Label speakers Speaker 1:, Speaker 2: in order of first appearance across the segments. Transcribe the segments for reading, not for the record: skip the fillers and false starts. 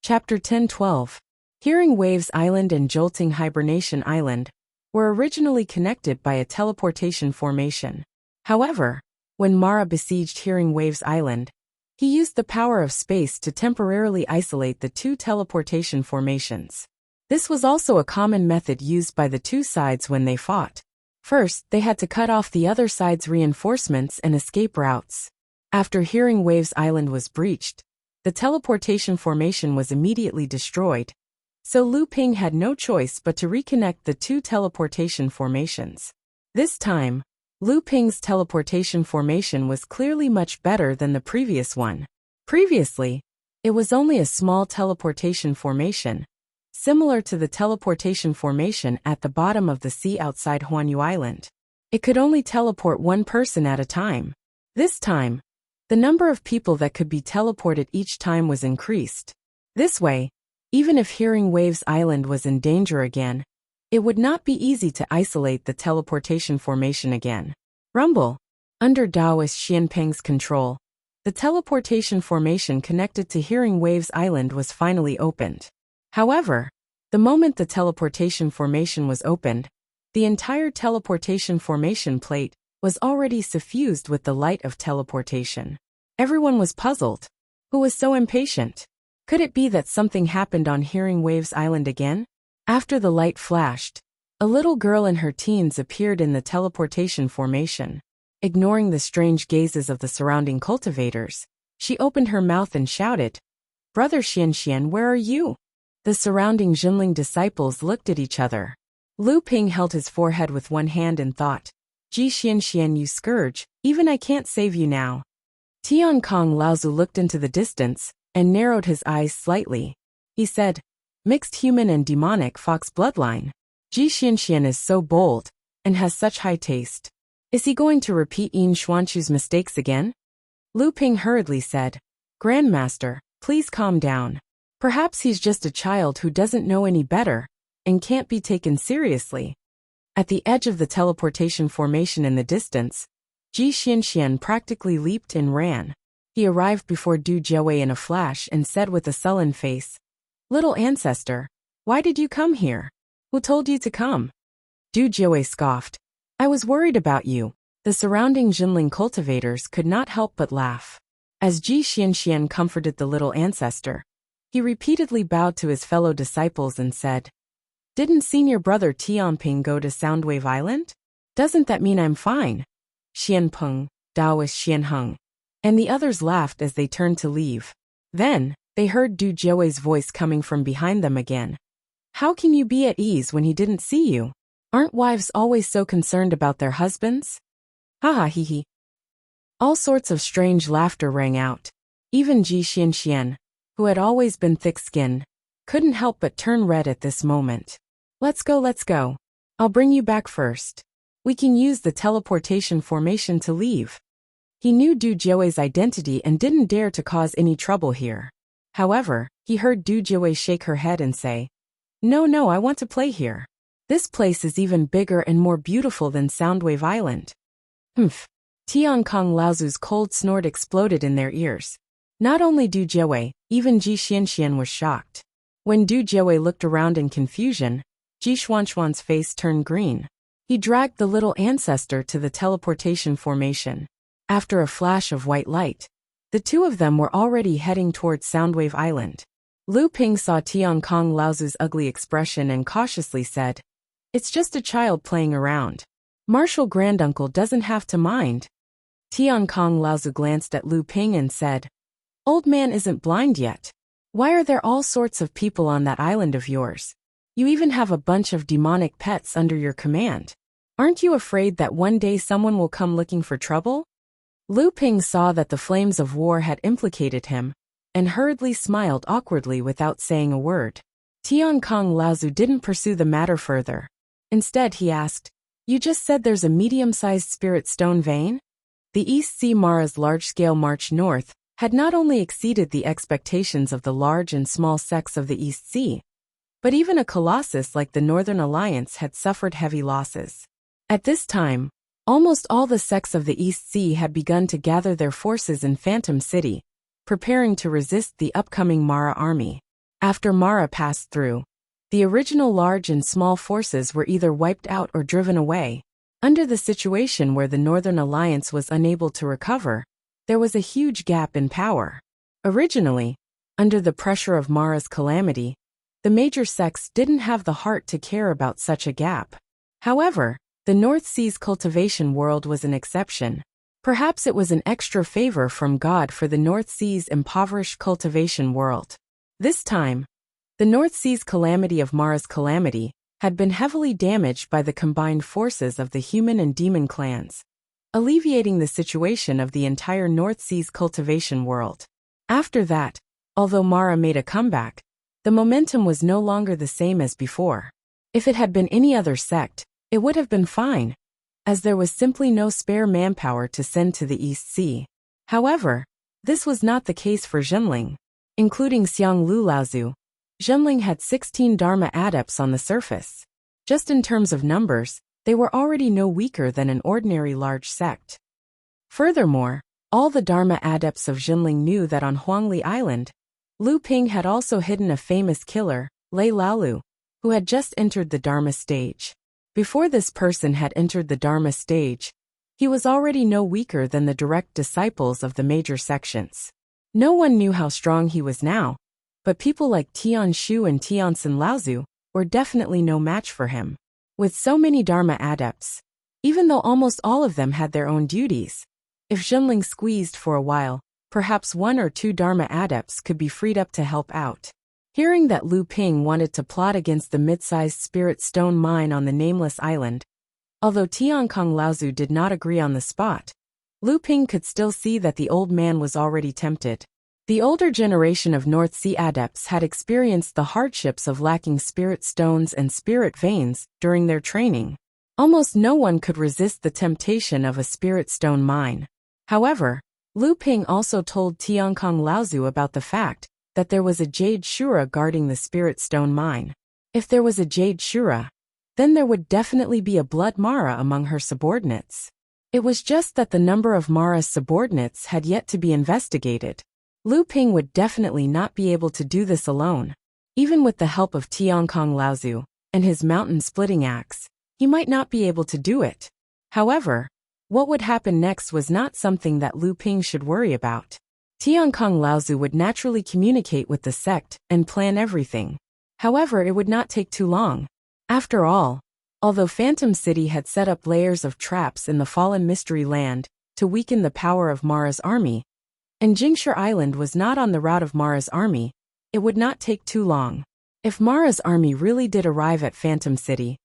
Speaker 1: Chapter 10-12. Hearing Waves Island and Jolting Hibernation Island were originally connected by a teleportation formation. However, when Mara besieged Hearing Waves Island, he used the power of space to temporarily isolate the two teleportation formations. This was also a common method used by the two sides when they fought. First, they had to cut off the other side's reinforcements and escape routes. After Hearing Waves Island was breached, the teleportation formation was immediately destroyed, so Lu Ping had no choice but to reconnect the two teleportation formations. This time, Lu Ping's teleportation formation was clearly much better than the previous one. Previously, it was only a small teleportation formation, similar to the teleportation formation at the bottom of the sea outside Huanyu Island. It could only teleport one person at a time. This time, the number of people that could be teleported each time was increased. This way, even if Hearing Waves Island was in danger again, it would not be easy to isolate the teleportation formation again. Rumble. Under Daoist Xianpeng's control, the teleportation formation connected to Hearing Waves Island was finally opened. However, the moment the teleportation formation was opened, the entire teleportation formation plate was already suffused with the light of teleportation. Everyone was puzzled. Who was so impatient? Could it be that something happened on Hearing Waves Island again? After the light flashed, a little girl in her teens appeared in the teleportation formation. Ignoring the strange gazes of the surrounding cultivators, she opened her mouth and shouted, "Brother Xian, where are you?" The surrounding Jinling disciples looked at each other. Lu Ping held his forehead with one hand and thought, "Ji Xian, you scourge, even I can't save you now." Tian Kong Laozu looked into the distance and narrowed his eyes slightly. He said, "Mixed human and demonic fox bloodline. Ji Xian is so bold and has such high taste. Is he going to repeat Yin Xuanchu's mistakes again?" Lu Ping hurriedly said, "Grandmaster, please calm down. Perhaps he's just a child who doesn't know any better and can't be taken seriously." At the edge of the teleportation formation in the distance, Ji Xian practically leaped and ran. He arrived before Du Jiawei in a flash and said with a sullen face, "Little ancestor, why did you come here? Who told you to come?" Du Jiawei scoffed, "I was worried about you." The surrounding Jinling cultivators could not help but laugh. As Ji Xian comforted the little ancestor, he repeatedly bowed to his fellow disciples and said, "Didn't senior brother Tianping go to Soundwave Island? Doesn't that mean I'm fine?" Xianpeng, Daoist Xianheng, and the others laughed as they turned to leave. Then, they heard Du Jiawei's voice coming from behind them again. "How can you be at ease when he didn't see you? Aren't wives always so concerned about their husbands?" "Ha ha hee hee." All sorts of strange laughter rang out. Even Ji Xian, who had always been thick-skinned, couldn't help but turn red at this moment. Let's go. I'll bring you back first. We can use the teleportation formation to leave." He knew Du Jiawei's identity and didn't dare to cause any trouble here. However, he heard Du Jiawei shake her head and say, No, I want to play here. This place is even bigger and more beautiful than Soundwave Island." Humph. Tian Kong Laozu's cold snort exploded in their ears. Not only Du Jiawei, even Ji Xian was shocked. When Du Jiawei looked around in confusion, Ji Xuanchuan's face turned green. He dragged the little ancestor to the teleportation formation. After a flash of white light, the two of them were already heading towards Soundwave Island. Lu Ping saw Tian Kong Laozu's ugly expression and cautiously said, "It's just a child playing around. Martial granduncle doesn't have to mind." Tian Kong Laozu glanced at Lu Ping and said, "Old man isn't blind yet. Why are there all sorts of people on that island of yours? You even have a bunch of demonic pets under your command. Aren't you afraid that one day someone will come looking for trouble?" Lu Ping saw that the flames of war had implicated him, and hurriedly smiled awkwardly without saying a word. Tian Kong Laozu didn't pursue the matter further. Instead, he asked, "You just said there's a medium-sized spirit stone vein?" The East Sea Mara's large-scale march north had not only exceeded the expectations of the large and small sects of the East Sea, but even a colossus like the Northern Alliance had suffered heavy losses. At this time, almost all the sects of the East Sea had begun to gather their forces in Phantom City, preparing to resist the upcoming Mara army. After Mara passed through, the original large and small forces were either wiped out or driven away. Under the situation where the Northern Alliance was unable to recover, there was a huge gap in power. Originally, under the pressure of Mara's calamity, the major sects didn't have the heart to care about such a gap. However, the North Sea's cultivation world was an exception. Perhaps it was an extra favor from God for the North Sea's impoverished cultivation world. This time, the North Sea's calamity of Mara's calamity had been heavily damaged by the combined forces of the human and demon clans, alleviating the situation of the entire North Sea's cultivation world. After that, although Mara made a comeback, the momentum was no longer the same as before. If it had been any other sect, it would have been fine, as there was simply no spare manpower to send to the East Sea. However, this was not the case for Zhenling. Including Xiang Lu Laozu, Zhenling had 16 Dharma adepts on the surface. Just in terms of numbers, they were already no weaker than an ordinary large sect. Furthermore, all the Dharma adepts of Zhenling knew that on Huangli Island, Lu Ping had also hidden a famous killer, Lei Laolu, who had just entered the Dharma stage. Before this person had entered the Dharma stage, he was already no weaker than the direct disciples of the major sections. No one knew how strong he was now, but people like Tian Shu and Tianxin Laozu were definitely no match for him. With so many Dharma adepts, even though almost all of them had their own duties, if Zhenling squeezed for a while, perhaps 1 or 2 Dharma adepts could be freed up to help out. Hearing that Lu Ping wanted to plot against the mid-sized spirit stone mine on the nameless island, although Tiankong Laozu did not agree on the spot, Lu Ping could still see that the old man was already tempted. The older generation of North Sea adepts had experienced the hardships of lacking spirit stones and spirit veins during their training. Almost no one could resist the temptation of a spirit stone mine. However, Lu Ping also told Tiankong Laozu about the fact that there was a Jade Shura guarding the spirit stone mine. If there was a Jade Shura, then there would definitely be a Blood Mara among her subordinates. It was just that the number of Mara's subordinates had yet to be investigated. Lu Ping would definitely not be able to do this alone. Even with the help of Tiankong Laozu and his mountain-splitting axe, he might not be able to do it. However, what would happen next was not something that Lu Ping should worry about. Tiankong Laozu would naturally communicate with the sect and plan everything. However, it would not take too long. After all, although Phantom City had set up layers of traps in the fallen mystery land to weaken the power of Mara's army, and Jingshi Island was not on the route of Mara's army, it would not take too long. If Mara's army really did arrive at Phantom City,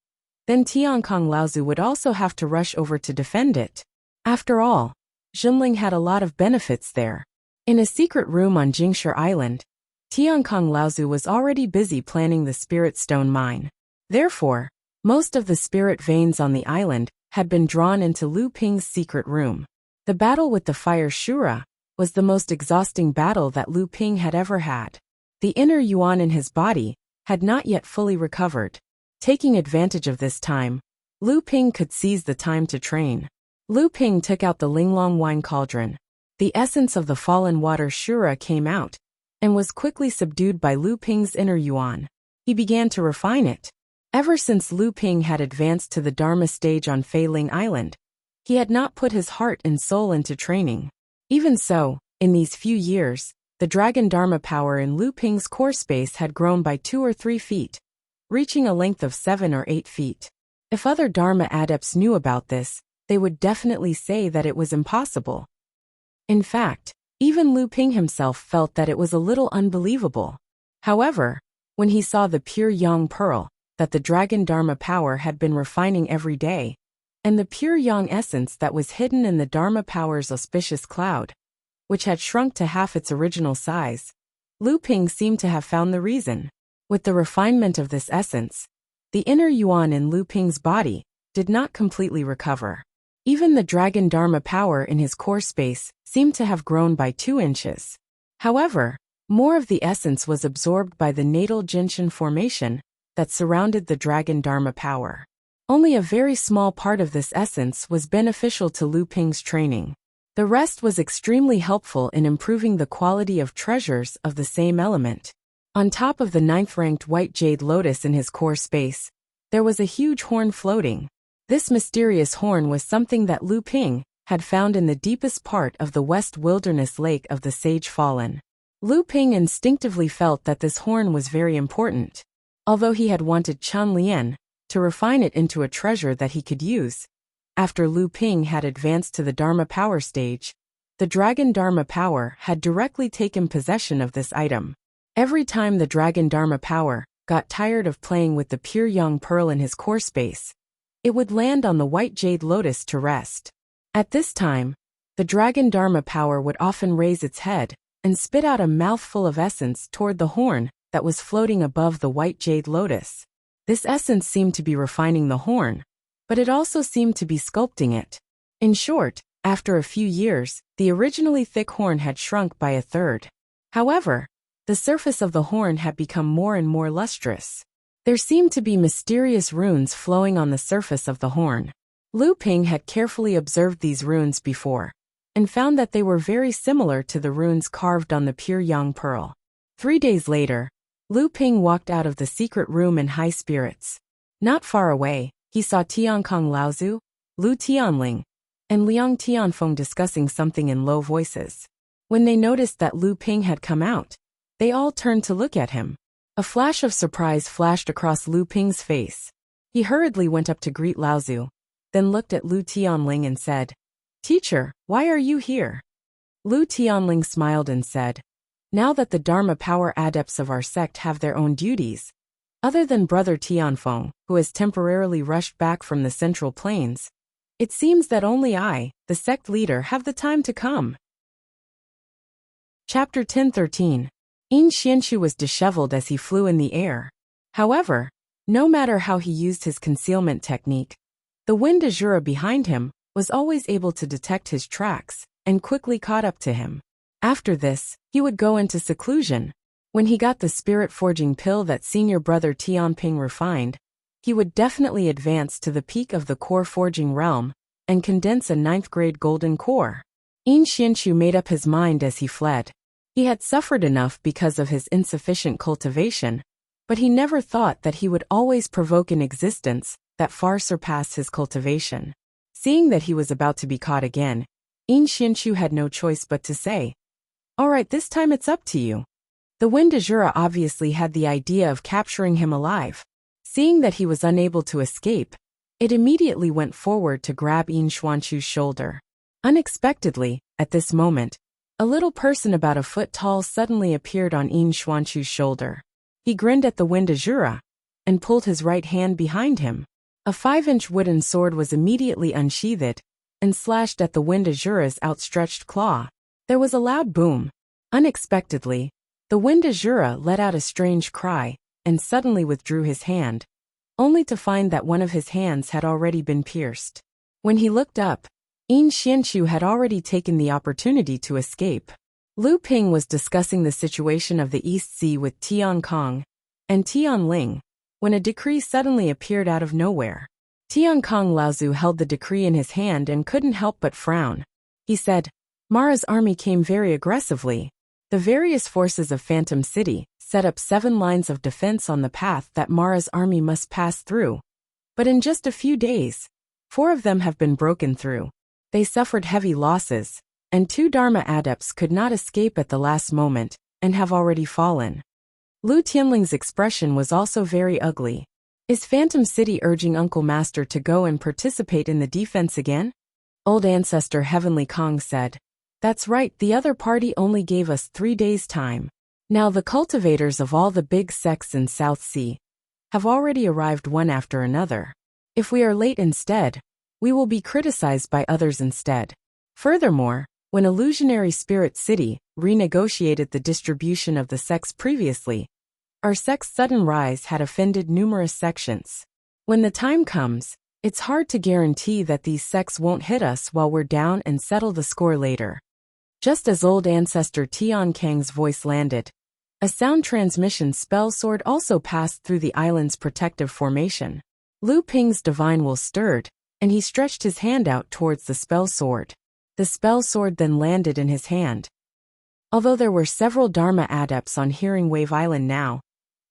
Speaker 1: then Tiankong Laozu would also have to rush over to defend it. After all, Zhenling had a lot of benefits there. In a secret room on Jingshi Island, Tiankong Laozu was already busy planning the spirit stone mine. Therefore, most of the spirit veins on the island had been drawn into Lu Ping's secret room. The battle with the Fire Shura was the most exhausting battle that Lu Ping had ever had. The inner yuan in his body had not yet fully recovered. Taking advantage of this time, Lu Ping could seize the time to train. Lu Ping took out the Linglong wine cauldron. The essence of the fallen water Shura came out, and was quickly subdued by Lu Ping's inner yuan. He began to refine it. Ever since Lu Ping had advanced to the Dharma stage on Fei Ling Island, he had not put his heart and soul into training. Even so, in these few years, the Dragon Dharma power in Lu Ping's core space had grown by 2 or 3 feet, reaching a length of 7 or 8 feet. If other Dharma adepts knew about this, they would definitely say that it was impossible. In fact, even Lu Ping himself felt that it was a little unbelievable. However, when he saw the pure Yang Pearl that the Dragon Dharma power had been refining every day, and the pure Yang essence that was hidden in the Dharma power's auspicious cloud, which had shrunk to half its original size, Lu Ping seemed to have found the reason. With the refinement of this essence, the inner yuan in Lu Ping's body did not completely recover. Even the Dragon Dharma power in his core space seemed to have grown by 2 inches. However, more of the essence was absorbed by the natal Jinshin formation that surrounded the Dragon Dharma power. Only a very small part of this essence was beneficial to Lu Ping's training. The rest was extremely helpful in improving the quality of treasures of the same element. On top of the 9th-ranked white jade lotus in his core space, there was a huge horn floating. This mysterious horn was something that Lu Ping had found in the deepest part of the West Wilderness Lake of the Sage Fallen. Lu Ping instinctively felt that this horn was very important. Although he had wanted Chun Lian to refine it into a treasure that he could use, after Lu Ping had advanced to the Dharma power stage, the Dragon Dharma power had directly taken possession of this item. Every time the Dragon Dharma power got tired of playing with the pure young pearl in his core space, it would land on the white jade lotus to rest. At this time, the Dragon Dharma power would often raise its head and spit out a mouthful of essence toward the horn that was floating above the white jade lotus. This essence seemed to be refining the horn, but it also seemed to be sculpting it. In short, after a few years, the originally thick horn had shrunk by a third. However, the surface of the horn had become more and more lustrous. There seemed to be mysterious runes flowing on the surface of the horn. Lu Ping had carefully observed these runes before, and found that they were very similar to the runes carved on the pure young pearl. 3 days later, Lu Ping walked out of the secret room in high spirits. Not far away, he saw Tiankong Laozu, Lu Tianling, and Liang Tianfeng discussing something in low voices. When they noticed that Lu Ping had come out, they all turned to look at him. A flash of surprise flashed across Lu Ping's face. He hurriedly went up to greet Laozu, then looked at Lu Tianling and said, "Teacher, why are you here?" Lu Tianling smiled and said, "Now that the Dharma power adepts of our sect have their own duties, other than Brother Tianfeng, who has temporarily rushed back from the Central Plains, it seems that only I, the sect leader, have the time to come." Chapter 10:13. Yin Xianchu was disheveled as he flew in the air. However, no matter how he used his concealment technique, the wind Azura behind him was always able to detect his tracks and quickly caught up to him. After this, he would go into seclusion. When he got the spirit forging pill that senior brother Tianping refined, he would definitely advance to the peak of the core forging realm and condense a 9th-grade golden core. Yin Xianchu made up his mind as he fled. He had suffered enough because of his insufficient cultivation, but he never thought that he would always provoke an existence that far surpassed his cultivation. Seeing that he was about to be caught again, Yin Xianchu had no choice but to say, "All right, this time it's up to you." The Wind Azura obviously had the idea of capturing him alive. Seeing that he was unable to escape, it immediately went forward to grab Yin Xianchu's shoulder. Unexpectedly, at this moment, a little person about a foot tall suddenly appeared on Yin Xianchu's shoulder. He grinned at the Wind Azura and pulled his right hand behind him. A 5-inch wooden sword was immediately unsheathed and slashed at the Wind Azura's outstretched claw. There was a loud boom. Unexpectedly, the Wind Azura let out a strange cry and suddenly withdrew his hand, only to find that one of his hands had already been pierced. When he looked up, Yin Xianchu had already taken the opportunity to escape. Lu Ping was discussing the situation of the East Sea with Tiankong and Tianling when a decree suddenly appeared out of nowhere. Tiankong Laozu held the decree in his hand and couldn't help but frown. He said, "Mara's army came very aggressively. The various forces of Phantom City set up 7 lines of defense on the path that Mara's army must pass through. But in just a few days, 4 of them have been broken through. They suffered heavy losses, and 2 Dharma adepts could not escape at the last moment and have already fallen." Lu Tianling's expression was also very ugly. "Is Phantom City urging Uncle Master to go and participate in the defense again?" Old Ancestor Heavenly Kong said, "That's right, the other party only gave us 3 days' time. Now the cultivators of all the big sects in South Sea have already arrived one after another. If we are late instead, we will be criticized by others instead." Furthermore, when Illusionary Spirit City renegotiated the distribution of the sects previously, our sect's sudden rise had offended numerous sections. When the time comes, it's hard to guarantee that these sects won't hit us while we're down and settle the score later. Just as old ancestor Tian Kang's voice landed, a sound transmission spell sword also passed through the island's protective formation. Lu Ping's divine will stirred, and he stretched his hand out towards the spell sword. The spell sword then landed in his hand. Although there were several Dharma adepts on Hearing Wave Island now,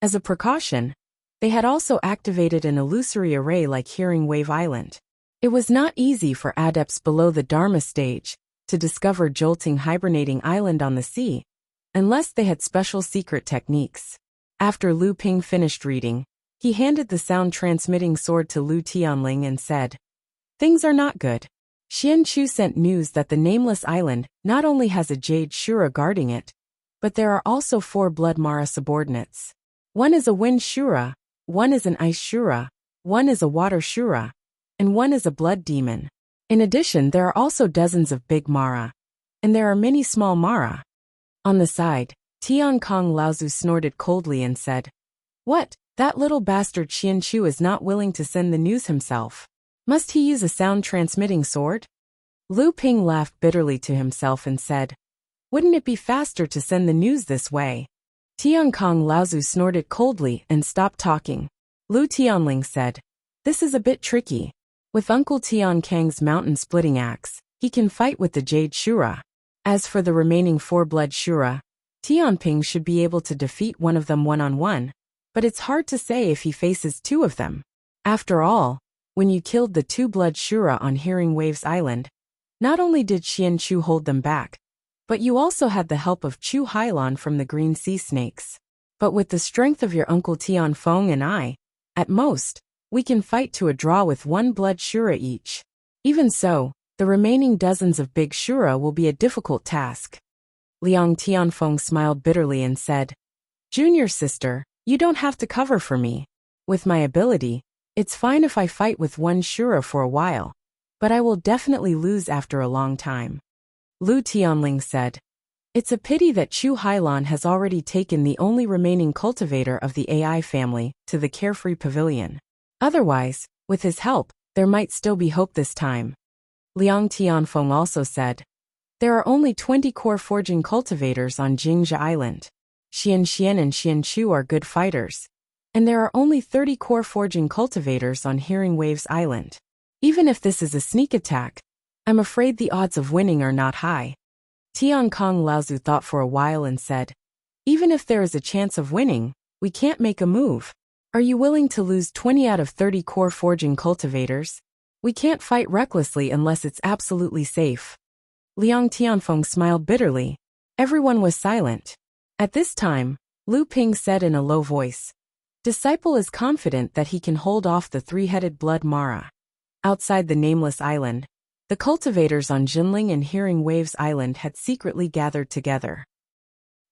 Speaker 1: as a precaution, they had also activated an illusory array like Hearing Wave Island. It was not easy for adepts below the Dharma stage to discover jolting hibernating island on the sea, unless they had special secret techniques. After Lu Ping finished reading, he handed the sound-transmitting sword to Lu Tianling and said, "Things are not good. Xian Chu sent news that the nameless island not only has a jade Shura guarding it, but there are also 4 blood Mara subordinates. One is a wind Shura, one is an ice Shura, one is a water Shura, and one is a blood demon. In addition, there are also dozens of big Mara, and there are many small Mara." On the side, Tian Kong Laozu snorted coldly and said, "What? That little bastard Xian Chu is not willing to send the news himself. Must he use a sound-transmitting sword?" Lu Ping laughed bitterly to himself and said, "Wouldn't it be faster to send the news this way?" Tian Kong Laozu snorted coldly and stopped talking. Lu Tianling said, "This is a bit tricky. With Uncle Tian Kang's mountain-splitting axe, he can fight with the Jade Shura. As for the remaining 4 blood Shura, Tianping should be able to defeat one of them one-on-one, but it's hard to say if he faces 2 of them. After all, when you killed the 2 blood Shura on Hearing Waves Island, not only did Xian Chu hold them back, but you also had the help of Chu Hailan from the Green Sea Snakes. But with the strength of your Uncle Tian Feng and I, at most, we can fight to a draw with 1 blood Shura each. Even so, the remaining dozens of big Shura will be a difficult task." Liang Tianfeng smiled bitterly and said, "Junior sister, you don't have to cover for me. With my ability, it's fine if I fight with 1 Shura for a while, but I will definitely lose after a long time." Lu Tianling said, "It's a pity that Chu Hailan has already taken the only remaining cultivator of the AI family to the Carefree Pavilion. Otherwise, with his help, there might still be hope this time." Liang Tianfeng also said, "There are only 20 core forging cultivators on Jingzha Island. Xian Xian and Xian Chu are good fighters, and there are only 30 core forging cultivators on Hearing Waves Island. Even if this is a sneak attack, I'm afraid the odds of winning are not high." Tian Kong Laozu thought for a while and said, "Even if there is a chance of winning, we can't make a move. Are you willing to lose 20 out of 30 core forging cultivators? We can't fight recklessly unless it's absolutely safe." Liang Tianfeng smiled bitterly. Everyone was silent. At this time, Lu Ping said in a low voice, "Disciple is confident that he can hold off the 3-headed blood Mara." Outside the nameless island, the cultivators on Jinling and Hearing Waves Island had secretly gathered together.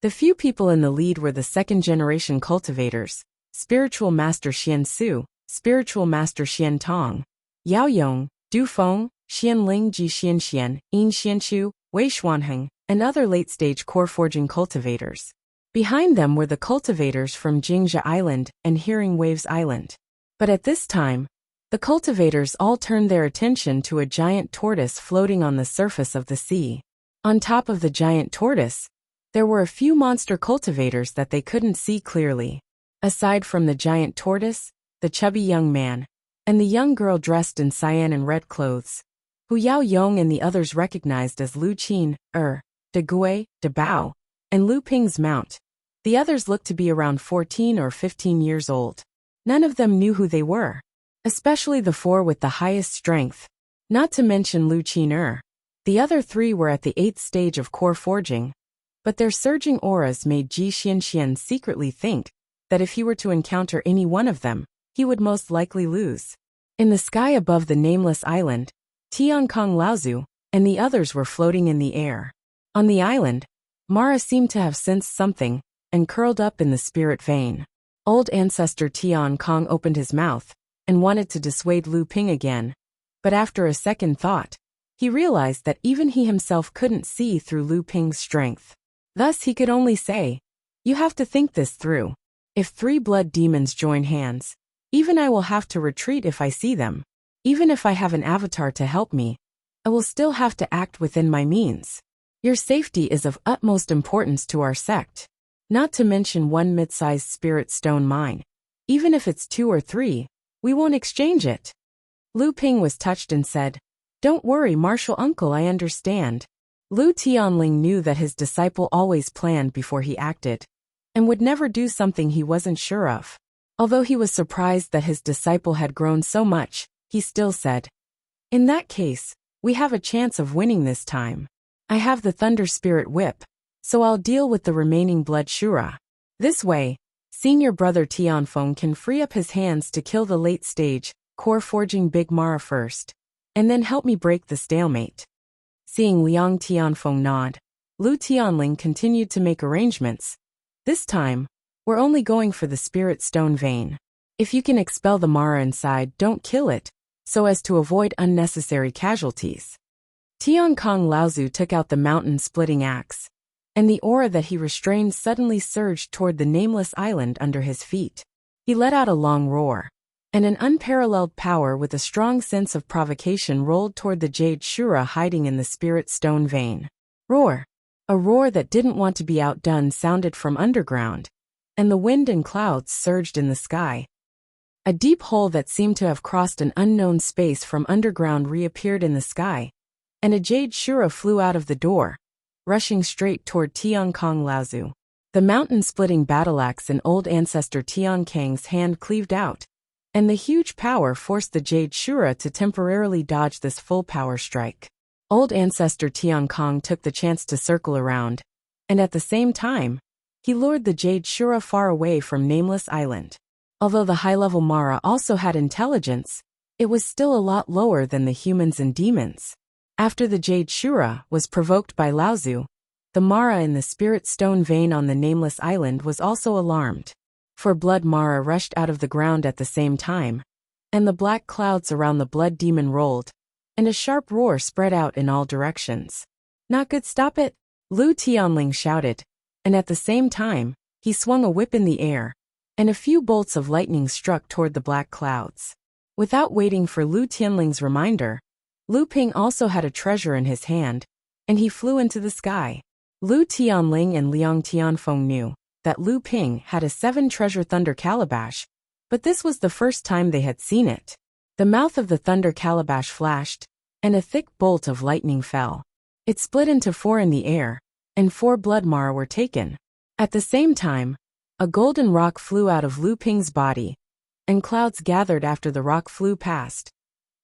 Speaker 1: The few people in the lead were the second-generation cultivators, Spiritual Master Xian Su, Spiritual Master Xian Tong, Yao Yong, Du Feng, Xian Ling Ji Xian Xian, Yin Xian Chu, Wei Xuanheng, and other late-stage core forging cultivators. Behind them were the cultivators from Jingzha Island and Hearing Waves Island. But at this time, the cultivators all turned their attention to a giant tortoise floating on the surface of the sea. On top of the giant tortoise, there were a few monster cultivators that they couldn't see clearly. Aside from the giant tortoise, the chubby young man, and the young girl dressed in cyan and red clothes, who Yao Yong and the others recognized as Lu Qin, De Gui, De Bao, and Lu Ping's mount, the others looked to be around 14 or 15 years old. None of them knew who they were, especially the 4 with the highest strength, not to mention Lu Qin. The other 3 were at the 8th stage of core forging, but their surging auras made Ji Xianxian secretly think that if he were to encounter any one of them, he would most likely lose. In the sky above the nameless island, Tian Kong Laozu and the others were floating in the air. On the island, Mara seemed to have sensed something and curled up in the spirit vein. Old ancestor Tian Kong opened his mouth and wanted to dissuade Lu Ping again, but after a second thought, he realized that even he himself couldn't see through Lu Ping's strength. Thus he could only say, "You have to think this through. If 3 blood demons join hands, even I will have to retreat if I see them. Even if I have an avatar to help me, I will still have to act within my means. Your safety is of utmost importance to our sect. Not to mention 1 mid-sized spirit stone mine. Even if it's 2 or 3, we won't exchange it." Lu Ping was touched and said, "Don't worry, Martial Uncle, I understand." Lu Tianling knew that his disciple always planned before he acted, and would never do something he wasn't sure of. Although he was surprised that his disciple had grown so much, he still said, "In that case, we have a chance of winning this time. I have the Thunder Spirit Whip, so I'll deal with the remaining Blood Shura. This way, senior brother Tianfeng can free up his hands to kill the late-stage, core-forging Big Mara first, and then help me break the stalemate." Seeing Liang Tianfeng nod, Lu Tianling continued to make arrangements. "This time, we're only going for the Spirit Stone vein. If you can expel the Mara inside, don't kill it, so as to avoid unnecessary casualties." Tiankong Laozu took out the mountain-splitting axe, and the aura that he restrained suddenly surged toward the nameless island under his feet. He let out a long roar, and an unparalleled power with a strong sense of provocation rolled toward the Jade Shura hiding in the Spirit Stone vein. Roar! A roar that didn't want to be outdone sounded from underground, and the wind and clouds surged in the sky. A deep hole that seemed to have crossed an unknown space from underground reappeared in the sky, and a Jade Shura flew out of the door, rushing straight toward Tiankong Laozu. The mountain-splitting battle-axe in old ancestor Tiankang's hand cleaved out, and the huge power forced the Jade Shura to temporarily dodge this full-power strike. Old ancestor Tiankong took the chance to circle around, and at the same time, he lured the Jade Shura far away from Nameless Island. Although the high-level Mara also had intelligence, it was still a lot lower than the humans and demons. After the Jade Shura was provoked by Laozu, the Mara in the Spirit Stone vein on the Nameless Island was also alarmed. For Blood Mara rushed out of the ground at the same time, and the black clouds around the Blood Demon rolled, and a sharp roar spread out in all directions. "Not good, stop it!" Lu Tianling shouted, and at the same time, he swung a whip in the air, and a few bolts of lightning struck toward the black clouds. Without waiting for Lu Tianling's reminder, Lu Ping also had a treasure in his hand, and he flew into the sky. Lu Tianling and Liang Tianfeng knew that Lu Ping had a 7-treasure thunder calabash, but this was the first time they had seen it. The mouth of the thunder calabash flashed, and a thick bolt of lightning fell. It split into 4 in the air, and 4 blood Mara were taken. At the same time, a golden rock flew out of Lu Ping's body, and clouds gathered after the rock flew past,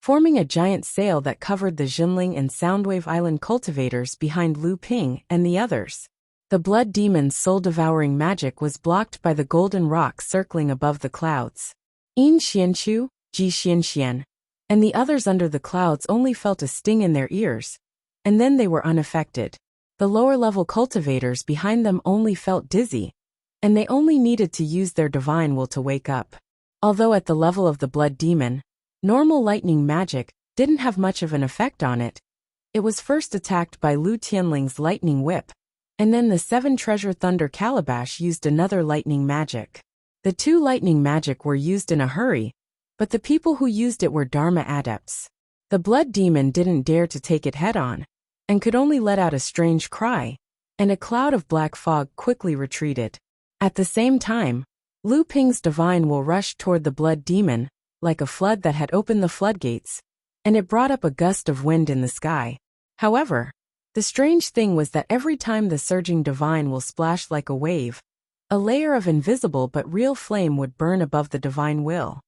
Speaker 1: forming a giant sail that covered the Jinling and Soundwave Island cultivators behind Lu Ping and the others. The Blood Demon's soul-devouring magic was blocked by the golden rock circling above the clouds. Yin Xianchu, Ji Xianxian, and the others under the clouds only felt a sting in their ears, and then they were unaffected. The lower-level cultivators behind them only felt dizzy, and they only needed to use their divine will to wake up. Although at the level of the Blood Demon, normal lightning magic didn't have much of an effect on it. It was first attacked by Lu Tianling's lightning whip, and then the 7-treasure thunder calabash used another lightning magic. The 2 lightning magic were used in a hurry, but the people who used it were Dharma adepts. The Blood Demon didn't dare to take it head-on, and could only let out a strange cry, and a cloud of black fog quickly retreated. At the same time, Lu Ping's divine will rushed toward the Blood Demon, like a flood that had opened the floodgates, and it brought up a gust of wind in the sky. However, the strange thing was that every time the surging divine will splashed like a wave, a layer of invisible but real flame would burn above the divine will.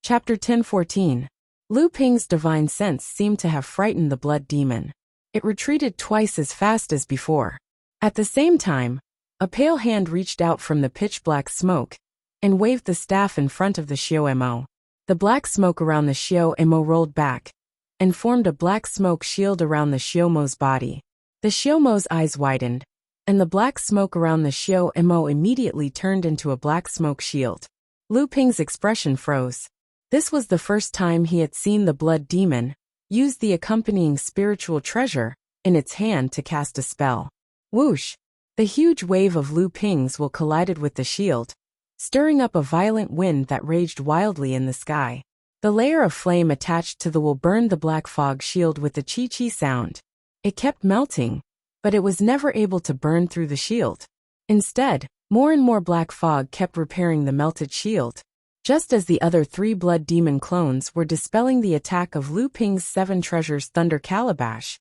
Speaker 1: Chapter 10:14. Lu Ping's divine sense seemed to have frightened the Blood Demon. It retreated twice as fast as before. At the same time, a pale hand reached out from the pitch-black smoke and waved the staff in front of the Xiao Mo. The black smoke around the Xiao Mo rolled back and formed a black smoke shield around the Xiao Mo's body. The Xiao Mo's eyes widened, and the black smoke around the Xiao Mo immediately turned into a black smoke shield. Lu Ping's expression froze. This was the first time he had seen the Blood Demon use the accompanying spiritual treasure in its hand to cast a spell. Whoosh! The huge wave of Lu Ping's will collided with the shield, stirring up a violent wind that raged wildly in the sky. The layer of flame attached to the will burned the black fog shield with a chi-chi sound. It kept melting, but it was never able to burn through the shield. Instead, more and more black fog kept repairing the melted shield. Just as the other 3 Blood Demon clones were dispelling the attack of Lu Ping's 7 Treasures Thunder Calabash,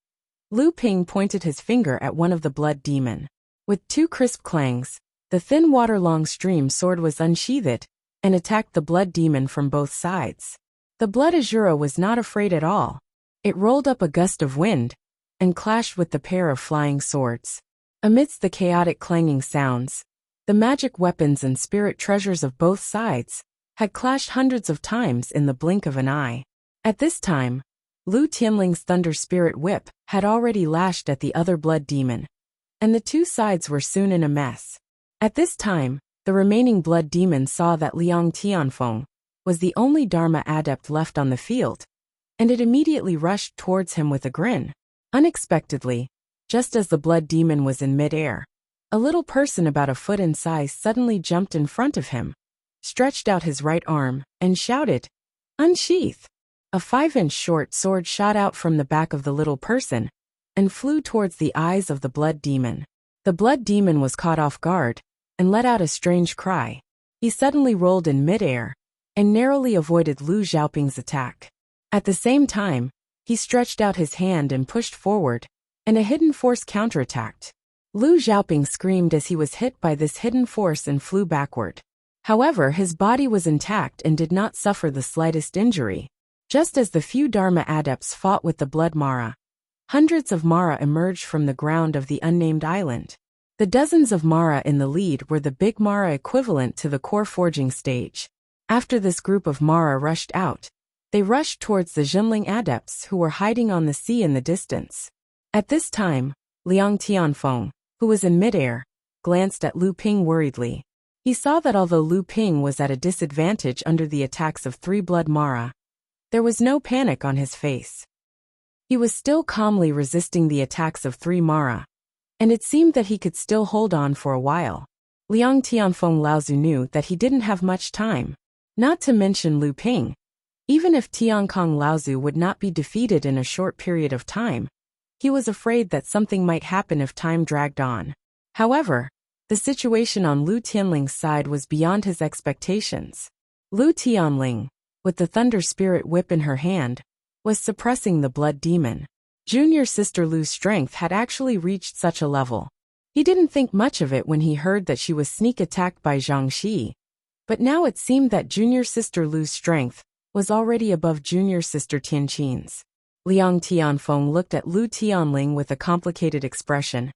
Speaker 1: Lu Ping pointed his finger at one of the blood demon. With two crisp clangs, the thin water-long stream sword was unsheathed and attacked the blood demon from both sides. The blood Azura was not afraid at all. It rolled up a gust of wind and clashed with the pair of flying swords. Amidst the chaotic clanging sounds, the magic weapons and spirit treasures of both sides had clashed hundreds of times in the blink of an eye. At this time, Lu Tianling's Thunder Spirit Whip had already lashed at the other blood demon, and the two sides were soon in a mess. At this time, the remaining blood demon saw that Liang Tianfeng was the only Dharma adept left on the field, and it immediately rushed towards him with a grin. Unexpectedly, just as the blood demon was in mid-air, a little person about a foot in size suddenly jumped in front of him, stretched out his right arm, and shouted, "Unsheath!" A 5-inch short sword shot out from the back of the little person and flew towards the eyes of the blood demon. The blood demon was caught off guard and let out a strange cry. He suddenly rolled in mid-air and narrowly avoided Lu Xiaoping's attack. At the same time, he stretched out his hand and pushed forward, and a hidden force counterattacked. Lu Xiaoping screamed as he was hit by this hidden force and flew backward. However, his body was intact and did not suffer the slightest injury. Just as the few Dharma adepts fought with the blood Mara, hundreds of Mara emerged from the ground of the unnamed island. The dozens of Mara in the lead were the big Mara equivalent to the core forging stage. After this group of Mara rushed out, they rushed towards the Jinling adepts who were hiding on the sea in the distance. At this time, Liang Tianfeng, who was in midair, glanced at Lu Ping worriedly. He saw that although Lu Ping was at a disadvantage under the attacks of 3 blood Mara, there was no panic on his face. He was still calmly resisting the attacks of 3 Mara, and it seemed that he could still hold on for a while. Liang Tianfeng Laozu knew that he didn't have much time, not to mention Lu Ping. Even if Tiankong Laozu would not be defeated in a short period of time, he was afraid that something might happen if time dragged on. However, the situation on Lu Tianling's side was beyond his expectations. Lu Tianling, with the Thunder Spirit Whip in her hand, was suppressing the blood demon. Junior sister Lu's strength had actually reached such a level. He didn't think much of it when he heard that she was sneak attacked by Zhang Xi, but now it seemed that junior sister Lu's strength was already above junior sister Tianqin's. Liang Tianfeng looked at Lu Tianling with a complicated expression,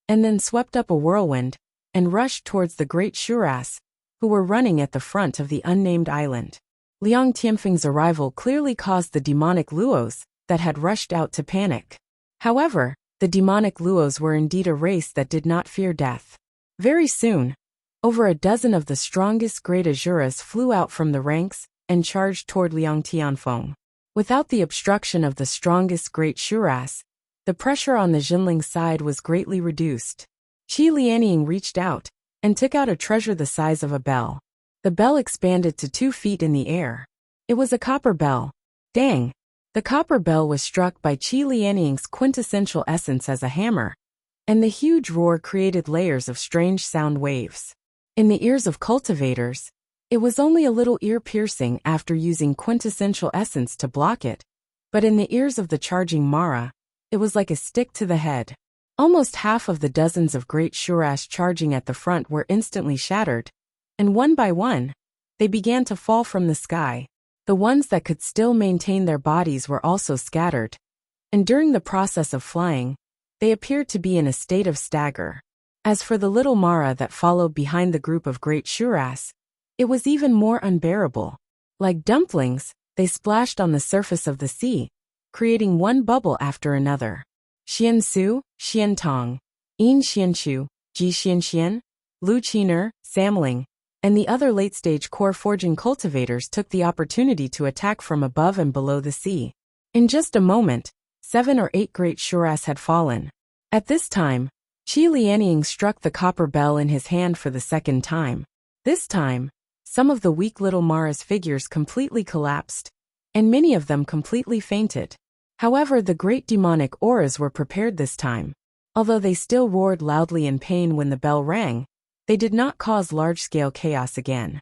Speaker 1: and then swept up a whirlwind and rushed towards the great Shuras, who were running at the front of the unnamed island. Liang Tianfeng's arrival clearly caused the demonic Luos that had rushed out to panic. However, the demonic Luos were indeed a race that did not fear death. Very soon, over a dozen of the strongest great Azuras flew out from the ranks and charged toward Liang Tianfeng. Without the obstruction of the strongest great Shuras, the pressure on the Jinling side was greatly reduced. Qi Lianying reached out and took out a treasure the size of a bell. The bell expanded to 2 feet in the air. It was a copper bell. Dang! The copper bell was struck by Qi Lianying's quintessential essence as a hammer, and the huge roar created layers of strange sound waves. In the ears of cultivators, it was only a little ear-piercing after using quintessential essence to block it, but in the ears of the charging Mara, it was like a stick to the head. Almost half of the dozens of great Shuras charging at the front were instantly shattered, and one by one, they began to fall from the sky. The ones that could still maintain their bodies were also scattered, and during the process of flying, they appeared to be in a state of stagger. As for the little Mara that followed behind the group of great Shuras, it was even more unbearable. Like dumplings, they splashed on the surface of the sea, creating one bubble after another. Xiansu, Xiantong, Yin Xianchu, Ji Xianxian, Lu Qiner, Samling, and the other late-stage core forging cultivators took the opportunity to attack from above and below the sea. In just a moment, 7 or 8 great Shuras had fallen. At this time, Qi Lianying struck the copper bell in his hand for the second time. This time, some of the weak little Mara's figures completely collapsed, and many of them completely fainted. However, the great demonic auras were prepared this time. Although they still roared loudly in pain when the bell rang, they did not cause large-scale chaos again.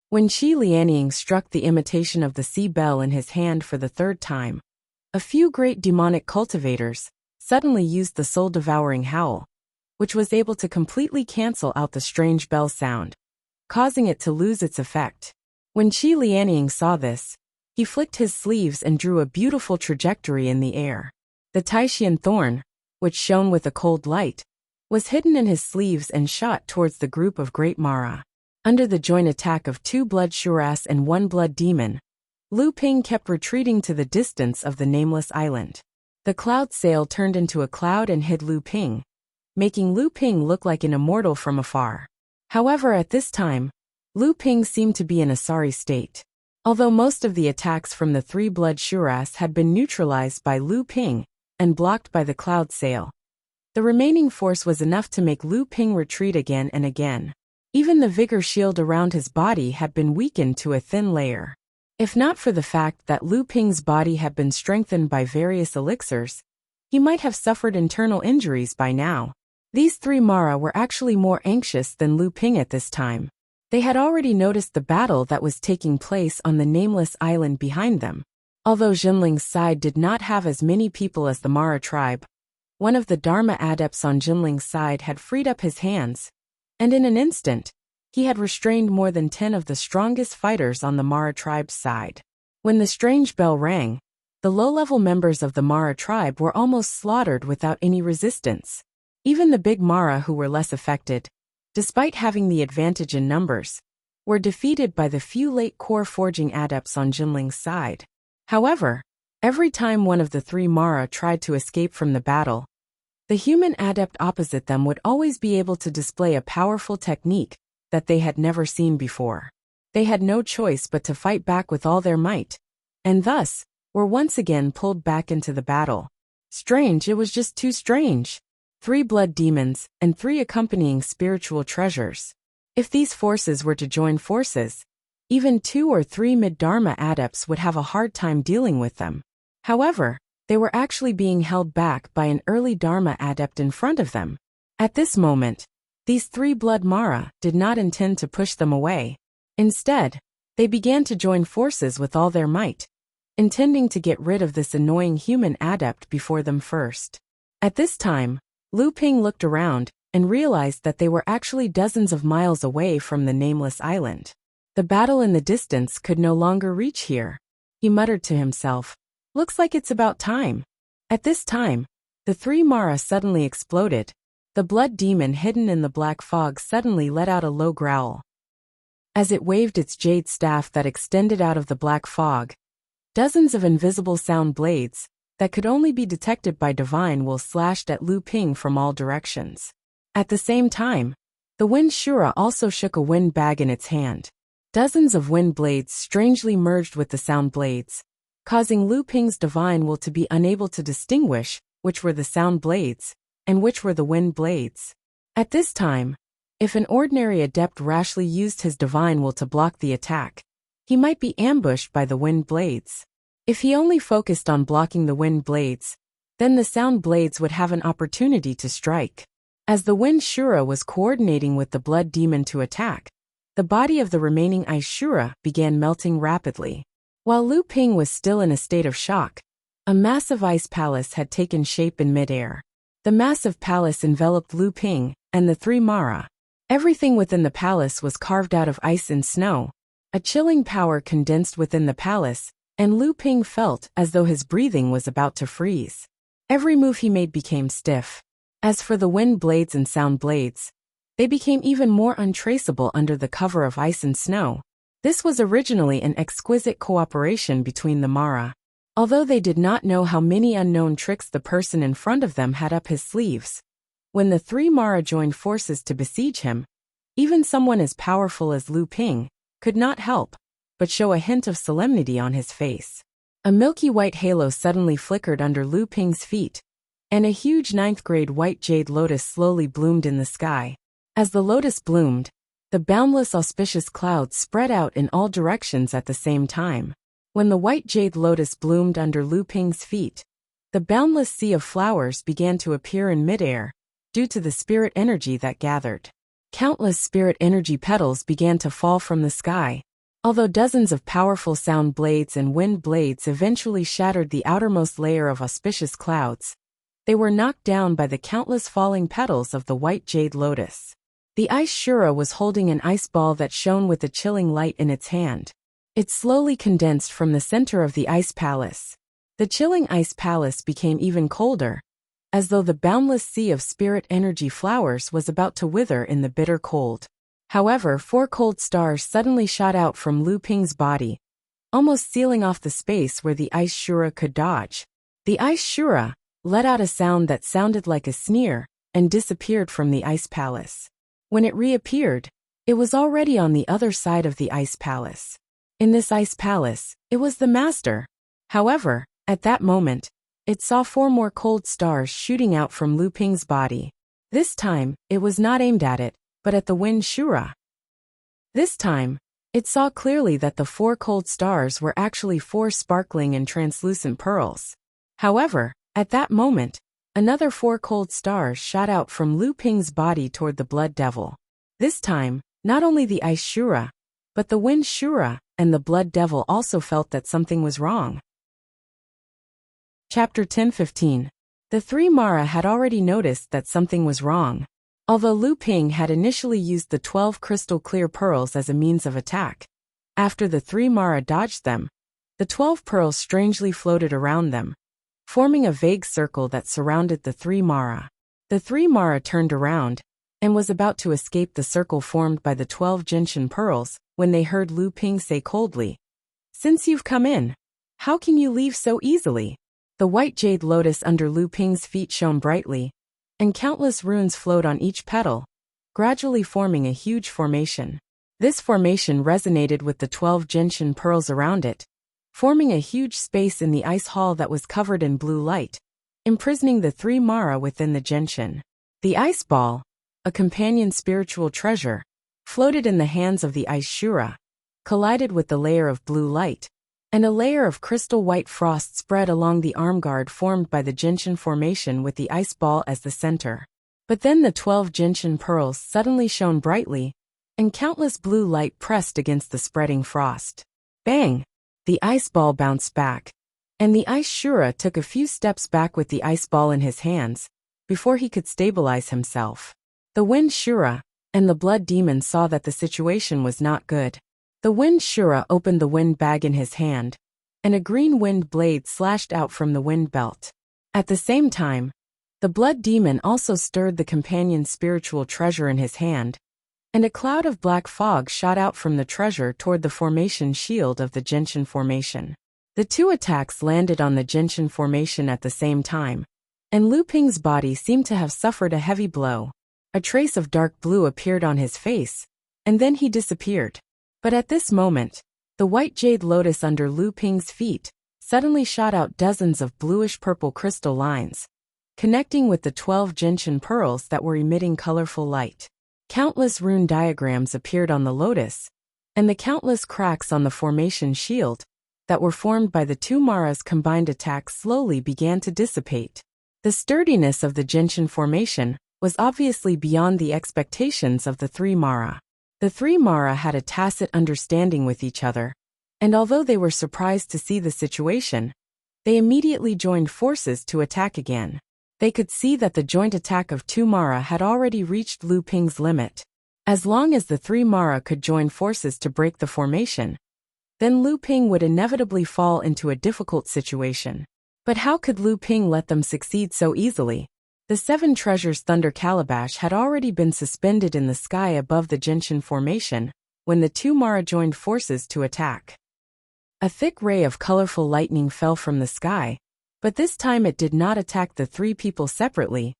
Speaker 1: When Qi Lianying struck the imitation of the sea bell in his hand for the 3rd time, a few great demonic cultivators, suddenly used the soul-devouring howl, which was able to completely cancel out the strange bell sound, causing it to lose its effect. When Qi Lianying saw this, he flicked his sleeves and drew a beautiful trajectory in the air. The Taishian thorn, which shone with a cold light, was hidden in his sleeves and shot towards the group of great Mara. Under the joint attack of 2 blood shuras and 1 blood demon, Lu Ping kept retreating to the distance of the nameless island. The cloud sail turned into a cloud and hid Lu Ping, making Lu Ping look like an immortal from afar. However, at this time, Lu Ping seemed to be in a sorry state. Although most of the attacks from the 3 blood shuras had been neutralized by Lu Ping and blocked by the cloud sail, the remaining force was enough to make Lu Ping retreat again and again. Even the vigor shield around his body had been weakened to a thin layer. If not for the fact that Lu Ping's body had been strengthened by various elixirs, he might have suffered internal injuries by now. These 3 Mara were actually more anxious than Lu Ping at this time. They had already noticed the battle that was taking place on the nameless island behind them. Although Jinling's side did not have as many people as the Mara tribe, one of the Dharma adepts on Jinling's side had freed up his hands, and in an instant, he had restrained more than 10 of the strongest fighters on the Mara tribe's side. When the strange bell rang, the low-level members of the Mara tribe were almost slaughtered without any resistance. Even the big Mara who were less affected, despite having the advantage in numbers, were defeated by the few late core forging adepts on Jinling's side. However, every time one of the 3 Mara tried to escape from the battle, the human adept opposite them would always be able to display a powerful technique that they had never seen before. They had no choice but to fight back with all their might, and thus were once again pulled back into the battle. Strange, it was just too strange. 3 blood demons and 3 accompanying spiritual treasures. If these forces were to join forces, even 2 or 3 mid-Dharma adepts would have a hard time dealing with them. However, they were actually being held back by an early Dharma adept in front of them. At this moment, these 3 blood Mara did not intend to push them away. Instead, they began to join forces with all their might, intending to get rid of this annoying human adept before them first. At this time, Lu Ping looked around and realized that they were actually dozens of miles away from the nameless island. The battle in the distance could no longer reach here. He muttered to himself, "Looks like it's about time." At this time, the 3 Mara suddenly exploded. The blood demon hidden in the black fog suddenly let out a low growl. As it waved its jade staff that extended out of the black fog, dozens of invisible sound blades that could only be detected by divine will slashed at Lu Ping from all directions. At the same time, the wind Shura also shook a wind bag in its hand. Dozens of wind blades strangely merged with the sound blades, causing Lu Ping's divine will to be unable to distinguish which were the sound blades and which were the wind blades. At this time, if an ordinary adept rashly used his divine will to block the attack, he might be ambushed by the wind blades. If he only focused on blocking the wind blades, then the sound blades would have an opportunity to strike. As the wind Shura was coordinating with the blood demon to attack, the body of the remaining ice Shura began melting rapidly. While Lu Ping was still in a state of shock, a massive ice palace had taken shape in midair. The massive palace enveloped Lu Ping and the 3 Mara. Everything within the palace was carved out of ice and snow. A chilling power condensed within the palace, and Lu Ping felt as though his breathing was about to freeze. Every move he made became stiff. As for the wind blades and sound blades, they became even more untraceable under the cover of ice and snow. This was originally an exquisite cooperation between the Mara. Although they did not know how many unknown tricks the person in front of them had up his sleeves, when the 3 Mara joined forces to besiege him, even someone as powerful as Lu Ping could not help but show a hint of solemnity on his face. A milky white halo suddenly flickered under Lu Ping's feet, and a huge 9th-grade white jade lotus slowly bloomed in the sky. As the lotus bloomed, the boundless auspicious clouds spread out in all directions at the same time. When the white jade lotus bloomed under Lu Ping's feet, the boundless sea of flowers began to appear in midair, due to the spirit energy that gathered. Countless spirit energy petals began to fall from the sky. Although dozens of powerful sound blades and wind blades eventually shattered the outermost layer of auspicious clouds, They were knocked down by the countless falling petals of the white jade lotus. The ice Shura was holding an ice ball that shone with a chilling light in its hand. It slowly condensed from the center of the ice palace. The chilling ice palace became even colder, as though the boundless sea of spirit energy flowers was about to wither in the bitter cold. However, 4 cold stars suddenly shot out from Lu Ping's body, almost sealing off the space where the ice Shura could dodge. The ice Shura let out a sound that sounded like a sneer and disappeared from the ice palace. When it reappeared, it was already on the other side of the ice palace. In this ice palace, it was the master. However, at that moment, it saw 4 more cold stars shooting out from Lu Ping's body. This time, it was not aimed at it, but at the wind Shura. This time, it saw clearly that the 4 cold stars were actually 4 sparkling and translucent pearls. However, at that moment, another 4 cold stars shot out from Lu Ping's body toward the blood devil. This time, not only the ice Shura, but the wind Shura and the blood devil also felt that something was wrong. Chapter 10:15. The 3 Mara had already noticed that something was wrong. Although Lu Ping had initially used the 12 crystal clear pearls as a means of attack, after the 3 Mara dodged them, the 12 pearls strangely floated around them, forming a vague circle that surrounded the 3 Mara. The 3 Mara turned around and was about to escape the circle formed by the 12 gentian pearls when they heard Lu Ping say coldly, "Since you've come in, how can you leave so easily?" The white jade lotus under Lu Ping's feet shone brightly, and countless runes flowed on each petal, gradually forming a huge formation. This formation resonated with the 12 gentian pearls around it, forming a huge space in the ice hall that was covered in blue light, imprisoning the 3 Mara within the gentian. The ice ball, a companion spiritual treasure, floated in the hands of the ice Shura, collided with the layer of blue light, and a layer of crystal white frost spread along the arm guard formed by the gentian formation with the ice ball as the center. But then the 12 gentian pearls suddenly shone brightly, and countless blue light pressed against the spreading frost. Bang! The ice ball bounced back, and the ice Shura took a few steps back with the ice ball in his hands, before he could stabilize himself. The wind Shura and the blood demon saw that the situation was not good. The wind Shura opened the wind bag in his hand, and a green wind blade slashed out from the wind belt. At the same time, the blood demon also stirred the companion spiritual treasure in his hand, and a cloud of black fog shot out from the treasure toward the formation shield of the gentian formation. The 2 attacks landed on the gentian formation at the same time, and Lu Ping's body seemed to have suffered a heavy blow. A trace of dark blue appeared on his face, and then he disappeared. But at this moment, the white jade lotus under Lu Ping's feet suddenly shot out dozens of bluish-purple crystal lines, connecting with the 12 gentian pearls that were emitting colorful light. Countless rune diagrams appeared on the lotus, and the countless cracks on the formation shield that were formed by the 2 Mara's combined attack slowly began to dissipate. The sturdiness of the gentian formation was obviously beyond the expectations of the 3 Mara. The 3 Mara had a tacit understanding with each other, and although they were surprised to see the situation, they immediately joined forces to attack again. They could see that the joint attack of 2 Mara had already reached Lu Ping's limit. As long as the 3 Mara could join forces to break the formation, then Lu Ping would inevitably fall into a difficult situation. But how could Lu Ping let them succeed so easily? The 7 treasures thunder calabash had already been suspended in the sky above the gentian formation when the 2 Mara joined forces to attack. A thick ray of colorful lightning fell from the sky, but this time it did not attack the 3 people separately,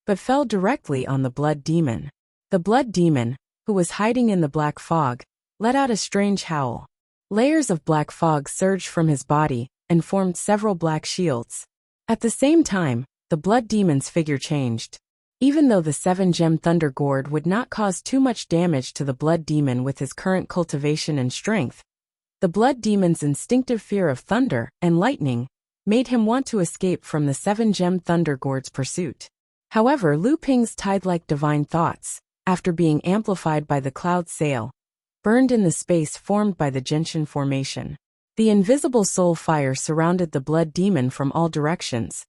Speaker 1: but fell directly on the blood demon. The blood demon, who was hiding in the black fog, let out a strange howl. Layers of black fog surged from his body and formed several black shields. At the same time, the blood demon's figure changed. Even though the 7-gem thunder gourd would not cause too much damage to the blood demon with his current cultivation and strength, the blood demon's instinctive fear of thunder and lightning made him want to escape from the 7-gem thunder gourd's pursuit. However, Lu Ping's tide-like divine thoughts, after being amplified by the cloud sail, burned in the space formed by the gentian formation. The invisible soul fire surrounded the blood demon from all directions,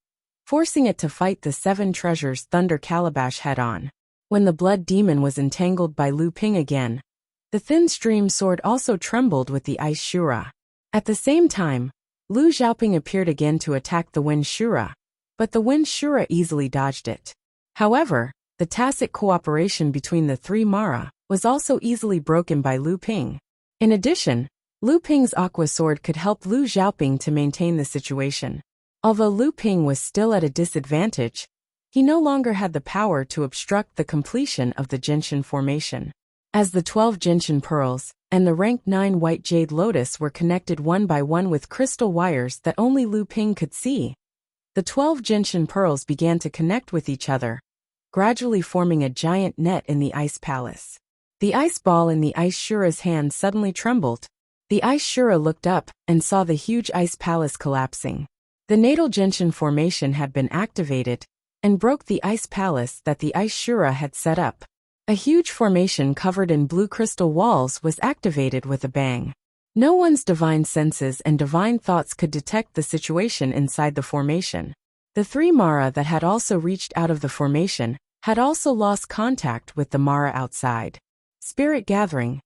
Speaker 1: forcing it to fight the 7 treasures Thunder Calabash head-on. When the blood demon was entangled by Lu Ping again, the thin stream sword also trembled with the ice Shura. At the same time, Lu Xiaoping appeared again to attack the wind Shura, but the wind Shura easily dodged it. However, the tacit cooperation between the 3 Mara was also easily broken by Lu Ping. In addition, Lu Ping's aqua sword could help Lu Xiaoping to maintain the situation. Although Lu Ping was still at a disadvantage, he no longer had the power to obstruct the completion of the Genshin formation. As the 12 Genshin pearls and the rank 9 white jade lotus were connected one by one with crystal wires that only Lu Ping could see, the 12 Genshin pearls began to connect with each other, gradually forming a giant net in the ice palace. The ice ball in the ice Shura's hand suddenly trembled. The ice Shura looked up and saw the huge ice palace collapsing. The natal Genshin formation had been activated and broke the ice palace that the ice Shura had set up. A huge formation covered in blue crystal walls was activated with a bang. No one's divine senses and divine thoughts could detect the situation inside the formation. The 3 Mara that had also reached out of the formation had also lost contact with the Mara outside. Spirit gathering.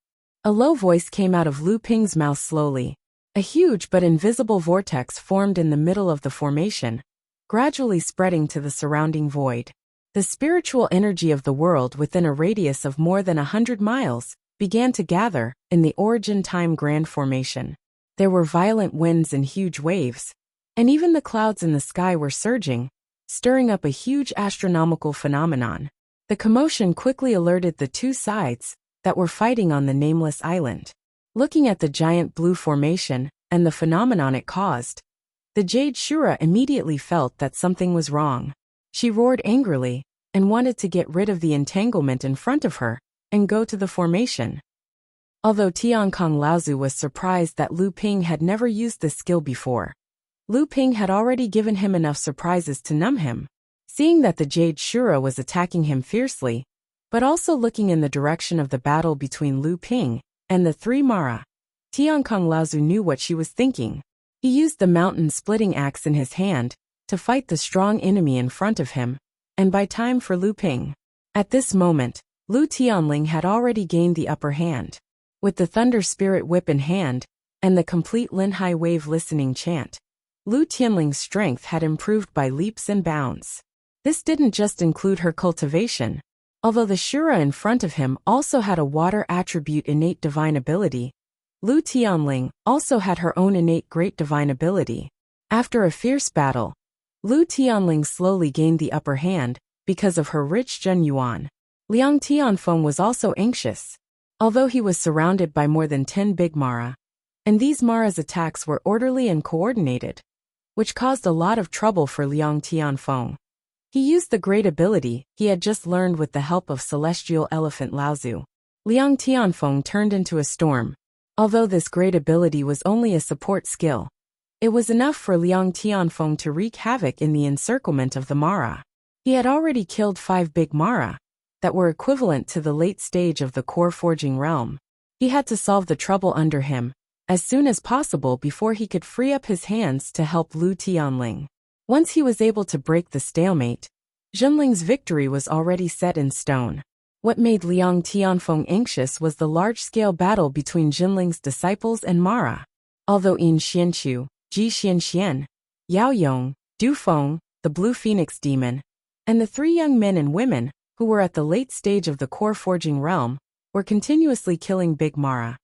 Speaker 1: A low voice came out of Lu Ping's mouth slowly. A huge but invisible vortex formed in the middle of the formation, gradually spreading to the surrounding void. The spiritual energy of the world within a radius of more than 100 miles began to gather in the Origin Time Grand Formation. There were violent winds and huge waves, and even the clouds in the sky were surging, stirring up a huge astronomical phenomenon. The commotion quickly alerted the 2 sides that were fighting on the nameless island. Looking at the giant blue formation and the phenomenon it caused, the Jade Shura immediately felt that something was wrong. She roared angrily and wanted to get rid of the entanglement in front of her and go to the formation. Although Tiankong Laozu was surprised that Lu Ping had never used this skill before, Lu Ping had already given him enough surprises to numb him. Seeing that the Jade Shura was attacking him fiercely, but also looking in the direction of the battle between Lu Ping and the 3 Mara, Tiankong Laozu knew what she was thinking. He used the mountain-splitting axe in his hand to fight the strong enemy in front of him, and buy time for Lu Ping. At this moment, Lu Tianling had already gained the upper hand. With the Thunder Spirit Whip in hand, and the complete Linhai Wave listening chant, Lu Tianling's strength had improved by leaps and bounds. This didn't just include her cultivation. Although the Shura in front of him also had a water attribute innate divine ability, Lu Tianling also had her own innate great divine ability. After a fierce battle, Lu Tianling slowly gained the upper hand because of her rich Zhen Yuan. Liang Tianfeng was also anxious. Although he was surrounded by more than 10 big Mara, and these Mara's attacks were orderly and coordinated, which caused a lot of trouble for Liang Tianfeng. He used the great ability he had just learned with the help of Celestial Elephant Laozu. Liang Tianfeng turned into a storm. Although this great ability was only a support skill, it was enough for Liang Tianfeng to wreak havoc in the encirclement of the Mara. He had already killed 5 big Mara that were equivalent to the late stage of the core forging realm. He had to solve the trouble under him as soon as possible before he could free up his hands to help Lu Tianling. Once he was able to break the stalemate, Zhenling's victory was already set in stone. What made Liang Tianfeng anxious was the large-scale battle between Zhenling's disciples and Mara. Although Yin Xianqiu, Ji Xianxian, Yao Yong, Du Feng, the Blue Phoenix Demon, and the 3 young men and women who were at the late stage of the core forging realm were continuously killing big Mara,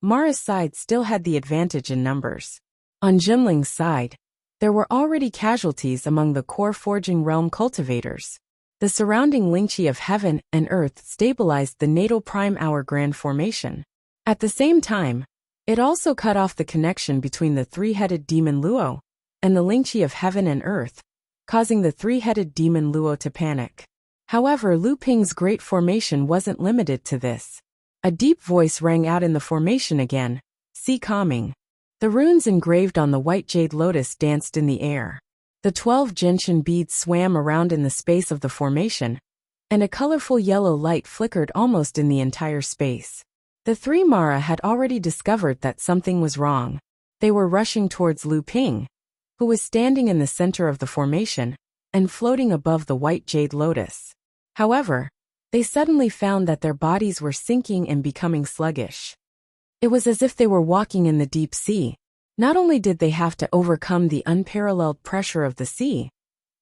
Speaker 1: Mara's side still had the advantage in numbers. On Zhenling's side, there were already casualties among the core forging realm cultivators. The surrounding Lingqi of heaven and earth stabilized the natal prime hour grand formation. At the same time, it also cut off the connection between the 3-headed demon Luo and the Lingqi of heaven and earth, causing the 3-headed demon Luo to panic. However, Lu Ping's great formation wasn't limited to this. A deep voice rang out in the formation again, "See calming." The runes engraved on the white jade lotus danced in the air. The 12 gentian beads swam around in the space of the formation, and a colorful yellow light flickered almost in the entire space. The 3 Mara had already discovered that something was wrong. They were rushing towards Lu Ping, who was standing in the center of the formation, and floating above the white jade lotus. However, they suddenly found that their bodies were sinking and becoming sluggish. It was as if they were walking in the deep sea. Not only did they have to overcome the unparalleled pressure of the sea,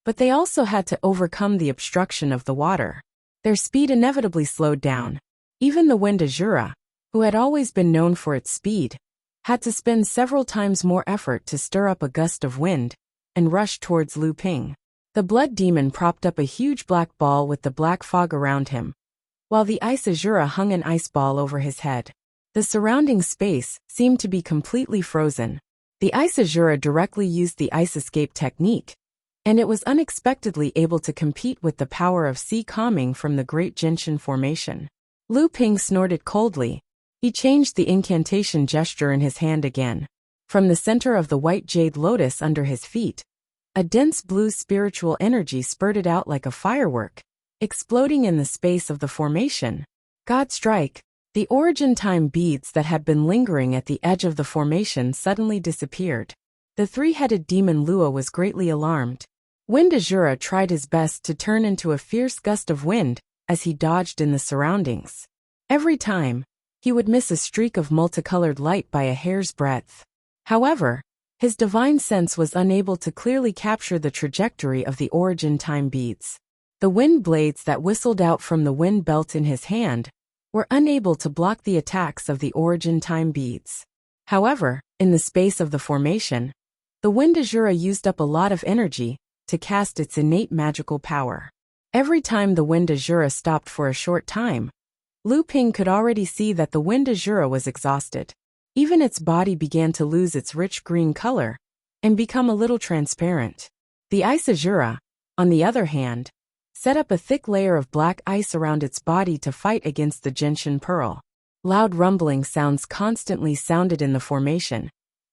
Speaker 1: but they also had to overcome the obstruction of the water. Their speed inevitably slowed down. Even the wind Azura, who had always been known for its speed, had to spend several times more effort to stir up a gust of wind and rush towards Lu Ping. The blood demon propped up a huge black ball with the black fog around him, while the ice Azura hung an ice ball over his head. The surrounding space seemed to be completely frozen. The ice Azura directly used the ice escape technique, and it was unexpectedly able to compete with the power of sea calming from the Great Gentian Formation. Lu Ping snorted coldly. He changed the incantation gesture in his hand again. From the center of the white jade lotus under his feet, a dense blue spiritual energy spurted out like a firework, exploding in the space of the formation. God strike! The origin time beads that had been lingering at the edge of the formation suddenly disappeared. The three-headed demon Lua was greatly alarmed. Wind Azura tried his best to turn into a fierce gust of wind as he dodged in the surroundings. Every time, he would miss a streak of multicolored light by a hair's breadth. However, his divine sense was unable to clearly capture the trajectory of the origin time beads. The wind blades that whistled out from the wind belt in his hand were unable to block the attacks of the origin time beads. However, in the space of the formation, the wind Azura used up a lot of energy to cast its innate magical power. Every time the wind Azura stopped for a short time, Lu Ping could already see that the wind Azura was exhausted. Even its body began to lose its rich green color and become a little transparent. The ice Azura, on the other hand, set up a thick layer of black ice around its body to fight against the gentian pearl. Loud rumbling sounds constantly sounded in the formation,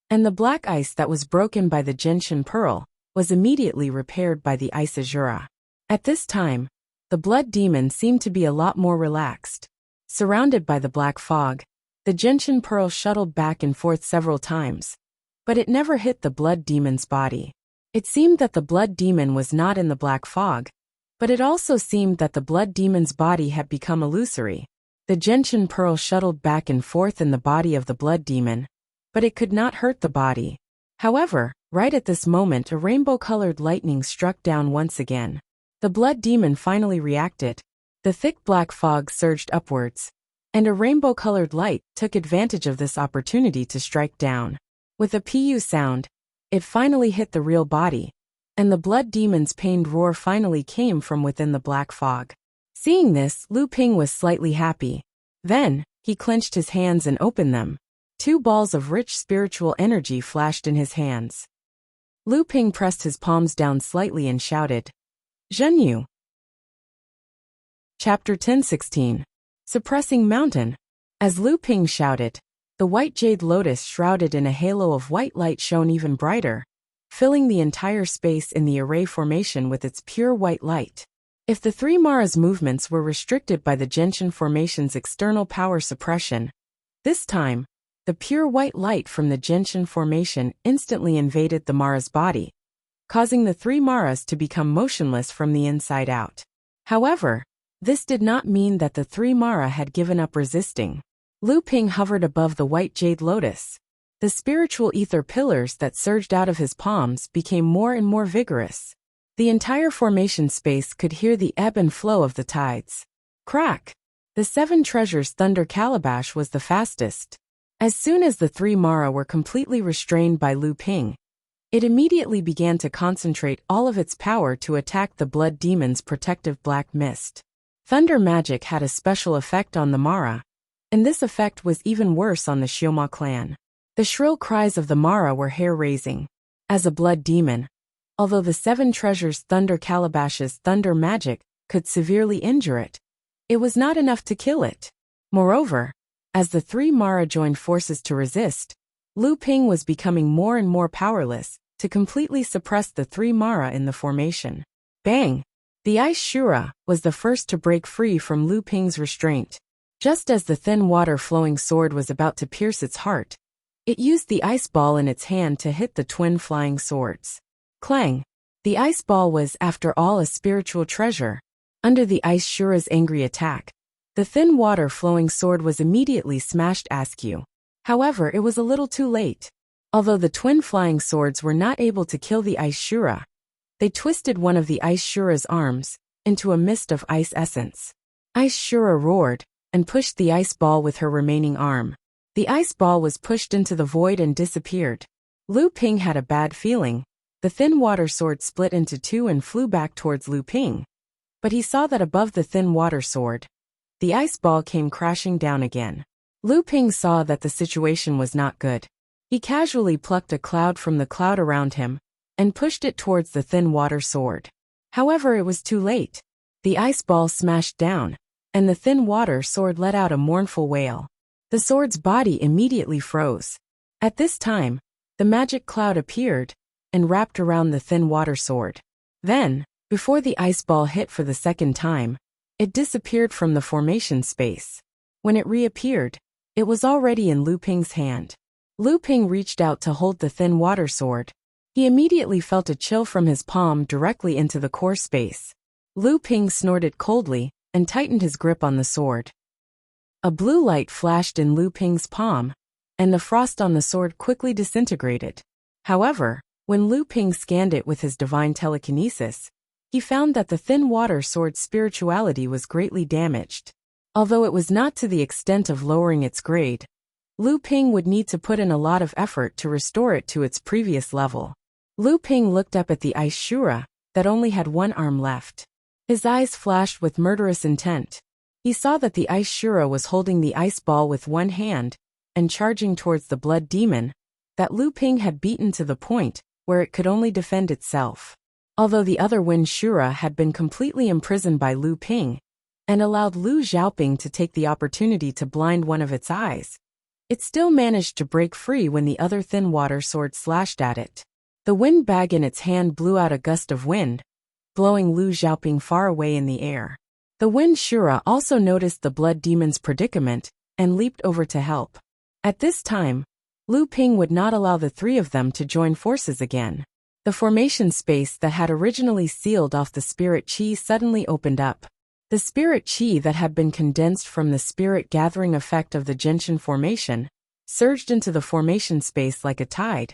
Speaker 1: and the black ice that was broken by the gentian pearl was immediately repaired by the ice Azura. At this time, the blood demon seemed to be a lot more relaxed. Surrounded by the black fog, the gentian pearl shuttled back and forth several times, but it never hit the blood demon's body. It seemed that the blood demon was not in the black fog, but it also seemed that the blood demon's body had become illusory. The gentian pearl shuttled back and forth in the body of the blood demon, but it could not hurt the body. However, right at this moment a rainbow-colored lightning struck down once again. The blood demon finally reacted. The thick black fog surged upwards, and a rainbow-colored light took advantage of this opportunity to strike down. With a pu sound, it finally hit the real body, and the blood demon's pained roar finally came from within the black fog. Seeing this, Lu Ping was slightly happy. Then, he clenched his hands and opened them. Two balls of rich spiritual energy flashed in his hands. Lu Ping pressed his palms down slightly and shouted, "Zhenyu." Chapter 10:16. Suppressing Mountain. As Lu Ping shouted, the white jade lotus shrouded in a halo of white light shone even brighter, filling the entire space in the array formation with its pure white light. If the three Mara's movements were restricted by the gentian formation's external power suppression, this time, the pure white light from the gentian formation instantly invaded the Mara's body, causing the three Maras to become motionless from the inside out. However, this did not mean that the three Mara had given up resisting. Lu Ping hovered above the white jade lotus. The spiritual ether pillars that surged out of his palms became more and more vigorous. The entire formation space could hear the ebb and flow of the tides. Crack! The seven treasures thunder calabash was the fastest. As soon as the three Mara were completely restrained by Lu Ping, it immediately began to concentrate all of its power to attack the blood demon's protective black mist. Thunder magic had a special effect on the Mara, and this effect was even worse on the Xioma clan. The shrill cries of the Mara were hair-raising. As a blood demon, although the seven treasures thunder calabash's thunder magic could severely injure it, it was not enough to kill it. Moreover, as the three Mara joined forces to resist, Lu Ping was becoming more and more powerless to completely suppress the three Mara in the formation. Bang! The ice Shura was the first to break free from Lu Ping's restraint. Just as the thin water-flowing sword was about to pierce its heart, it used the ice ball in its hand to hit the twin flying swords. Clang! The ice ball was, after all, a spiritual treasure. Under the ice Shura's angry attack, the thin water-flowing sword was immediately smashed askew. However, it was a little too late. Although the twin flying swords were not able to kill the ice Shura, they twisted one of the ice Shura's arms into a mist of ice essence. Ice Shura roared and pushed the ice ball with her remaining arm. The ice ball was pushed into the void and disappeared. Lu Ping had a bad feeling. The thin water sword split into two and flew back towards Lu Ping. But he saw that above the thin water sword, the ice ball came crashing down again. Lu Ping saw that the situation was not good. He casually plucked a cloud from the cloud around him and pushed it towards the thin water sword. However, it was too late. The ice ball smashed down, and the thin water sword let out a mournful wail. The sword's body immediately froze. At this time, the magic cloud appeared and wrapped around the thin water sword. Then, before the ice ball hit for the second time, it disappeared from the formation space. When it reappeared, it was already in Lu Ping's hand. Lu Ping reached out to hold the thin water sword. He immediately felt a chill from his palm directly into the core space. Lu Ping snorted coldly and tightened his grip on the sword. A blue light flashed in Lu Ping's palm, and the frost on the sword quickly disintegrated. However, when Lu Ping scanned it with his divine telekinesis, he found that the thin water sword's spirituality was greatly damaged. Although it was not to the extent of lowering its grade, Lu Ping would need to put in a lot of effort to restore it to its previous level. Lu Ping looked up at the ice Shura that only had one arm left. His eyes flashed with murderous intent. He saw that the ice Shura was holding the ice ball with one hand and charging towards the blood demon that Lu Ping had beaten to the point where it could only defend itself. Although the other wind Shura had been completely imprisoned by Lu Ping and allowed Lu Xiaoping to take the opportunity to blind one of its eyes, it still managed to break free when the other thin water sword slashed at it. The wind bag in its hand blew out a gust of wind, blowing Lu Xiaoping far away in the air. The wind Shura also noticed the blood demon's predicament and leaped over to help. At this time, Lu Ping would not allow the three of them to join forces again. The formation space that had originally sealed off the spirit chi suddenly opened up. The spirit chi that had been condensed from the spirit gathering effect of the Genshin formation surged into the formation space like a tide,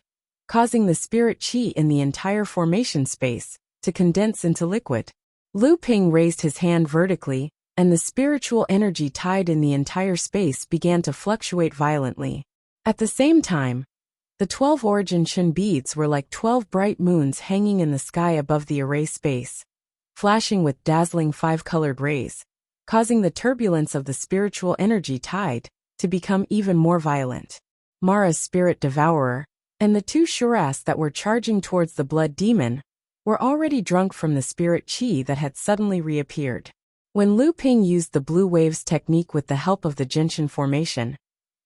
Speaker 1: causing the spirit chi in the entire formation space to condense into liquid. Lu Ping raised his hand vertically, and the spiritual energy tide in the entire space began to fluctuate violently. At the same time, the 12 origin Shin beads were like 12 bright moons hanging in the sky above the array space, flashing with dazzling 5-colored rays, causing the turbulence of the spiritual energy tide to become even more violent. Mara's spirit devourer and the two Shuras that were charging towards the blood demon were already drunk from the spirit chi that had suddenly reappeared. When Lu Ping used the blue waves technique with the help of the Genshin formation,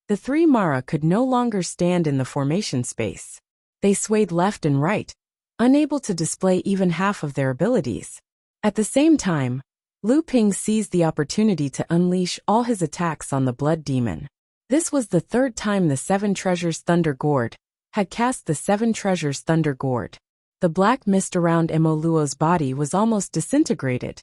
Speaker 1: the three Mara could no longer stand in the formation space. They swayed left and right, unable to display even half of their abilities. At the same time, Lu Ping seized the opportunity to unleash all his attacks on the blood demon. This was the third time the Seven Treasures Thunder Gourd had cast the Seven Treasures Thunder Gourd. The black mist around Mo Luo's body was almost disintegrated,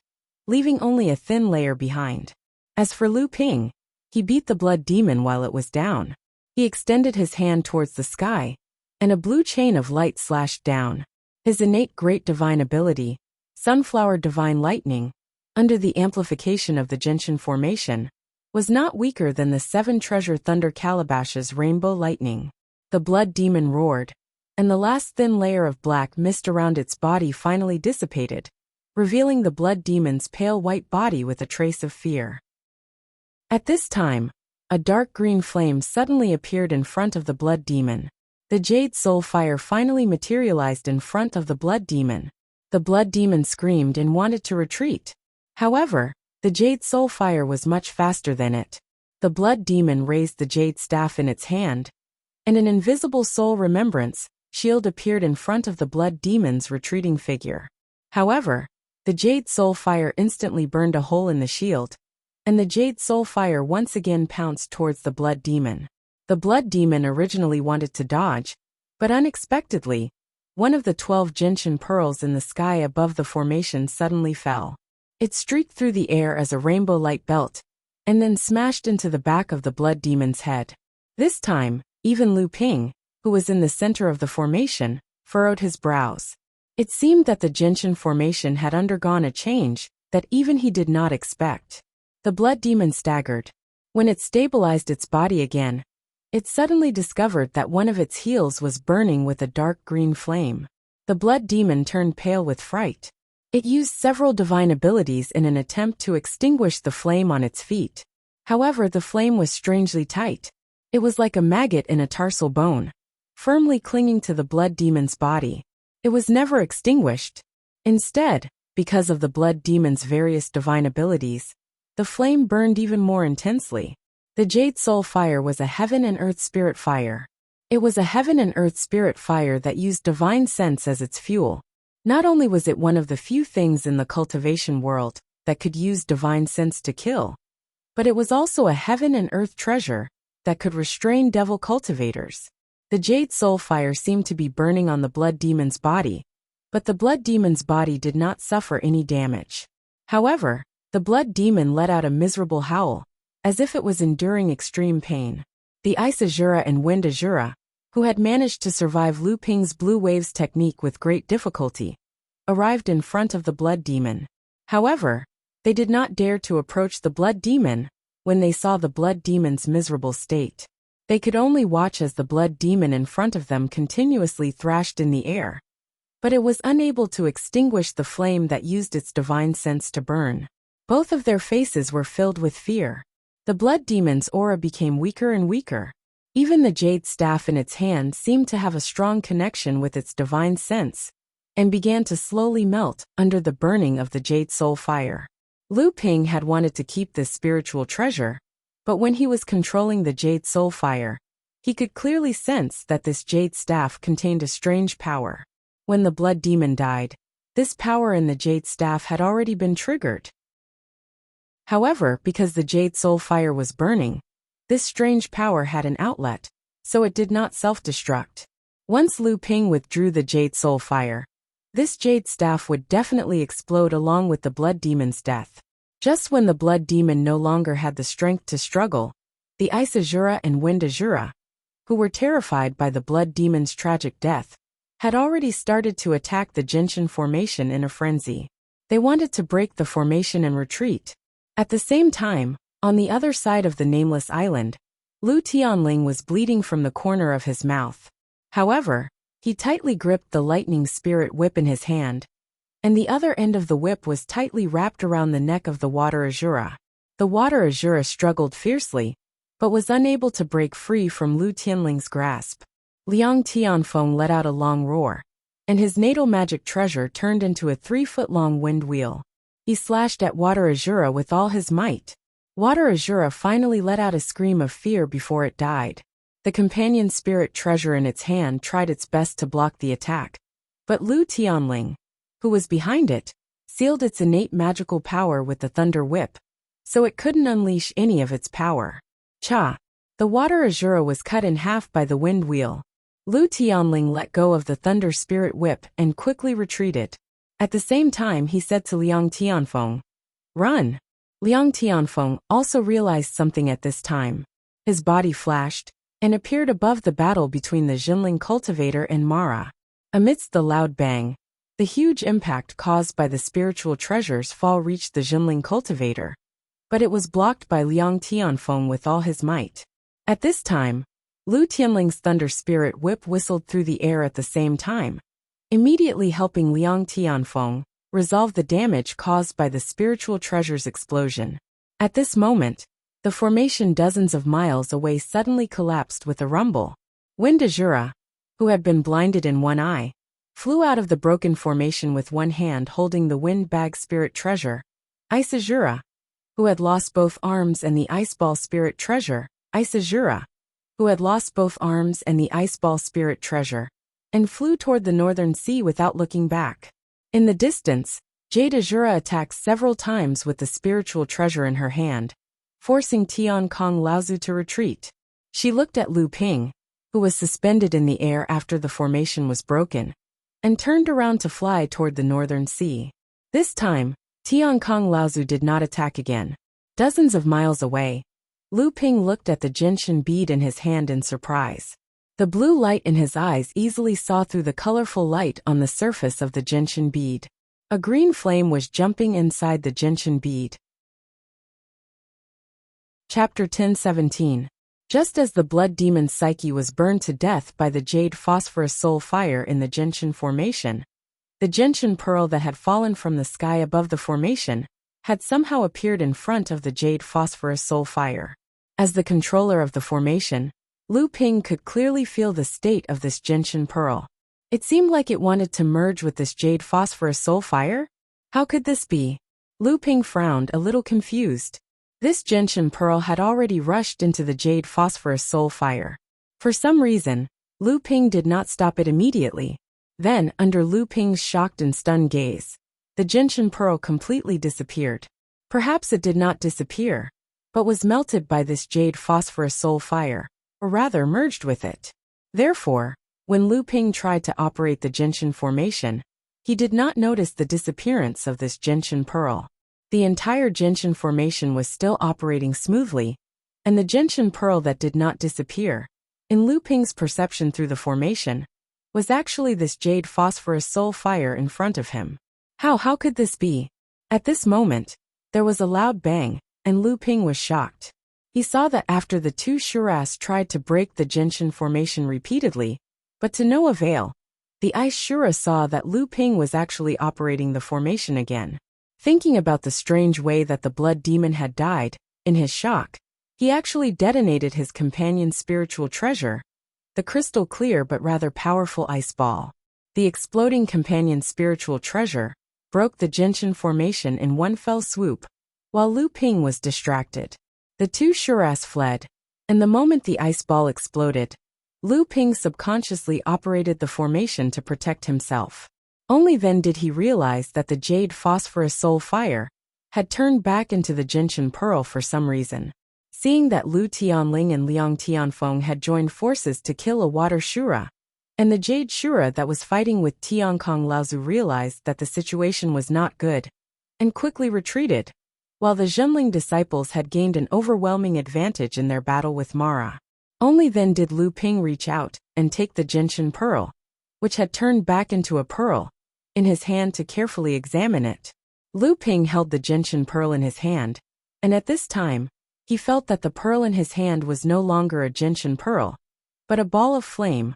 Speaker 1: leaving only a thin layer behind. As for Lu Ping, he beat the blood demon while it was down. He extended his hand towards the sky, and a blue chain of light slashed down. His innate great divine ability, Sunflower Divine Lightning, under the amplification of the Genshin formation, was not weaker than the Seven Treasure Thunder Calabash's Rainbow Lightning. The blood demon roared, and the last thin layer of black mist around its body finally dissipated, revealing the blood demon's pale white body with a trace of fear. At this time, a dark green flame suddenly appeared in front of the blood demon. The Jade Soul Fire finally materialized in front of the blood demon. The blood demon screamed and wanted to retreat. However, the Jade Soul Fire was much faster than it. The blood demon raised the jade staff in its hand, and an invisible soul remembrance shield appeared in front of the blood demon's retreating figure. However, the Jade Soul Fire instantly burned a hole in the shield, and the Jade Soul Fire once again pounced towards the blood demon. The blood demon originally wanted to dodge, but unexpectedly, one of the 12 gentian pearls in the sky above the formation suddenly fell. It streaked through the air as a rainbow light belt, and then smashed into the back of the blood demon's head. This time, even Lu Ping, who was in the center of the formation, furrowed his brows. It seemed that the gentian formation had undergone a change that even he did not expect. The blood demon staggered. When it stabilized its body again, it suddenly discovered that one of its heels was burning with a dark green flame. The blood demon turned pale with fright. It used several divine abilities in an attempt to extinguish the flame on its feet. However, the flame was strangely tight. It was like a maggot in a tarsal bone, firmly clinging to the blood demon's body. It was never extinguished. Instead, because of the blood demon's various divine abilities, the flame burned even more intensely. The Jade Soul Fire was a heaven and earth spirit fire. It was a heaven and earth spirit fire that used divine sense as its fuel. Not only was it one of the few things in the cultivation world that could use divine sense to kill, but it was also a heaven and earth treasure that could restrain devil cultivators. The Jade Soul Fire seemed to be burning on the blood demon's body, but the blood demon's body did not suffer any damage. However, the blood demon let out a miserable howl, as if it was enduring extreme pain. The Ice Azura and Wind Azura, who had managed to survive Lu Ping's Blue Waves technique with great difficulty, arrived in front of the blood demon. However, they did not dare to approach the blood demon when they saw the blood demon's miserable state. They could only watch as the blood demon in front of them continuously thrashed in the air, but it was unable to extinguish the flame that used its divine sense to burn. Both of their faces were filled with fear. The blood demon's aura became weaker and weaker. Even the jade staff in its hand seemed to have a strong connection with its divine sense, and began to slowly melt under the burning of the Jade Soul Fire. Lu Ping had wanted to keep this spiritual treasure, but when he was controlling the Jade Soul Fire, he could clearly sense that this jade staff contained a strange power. When the blood demon died, this power in the jade staff had already been triggered. However, because the Jade Soul Fire was burning, this strange power had an outlet, so it did not self-destruct. Once Lu Ping withdrew the Jade Soul Fire, this jade staff would definitely explode along with the blood demon's death. Just when the blood demon no longer had the strength to struggle, the Ice Azura and Wind Azura, who were terrified by the blood demon's tragic death, had already started to attack the Gentian formation in a frenzy. They wanted to break the formation and retreat. At the same time, on the other side of the nameless island, Lu Tianling was bleeding from the corner of his mouth. However, he tightly gripped the lightning spirit whip in his hand, and the other end of the whip was tightly wrapped around the neck of the Water Azura. The Water Azura struggled fiercely, but was unable to break free from Lu Tianling's grasp. Liang Tianfeng let out a long roar, and his natal magic treasure turned into a 3-foot-long wind wheel. He slashed at Water Azura with all his might. Water Azura finally let out a scream of fear before it died. The companion spirit treasure in its hand tried its best to block the attack, but Lu Tianling, who was behind it, sealed its innate magical power with the Thunder Whip, so it couldn't unleash any of its power. Cha! The Water Azura was cut in half by the wind wheel. Lu Tianling let go of the Thunder Spirit Whip and quickly retreated. At the same time he said to Liang Tianfeng, "Run!" Liang Tianfeng also realized something at this time. His body flashed and appeared above the battle between the Jinling cultivator and Mara. Amidst the loud bang, the huge impact caused by the spiritual treasure's fall reached the Jinling cultivator, but it was blocked by Liang Tianfeng with all his might. At this time, Lu Tianling's Thunder Spirit Whip whistled through the air at the same time, immediately helping Liang Tianfeng resolve the damage caused by the spiritual treasure's explosion. At this moment, the formation dozens of miles away suddenly collapsed with a rumble. Wind Azura, who had been blinded in one eye, flew out of the broken formation with one hand holding the wind bag spirit treasure. Ice Azura, who had lost both arms and the ice ball spirit treasure. Ice Azura, who had lost both arms and the ice ball spirit treasure, and flew toward the northern sea without looking back. In the distance, Jade Azura attacked several times with the spiritual treasure in her hand, forcing Tian Kong Laozu to retreat. She looked at Lu Ping, who was suspended in the air after the formation was broken, and turned around to fly toward the northern sea. This time, Tiankong Laozu did not attack again. Dozens of miles away, Lu Ping looked at the gentian bead in his hand in surprise. The blue light in his eyes easily saw through the colorful light on the surface of the gentian bead. A green flame was jumping inside the gentian bead. Chapter 10:17. Just as the blood demon Psyche was burned to death by the jade phosphorus soul fire in the gentian formation, the gentian pearl that had fallen from the sky above the formation had somehow appeared in front of the jade phosphorus soul fire. As the controller of the formation, Lu Ping could clearly feel the state of this gentian pearl. It seemed like it wanted to merge with this jade phosphorus soul fire. How could this be? Lu Ping frowned, a little confused. This gentian pearl had already rushed into the jade phosphorus soul fire. For some reason, Lu Ping did not stop it immediately. Then, under Lu Ping's shocked and stunned gaze, the gentian pearl completely disappeared. Perhaps it did not disappear, but was melted by this jade phosphorus soul fire, or rather merged with it. Therefore, when Lu Ping tried to operate the gentian formation, he did not notice the disappearance of this gentian pearl. The entire gentian formation was still operating smoothly, and the gentian pearl that did not disappear, in Lu Ping's perception through the formation, was actually this jade phosphorus soul fire in front of him. How could this be? At this moment, there was a loud bang, and Lu Ping was shocked. He saw that after the two Shuras tried to break the gentian formation repeatedly, but to no avail, the ice Shura saw that Lu Ping was actually operating the formation again. Thinking about the strange way that the blood demon had died, in his shock, he actually detonated his companion's spiritual treasure, the crystal clear but rather powerful ice ball. The exploding companion's spiritual treasure broke the gentian formation in one fell swoop, while Lu Ping was distracted. The two Shuras fled, and the moment the ice ball exploded, Lu Ping subconsciously operated the formation to protect himself. Only then did he realize that the jade phosphorus soul fire had turned back into the gentian pearl for some reason. Seeing that Lu Tianling and Liang Tianfeng had joined forces to kill a water Shura, and the jade Shura that was fighting with Tiankong Laozu realized that the situation was not good, and quickly retreated, while the Zhenling disciples had gained an overwhelming advantage in their battle with Mara. Only then did Lu Ping reach out and take the gentian pearl, which had turned back into a pearl, in his hand to carefully examine it. Lu Ping held the gentian pearl in his hand, and at this time, he felt that the pearl in his hand was no longer a gentian pearl, but a ball of flame,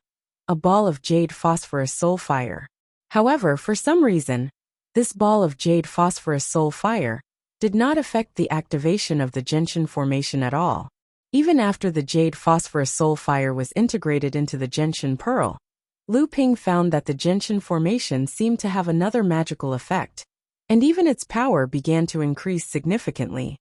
Speaker 1: a ball of jade phosphorus soul fire. However, for some reason, this ball of jade phosphorus soul fire did not affect the activation of the gentian formation at all. Even after the jade phosphorus soul fire was integrated into the gentian pearl, Lu Ping found that the gentian formation seemed to have another magical effect, and even its power began to increase significantly.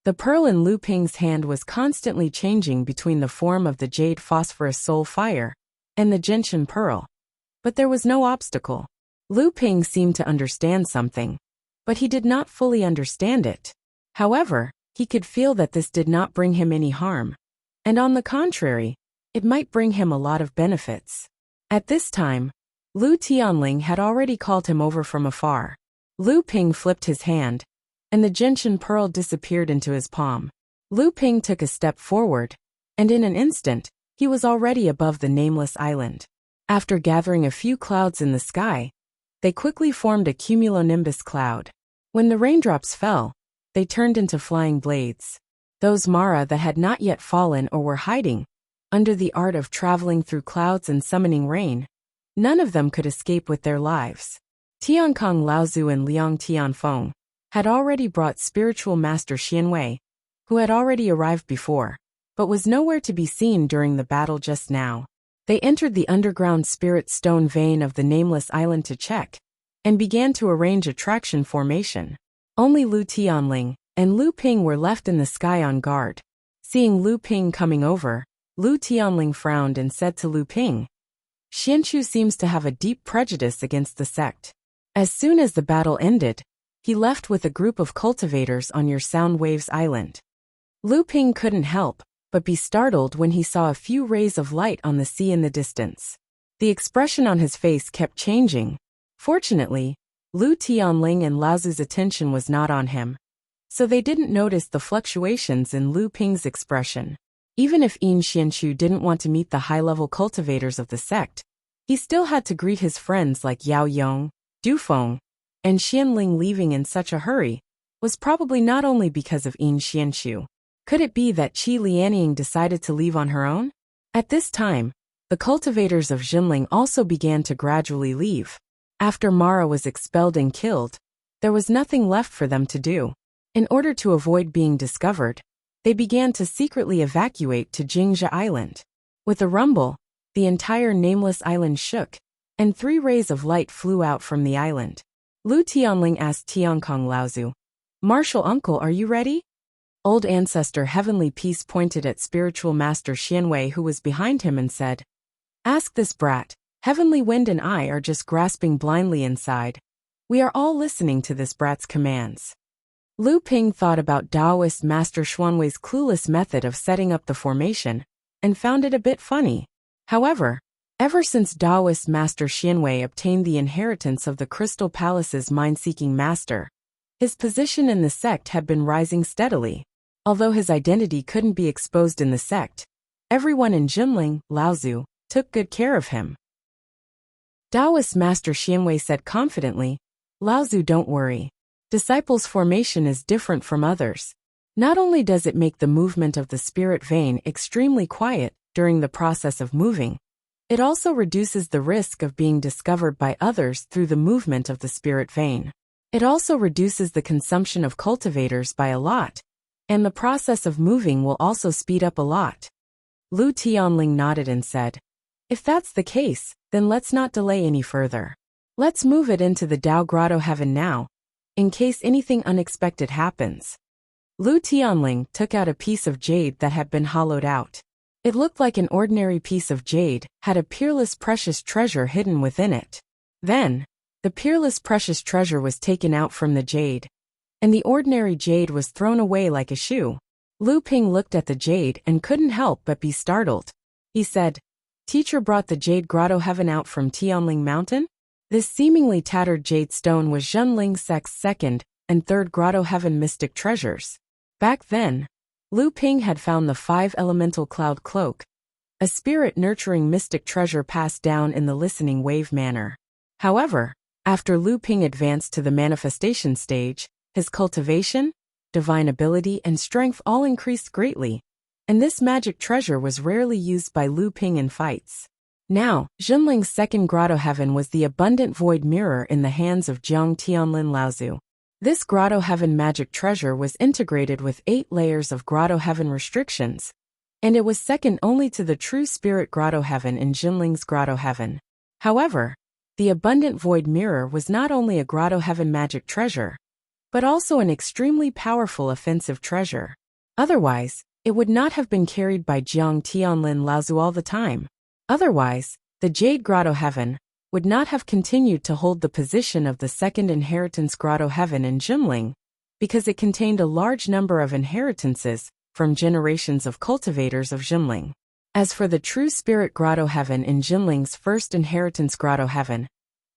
Speaker 1: The pearl in Lu Ping's hand was constantly changing between the form of the jade phosphorus soul fire and the gentian pearl, but there was no obstacle. Lu Ping seemed to understand something, but he did not fully understand it. However, he could feel that this did not bring him any harm, and on the contrary, it might bring him a lot of benefits. At this time, Lu Tianling had already called him over from afar. Lu Ping flipped his hand, and the gentian pearl disappeared into his palm. Lu Ping took a step forward, and in an instant, he was already above the nameless island. After gathering a few clouds in the sky, they quickly formed a cumulonimbus cloud. When the raindrops fell, they turned into flying blades. Those Mara that had not yet fallen or were hiding under the art of traveling through clouds and summoning rain, none of them could escape with their lives. Tiankong Laozu and Liang Tianfeng had already brought spiritual master Xianwei, who had already arrived before, but was nowhere to be seen during the battle just now. They entered the underground spirit stone vein of the nameless island to check, and began to arrange a traction formation. Only Lu Tianling and Lu Ping were left in the sky on guard. Seeing Lu Ping coming over, Lu Tianling frowned and said to Lu Ping, "Xianchu seems to have a deep prejudice against the sect." As soon as the battle ended, he left with a group of cultivators on your Sound Waves Island. Lu Ping couldn't help but be startled when he saw a few rays of light on the sea in the distance. The expression on his face kept changing. Fortunately, Lu Tianling and Lao Zu's attention was not on him, so they didn't notice the fluctuations in Lu Ping's expression. Even if Yin Xianchu didn't want to meet the high-level cultivators of the sect, he still had to greet his friends like Yao Yong, Du Feng, and Xianling. Leaving in such a hurry was probably not only because of Yin Xianchu. Could it be that Qi Lianying decided to leave on her own? At this time, the cultivators of Jinling also began to gradually leave. After Mara was expelled and killed, there was nothing left for them to do. In order to avoid being discovered, they began to secretly evacuate to Jingzha Island. With a rumble, the entire nameless island shook, and 3 rays of light flew out from the island. Lu Tianling asked Tiankong Laozu, "Martial uncle, are you ready?" Old ancestor Heavenly Peace pointed at spiritual master Xianwei, who was behind him, and said, "Ask this brat. Heavenly Wind and I are just grasping blindly inside. We are all listening to this brat's commands." Lu Ping thought about Taoist Master Xuanwei's clueless method of setting up the formation, and found it a bit funny. However, ever since Taoist Master Xianwei obtained the inheritance of the Crystal Palace's mind-seeking master, his position in the sect had been rising steadily. Although his identity couldn't be exposed in the sect, everyone in Jinling, Laozu, took good care of him. Taoist Master Xianwei said confidently, "Laozu, don't worry. Disciples' formation is different from others. Not only does it make the movement of the spirit vein extremely quiet during the process of moving, it also reduces the risk of being discovered by others through the movement of the spirit vein. It also reduces the consumption of cultivators by a lot, and the process of moving will also speed up a lot." Lu Tianling nodded and said, "If that's the case, then let's not delay any further. Let's move it into the Dao Grotto Heaven now, in case anything unexpected happens." Lu Tianling took out a piece of jade that had been hollowed out. It looked like an ordinary piece of jade, had a peerless precious treasure hidden within it. Then, the peerless precious treasure was taken out from the jade, and the ordinary jade was thrown away like a shoe. Lu Ping looked at the jade and couldn't help but be startled. He said, "Teacher brought the Jade Grotto Heaven out from Tianling Mountain?" This seemingly tattered jade stone was Zhenling sect's 2nd and 3rd Grotto Heaven mystic treasures. Back then, Lu Ping had found the 5-elemental cloud cloak, a spirit-nurturing mystic treasure passed down in the listening wave manner. However, after Lu Ping advanced to the manifestation stage, his cultivation, divine ability, and strength all increased greatly, and this magic treasure was rarely used by Lu Ping in fights. Now, Zhenling's 2nd Grotto Heaven was the abundant void mirror in the hands of Jiang Tianlin Laozu. This Grotto Heaven magic treasure was integrated with 8 layers of Grotto Heaven restrictions, and it was second only to the true Spirit Grotto Heaven in Zhenling's Grotto Heaven. However, the abundant void mirror was not only a Grotto Heaven magic treasure, but also an extremely powerful offensive treasure. Otherwise, it would not have been carried by Jiang Tianlin Laozu all the time. Otherwise, the Jade Grotto Heaven would not have continued to hold the position of the 2nd Inheritance Grotto Heaven in Jinling, because it contained a large number of inheritances from generations of cultivators of Jinling. As for the true Spirit Grotto Heaven in Jinling's 1st Inheritance Grotto Heaven,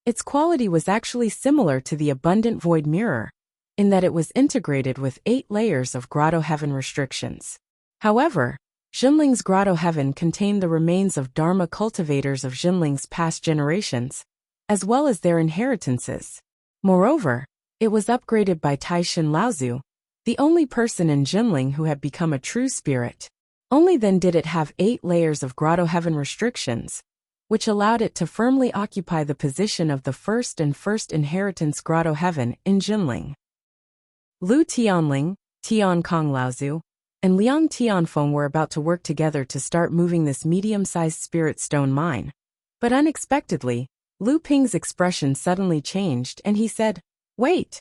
Speaker 1: its quality was actually similar to the Abundant Void Mirror, in that it was integrated with 8 layers of Grotto Heaven restrictions. However, Jinling's Grotto Heaven contained the remains of Dharma cultivators of Jinling's past generations, as well as their inheritances. Moreover, it was upgraded by Taishin Laozu, the only person in Jinling who had become a true spirit. Only then did it have 8 layers of Grotto Heaven restrictions, which allowed it to firmly occupy the position of the 1st and 1st Inheritance Grotto Heaven in Jinling. Lu Tianling, Tiankong Laozu, and Liang Tianfeng were about to work together to start moving this medium-sized spirit stone mine. But unexpectedly, Lu Ping's expression suddenly changed and he said, "Wait!"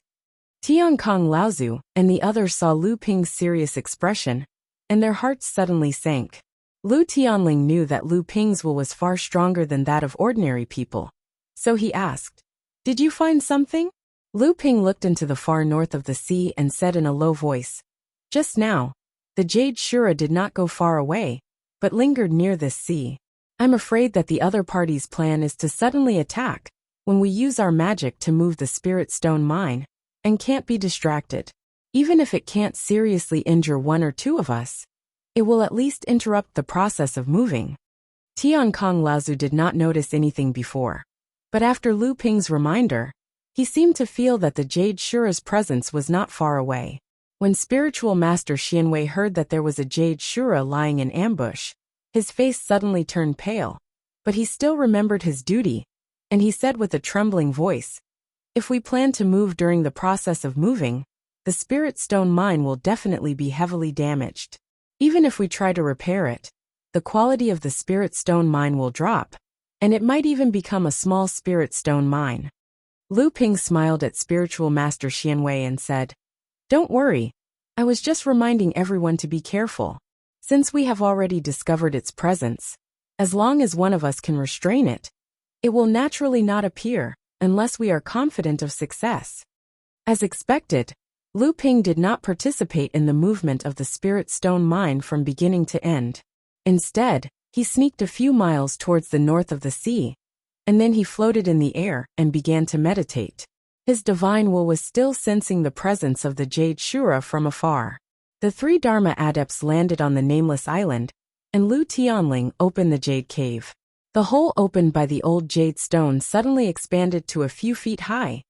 Speaker 1: Tiankong Laozu and the others saw Lu Ping's serious expression, and their hearts suddenly sank. Lu Tianling knew that Lu Ping's will was far stronger than that of ordinary people. So he asked, "Did you find something?" Lu Ping looked into the far north of the sea and said in a low voice, "Just now, the Jade Shura did not go far away, but lingered near this sea. I'm afraid that the other party's plan is to suddenly attack when we use our magic to move the spirit stone mine, and can't be distracted. Even if it can't seriously injure one or two of us, it will at least interrupt the process of moving. Tiankong Laozu did not notice anything before, but after Lu Ping's reminder, he seemed to feel that the Jade Shura's presence was not far away. When spiritual master Xianwei heard that there was a Jade Shura lying in ambush, his face suddenly turned pale, but he still remembered his duty, and he said with a trembling voice, "If we plan to move during the process of moving, the spirit stone mine will definitely be heavily damaged. Even if we try to repair it, the quality of the spirit stone mine will drop, and it might even become a small spirit stone mine." Lu Ping smiled at spiritual master Xianwei and said, "Don't worry, I was just reminding everyone to be careful. Since we have already discovered its presence, as long as one of us can restrain it, it will naturally not appear, unless we are confident of success." As expected, Lu Ping did not participate in the movement of the spirit stone mine from beginning to end. Instead, he sneaked a few miles towards the north of the sea, and then he floated in the air and began to meditate. His divine will was still sensing the presence of the Jade Shura from afar. The three Dharma adepts landed on the nameless island, and Lu Tianling opened the jade cave. The hole opened by the old jade stone suddenly expanded to a few feet high,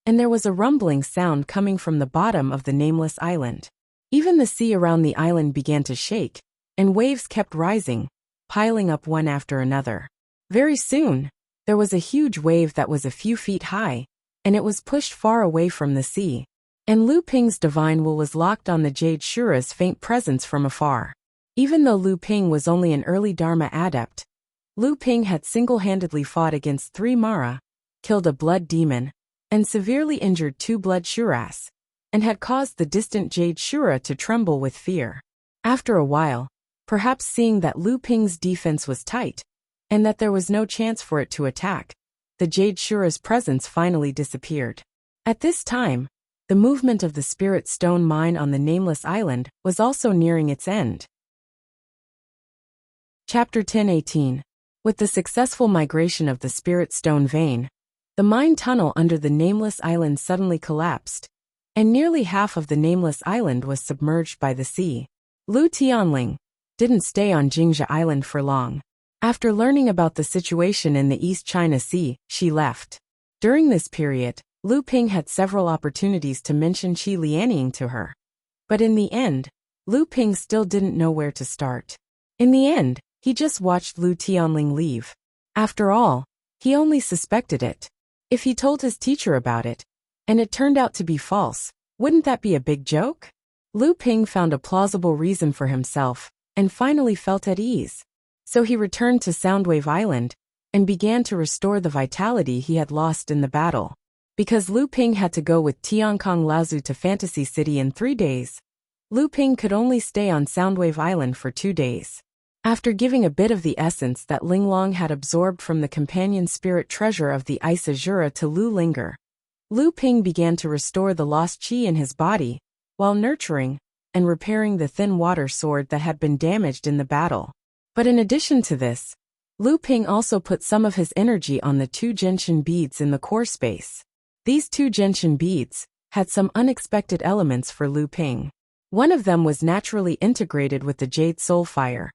Speaker 1: and there was a rumbling sound coming from the bottom of the nameless island. Even the sea around the island began to shake, and waves kept rising, piling up one after another. Very soon, there was a huge wave that was a few feet high, and it was pushed far away from the sea, and Lu Ping's divine will was locked on the Jade Shura's faint presence from afar. Even though Lu Ping was only an early Dharma adept, Lu Ping had single-handedly fought against 3 Mara, killed a blood demon, and severely injured 2 blood Shuras, and had caused the distant Jade Shura to tremble with fear. After a while, perhaps seeing that Lu Ping's defense was tight, and that there was no chance for it to attack, the Jade Shura's presence finally disappeared. At this time, the movement of the spirit stone mine on the nameless island was also nearing its end. Chapter 10:18. With the successful migration of the spirit stone vein, the mine tunnel under the nameless island suddenly collapsed, and nearly half of the nameless island was submerged by the sea. Lu Tianling didn't stay on Jingzha Island for long. After learning about the situation in the East China Sea, she left. During this period, Lu Ping had several opportunities to mention Qi Lianying to her. But in the end, Lu Ping still didn't know where to start. In the end, he just watched Lu Tianling leave. After all, he only suspected it. If he told his teacher about it, and it turned out to be false, wouldn't that be a big joke? Lu Ping found a plausible reason for himself, and finally felt at ease. So he returned to Soundwave Island, and began to restore the vitality he had lost in the battle. Because Lu Ping had to go with Tiankong Laozu to Fantasy City in 3 days, Lu Ping could only stay on Soundwave Island for 2 days. After giving a bit of the essence that Linglong had absorbed from the companion spirit treasure of the Ice Azura to Lu Linger, Lu Ping began to restore the lost qi in his body, while nurturing and repairing the thin water sword that had been damaged in the battle. But in addition to this, Lu Ping also put some of his energy on the 2 gentian beads in the core space. These 2 gentian beads had some unexpected elements for Lu Ping. One of them was naturally integrated with the Jade Soul Fire,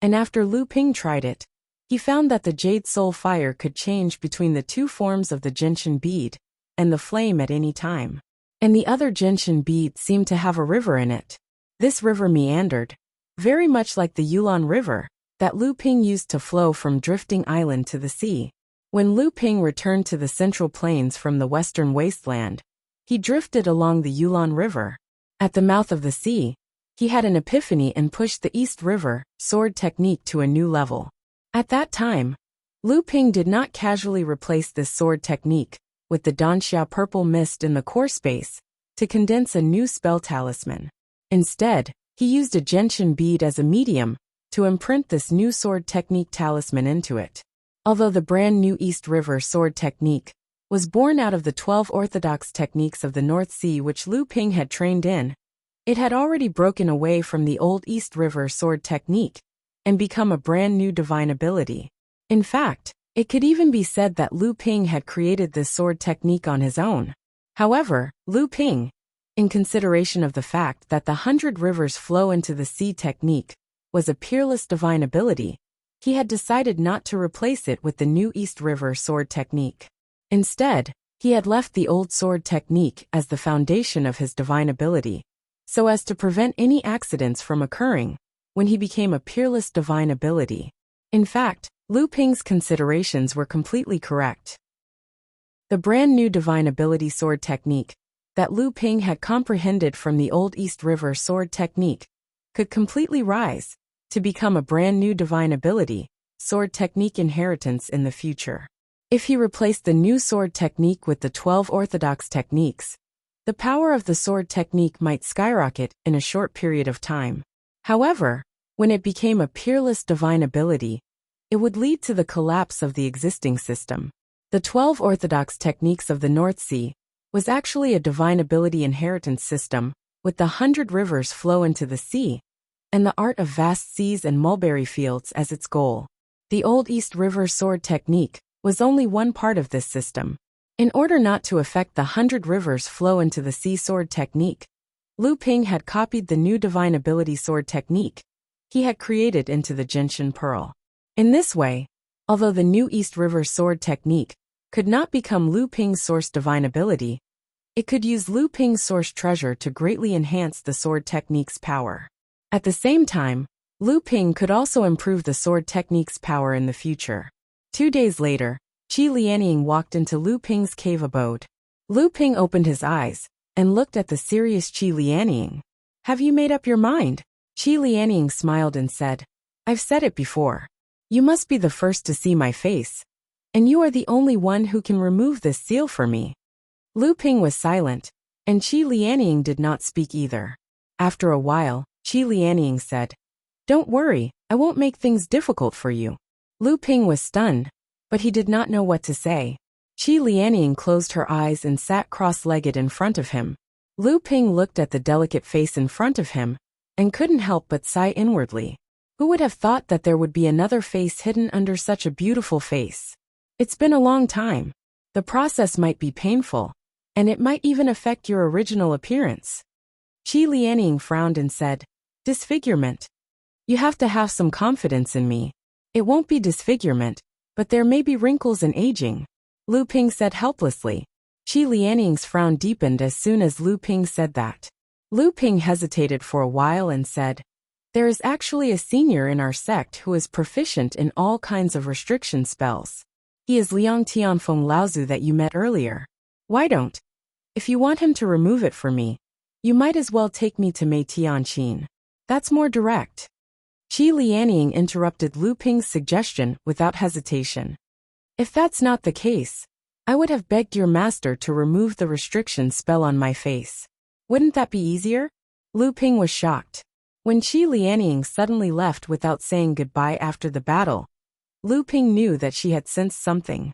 Speaker 1: and after Lu Ping tried it, he found that the Jade Soul Fire could change between the 2 forms of the gentian bead and the flame at any time. And the other gentian bead seemed to have a river in it. This river meandered, very much like the Yulon River that Lu Ping used to flow from Drifting Island to the sea. When Lu Ping returned to the Central Plains from the Western Wasteland, he drifted along the Yulon River. At the mouth of the sea, he had an epiphany and pushed the East River sword technique to a new level. At that time, Lu Ping did not casually replace this sword technique with the Danxia purple mist in the core space to condense a new spell talisman. Instead, he used a gentian bead as a medium to imprint this new sword technique talisman into it. Although the brand new East River sword technique was born out of the 12 orthodox techniques of the North Sea which Lu Ping had trained in, it had already broken away from the old East River sword technique and become a brand new divine ability. In fact, it could even be said that Lu Ping had created this sword technique on his own. However, Lu Ping, in consideration of the fact that the 100 rivers flow into the sea technique was a peerless divine ability, he had decided not to replace it with the new East River sword technique. Instead, he had left the old sword technique as the foundation of his divine ability, so as to prevent any accidents from occurring when he became a peerless divine ability. In fact, Lu Ping's considerations were completely correct. The brand new divine ability sword technique that Lu Ping had comprehended from the old East River sword technique could completely rise to become a brand new divine ability sword technique inheritance in the future. If he replaced the new sword technique with the 12 orthodox techniques, the power of the sword technique might skyrocket in a short period of time. However, when it became a peerless divine ability, it would lead to the collapse of the existing system. The 12 orthodox techniques of the North Sea was actually a divine ability inheritance system with the 100 rivers flow into the sea and the art of vast seas and mulberry fields as its goal. The old East River sword technique was only one part of this system. In order not to affect the 100 rivers flow into the sea sword technique, Lu Ping had copied the new divine ability sword technique he had created into the Gentian Pearl. In this way, although the new East River sword technique could not become Lu Ping's source divine ability, it could use Lu Ping's source treasure to greatly enhance the sword technique's power. At the same time, Lu Ping could also improve the sword technique's power in the future. 2 days later, Qi Lianying walked into Lu Ping's cave abode. Lu Ping opened his eyes and looked at the serious Qi Lianying. "Have you made up your mind?" Qi Lianying smiled and said, "I've said it before. You must be the first to see my face, and you are the only one who can remove this seal for me." Lu Ping was silent, and Qi Lianying did not speak either. After a while, Qi Lianying said, "Don't worry, I won't make things difficult for you." Lu Ping was stunned, but he did not know what to say. Qi Lianying closed her eyes and sat cross-legged in front of him. Lu Ping looked at the delicate face in front of him and couldn't help but sigh inwardly. Who would have thought that there would be another face hidden under such a beautiful face? It's been a long time. The process might be painful, and it might even affect your original appearance. Qi Lianying frowned and said, "Disfigurement. You have to have some confidence in me. It won't be disfigurement, but there may be wrinkles and aging," Lu Ping said helplessly. Qi Lianying's frown deepened as soon as Lu Ping said that. Lu Ping hesitated for a while and said, "There is actually a senior in our sect who is proficient in all kinds of restriction spells. He is Liang Tianfeng Laozu that you met earlier. Why don't? If you want him to remove it for me, you might as well take me to Mei Tianqin. That's more direct." Qi Lianying interrupted Lu Ping's suggestion without hesitation. "If that's not the case, I would have begged your master to remove the restriction spell on my face. Wouldn't that be easier?" Lu Ping was shocked. When Qi Lianying suddenly left without saying goodbye after the battle, Lu Ping knew that she had sensed something.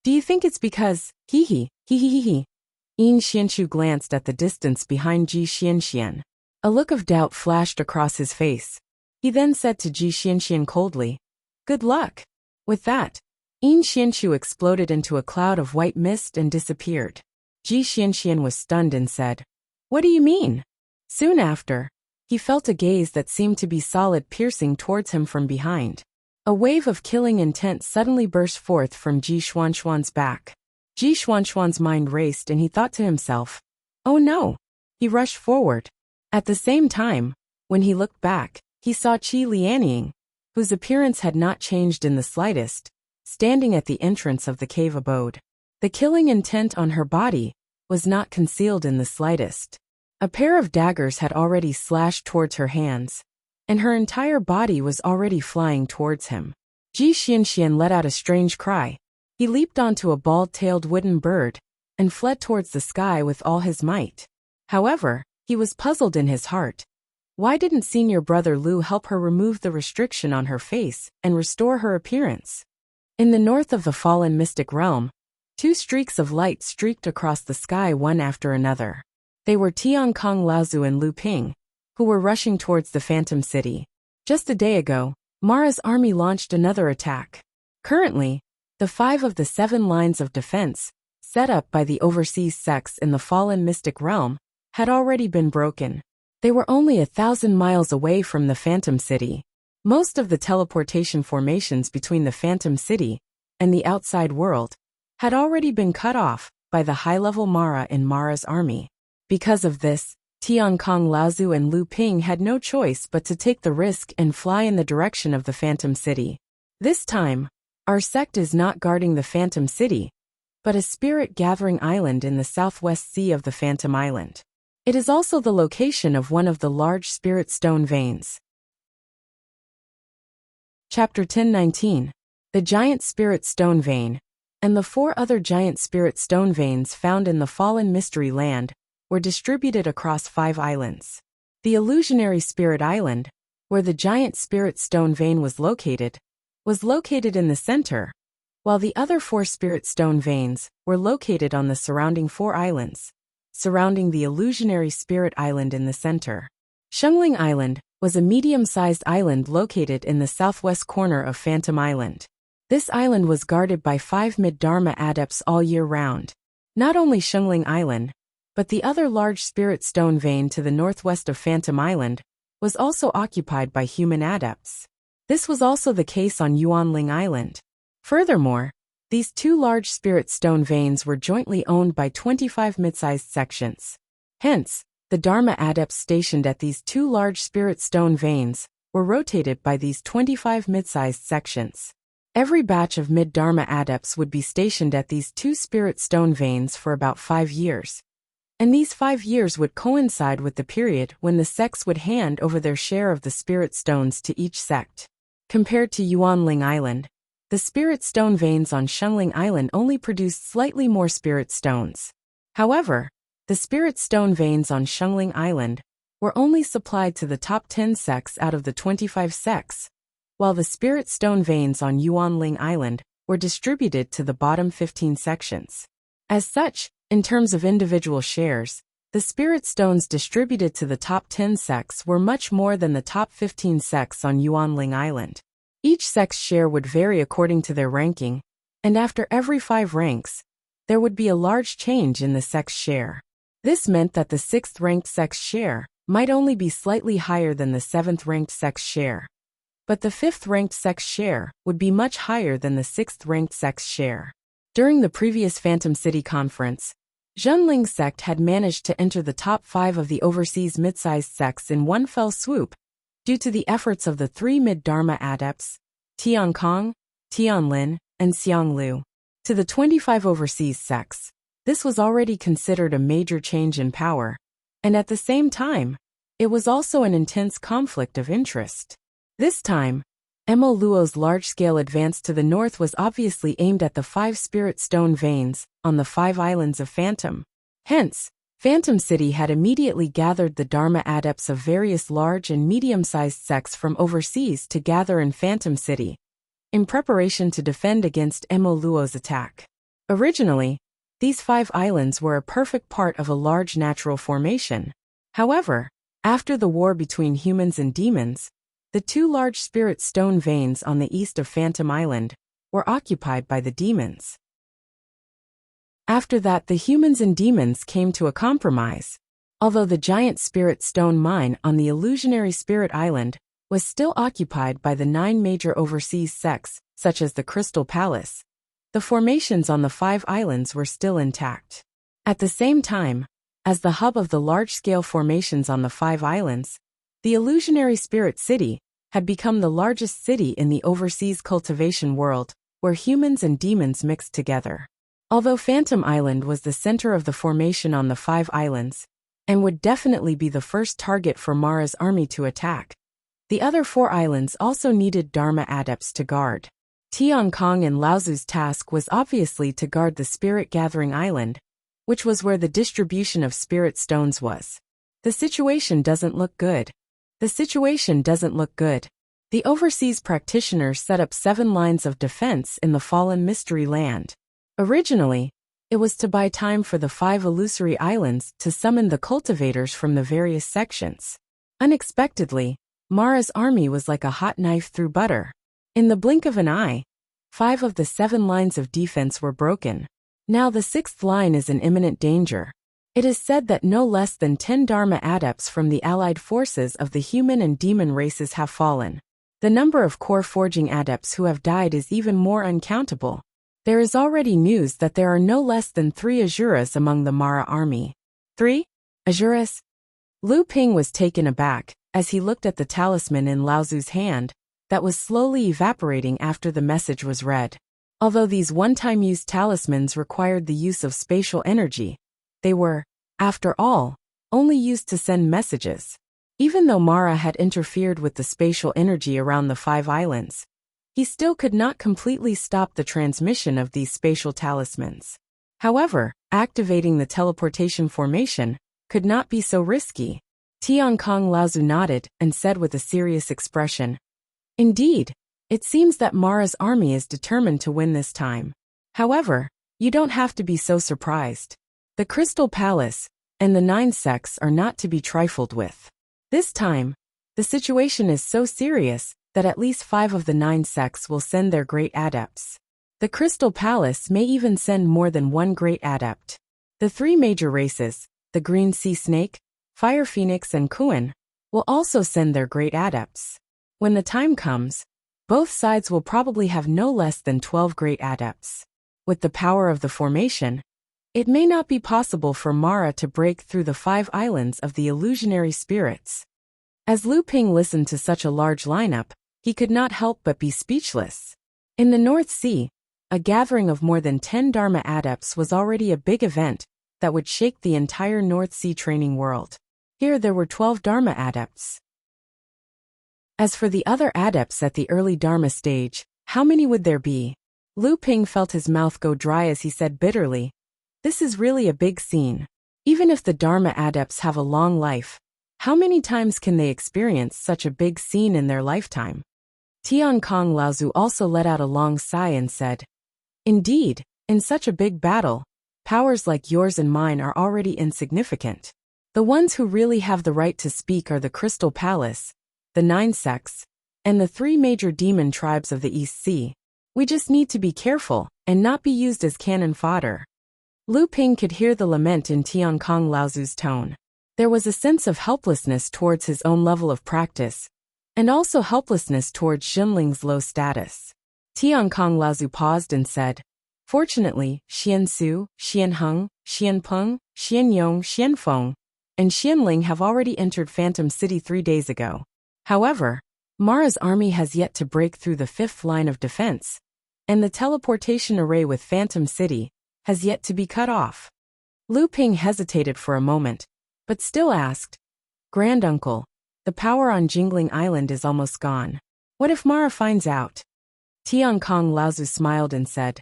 Speaker 1: "Do you think it's because, hee. Yin Xianchu glanced at the distance behind Ji Xianxian. A look of doubt flashed across his face. He then said to Ji Xianxian coldly, "Good luck." With that, Yin Xianchu exploded into a cloud of white mist and disappeared. Ji Xianxian was stunned and said, "What do you mean?" Soon after, he felt a gaze that seemed to be solid piercing towards him from behind. A wave of killing intent suddenly burst forth from Ji Xuanxuan's back. Ji Xuanxuan's mind raced and he thought to himself, "Oh no!" He rushed forward. At the same time, when he looked back, he saw Qi Lianying, whose appearance had not changed in the slightest, standing at the entrance of the cave abode. The killing intent on her body was not concealed in the slightest. A pair of daggers had already slashed towards her hands, and her entire body was already flying towards him. Ji Xianxian let out a strange cry. He leaped onto a bald-tailed wooden bird and fled towards the sky with all his might. However, he was puzzled in his heart. Why didn't senior brother Lu help her remove the restriction on her face and restore her appearance? In the north of the fallen mystic realm, 2 streaks of light streaked across the sky one after another. They were Tiankong Laozu and Lu Ping, who were rushing towards the Phantom City. Just a day ago, Mara's army launched another attack. Currently, the 5 of the 7 lines of defense, set up by the overseas sects in the fallen mystic realm, had already been broken. They were only 1,000 miles away from the Phantom City. Most of the teleportation formations between the Phantom City and the outside world had already been cut off by the high-level Mara in Mara's army. Because of this, Tiankong, Laozu and Lu Ping had no choice but to take the risk and fly in the direction of the Phantom City. This time, our sect is not guarding the Phantom City, but a spirit-gathering island in the southwest sea of the Phantom Island. It is also the location of one of the large spirit stone veins. Chapter 10:19. The Giant Spirit Stone Vein, and the 4 other giant spirit stone veins found in the fallen mystery land, were distributed across 5 islands. The illusionary spirit island, where the giant spirit stone vein was located in the center, while the other 4 spirit stone veins were located on the surrounding 4 islands, surrounding the illusionary spirit island in the center. Shengling Island was a medium-sized island located in the southwest corner of Phantom Island. This island was guarded by 5 mid-dharma adepts all year round. Not only Shengling Island, but the other large spirit stone vein to the northwest of Phantom Island was also occupied by human adepts. This was also the case on Yuanling Island. Furthermore, these 2 large spirit stone veins were jointly owned by 25 mid-sized sections. Hence, the Dharma adepts stationed at these 2 large spirit stone veins were rotated by these 25 mid-sized sections. Every batch of mid-dharma adepts would be stationed at these 2 spirit stone veins for about 5 years. And these 5 years would coincide with the period when the sects would hand over their share of the spirit stones to each sect. Compared to Yuanling Island, the spirit stone veins on Shengling Island only produced slightly more spirit stones. However, the spirit stone veins on Shengling Island were only supplied to the top 10 sects out of the 25 sects, while the spirit stone veins on Yuanling Island were distributed to the bottom 15 sections. As such, in terms of individual shares, the spirit stones distributed to the top 10 sects were much more than the top 15 sects on Yuanling Island. Each sect's share would vary according to their ranking, and after every 5 ranks, there would be a large change in the sect's share. This meant that the 6th-ranked sect's share might only be slightly higher than the 7th-ranked sect's share, but the 5th-ranked sect's share would be much higher than the 6th-ranked sect's share. During the previous Phantom City conference, Zhenling's sect had managed to enter the top 5 of the overseas mid-sized sects in one fell swoop, due to the efforts of the 3 mid-dharma adepts, Tiankong, Tianlin, and Xianglu. To the 25 overseas sects, this was already considered a major change in power, and at the same time, it was also an intense conflict of interest. This time, Mo Luo's large-scale advance to the north was obviously aimed at the 5 spirit stone veins on the 5 islands of Phantom. Hence, Phantom City had immediately gathered the Dharma adepts of various large and medium-sized sects from overseas to gather in Phantom City, in preparation to defend against Mo Luo's attack. Originally, these 5 islands were a perfect part of a large natural formation. However, after the war between humans and demons, the 2 large spirit stone veins on the east of Phantom Island were occupied by the demons. After that, the humans and demons came to a compromise. Although the giant spirit stone mine on the illusionary spirit island was still occupied by the 9 major overseas sects, such as the Crystal Palace, the formations on the 5 islands were still intact. At the same time, as the hub of the large-scale formations on the 5 islands, the illusionary spirit city had become the largest city in the overseas cultivation world, where humans and demons mixed together. Although Phantom Island was the center of the formation on the 5 islands, and would definitely be the first target for Mara's army to attack, the other 4 islands also needed Dharma adepts to guard. Tiankong and Laozu's task was obviously to guard the spirit-gathering island, which was where the distribution of spirit stones was. The situation doesn't look good. The overseas practitioners set up 7 lines of defense in the fallen mystery land. Originally, it was to buy time for the 5 illusory islands to summon the cultivators from the various sections. Unexpectedly, Mara's army was like a hot knife through butter. In the blink of an eye, 5 of the 7 lines of defense were broken. Now the 6th line is in imminent danger. It is said that no less than 10 Dharma adepts from the allied forces of the human and demon races have fallen. The number of core forging adepts who have died is even more uncountable. There is already news that there are no less than 3 Azuras among the Mara army. 3? Azuras? Lu Ping was taken aback as he looked at the talisman in Lao Zu's hand that was slowly evaporating after the message was read. Although these one-time use talismans required the use of spatial energy, they were, after all, only used to send messages. Even though Mara had interfered with the spatial energy around the 5 islands, he still could not completely stop the transmission of these spatial talismans. However, activating the teleportation formation could not be so risky. Tiankong Laozu nodded and said with a serious expression, "Indeed, it seems that Mara's army is determined to win this time. However, you don't have to be so surprised. The Crystal Palace and the 9 sects are not to be trifled with. This time, the situation is so serious that at least 5 of the 9 sects will send their great adepts. The Crystal Palace may even send more than 1 great adept. The 3 major races, the Green Sea Snake, Fire Phoenix and Kuan, will also send their great adepts. When the time comes, both sides will probably have no less than 12 great adepts. With the power of the formation, it may not be possible for Mara to break through the 5 islands of the illusionary spirits." As Lu Ping listened to such a large lineup, he could not help but be speechless. In the North Sea, a gathering of more than 10 Dharma adepts was already a big event that would shake the entire North Sea training world. Here there were 12 Dharma adepts. As for the other adepts at the early Dharma stage, how many would there be? Lu Ping felt his mouth go dry as he said bitterly, "This is really a big scene. Even if the Dharma adepts have a long life, how many times can they experience such a big scene in their lifetime?" Tiankong Laozu also let out a long sigh and said, "Indeed, in such a big battle, powers like yours and mine are already insignificant. The ones who really have the right to speak are the Crystal Palace, the 9 sects, and the 3 major demon tribes of the East Sea. We just need to be careful and not be used as cannon fodder." Lu Ping could hear the lament in Tiankong Laozu's tone. There was a sense of helplessness towards his own level of practice, and also helplessness towards Xinling's low status. Tiankong Laozu paused and said, "Fortunately, Xian Su, Xian Heng, Xian Peng, Xian Yong, Xian Feng, and Xianling have already entered Phantom City 3 days ago. However, Mara's army has yet to break through the 5th line of defense, and the teleportation array with Phantom City has yet to be cut off." Lu Ping hesitated for a moment, but still asked, "Granduncle, the power on Jingling Island is almost gone. What if Mara finds out?" Tiankong Laozu smiled and said,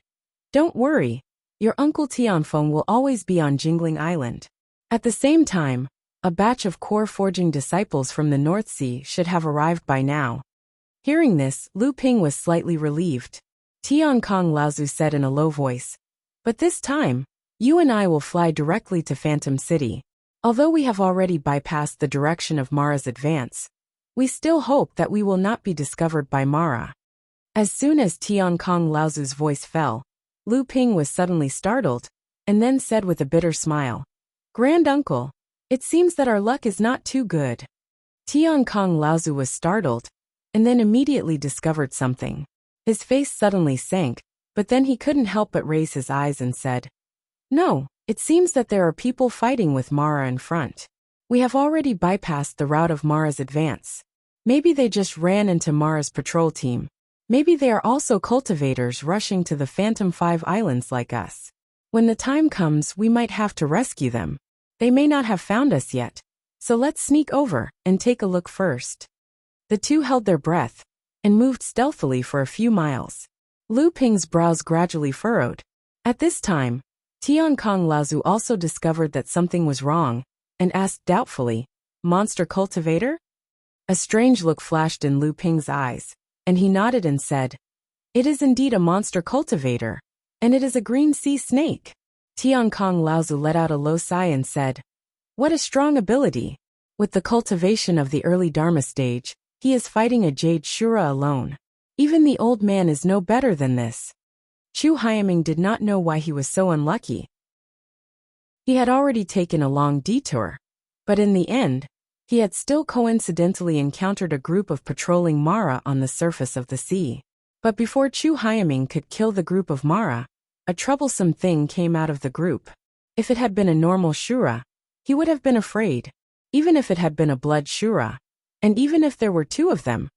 Speaker 1: "Don't worry, your uncle Tianfeng will always be on Jingling Island. At the same time, a batch of core forging disciples from the North Sea should have arrived by now." Hearing this, Lu Ping was slightly relieved. Tiankong Laozu said in a low voice, "But this time, you and I will fly directly to Phantom City. Although we have already bypassed the direction of Mara's advance, we still hope that we will not be discovered by Mara." As soon as Tiankong Laozu's voice fell, Lu Ping was suddenly startled, and then said with a bitter smile, "Granduncle, it seems that our luck is not too good." Tiankong Laozu was startled, and then immediately discovered something. His face suddenly sank, but then he couldn't help but raise his eyes and said, "No, it seems that there are people fighting with Mara in front. We have already bypassed the route of Mara's advance. Maybe they just ran into Mara's patrol team. Maybe they are also cultivators rushing to the Phantom 5 Islands like us. When the time comes, we might have to rescue them. They may not have found us yet, so let's sneak over and take a look first." The two held their breath and moved stealthily for a few miles. Lu Ping's brows gradually furrowed. At this time, Tiankong Laozu also discovered that something was wrong and asked doubtfully, "Monster cultivator?" A strange look flashed in Lu Ping's eyes, and he nodded and said, "It is indeed a monster cultivator, and it is a green sea snake." Tiankong Laozu let out a low sigh and said, "What a strong ability." With the cultivation of the early Dharma stage, He is fighting a Jade Shura alone. Even the old man is no better than this. Chu Hyaming did not know why he was so unlucky. He had already taken a long detour, but in the end, he had still coincidentally encountered a group of patrolling Mara on the surface of the sea. But before Chu Hyaming could kill the group of Mara, a troublesome thing came out of the group. If it had been a normal Shura, he would have been afraid, even if it had been a blood Shura. And even if there were two of them,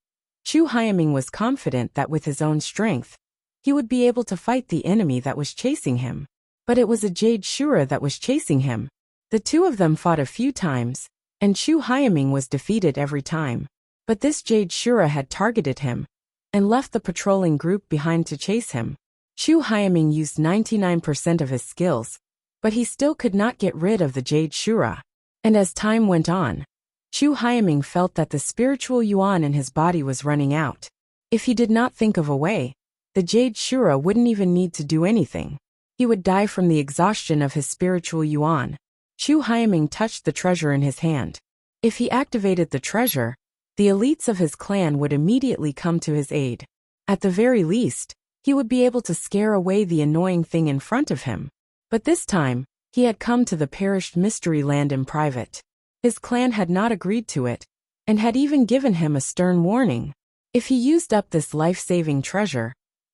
Speaker 1: Chu Hyaming was confident that with his own strength, he would be able to fight the enemy that was chasing him. But it was a Jade Shura that was chasing him. The two of them fought a few times, and Chu Hyaming was defeated every time. But this Jade Shura had targeted him, and left the patrolling group behind to chase him. Chu Hyaming used 99% of his skills, but he still could not get rid of the Jade Shura. And as time went on, Chu Hyaming felt that the spiritual yuan in his body was running out. If he did not think of a way, the Jade Shura wouldn't even need to do anything. He would die from the exhaustion of his spiritual yuan. Chu Hyaming touched the treasure in his hand. If he activated the treasure, the elites of his clan would immediately come to his aid. At the very least, he would be able to scare away the annoying thing in front of him. But this time, he had come to the perished mystery land in private. His clan had not agreed to it, and had even given him a stern warning. If he used up this life-saving treasure,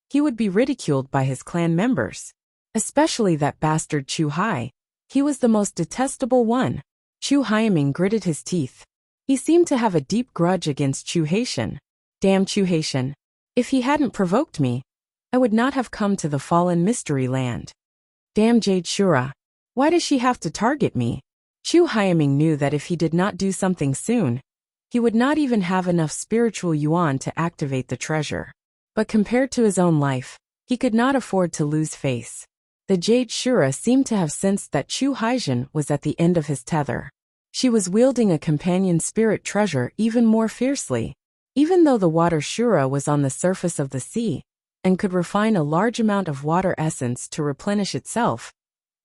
Speaker 1: he would be ridiculed by his clan members. Especially that bastard Chu Hai. He was the most detestable one. Chu Hyaming gritted his teeth. He seemed to have a deep grudge against Chu Haitian. Damn Chu Haitian. If he hadn't provoked me, I would not have come to the fallen mystery land. Damn Jade Shura. Why does she have to target me? Chu Hyaming knew that if he did not do something soon, he would not even have enough spiritual yuan to activate the treasure. But compared to his own life, he could not afford to lose face. The Jade Shura seemed to have sensed that Chu Haitian was at the end of his tether. She was wielding a companion spirit treasure even more fiercely. Even though the water Shura was on the surface of the sea, and could refine a large amount of water essence to replenish itself,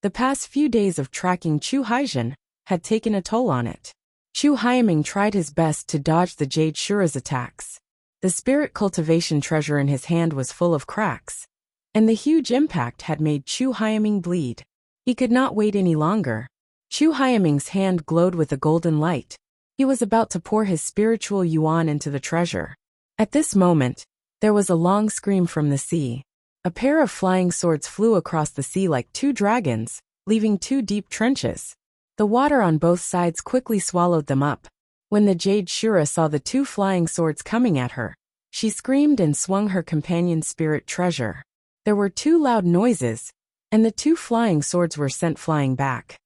Speaker 1: the past few days of tracking Chu Haitian had taken a toll on it. Chu Hyaming tried his best to dodge the Jade Shura's attacks. The spirit cultivation treasure in his hand was full of cracks, and the huge impact had made Chu Hyaming bleed. He could not wait any longer. Chu Hyaming's hand glowed with a golden light. He was about to pour his spiritual yuan into the treasure. At this moment, there was a long scream from the sea. A pair of flying swords flew across the sea like two dragons, leaving two deep trenches. The water on both sides quickly swallowed them up. When the Jade Shura saw the two flying swords coming at her, she screamed and swung her companion spirit treasure. There were two loud noises, and the two flying swords were sent flying back.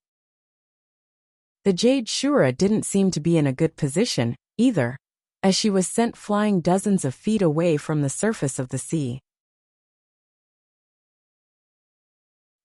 Speaker 1: The Jade Shura didn't seem to be in a good position, either, as she was sent flying dozens of feet away from the surface of the sea.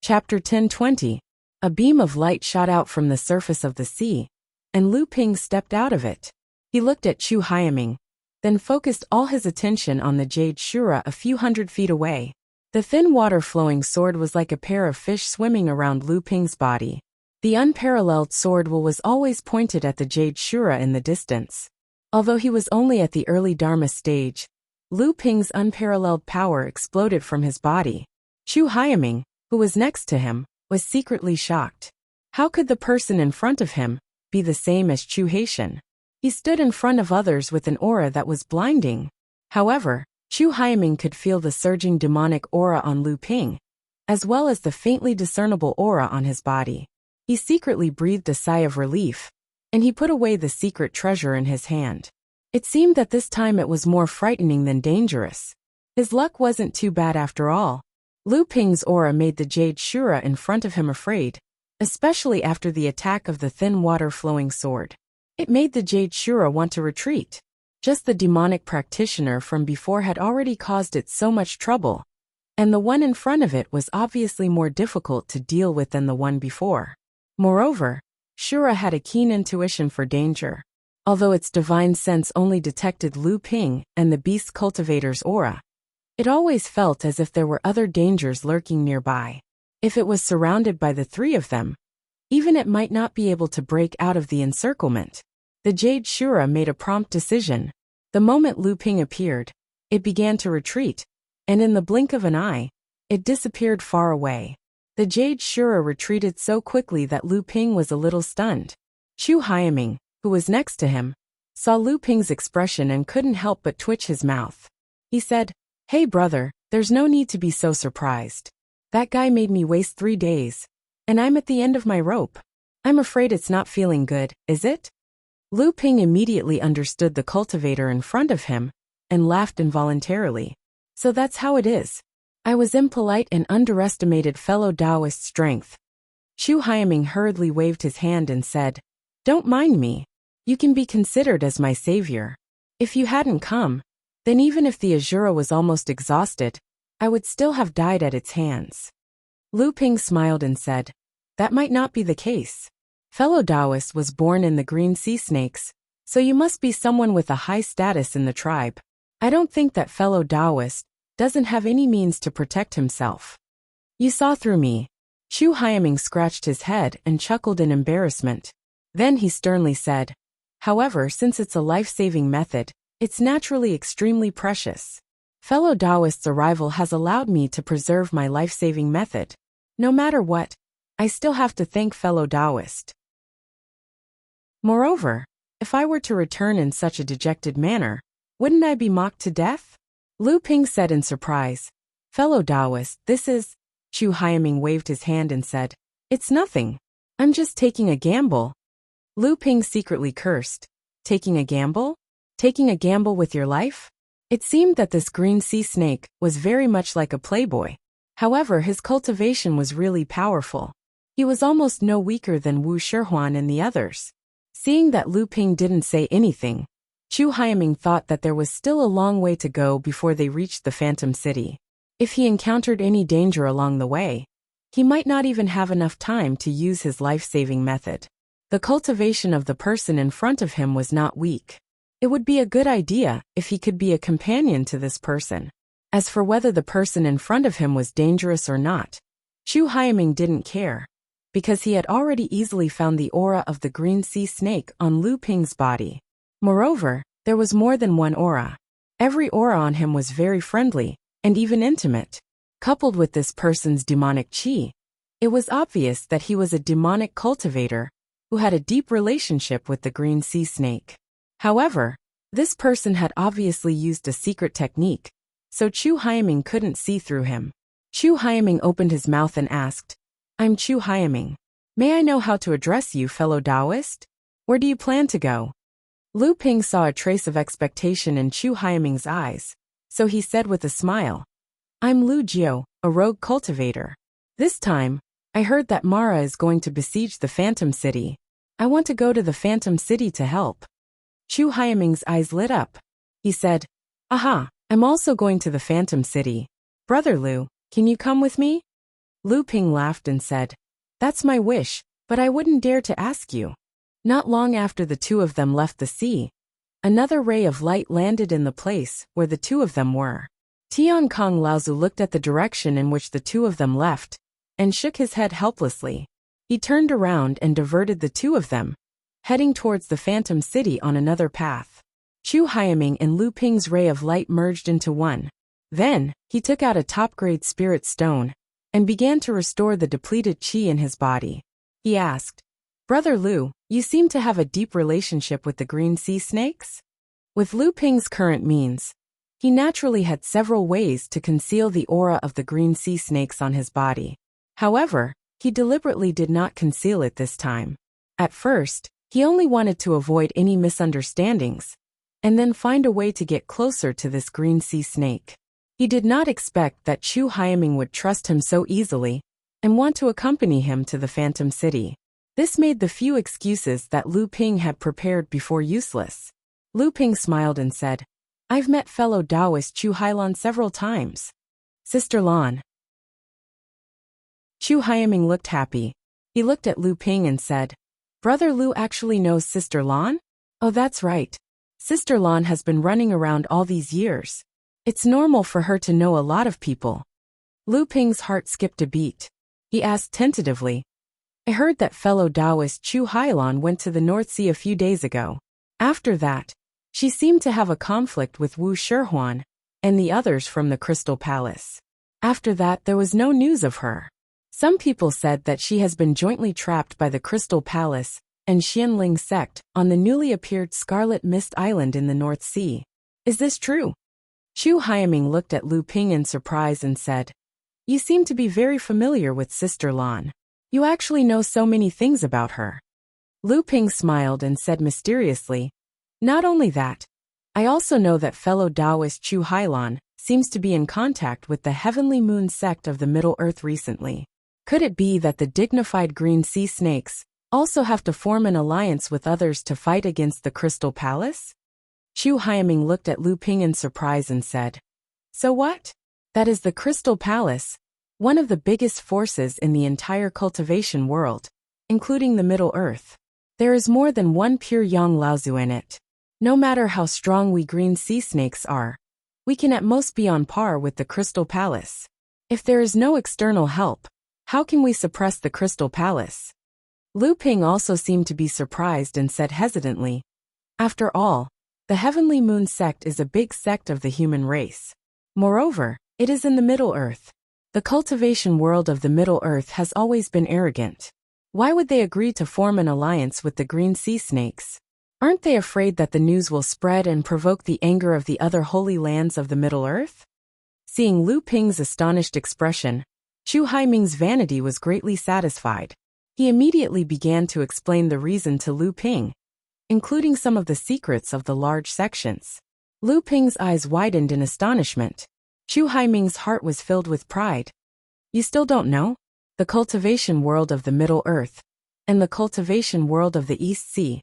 Speaker 1: Chapter 10:20. A beam of light shot out from the surface of the sea, and Lu Ping stepped out of it. He looked at Chu Hyaming, then focused all his attention on the Jade Shura a few hundred feet away. The thin water-flowing sword was like a pair of fish swimming around Lu Ping's body. The unparalleled sword was always pointed at the Jade Shura in the distance. Although he was only at the early Dharma stage, Lu Ping's unparalleled power exploded from his body. Chu Hyaming, who was next to him, was secretly shocked. How could the person in front of him be the same as Chu Haitian? He stood in front of others with an aura that was blinding. However, Chu Hyaming could feel the surging demonic aura on Lu Ping, as well as the faintly discernible aura on his body. He secretly breathed a sigh of relief, and he put away the secret treasure in his hand. It seemed that this time it was more frightening than dangerous. His luck wasn't too bad after all. Lu Ping's aura made the Jade Shura in front of him afraid, especially after the attack of the thin water-flowing sword. It made the Jade Shura want to retreat. Just the demonic practitioner from before had already caused it so much trouble, and the one in front of it was obviously more difficult to deal with than the one before. Moreover, Shura had a keen intuition for danger. Although its divine sense only detected Lu Ping and the beast cultivator's aura, it always felt as if there were other dangers lurking nearby. If it was surrounded by the three of them, even it might not be able to break out of the encirclement. The Jade Shura made a prompt decision. The moment Lu Ping appeared, it began to retreat, and in the blink of an eye, it disappeared far away. The Jade Shura retreated so quickly that Lu Ping was a little stunned. Chu Haiming, who was next to him, saw Lu Ping's expression and couldn't help but twitch his mouth. He said, "Hey brother, there's no need to be so surprised. That guy made me waste 3 days, and I'm at the end of my rope. I'm afraid it's not feeling good, is it?" Lu Ping immediately understood the cultivator in front of him, and laughed involuntarily. "So that's how it is. I was impolite and underestimated fellow Taoist strength." Chu Haiming hurriedly waved his hand and said, "Don't mind me. You can be considered as my savior. If you hadn't come, then even if the Azura was almost exhausted, I would still have died at its hands." Lu Ping smiled and said, "That might not be the case. Fellow Taoist was born in the green sea snakes, so you must be someone with a high status in the tribe. I don't think that fellow Taoist doesn't have any means to protect himself." "You saw through me." Chu Haiming scratched his head and chuckled in embarrassment. Then he sternly said, "However, since it's a life-saving method, it's naturally extremely precious. Fellow Taoist's arrival has allowed me to preserve my life-saving method. No matter what, I still have to thank fellow Taoist. Moreover, if I were to return in such a dejected manner, wouldn't I be mocked to death?" Lu Ping said in surprise. "Fellow Taoist, this is..." Chu Haiming waved his hand and said, "It's nothing. I'm just taking a gamble." Lu Ping secretly cursed. Taking a gamble? Taking a gamble with your life? It seemed that this green sea snake was very much like a playboy. However, his cultivation was really powerful. He was almost no weaker than Wu Shihuan and the others. Seeing that Lu Ping didn't say anything, Chu Haiming thought that there was still a long way to go before they reached the Phantom City. If he encountered any danger along the way, he might not even have enough time to use his life-saving method. The cultivation of the person in front of him was not weak. It would be a good idea if he could be a companion to this person. As for whether the person in front of him was dangerous or not, Chu Haiming didn't care, because he had already easily found the aura of the green sea snake on Lu Ping's body. Moreover, there was more than one aura. Every aura on him was very friendly, and even intimate. Coupled with this person's demonic qi, it was obvious that he was a demonic cultivator who had a deep relationship with the green sea snake. However, this person had obviously used a secret technique, so Chu Haiming couldn't see through him. Chu Haiming opened his mouth and asked, "I'm Chu Haiming. May I know how to address you, fellow Taoist? Where do you plan to go?" Lu Ping saw a trace of expectation in Chu Haiming's eyes, so he said with a smile, "I'm Lu Jiu, a rogue cultivator. This time, I heard that Mara is going to besiege the Phantom City. I want to go to the Phantom City to help." Chu Haiming's eyes lit up. He said, "Aha, I'm also going to the Phantom City. Brother Lu, can you come with me?" Lu Ping laughed and said, "That's my wish, but I wouldn't dare to ask you." Not long after the two of them left the sea, another ray of light landed in the place where the two of them were. Tian Kong Laozu looked at the direction in which the two of them left, and shook his head helplessly. He turned around and diverted the two of them, heading towards the Phantom City on another path. Chu Haiming and Lu Ping's ray of light merged into one. Then, he took out a top-grade spirit stone, and began to restore the depleted qi in his body. He asked, "Brother Lu, you seem to have a deep relationship with the green sea snakes?" With Lu Ping's current means, he naturally had several ways to conceal the aura of the green sea snakes on his body. However, he deliberately did not conceal it this time. At first, he only wanted to avoid any misunderstandings, and then find a way to get closer to this green sea snake. He did not expect that Chu Haiming would trust him so easily, and want to accompany him to the Phantom City. This made the few excuses that Lu Ping had prepared before useless. Lu Ping smiled and said, "I've met fellow Taoist Chu Hailan several times. Sister Lan." Chu Haiming looked happy. He looked at Lu Ping and said, "Brother Lu actually knows Sister Lan? Oh, that's right. Sister Lan has been running around all these years. It's normal for her to know a lot of people." Lu Ping's heart skipped a beat. He asked tentatively, "I heard that fellow Taoist Chu Hailan went to the North Sea a few days ago. After that, She seemed to have a conflict with Wu Shihuan and the others from the Crystal Palace. After that, there was no news of her. Some people said that she has been jointly trapped by the Crystal Palace and Xianling sect on the newly appeared Scarlet Mist Island in the North Sea. Is this true? Chu Haiming looked at Lu Ping in surprise and said, "You seem to be very familiar with Sister Lan. You actually know so many things about her." Lu Ping smiled and said mysteriously, "Not only that, I also know that fellow Taoist Chu Hailan seems to be in contact with the Heavenly Moon sect of the Middle Earth recently. Could it be that the dignified green sea snakes also have to form an alliance with others to fight against the Crystal Palace?" Chu Haiming looked at Lu Ping in surprise and said, "So what? That is the Crystal Palace, one of the biggest forces in the entire cultivation world, including the Middle Earth. There is more than one pure Yang Laozu in it. No matter how strong we green sea snakes are, we can at most be on par with the Crystal Palace. If there is no external help, how can we suppress the Crystal Palace?" Lu Ping also seemed to be surprised and said hesitantly, "After all, the Heavenly Moon sect is a big sect of the human race. Moreover, it is in the Middle Earth. The cultivation world of the Middle Earth has always been arrogant. Why would they agree to form an alliance with the green sea snakes? Aren't they afraid that the news will spread and provoke the anger of the other holy lands of the Middle Earth?" Seeing Lu Ping's astonished expression, Chu Haiming's vanity was greatly satisfied. He immediately began to explain the reason to Lu Ping, including some of the secrets of the large sections. Lu Ping's eyes widened in astonishment. Chu Haiming's heart was filled with pride. "You still don't know? The cultivation world of the Middle Earth and the cultivation world of the East Sea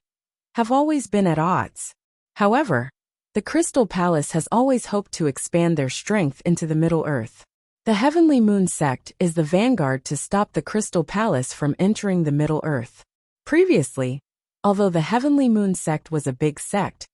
Speaker 1: have always been at odds. However, the Crystal Palace has always hoped to expand their strength into the Middle Earth. The Heavenly Moon sect is the vanguard to stop the Crystal Palace from entering the Middle Earth. Previously, although the Heavenly Moon sect was a big sect,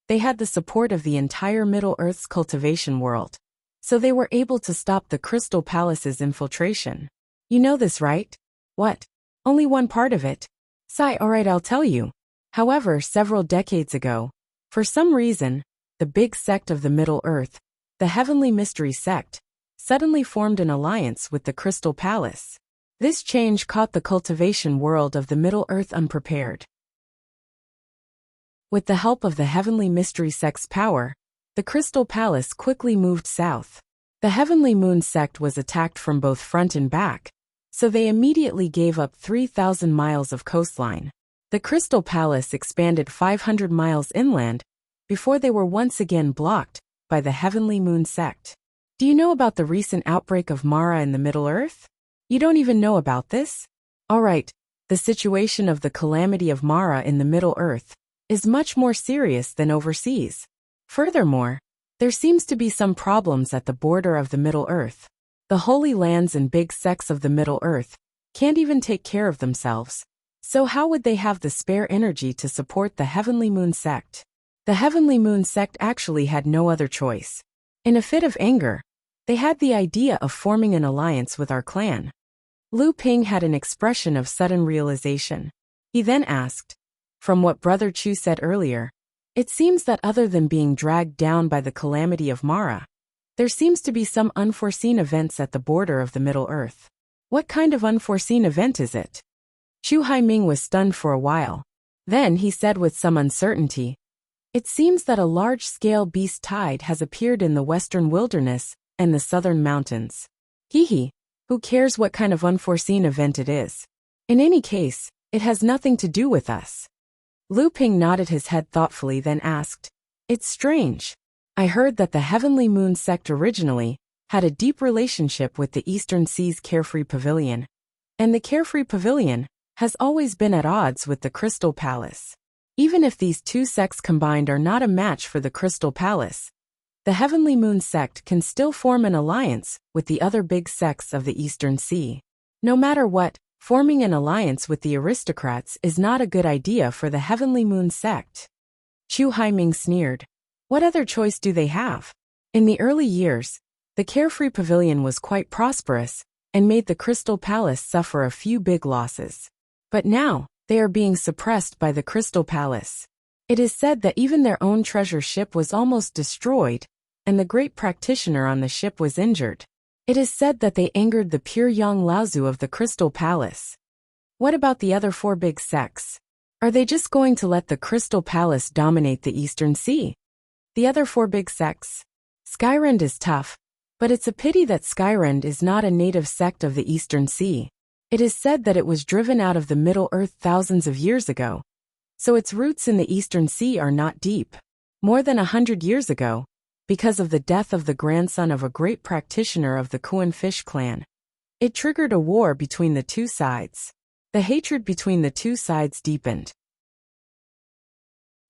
Speaker 1: they had the support of the entire Middle Earth's cultivation world, so they were able to stop the Crystal Palace's infiltration. You know this, right?" "What? Only one part of it?" "Sigh, alright, I'll tell you. However, several decades ago, for some reason, the big sect of the Middle Earth, the Heavenly Mystery sect, suddenly formed an alliance with the Crystal Palace. This change caught the cultivation world of the Middle Earth unprepared. With the help of the Heavenly Mystery sect's power, the Crystal Palace quickly moved south. The Heavenly Moon sect was attacked from both front and back, so they immediately gave up 3,000 miles of coastline. The Crystal Palace expanded 500 miles inland before they were once again blocked by the Heavenly Moon sect. Do you know about the recent outbreak of Mara in the Middle Earth? You don't even know about this? Alright, the situation of the calamity of Mara in the Middle Earth is much more serious than overseas. Furthermore, there seems to be some problems at the border of the Middle Earth. The holy lands and big sects of the Middle Earth can't even take care of themselves. So how would they have the spare energy to support the Heavenly Moon sect? The Heavenly Moon sect actually had no other choice. In a fit of anger, they had the idea of forming an alliance with our clan. Lu Ping had an expression of sudden realization. He then asked, "From what Brother Chu said earlier, it seems that other than being dragged down by the calamity of Mara, there seems to be some unforeseen events at the border of the Middle Earth. What kind of unforeseen event is it?" Chu Haiming was stunned for a while. Then he said with some uncertainty, "It seems that a large-scale beast tide has appeared in the western wilderness and the southern mountains. Who cares what kind of unforeseen event it is? In any case, it has nothing to do with us." Lu Ping nodded his head thoughtfully, then asked, "It's strange. I heard that the Heavenly Moon sect originally had a deep relationship with the Eastern Sea's Carefree Pavilion, and the Carefree Pavilion has always been at odds with the Crystal Palace. Even if these two sects combined are not a match for the Crystal Palace, the Heavenly Moon sect can still form an alliance with the other big sects of the Eastern Sea. No matter what, forming an alliance with the aristocrats is not a good idea for the Heavenly Moon sect." Chu Haiming sneered. "What other choice do they have? In the early years, the Carefree Pavilion was quite prosperous and made the Crystal Palace suffer a few big losses. But now, they are being suppressed by the Crystal Palace. It is said that even their own treasure ship was almost destroyed, and the great practitioner on the ship was injured. It is said that they angered the pure Yang Laozu of the Crystal Palace. What about the other 4 big sects? Are they just going to let the Crystal Palace dominate the Eastern Sea? The other 4 big sects? Skyrend is tough, but it's a pity that Skyrend is not a native sect of the Eastern Sea. It is said that it was driven out of the Middle Earth thousands of years ago, so its roots in the Eastern Sea are not deep. More than 100 years ago, because of the death of the grandson of a great practitioner of the Kuan Fish clan, it triggered a war between the two sides. The hatred between the two sides deepened.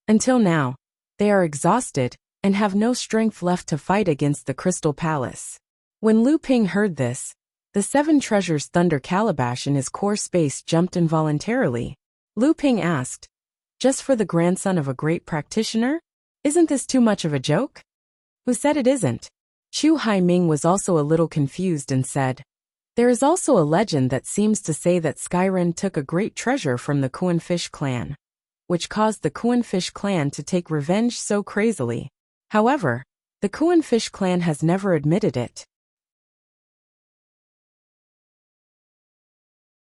Speaker 1: Until now, they are exhausted and have no strength left to fight against the Crystal Palace. When Lu Ping heard this, the 7 treasures Thunder Calabash in his core space jumped involuntarily. Lu Ping asked, "Just for the grandson of a great practitioner? Isn't this too much of a joke?" Who said it isn't? Chu Haiming was also a little confused and said, "There is also a legend that seems to say that Skyrend took a great treasure from the Kuan Fish clan, which caused the Kuan Fish clan to take revenge so crazily. However, the Kuan Fish clan has never admitted it."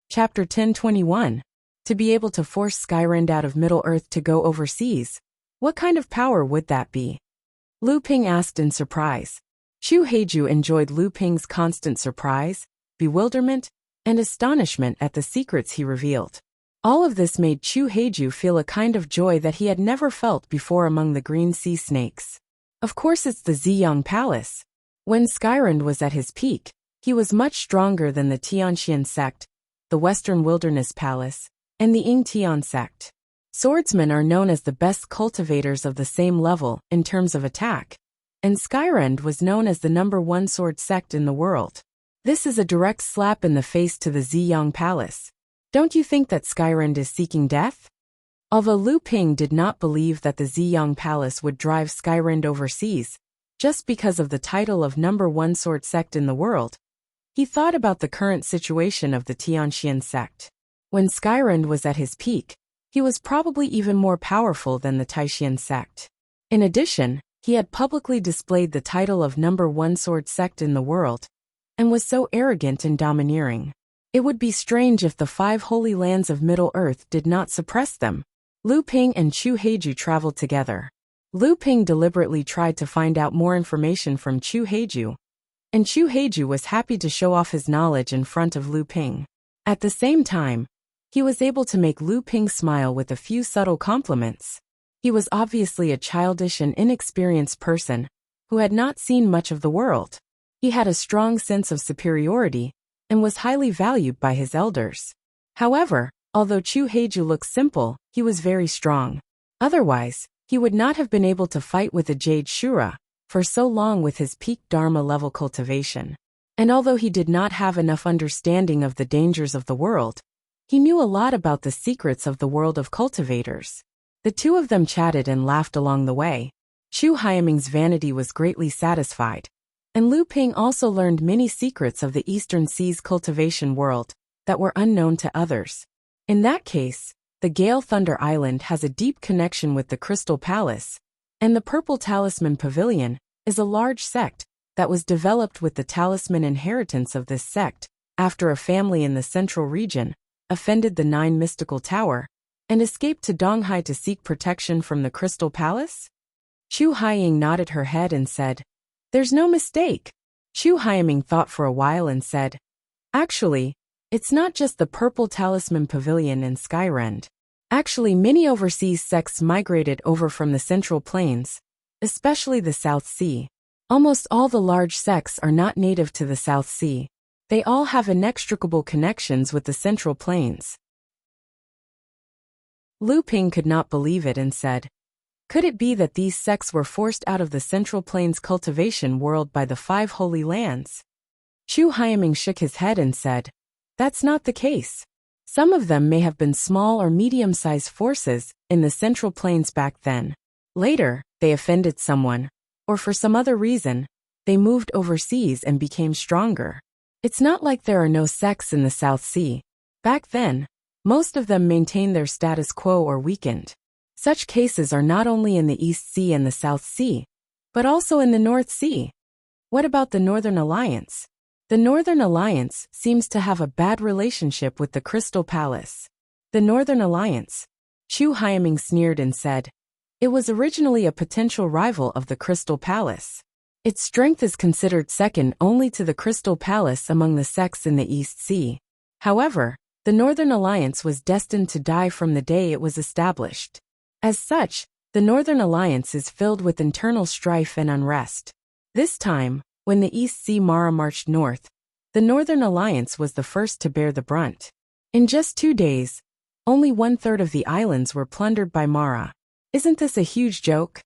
Speaker 1: Chapter 1021. To be able to force Skyrend out of Middle-earth to go overseas, what kind of power would that be? Lu Ping asked in surprise. Chu Heiju enjoyed Lu Ping's constant surprise, bewilderment, and astonishment at the secrets he revealed. All of this made Chu Heiju feel a kind of joy that he had never felt before among the green sea snakes. Of course it's the Ziyang Palace. When Skyrend was at his peak, he was much stronger than the Tianxian sect, the Western Wilderness Palace, and the Ying Tian sect. Swordsmen are known as the best cultivators of the same level in terms of attack, and Skyrend was known as the #1 sword sect in the world. This is a direct slap in the face to the Ziyang Palace. Don't you think that Skyrend is seeking death? Although Lu Ping did not believe that the Ziyang Palace would drive Skyrend overseas, just because of the title of #1 sword sect in the world, he thought about the current situation of the Tianxian sect. When Skyrend was at his peak, he was probably even more powerful than the Taishan sect. In addition, he had publicly displayed the title of #1 sword sect in the world, and was so arrogant and domineering. It would be strange if the 5 holy lands of Middle-earth did not suppress them. Lu Ping and Chu Heiju traveled together. Lu Ping deliberately tried to find out more information from Chu Heiju, and Chu Heiju was happy to show off his knowledge in front of Lu Ping. At the same time, he was able to make Lu Ping smile with a few subtle compliments. He was obviously a childish and inexperienced person, who had not seen much of the world. He had a strong sense of superiority, and was highly valued by his elders. However, although Chu Heiju looked simple, he was very strong. Otherwise, he would not have been able to fight with the Jade Shura for so long with his peak Dharma level cultivation. And although he did not have enough understanding of the dangers of the world, he knew a lot about the secrets of the world of cultivators. The two of them chatted and laughed along the way. Chu Haiming's vanity was greatly satisfied, and Lu Ping also learned many secrets of the Eastern Sea's cultivation world that were unknown to others. In that case, the Gale Thunder Island has a deep connection with the Crystal Palace, and the Purple Talisman Pavilion is a large sect that was developed with the talisman inheritance of this sect after a family in the central region offended the 9 mystical tower and escaped to Donghai to seek protection from the Crystal Palace? Chu Haiying nodded her head and said, "There's no mistake." Chu Haiming thought for a while and said, "Actually, it's not just the Purple Talisman Pavilion in Skyrend. Actually, many overseas sects migrated over from the Central Plains, especially the South Sea. Almost all the large sects are not native to the South Sea. They all have inextricable connections with the Central Plains." Lu Ping could not believe it and said, "Could it be that these sects were forced out of the Central Plains cultivation world by the 5 holy lands?" Chu Haiming shook his head and said, "That's not the case. Some of them may have been small or medium-sized forces in the Central Plains back then. Later, they offended someone, or for some other reason, they moved overseas and became stronger. It's not like there are no sects in the South Sea. Back then, most of them maintained their status quo or weakened. Such cases are not only in the East Sea and the South Sea, but also in the North Sea. What about the Northern Alliance? The Northern Alliance seems to have a bad relationship with the Crystal Palace. The Northern Alliance? Chu Hyaming sneered and said, it was originally a potential rival of the Crystal Palace. Its strength is considered second only to the Crystal Palace among the sects in the East Sea. However, the Northern Alliance was destined to die from the day it was established. As such, the Northern Alliance is filled with internal strife and unrest. This time, when the East Sea Mara marched north, the Northern Alliance was the first to bear the brunt. In just 2 days, only 1/3 of the islands were plundered by Mara. Isn't this a huge joke?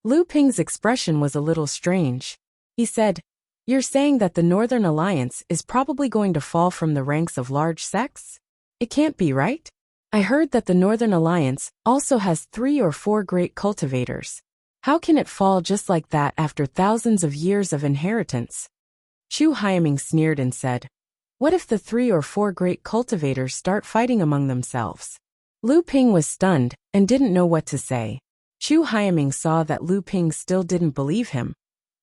Speaker 1: Lu Ping's expression was a little strange. He said, you're saying that the Northern Alliance is probably going to fall from the ranks of large sects? It can't be, right? I heard that the Northern Alliance also has 3 or 4 great cultivators. How can it fall just like that after thousands of years of inheritance? Chu Hyaming sneered and said, what if the 3 or 4 great cultivators start fighting among themselves? Lu Ping was stunned and didn't know what to say. Chu Hyaming saw that Lu Ping still didn't believe him,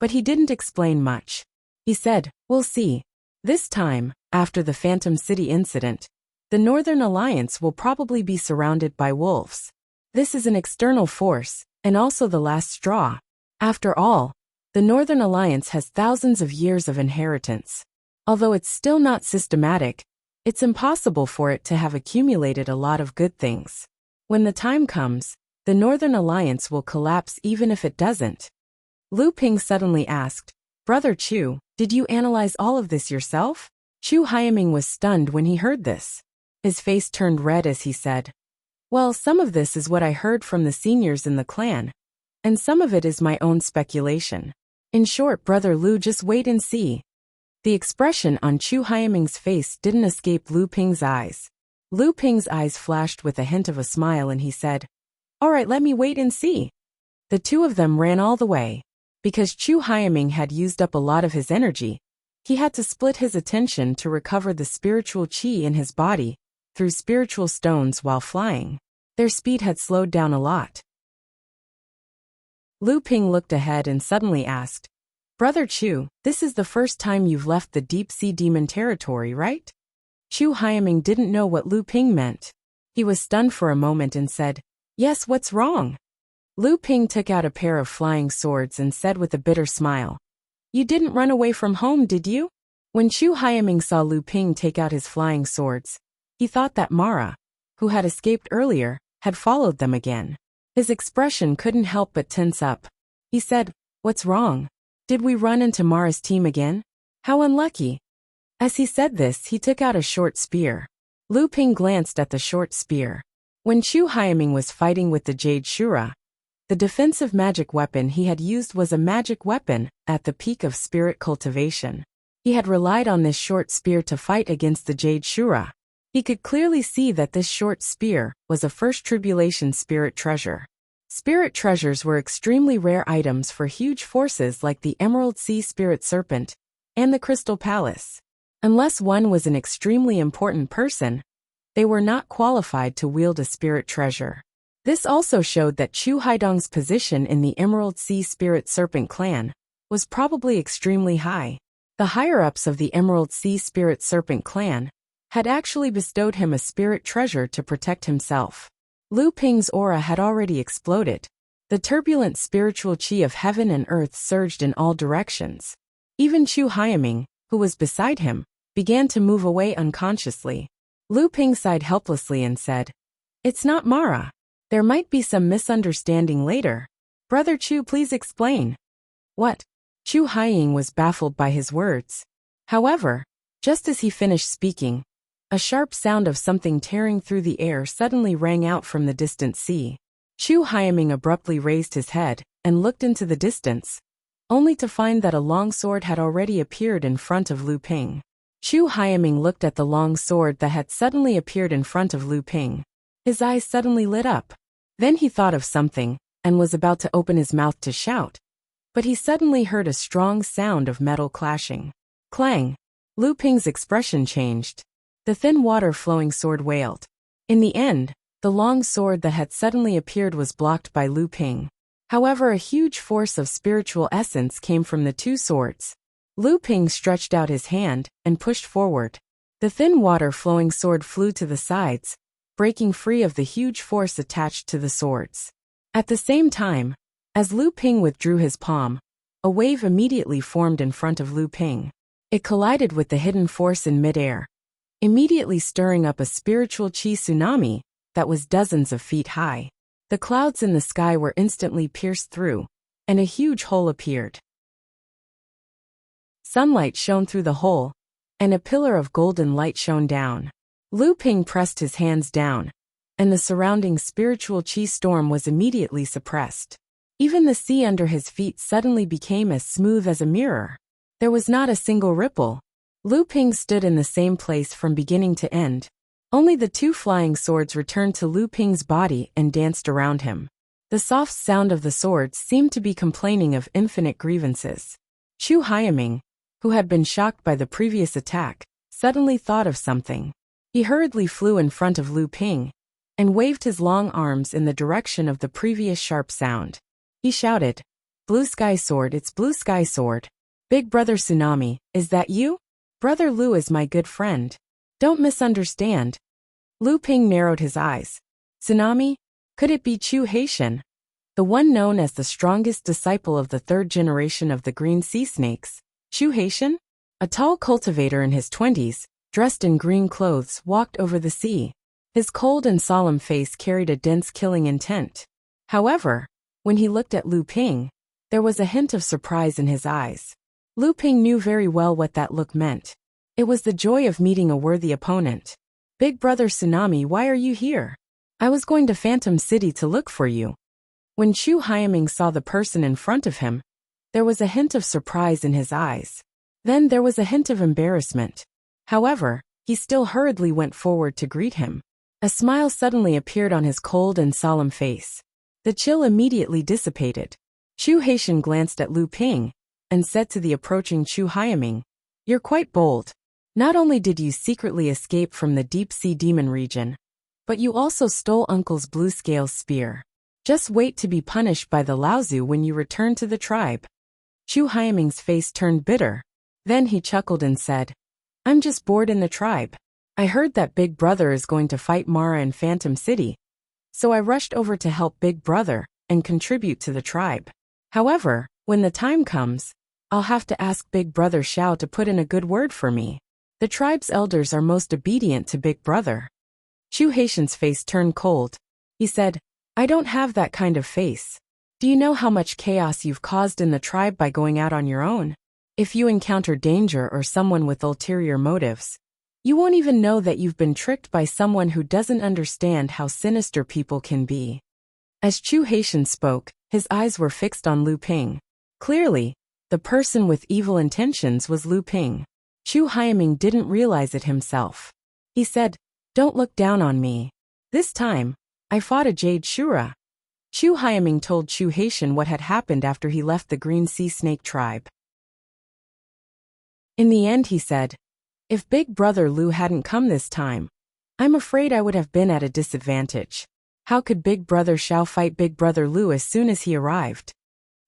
Speaker 1: but he didn't explain much. He said, we'll see. This time, after the Phantom City incident, the Northern Alliance will probably be surrounded by wolves. This is an external force, and also the last straw. After all, the Northern Alliance has thousands of years of inheritance. Although it's still not systematic, it's impossible for it to have accumulated a lot of good things. When the time comes, the Northern Alliance will collapse even if it doesn't. Lu Ping suddenly asked, Brother Chu, did you analyze all of this yourself? Chu Hyaming was stunned when he heard this. His face turned red as he said, well, some of this is what I heard from the seniors in the clan, and some of it is my own speculation. In short, Brother Lu, just wait and see. The expression on Chu Hyaming's face didn't escape Lu Ping's eyes. Lu Ping's eyes flashed with a hint of a smile and he said, all right, let me wait and see. The two of them ran all the way. Because Chu Hyaming had used up a lot of his energy, he had to split his attention to recover the spiritual qi in his body through spiritual stones while flying. Their speed had slowed down a lot. Lu Ping looked ahead and suddenly asked, Brother Chu, this is the first time you've left the deep sea demon territory, right? Chu Hyaming didn't know what Lu Ping meant. He was stunned for a moment and said, yes, what's wrong? Lu Ping took out a pair of flying swords and said with a bitter smile, you didn't run away from home, did you? When Chu Hyaming saw Lu Ping take out his flying swords, he thought that Mara, who had escaped earlier, had followed them again. His expression couldn't help but tense up. He said, what's wrong? Did we run into Mara's team again? How unlucky. As he said this, he took out a short spear. Lu Ping glanced at the short spear. When Chu Hyaming was fighting with the Jade Shura, the defensive magic weapon he had used was a magic weapon at the peak of spirit cultivation. He had relied on this short spear to fight against the Jade Shura. He could clearly see that this short spear was a first tribulation spirit treasure. Spirit treasures were extremely rare items for huge forces like the Emerald Sea Spirit Serpent and the Crystal Palace. Unless one was an extremely important person, they were not qualified to wield a spirit treasure. This also showed that Chu Haidong's position in the Emerald Sea Spirit Serpent clan was probably extremely high. The higher-ups of the Emerald Sea Spirit Serpent clan had actually bestowed him a spirit treasure to protect himself. Lu Ping's aura had already exploded. The turbulent spiritual qi of heaven and earth surged in all directions. Even Chu Hyaming, who was beside him, began to move away unconsciously. Lu Ping sighed helplessly and said, it's not Mara. There might be some misunderstanding later. Brother Chu, please explain. What? Chu Hying was baffled by his words. However, just as he finished speaking, a sharp sound of something tearing through the air suddenly rang out from the distant sea. Chu Hyaming abruptly raised his head and looked into the distance, only to find that a long sword had already appeared in front of Lu Ping. Chu Hyaming looked at the long sword that had suddenly appeared in front of Lu Ping. His eyes suddenly lit up. Then he thought of something and was about to open his mouth to shout, but he suddenly heard a strong sound of metal clashing. Clang! Lu Ping's expression changed. The thin water-flowing sword wailed. In the end, The long sword that had suddenly appeared was blocked by Lu Ping. However, a huge force of spiritual essence came from the two swords. Lu Ping stretched out his hand and pushed forward. The thin water-flowing sword flew to the sides, breaking free of the huge force attached to the swords. At the same time, as Lu Ping withdrew his palm, a wave immediately formed in front of Lu Ping. It collided with the hidden force in midair, immediately stirring up a spiritual qi tsunami that was dozens of feet high. The clouds in the sky were instantly pierced through, and a huge hole appeared. Sunlight shone through the hole, and a pillar of golden light shone down. Lu Ping pressed his hands down, and the surrounding spiritual qi storm was immediately suppressed. Even the sea under his feet suddenly became as smooth as a mirror. There was not a single ripple. Lu Ping stood in the same place from beginning to end. Only the two flying swords returned to Lu Ping's body and danced around him. The soft sound of the swords seemed to be complaining of infinite grievances. Chu Haiming, who had been shocked by the previous attack, suddenly thought of something. He hurriedly flew in front of Lu Ping and waved his long arms in the direction of the previous sharp sound. He shouted, "Blue Sky Sword, it's Blue Sky Sword. Big Brother Tsunami, is that you? Brother Lu is my good friend. Don't misunderstand." Lu Ping narrowed his eyes. Tsunami? Could it be Chu Haitian? The one known as the strongest disciple of the third generation of the green sea snakes? Chu Haitian? A tall cultivator in his 20s, dressed in green clothes, walked over the sea. His cold and solemn face carried a dense killing intent. However, when he looked at Lu Ping, there was a hint of surprise in his eyes. Lu Ping knew very well what that look meant. It was the joy of meeting a worthy opponent. "Big Brother Tsunami, why are you here? I was going to Phantom City to look for you." When Chu Haiming saw the person in front of him, there was a hint of surprise in his eyes. Then there was a hint of embarrassment. However, he still hurriedly went forward to greet him. A smile suddenly appeared on his cold and solemn face. The chill immediately dissipated. Chu Haitian glanced at Lu Ping and said to the approaching Chu Haiming, "You're quite bold. Not only did you secretly escape from the deep-sea demon region, but you also stole Uncle's blue scale spear. Just wait to be punished by the Laozu when you return to the tribe." Chu Haiming's face turned bitter. Then he chuckled and said, "I'm just bored in the tribe. I heard that Big Brother is going to fight Mara in Phantom City, so I rushed over to help Big Brother and contribute to the tribe. However, when the time comes, I'll have to ask Big Brother Xiao to put in a good word for me. The tribe's elders are most obedient to Big Brother." Chu Haitian's face turned cold. He said, "I don't have that kind of face. Do you know how much chaos you've caused in the tribe by going out on your own? If you encounter danger or someone with ulterior motives, you won't even know that you've been tricked by someone who doesn't understand how sinister people can be." As Chu Haitian spoke, his eyes were fixed on Lu Ping. Clearly, the person with evil intentions was Lu Ping. Chu Haiming didn't realize it himself. He said, "Don't look down on me. This time, I fought a Jade Shura." Chu Haiming told Chu Haitian what had happened after he left the Green Sea Snake tribe. In the end, he said, "If Big Brother Lu hadn't come this time, I'm afraid I would have been at a disadvantage. How could Big Brother Xiao fight Big Brother Lu as soon as he arrived?"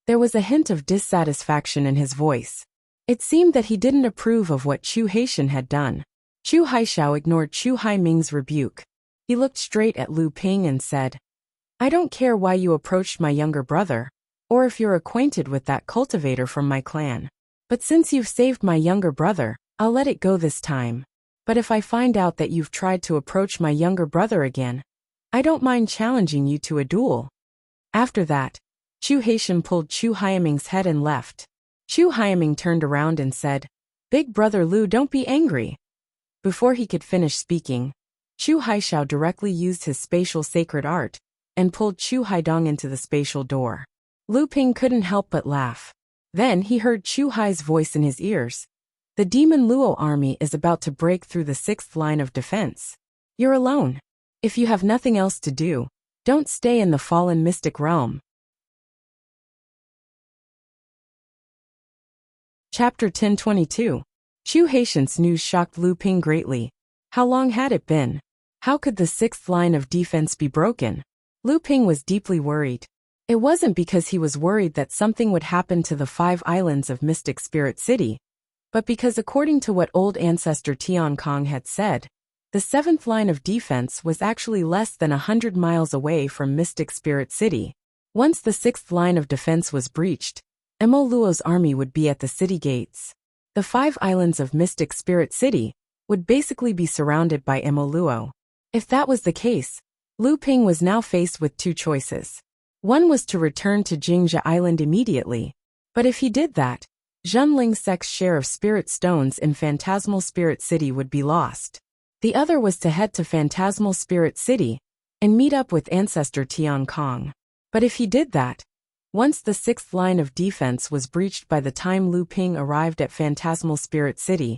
Speaker 1: There was a hint of dissatisfaction in his voice. It seemed that he didn't approve of what Chu Haitian had done. Chu Haishao ignored Chu Haiming's rebuke. He looked straight at Lu Ping and said, "I don't care why you approached my younger brother, or if you're acquainted with that cultivator from my clan. But since you've saved my younger brother, I'll let it go this time. But if I find out that you've tried to approach my younger brother again, I don't mind challenging you to a duel." After that, Chu Haitian pulled Chu Haiming's head and left. Chu Haiming turned around and said, "Big Brother Lu, don't be angry." Before he could finish speaking, Chu Haishao directly used his spatial sacred art and pulled Chu Haidong into the spatial door. Lu Ping couldn't help but laugh. Then he heard Chu Hai's voice in his ears. "The Demon Luo army is about to break through the 6th line of defense. You're alone. If you have nothing else to do, don't stay in the fallen mystic realm." Chapter 1022. Chu Haitian's news shocked Lu Ping greatly. How long had it been? How could the sixth line of defense be broken? Lu Ping was deeply worried. It wasn't because he was worried that something would happen to the 5 islands of Mystic Spirit City, but because according to what old ancestor Tian Kong had said, the 7th line of defense was actually less than 100 miles away from Mystic Spirit City. Once the 6th line of defense was breached, Mo Luo's army would be at the city gates. The 5 islands of Mystic Spirit City would basically be surrounded by Mo Luo. If that was the case, Lu Ping was now faced with 2 choices. One was to return to Jingzha Island immediately, but if he did that, Zhenling Sec's share of spirit stones in Phantasmal Spirit City would be lost. The other was to head to Phantasmal Spirit City and meet up with ancestor Tian Kong. But if he did that, once the 6th line of defense was breached by the time Lu Ping arrived at Phantasmal Spirit City,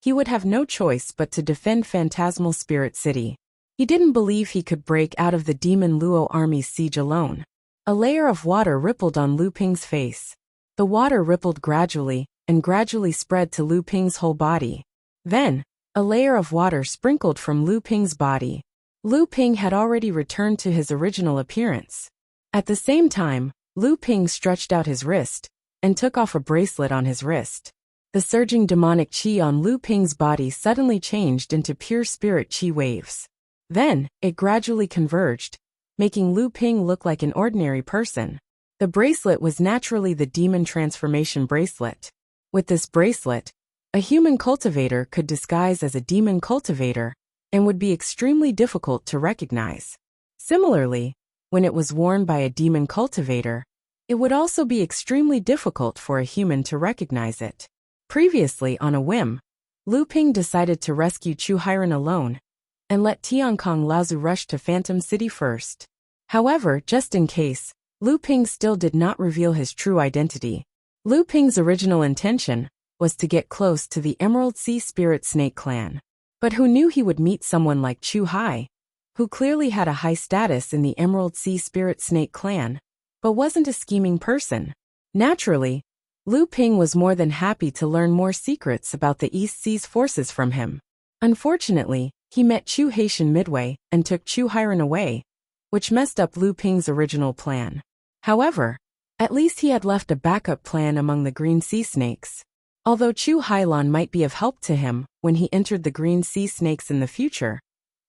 Speaker 1: he would have no choice but to defend Phantasmal Spirit City. He didn't believe he could break out of the Demon Luo army's siege alone. A layer of water rippled on Lu Ping's face. The water rippled gradually and gradually spread to Lu Ping's whole body. Then, a layer of water sprinkled from Lu Ping's body. Lu Ping had already returned to his original appearance. At the same time, Lu Ping stretched out his wrist and took off a bracelet on his wrist. The surging demonic qi on Lu Ping's body suddenly changed into pure spirit qi waves. Then, it gradually converged, making Lu Ping look like an ordinary person. The bracelet was naturally the demon transformation bracelet. With this bracelet, a human cultivator could disguise as a demon cultivator and would be extremely difficult to recognize. Similarly, when it was worn by a demon cultivator, it would also be extremely difficult for a human to recognize it. Previously, on a whim, Lu Ping decided to rescue Chu Hiren alone and let Tiankong Laozu rush to Phantom City first. However, just in case, Lu Ping still did not reveal his true identity. Lu Ping's original intention was to get close to the Emerald Sea Spirit Snake clan. But who knew he would meet someone like Chu Hai, who clearly had a high status in the Emerald Sea Spirit Snake clan, but wasn't a scheming person. Naturally, Lu Ping was more than happy to learn more secrets about the East Sea's forces from him. Unfortunately, he met Chu Haitian midway and took Chu Hiren away, which messed up Lu Ping's original plan. However, at least he had left a backup plan among the Green Sea Snakes. Although Chu Hailan might be of help to him when he entered the Green Sea Snakes in the future,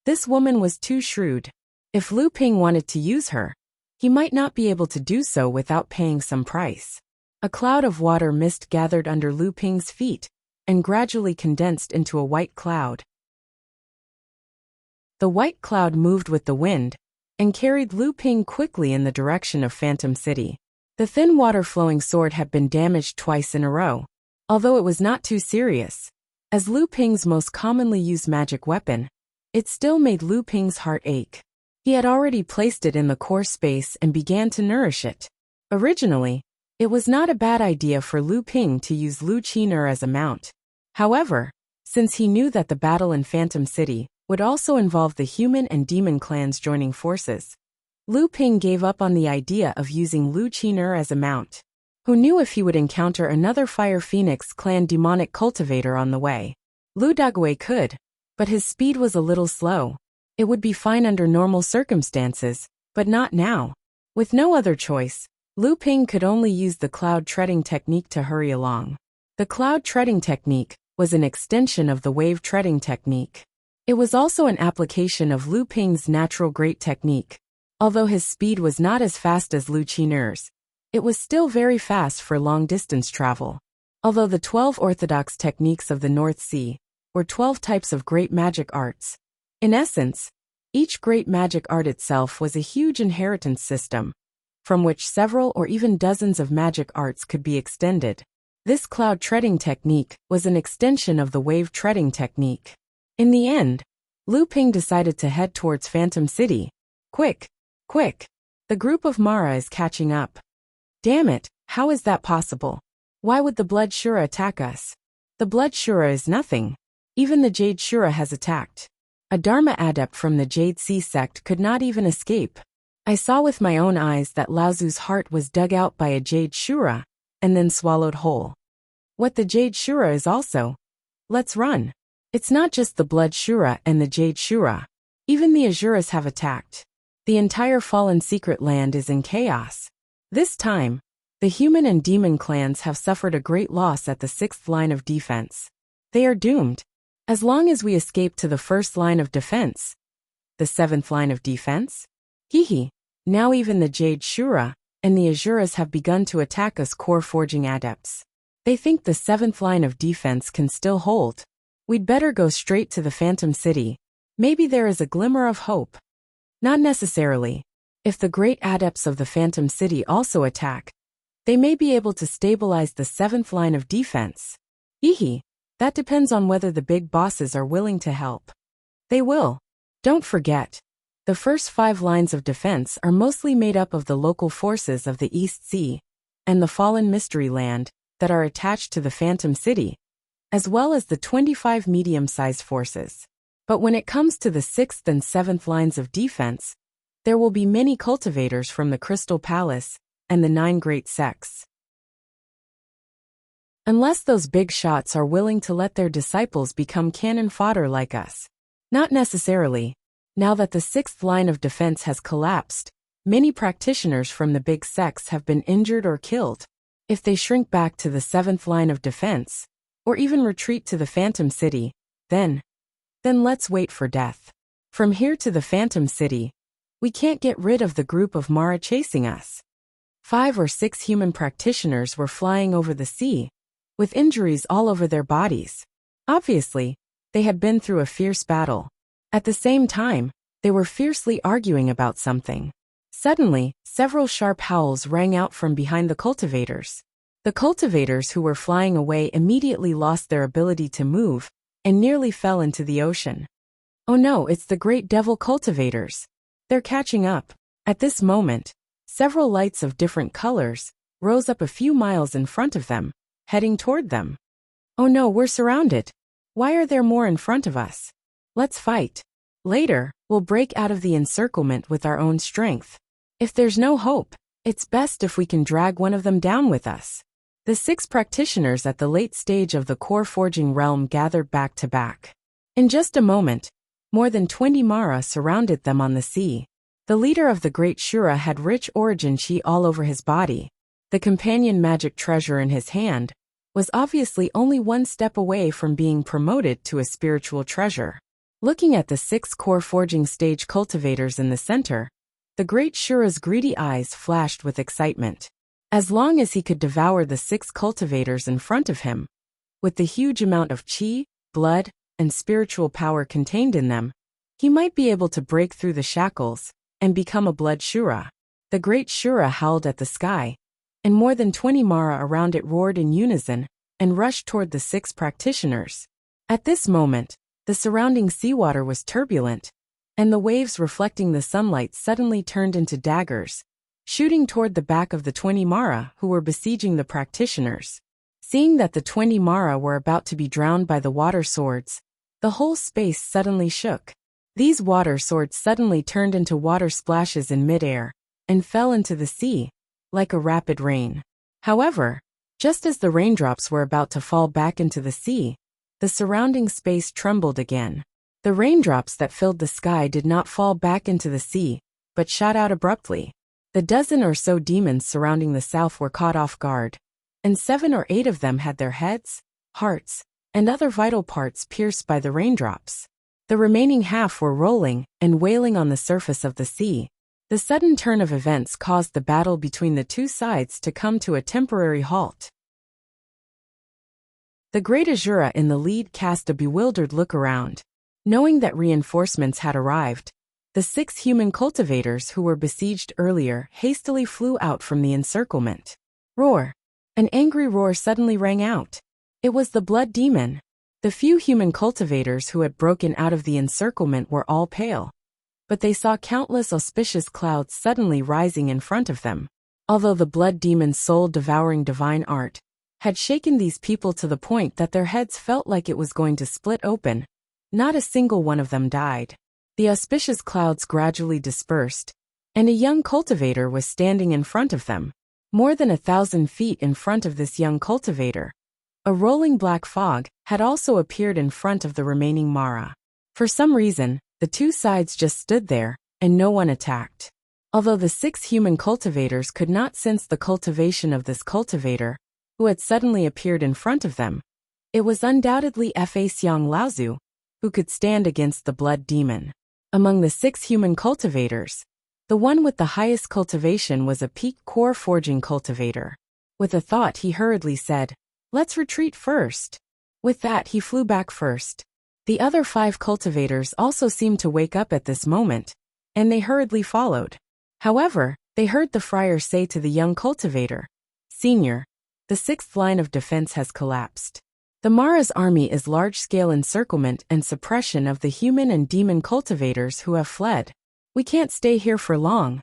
Speaker 1: this woman was too shrewd. If Lu Ping wanted to use her, he might not be able to do so without paying some price. A cloud of water mist gathered under Lu Ping's feet and gradually condensed into a white cloud. The white cloud moved with the wind and carried Lu Ping quickly in the direction of Phantom City. The thin water-flowing sword had been damaged twice in a row, although it was not too serious. As Lu Ping's most commonly used magic weapon, it still made Lu Ping's heart ache. He had already placed it in the core space and began to nourish it. Originally, it was not a bad idea for Lu Ping to use Lu Qiner as a mount. However, since he knew that the battle in Phantom City would also involve the human and demon clans joining forces, Lu Ping gave up on the idea of using Lu Qiner as a mount. Who knew if he would encounter another Fire Phoenix clan demonic cultivator on the way? Lu Dagui could, but his speed was a little slow. It would be fine under normal circumstances, but not now. With no other choice, Lu Ping could only use the cloud treading technique to hurry along. The cloud treading technique was an extension of the wave treading technique. It was also an application of Lu Ping's natural great technique. Although his speed was not as fast as Lu Qiner's, it was still very fast for long-distance travel. Although the 12 orthodox techniques of the North Sea were 12 types of great magic arts, in essence, each great magic art itself was a huge inheritance system, from which several or even dozens of magic arts could be extended. This cloud treading technique was an extension of the wave treading technique. In the end, Lu Ping decided to head towards Phantom City. Quick! Quick! The group of Mara is catching up. Damn it, how is that possible? Why would the Blood Shura attack us? The Blood Shura is nothing. Even the Jade Shura has attacked. A Dharma adept from the Jade Sea sect could not even escape. I saw with my own eyes that Laozu's heart was dug out by a Jade Shura, and then swallowed whole. What the Jade Shura is also. Let's run. It's not just the Blood Shura and the Jade Shura. Even the Azuras have attacked. The entire fallen secret land is in chaos. This time, the human and demon clans have suffered a great loss at the 6th line of defense. They are doomed. As long as we escape to the 1st line of defense. The 7th line of defense? Hehe. Now even the Jade Shura and the Azuras have begun to attack us core forging adepts. They think the 7th line of defense can still hold. We'd better go straight to the Phantom City. Maybe there is a glimmer of hope. Not necessarily. If the great adepts of the Phantom City also attack, they may be able to stabilize the 7th line of defense. Hehe. That depends on whether the big bosses are willing to help. They will. Don't forget. The first 5 lines of defense are mostly made up of the local forces of the East Sea and the Fallen Mystery Land that are attached to the Phantom City, as well as the 25 medium-sized forces. But when it comes to the 6th and 7th lines of defense, there will be many cultivators from the Crystal Palace and the 9 great sects. Unless those big shots are willing to let their disciples become cannon fodder like us. Not necessarily. Now that the 6th line of defense has collapsed, many practitioners from the big sects have been injured or killed. If they shrink back to the 7th line of defense, or even retreat to the Phantom City, then let's wait for death. From here to the Phantom City, we can't get rid of the group of Mara chasing us. 5 or 6 human practitioners were flying over the sea, with injuries all over their bodies. Obviously, they had been through a fierce battle. At the same time, they were fiercely arguing about something. Suddenly, several sharp howls rang out from behind the cultivators. The cultivators who were flying away immediately lost their ability to move and nearly fell into the ocean. Oh no, it's the great devil cultivators. They're catching up. At this moment, several lights of different colors rose up a few miles in front of them, heading toward them. Oh no, we're surrounded. Why are there more in front of us? Let's fight. Later, we'll break out of the encirclement with our own strength. If there's no hope, it's best if we can drag one of them down with us. The 6 practitioners at the late stage of the core forging realm gathered back to back. In just a moment, more than 20 Mara surrounded them on the sea. The leader of the Great Shura had rich origin chi all over his body. The companion magic treasure in his hand was obviously only one step away from being promoted to a spiritual treasure. Looking at the 6 core forging stage cultivators in the center, the Great Shura's greedy eyes flashed with excitement. As long as he could devour the 6 cultivators in front of him, with the huge amount of chi, blood, and spiritual power contained in them, he might be able to break through the shackles and become a blood Shura. The Great Shura howled at the sky, and more than 20 Mara around it roared in unison and rushed toward the 6 practitioners. At this moment, the surrounding seawater was turbulent, and the waves reflecting the sunlight suddenly turned into daggers, shooting toward the back of the 20 Mara who were besieging the practitioners. Seeing that the 20 Mara were about to be drowned by the water swords, the whole space suddenly shook. These water swords suddenly turned into water splashes in midair and fell into the sea, like a rapid rain. However, just as the raindrops were about to fall back into the sea, the surrounding space trembled again. The raindrops that filled the sky did not fall back into the sea, but shot out abruptly. The dozen or so demons surrounding the south were caught off guard, and 7 or 8 of them had their heads, hearts, and other vital parts pierced by the raindrops. The remaining half were rolling and wailing on the surface of the sea. The sudden turn of events caused the battle between the 2 sides to come to a temporary halt. The Great Azura in the lead cast a bewildered look around. Knowing that reinforcements had arrived, the 6 human cultivators who were besieged earlier hastily flew out from the encirclement. Roar! An angry roar suddenly rang out. It was the blood demon. The few human cultivators who had broken out of the encirclement were all pale, but they saw countless auspicious clouds suddenly rising in front of them. Although the blood demon's soul-devouring divine art had shaken these people to the point that their heads felt like it was going to split open, not a single one of them died. The auspicious clouds gradually dispersed, and a young cultivator was standing in front of them. More than 1,000 feet in front of this young cultivator, a rolling black fog had also appeared in front of the remaining Mara. For some reason, The two sides just stood there, and no one attacked. Although the 6 human cultivators could not sense the cultivation of this cultivator, who had suddenly appeared in front of them, it was undoubtedly Fa Xiang Laozu, who could stand against the blood demon. Among the 6 human cultivators, the one with the highest cultivation was a peak core forging cultivator. With a thought, he hurriedly said, "Let's retreat first." With that, he flew back first. The other 5 cultivators also seemed to wake up at this moment, and they hurriedly followed. However, they heard the friar say to the young cultivator, "Senior, the 6th line of defense has collapsed. The Mara's army is large-scale encirclement and suppression of the human and demon cultivators who have fled. We can't stay here for long."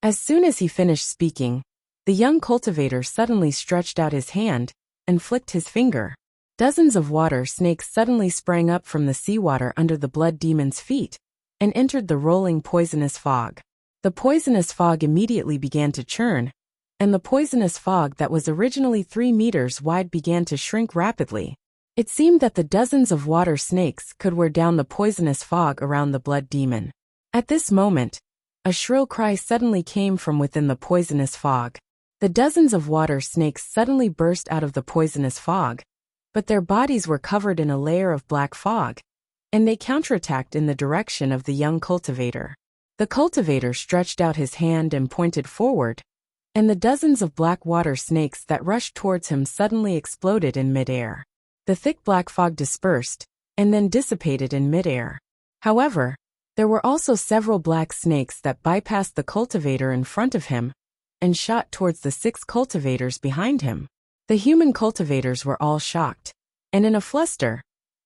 Speaker 1: As soon as he finished speaking, the young cultivator suddenly stretched out his hand and flicked his finger. Dozens of water snakes suddenly sprang up from the seawater under the blood demon's feet and entered the rolling poisonous fog. The poisonous fog immediately began to churn, and the poisonous fog that was originally 3 meters wide began to shrink rapidly. It seemed that the dozens of water snakes could wear down the poisonous fog around the blood demon. At this moment, a shrill cry suddenly came from within the poisonous fog. The dozens of water snakes suddenly burst out of the poisonous fog, but their bodies were covered in a layer of black fog, and they counterattacked in the direction of the young cultivator. The cultivator stretched out his hand and pointed forward, and the dozens of black water snakes that rushed towards him suddenly exploded in midair. The thick black fog dispersed, and then dissipated in midair. However, there were also several black snakes that bypassed the cultivator in front of him, and shot towards the 6 cultivators behind him. The human cultivators were all shocked, and in a fluster,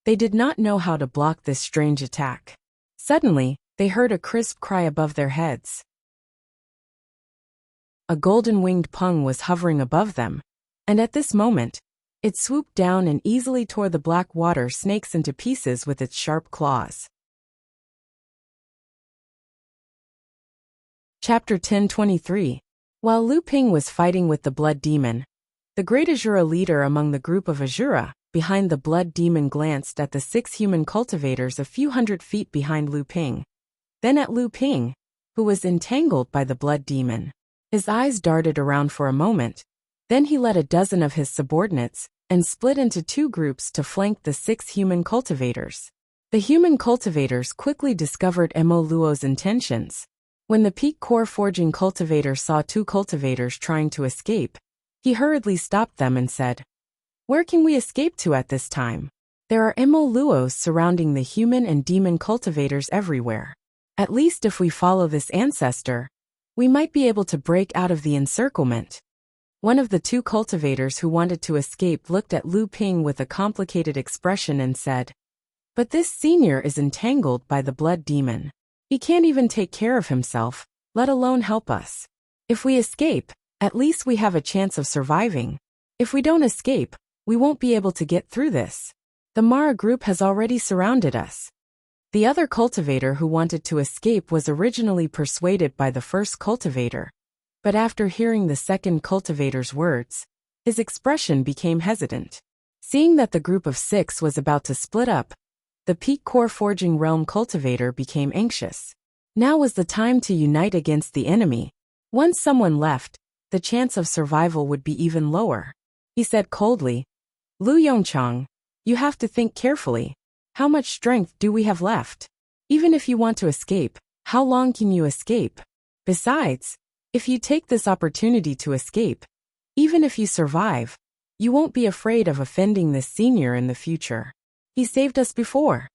Speaker 1: they did not know how to block this strange attack. Suddenly, they heard a crisp cry above their heads. A golden-winged pung was hovering above them, and at this moment, it swooped down and easily tore the black water snakes into pieces with its sharp claws. Chapter 10:23. While Lu Ping was fighting with the blood demon, the great Azura leader among the group of Azura behind the blood demon glanced at the 6 human cultivators a few hundred feet behind Lu Ping, then at Lu Ping, who was entangled by the blood demon. His eyes darted around for a moment, then he led a dozen of his subordinates and split into 2 groups to flank the 6 human cultivators. The human cultivators quickly discovered Mo Luo's intentions. When the peak core forging cultivator saw 2 cultivators trying to escape, he hurriedly stopped them and said, "Where can we escape to at this time? There are Mo Luos surrounding the human and demon cultivators everywhere. At least if we follow this ancestor, we might be able to break out of the encirclement." One of the 2 cultivators who wanted to escape looked at Lu Ping with a complicated expression and said, "But this senior is entangled by the blood demon. He can't even take care of himself, let alone help us. If we escape, at least we have a chance of surviving. If we don't escape, we won't be able to get through this. The Mara group has already surrounded us." The other cultivator who wanted to escape was originally persuaded by the first cultivator, but after hearing the second cultivator's words, his expression became hesitant. Seeing that the group of 6 was about to split up, the peak core forging realm cultivator became anxious. Now was the time to unite against the enemy. Once someone left, the chance of survival would be even lower. He said coldly, "Lu Yongchang, you have to think carefully. How much strength do we have left? Even if you want to escape, how long can you escape? Besides, if you take this opportunity to escape, even if you survive, you won't be afraid of offending this senior in the future. He saved us before."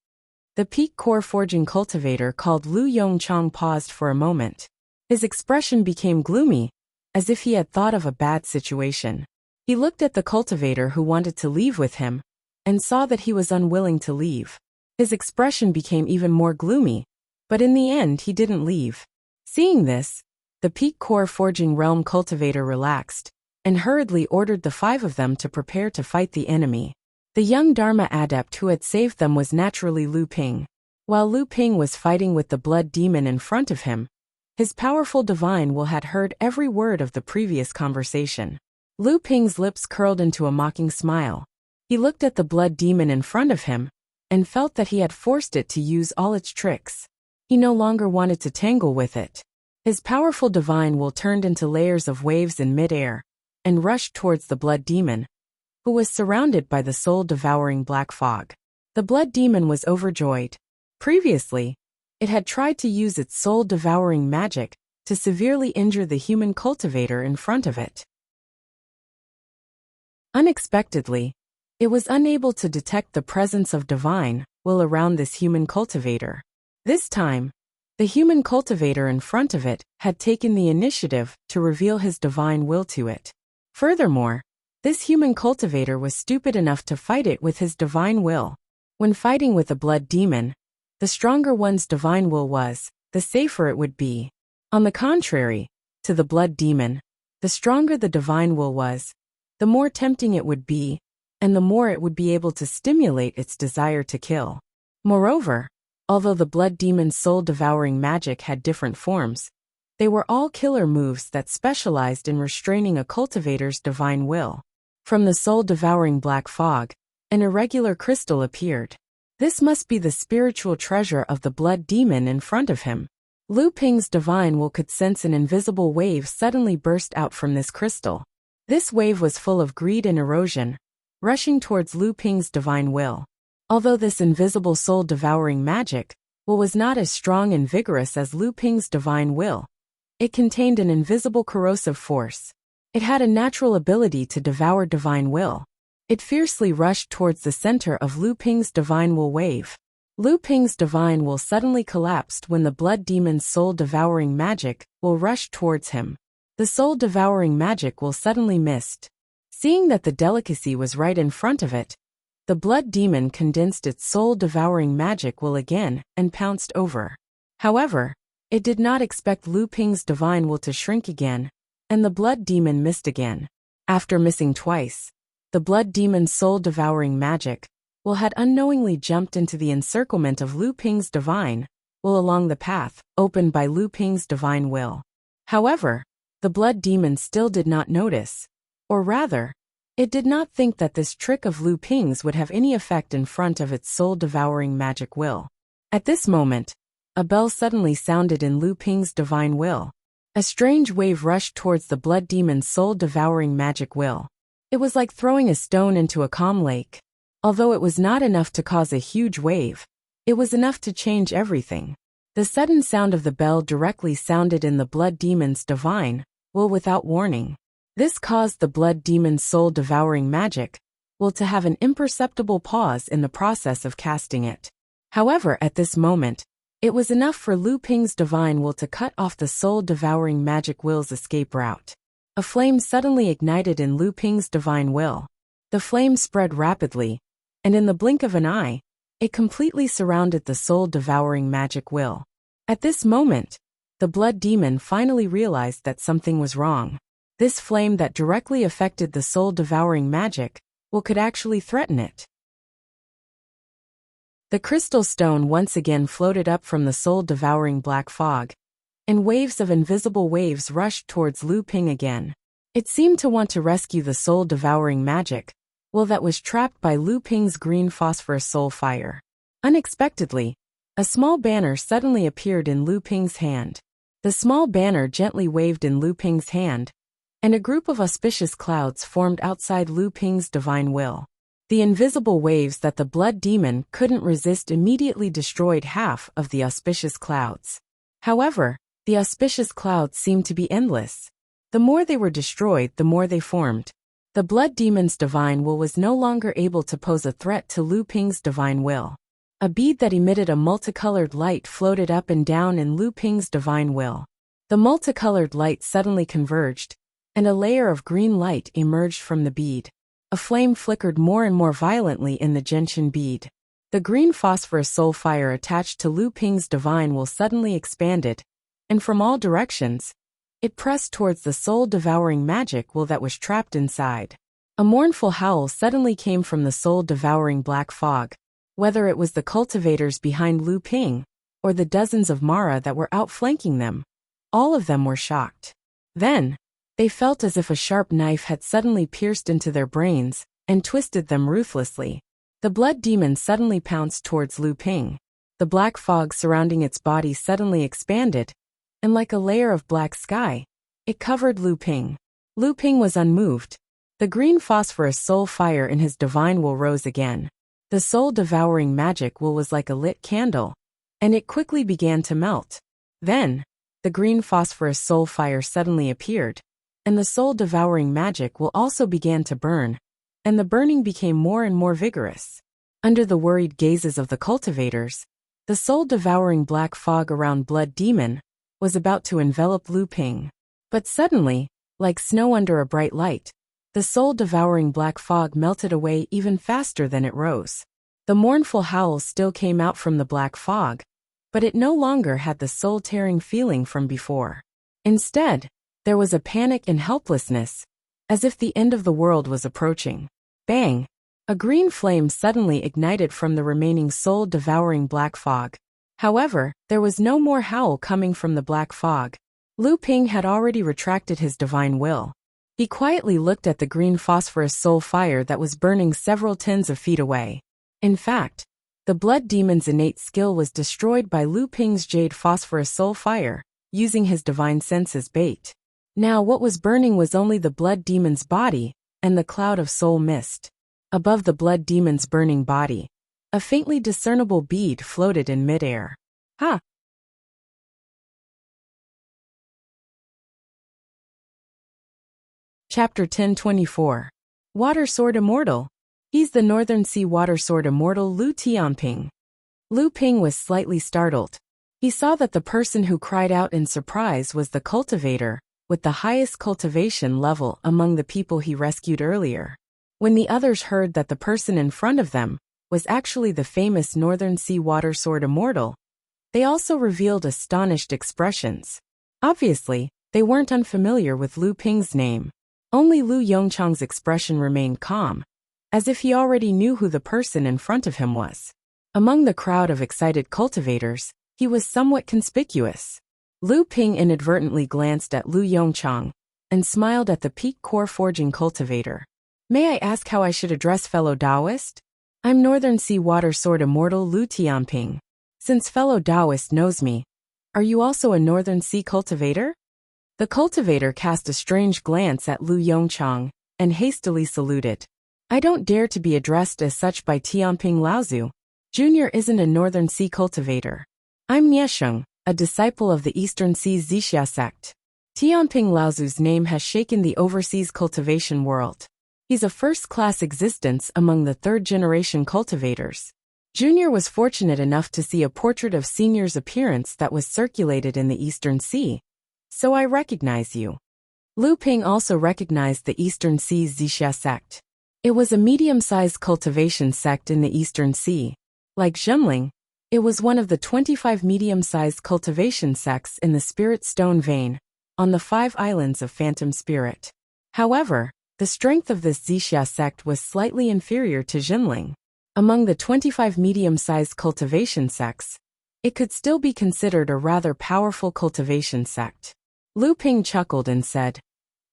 Speaker 1: The peak core forging cultivator called Lu Yongchang paused for a moment. His expression became gloomy, as if he had thought of a bad situation. He looked at the cultivator who wanted to leave with him, and saw that he was unwilling to leave. His expression became even more gloomy, but in the end he didn't leave. Seeing this, the peak core forging realm cultivator relaxed, and hurriedly ordered the 5 of them to prepare to fight the enemy. The young Dharma adept who had saved them was naturally Lu Ping. While Lu Ping was fighting with the blood demon in front of him, his powerful divine will had heard every word of the previous conversation. Lu Ping's lips curled into a mocking smile. He looked at the blood demon in front of him, and felt that he had forced it to use all its tricks. He no longer wanted to tangle with it. His powerful divine will turned into layers of waves in midair and rushed towards the blood demon, who was surrounded by the soul-devouring black fog. The blood demon was overjoyed. Previously, it had tried to use its soul-devouring magic to severely injure the human cultivator in front of it. Unexpectedly, it was unable to detect the presence of divine will around this human cultivator. This time, the human cultivator in front of it had taken the initiative to reveal his divine will to it. Furthermore, this human cultivator was stupid enough to fight it with his divine will. When fighting with a blood demon, the stronger one's divine will was, the safer it would be. On the contrary, to the blood demon, the stronger the divine will was, the more tempting it would be, and the more it would be able to stimulate its desire to kill. Moreover, although the blood demon's soul-devouring magic had different forms, they were all killer moves that specialized in restraining a cultivator's divine will. From the soul-devouring black fog, an irregular crystal appeared. This must be the spiritual treasure of the blood demon in front of him. Lu Ping's divine will could sense an invisible wave suddenly burst out from this crystal. This wave was full of greed and erosion, rushing towards Lu Ping's divine will. Although this invisible soul-devouring magic will was not as strong and vigorous as Lu Ping's divine will, it contained an invisible corrosive force. It had a natural ability to devour divine will. It fiercely rushed towards the center of Lu Ping's divine will wave. Lu Ping's divine will suddenly collapsed when the blood demon's soul-devouring magic will rushed towards him. The soul-devouring magic will suddenly missed. Seeing that the delicacy was right in front of it, the blood demon condensed its soul-devouring magic will again and pounced over. However, it did not expect Lu Ping's divine will to shrink again, and the blood demon missed again. After missing twice, the blood demon's soul-devouring magic will had unknowingly jumped into the encirclement of Lu Ping's divine will along the path opened by Lu Ping's divine will. However, the blood demon still did not notice, or rather, it did not think that this trick of Lu Ping's would have any effect in front of its soul-devouring magic will. At this moment, a bell suddenly sounded in Lu Ping's divine will. A strange wave rushed towards the blood demon's soul-devouring magic will. It was like throwing a stone into a calm lake. Although it was not enough to cause a huge wave, it was enough to change everything. The sudden sound of the bell directly sounded in the blood demon's divine will without warning. This caused the blood demon's soul-devouring magic will to have an imperceptible pause in the process of casting it. However, at this moment, it was enough for Lu Ping's divine will to cut off the soul-devouring magic will's escape route. A flame suddenly ignited in Lu Ping's divine will. The flame spread rapidly, and in the blink of an eye, it completely surrounded the soul-devouring magic will. At this moment, the blood demon finally realized that something was wrong. This flame that directly affected the soul-devouring magic will could actually threaten it. The crystal stone once again floated up from the soul-devouring black fog, and waves of invisible waves rushed towards Lu Ping again. It seemed to want to rescue the soul-devouring magic will that was trapped by Lu Ping's green phosphorus soul fire. Unexpectedly, a small banner suddenly appeared in Lu Ping's hand. The small banner gently waved in Lu Ping's hand, and a group of auspicious clouds formed outside Lu Ping's divine will. The invisible waves that the blood demon couldn't resist immediately destroyed half of the auspicious clouds. However, the auspicious clouds seemed to be endless. The more they were destroyed, the more they formed. The blood demon's divine will was no longer able to pose a threat to Lu Ping's divine will. A bead that emitted a multicolored light floated up and down in Lu Ping's divine will. The multicolored light suddenly converged, and a layer of green light emerged from the bead. A flame flickered more and more violently in the gentian bead. The green phosphorus soul fire attached to Lu Ping's divine will suddenly expanded, and from all directions, it pressed towards the soul-devouring magic will that was trapped inside. A mournful howl suddenly came from the soul-devouring black fog. Whether it was the cultivators behind Lu Ping, or the dozens of Mara that were outflanking them, all of them were shocked. Then, they felt as if a sharp knife had suddenly pierced into their brains and twisted them ruthlessly. The blood demon suddenly pounced towards Lu Ping. The black fog surrounding its body suddenly expanded, and like a layer of black sky, it covered Lu Ping. Lu Ping was unmoved. The green phosphorus soul fire in his divine will rose again. The soul-devouring magic will was like a lit candle, and it quickly began to melt. Then, the green phosphorus soul fire suddenly appeared, and the soul-devouring magic will also began to burn, and the burning became more and more vigorous. Under the worried gazes of the cultivators, the soul-devouring black fog around Blood Demon was about to envelop Lu Ping. But suddenly, like snow under a bright light, the soul-devouring black fog melted away even faster than it rose. The mournful howl still came out from the black fog, but it no longer had the soul-tearing feeling from before. Instead, there was a panic and helplessness, as if the end of the world was approaching. Bang! A green flame suddenly ignited from the remaining soul-devouring black fog. However, there was no more howl coming from the black fog. Lu Ping had already retracted his divine will. He quietly looked at the green phosphorus soul fire that was burning several tens of feet away. In fact, the blood demon's innate skill was destroyed by Lu Ping's jade phosphorus soul fire, using his divine sense as bait. Now what was burning was only the blood demon's body and the cloud of soul mist. Above the blood demon's burning body, a faintly discernible bead floated in midair. Ha! Chapter 1024. Water Sword Immortal. He's the Northern Sea Water Sword Immortal Lu Tianping. Lu Ping was slightly startled. He saw that the person who cried out in surprise was the cultivator, with the highest cultivation level among the people he rescued earlier. When the others heard that the person in front of them was actually the famous Northern Sea Water Sword Immortal, they also revealed astonished expressions. Obviously, they weren't unfamiliar with Lu Ping's name. Only Lu Yongchang's expression remained calm, as if he already knew who the person in front of him was. Among the crowd of excited cultivators, he was somewhat conspicuous. Lu Ping inadvertently glanced at Lu Yongchang and smiled at the peak core forging cultivator. May I ask how I should address fellow Taoist? I'm Northern Sea Water Sword Immortal Lu Tianping. Since fellow Taoist knows me, are you also a Northern Sea cultivator? The cultivator cast a strange glance at Lu Yongchang and hastily saluted. I don't dare to be addressed as such by Tianping Laozu. Junior isn't a Northern Sea cultivator. I'm Niesheng, a disciple of the Eastern Sea's Wuxia sect. Tianping Laozu's name has shaken the overseas cultivation world. He's a first-class existence among the third-generation cultivators. Junior was fortunate enough to see a portrait of Senior's appearance that was circulated in the Eastern Sea, so I recognize you. Lu Ping also recognized the Eastern Sea's Wuxia sect. It was a medium-sized cultivation sect in the Eastern Sea. Like Zhenling, it was one of the 25 medium-sized cultivation sects in the Spirit Stone vein, on the 5 islands of Phantom Spirit. However, the strength of this Wuxia sect was slightly inferior to Zhenling. Among the 25 medium-sized cultivation sects, it could still be considered a rather powerful cultivation sect. Lu Ping chuckled and said,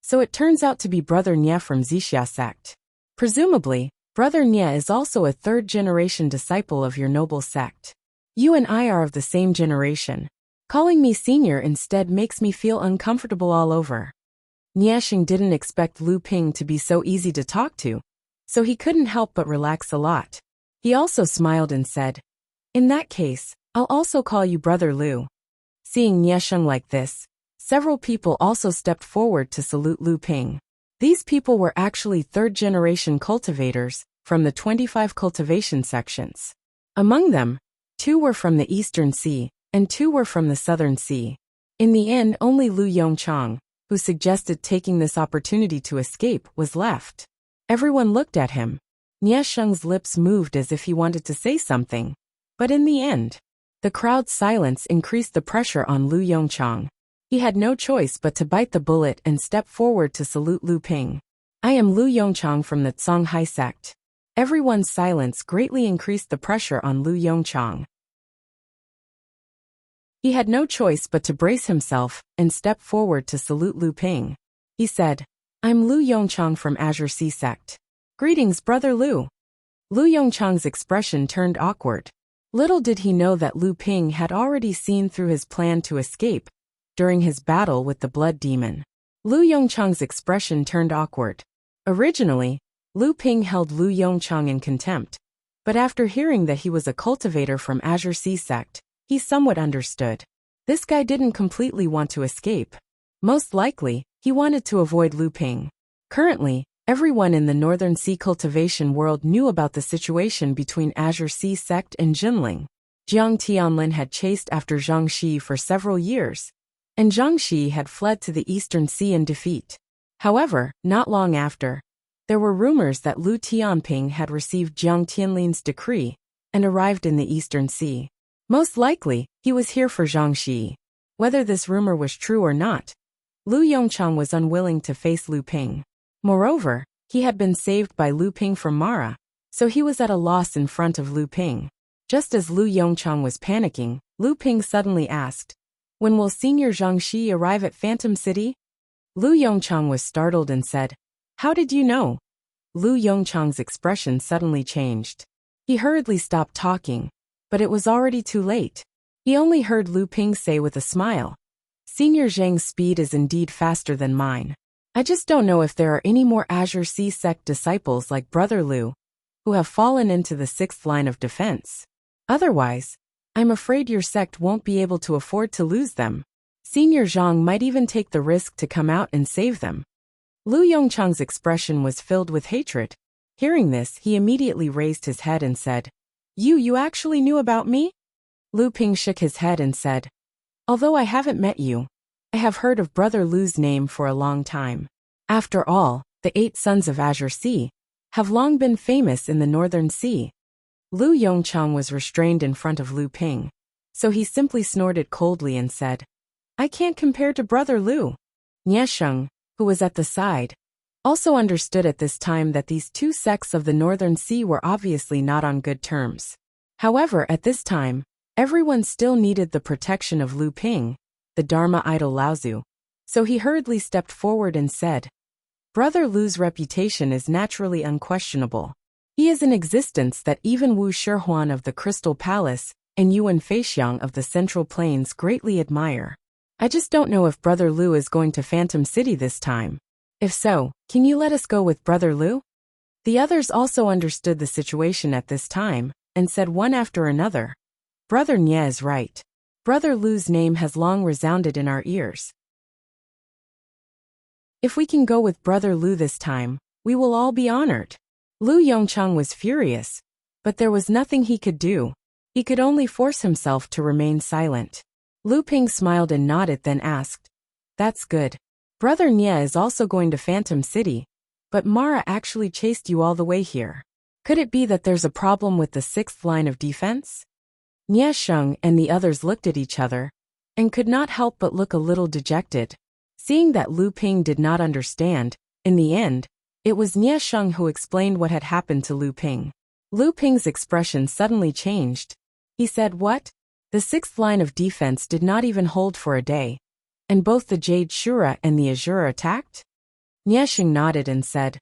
Speaker 1: So it turns out to be Brother Nye from Wuxia sect. Presumably, Brother Nye is also a third-generation disciple of your noble sect. You and I are of the same generation. Calling me senior instead makes me feel uncomfortable all over. Niesheng didn't expect Lu Ping to be so easy to talk to, so he couldn't help but relax a lot. He also smiled and said, In that case, I'll also call you Brother Lu. Seeing Niesheng like this, several people also stepped forward to salute Lu Ping. These people were actually third-generation cultivators from the 25 cultivation sections. Among them, 2 were from the Eastern Sea, and 2 were from the Southern Sea. In the end, only Lu Yongchang, who suggested taking this opportunity to escape, was left. Everyone looked at him. Niesheng's lips moved as if he wanted to say something, but in the end, the crowd's silence increased the pressure on Lu Yongchang. He had no choice but to bite the bullet and step forward to salute Lu Ping. I am Lu Yongchang from the Songhai sect. Everyone's silence greatly increased the pressure on Lu Yongchang. He had no choice but to brace himself and step forward to salute Lu Ping. He said, I'm Lu Yongchang from Azure Sea Sect. Greetings, Brother Lu. Lu Yongchang's expression turned awkward. Little did he know that Lu Ping had already seen through his plan to escape during his battle with the blood demon. Lu Yongchang's expression turned awkward. Originally, Lu Ping held Lu Yongchang in contempt, but after hearing that he was a cultivator from Azure Sea sect, he somewhat understood. This guy didn't completely want to escape. Most likely, he wanted to avoid Lu Ping. Currently, everyone in the Northern Sea cultivation world knew about the situation between Azure Sea sect and Jinling. Jiang Tianlin had chased after Zhang Shi for several years, and Zhang Shi had fled to the Eastern Sea in defeat. However, not long after, there were rumors that Lu Tianping had received Jiang Tianlin's decree and arrived in the Eastern Sea. Most likely, he was here for Zhang Shi. Whether this rumor was true or not, Lu Yongchang was unwilling to face Lu Ping. Moreover, he had been saved by Lu Ping from Mara, so he was at a loss in front of Lu Ping. Just as Lu Yongchang was panicking, Lu Ping suddenly asked, "When will Senior Zhang Shi arrive at Phantom City?" Lu Yongchang was startled and said, "How did you know?" Lu Yongchang's expression suddenly changed. He hurriedly stopped talking, but it was already too late. He only heard Lu Ping say with a smile, "Senior Zhang's speed is indeed faster than mine. I just don't know if there are any more Azure Sea sect disciples like Brother Lu, who have fallen into the 6th line of defense. Otherwise, I'm afraid your sect won't be able to afford to lose them. Senior Zhang might even take the risk to come out and save them." Lu Yongchang's expression was filled with hatred. Hearing this, he immediately raised his head and said, You actually knew about me?" Lu Ping shook his head and said, "Although I haven't met you, I have heard of Brother Lu's name for a long time. After all, the 8 sons of Azure Sea have long been famous in the Northern Sea." Lu Yongchang was restrained in front of Lu Ping, so he simply snorted coldly and said, "I can't compare to Brother Lu." Nie Sheng, who was at the side, also understood at this time that these 2 sects of the Northern Sea were obviously not on good terms. However, at this time, everyone still needed the protection of Lu Ping, the Dharma idol Laozu, so he hurriedly stepped forward and said, "Brother Lu's reputation is naturally unquestionable. He is an existence that even Wu Shihuan of the Crystal Palace and Yuan Feixiang of the Central Plains greatly admire. I just don't know if Brother Lu is going to Phantom City this time. If so, can you let us go with Brother Lu?" The others also understood the situation at this time, and said one after another, "Brother Nie is right. Brother Lu's name has long resounded in our ears. If we can go with Brother Lu this time, we will all be honored." Lu Yongchang was furious, but there was nothing he could do. He could only force himself to remain silent. Lu Ping smiled and nodded, then asked, "That's good. Brother Nie is also going to Phantom City, but Mara actually chased you all the way here. Could it be that there's a problem with the 6th line of defense?" Nie Sheng and the others looked at each other, and could not help but look a little dejected. Seeing that Lu Ping did not understand, in the end, it was Nie Sheng who explained what had happened to Lu Ping. Lu Ping's expression suddenly changed. He said, "What? The 6th line of defense did not even hold for a day, and both the Jade Shura and the Azure attacked?" Nie Sheng nodded and said,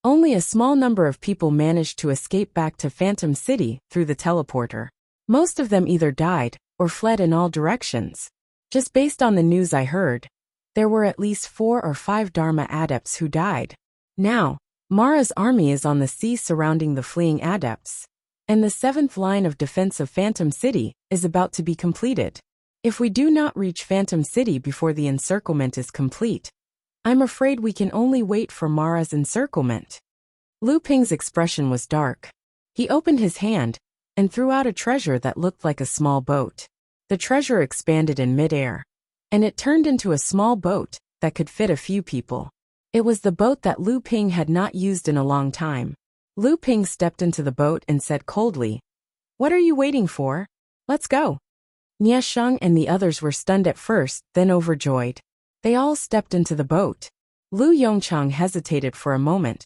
Speaker 1: "Only a small number of people managed to escape back to Phantom City through the teleporter. Most of them either died or fled in all directions. Just based on the news I heard, there were at least 4 or 5 Dharma adepts who died. Now, Mara's army is on the sea surrounding the fleeing adepts, and the 7th line of defense of Phantom City is about to be completed. If we do not reach Phantom City before the encirclement is complete, I'm afraid we can only wait for Mara's encirclement." Lu Ping's expression was dark. He opened his hand and threw out a treasure that looked like a small boat. The treasure expanded in midair, and it turned into a small boat that could fit a few people. It was the boat that Lu Ping had not used in a long time. Lu Ping stepped into the boat and said coldly, "What are you waiting for? Let's go." Nie Sheng and the others were stunned at first, then overjoyed. They all stepped into the boat. Lu Yongchang hesitated for a moment,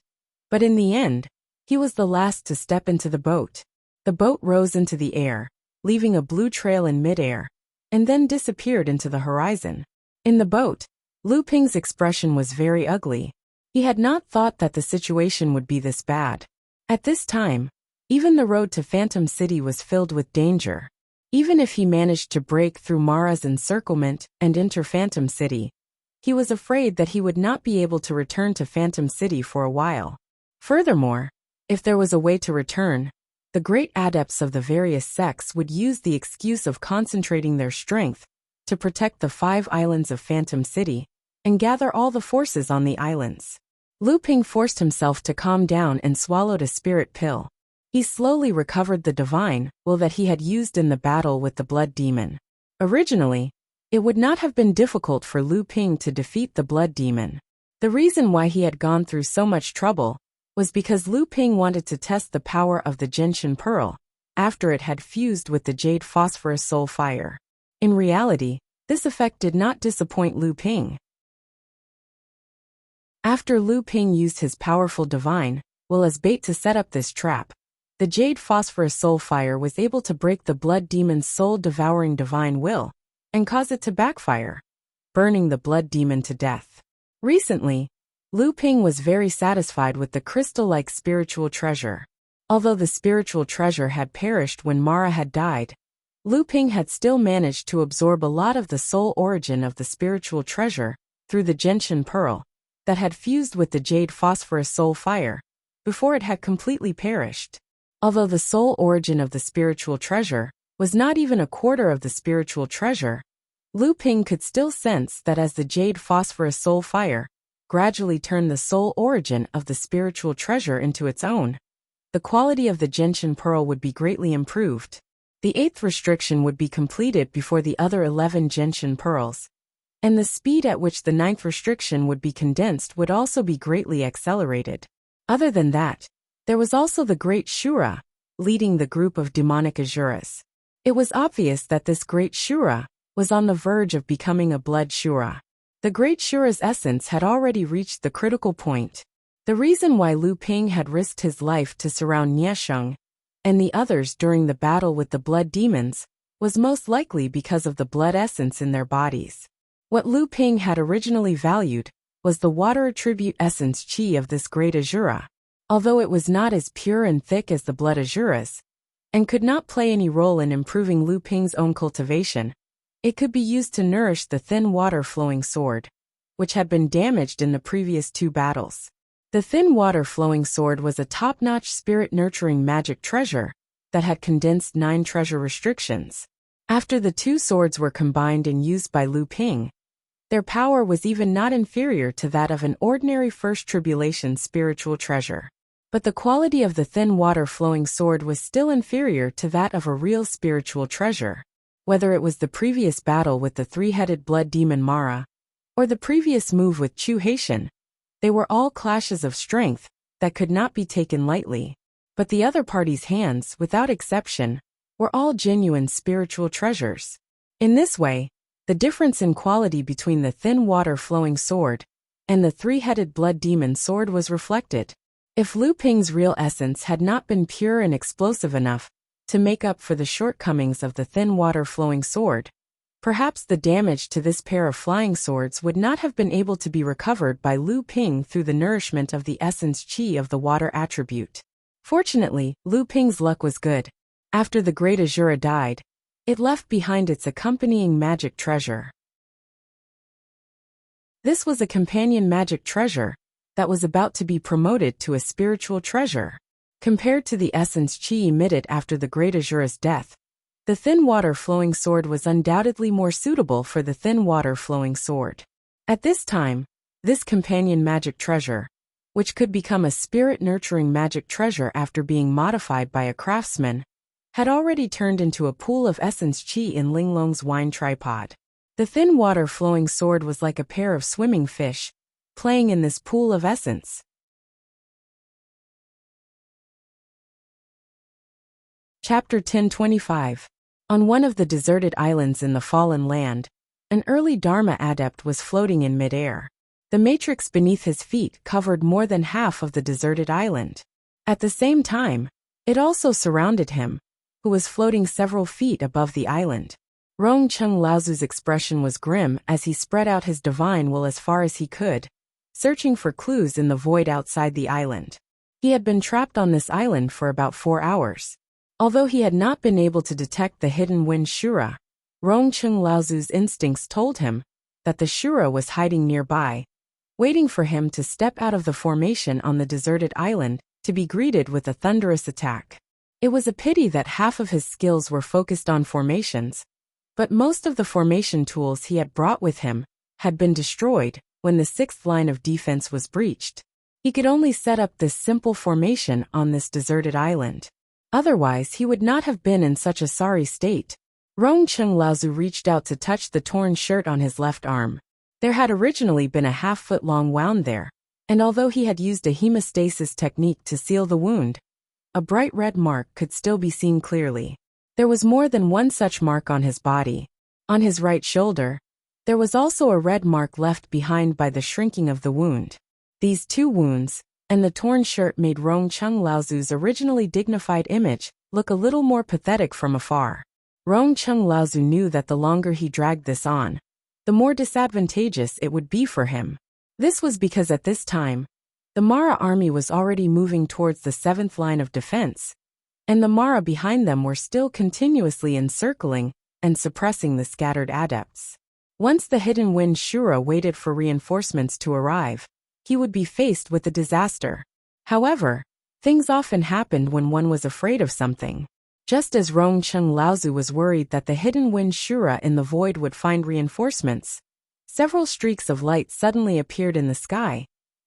Speaker 1: but in the end, he was the last to step into the boat. The boat rose into the air, leaving a blue trail in midair, and then disappeared into the horizon. In the boat, Lu Ping's expression was very ugly. He had not thought that the situation would be this bad. At this time, Even the road to Phantom City was filled with danger. Even if he managed to break through Mara's encirclement and enter Phantom City, he was afraid that he would not be able to return to Phantom City for a while. Furthermore, if there was a way to return, the great adepts of the various sects would use the excuse of concentrating their strength to protect the 5 islands of Phantom City and gather all the forces on the islands. Lu Ping forced himself to calm down and swallowed a spirit pill. He slowly recovered the divine will that he had used in the battle with the blood demon. Originally, it would not have been difficult for Lu Ping to defeat the blood demon. The reason why he had gone through so much trouble was because Lu Ping wanted to test the power of the Genshin Pearl after it had fused with the Jade Phosphorus Soul Fire. In reality, this effect did not disappoint Lu Ping. After Lu Ping used his powerful divine will as bait to set up this trap, the Jade Phosphorus Soul Fire was able to break the blood demon's soul-devouring divine will and cause it to backfire, burning the blood demon to death. Recently, Lu Ping was very satisfied with the crystal-like spiritual treasure. Although the spiritual treasure had perished when Mara had died, Lu Ping had still managed to absorb a lot of the soul origin of the spiritual treasure through the Genshin Pearl that had fused with the Jade Phosphorus Soul Fire before it had completely perished. Although the soul origin of the spiritual treasure was not even a quarter of the spiritual treasure, Lu Ping could still sense that as the Jade Phosphorus Soul Fire gradually turned the soul origin of the spiritual treasure into its own, the quality of the Genshin Pearl would be greatly improved. The 8th restriction would be completed before the other 11 Genshin Pearls, and the speed at which the 9th restriction would be condensed would also be greatly accelerated. Other than that, there was also the Great Shura, leading the group of demonic Asuras. It was obvious that this Great Shura was on the verge of becoming a Blood Shura. The Great Shura's essence had already reached the critical point. The reason why Lu Ping had risked his life to surround Niesheng and the others during the battle with the blood demons was most likely because of the blood essence in their bodies. What Lu Ping had originally valued was the water attribute essence chi of this great Asura. Although it was not as pure and thick as the blood Asuras, and could not play any role in improving Lu Ping's own cultivation, it could be used to nourish the thin water-flowing sword, which had been damaged in the previous 2 battles. The thin water-flowing sword was a top-notch spirit-nurturing magic treasure that had condensed 9 treasure restrictions. After the 2 swords were combined and used by Lu Ping, their power was even not inferior to that of an ordinary First Tribulation spiritual treasure. But the quality of the thin water-flowing sword was still inferior to that of a real spiritual treasure. Whether it was the previous battle with the 3-headed blood demon Mara, or the previous move with Chu Haitian, they were all clashes of strength that could not be taken lightly. But the other party's hands, without exception, were all genuine spiritual treasures. In this way, the difference in quality between the thin water-flowing sword and the 3-headed blood demon sword was reflected. If Lu Ping's real essence had not been pure and explosive enough to make up for the shortcomings of the thin water-flowing sword, perhaps the damage to this pair of flying swords would not have been able to be recovered by Lu Ping through the nourishment of the essence chi of the water attribute. Fortunately, Lu Ping's luck was good. After the Great Asura died, it left behind its accompanying magic treasure. This was a companion magic treasure that was about to be promoted to a spiritual treasure. Compared to the essence chi emitted after the Great Asura's death, the thin water-flowing sword was undoubtedly more suitable for the thin water-flowing sword. At this time, this companion magic treasure, which could become a spirit-nurturing magic treasure after being modified by a craftsman, had already turned into a pool of essence chi in Linglong's wine tripod. The thin water-flowing sword was like a pair of swimming fish, playing in this pool of essence. Chapter 1025. On one of the deserted islands in the Fallen Land, an early Dharma adept was floating in midair. The matrix beneath his feet covered more than half of the deserted island. At the same time, it also surrounded him, who was floating several feet above the island. Rong Chung Laozu's expression was grim as he spread out his divine will as far as he could, searching for clues in the void outside the island. He had been trapped on this island for about 4 hours. Although he had not been able to detect the hidden wind Shura, Rongcheng Laozu's instincts told him that the Shura was hiding nearby, waiting for him to step out of the formation on the deserted island to be greeted with a thunderous attack. It was a pity that half of his skills were focused on formations, but most of the formation tools he had brought with him had been destroyed when the 6th line of defense was breached. He could only set up this simple formation on this deserted island. Otherwise, he would not have been in such a sorry state. Rongcheng Laozu reached out to touch the torn shirt on his left arm. There had originally been a half-foot-long wound there, and although he had used a hemostasis technique to seal the wound, a bright red mark could still be seen clearly. There was more than one such mark on his body. On his right shoulder, there was also a red mark left behind by the shrinking of the wound. These 2 wounds, and the torn shirt made Rongcheng Laozu's originally dignified image look a little more pathetic from afar. Rongcheng Laozu knew that the longer he dragged this on, the more disadvantageous it would be for him. This was because at this time, the Mara army was already moving towards the 7th line of defense, and the Mara behind them were still continuously encircling and suppressing the scattered adepts. Once the hidden wind Shura waited for reinforcements to arrive, he would be faced with a disaster. However, things often happened when one was afraid of something. Just as Rongcheng Laozu was worried that the hidden wind Shura in the void would find reinforcements, several streaks of light suddenly appeared in the sky,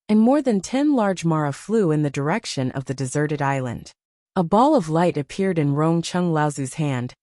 Speaker 1: and more than 10 large Mara flew in the direction of the deserted island. A ball of light appeared in Rongcheng Laozu's hand,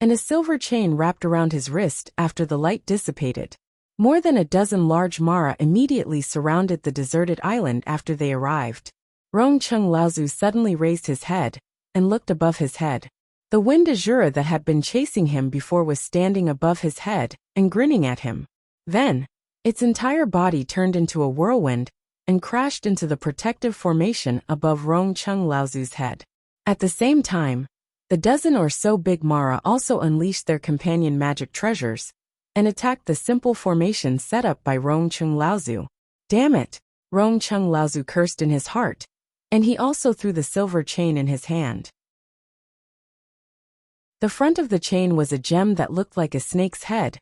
Speaker 1: and a silver chain wrapped around his wrist after the light dissipated. More than a dozen large Mara immediately surrounded the deserted island after they arrived. Rongcheng Laozu suddenly raised his head and looked above his head. The wind Azura that had been chasing him before was standing above his head and grinning at him. Then, its entire body turned into a whirlwind and crashed into the protective formation above Rongcheng Laozu's head. At the same time, the dozen or so big Mara also unleashed their companion magic treasures and attacked the simple formation set up by Rongcheng Laozu. Damn it! Rongcheng Laozu cursed in his heart, and he also threw the silver chain in his hand. The front of the chain was a gem that looked like a snake's head,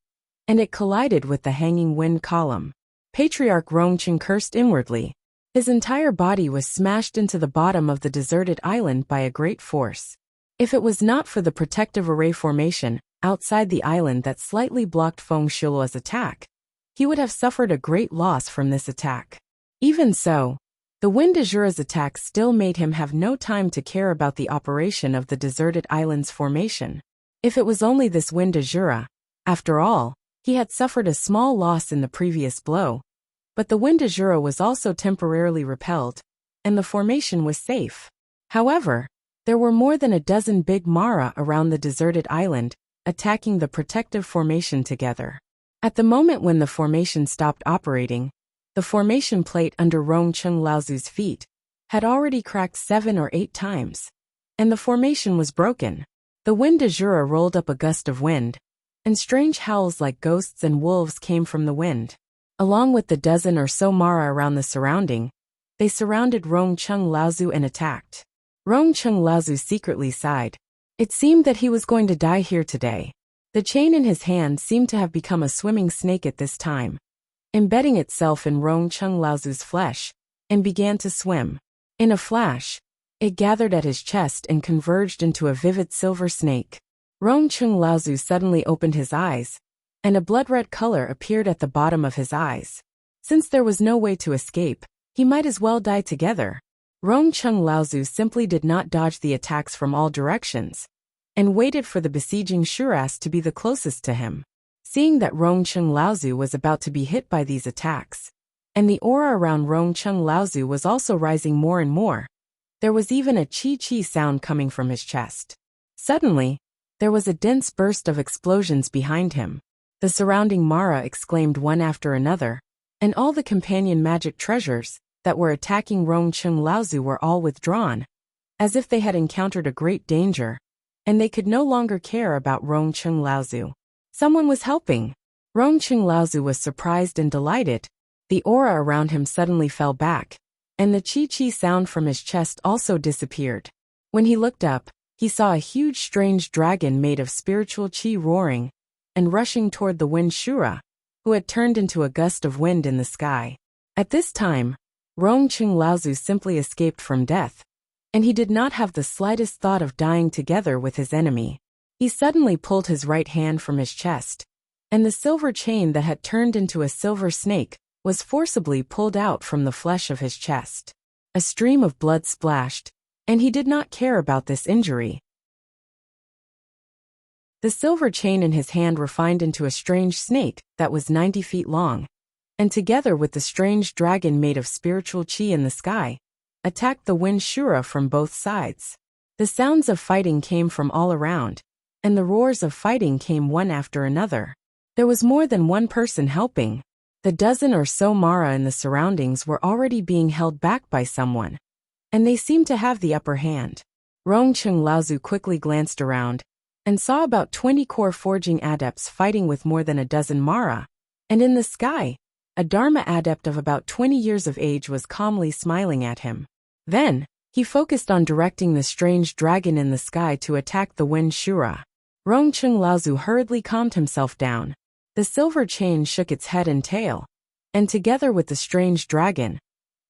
Speaker 1: and it collided with the hanging wind column. Patriarch Rongcheng cursed inwardly. His entire body was smashed into the bottom of the deserted island by a great force. If it was not for the protective array formation outside the island that slightly blocked Feng Shuo's attack, he would have suffered a great loss from this attack. Even so, the wind Azura's attack still made him have no time to care about the operation of the deserted island's formation. If it was only this wind Azura, after all, he had suffered a small loss in the previous blow, but the wind Azura was also temporarily repelled, and the formation was safe. However, there were more than a dozen big Mara around the deserted island, attacking the protective formation together. At the moment when the formation stopped operating, the formation plate under Rongcheng Laozu's feet had already cracked 7 or 8 times, and the formation was broken. The wind Azura rolled up a gust of wind, and strange howls like ghosts and wolves came from the wind. Along with the dozen or so Mara around the surrounding, they surrounded Rongcheng Laozu and attacked. Rongcheng Laozu secretly sighed. It seemed that he was going to die here today. The chain in his hand seemed to have become a swimming snake at this time, embedding itself in Rongcheng Laozu's flesh, and began to swim. In a flash, it gathered at his chest and converged into a vivid silver snake. Rongcheng Laozu suddenly opened his eyes, and a blood-red color appeared at the bottom of his eyes. Since there was no way to escape, he might as well die together. Rongcheng Laozu simply did not dodge the attacks from all directions, and waited for the besieging Shuras to be the closest to him. Seeing that Rongcheng Laozu was about to be hit by these attacks, and the aura around Rongcheng Laozu was also rising more and more, there was even a chi-chi sound coming from his chest. Suddenly, there was a dense burst of explosions behind him. The surrounding Mara exclaimed one after another, and all the companion magic treasures that were attacking Rongcheng Laozu were all withdrawn, as if they had encountered a great danger, and they could no longer care about Rongcheng Laozu. Someone was helping. Rongcheng Laozu was surprised and delighted. The aura around him suddenly fell back, and the chi-chi sound from his chest also disappeared. When he looked up, he saw a huge strange dragon made of spiritual chi roaring and rushing toward the wind Shura, who had turned into a gust of wind in the sky. At this time, Rongcheng Laozu simply escaped from death, and he did not have the slightest thought of dying together with his enemy. He suddenly pulled his right hand from his chest, and the silver chain that had turned into a silver snake was forcibly pulled out from the flesh of his chest. A stream of blood splashed, and he did not care about this injury. The silver chain in his hand refined into a strange snake that was 90 feet long, and together with the strange dragon made of spiritual chi in the sky, attacked the wind Shura from both sides. The sounds of fighting came from all around, and the roars of fighting came one after another. There was more than one person helping. The dozen or so Mara in the surroundings were already being held back by someone, and they seemed to have the upper hand. Rongcheng Laozu quickly glanced around and saw about 20 core forging adepts fighting with more than a dozen Mara, and in the sky, a Dharma adept of about 20 years of age was calmly smiling at him. Then, he focused on directing the strange dragon in the sky to attack the wind Shura. Rongcheng Laozu hurriedly calmed himself down. The silver chain shook its head and tail, and together with the strange dragon,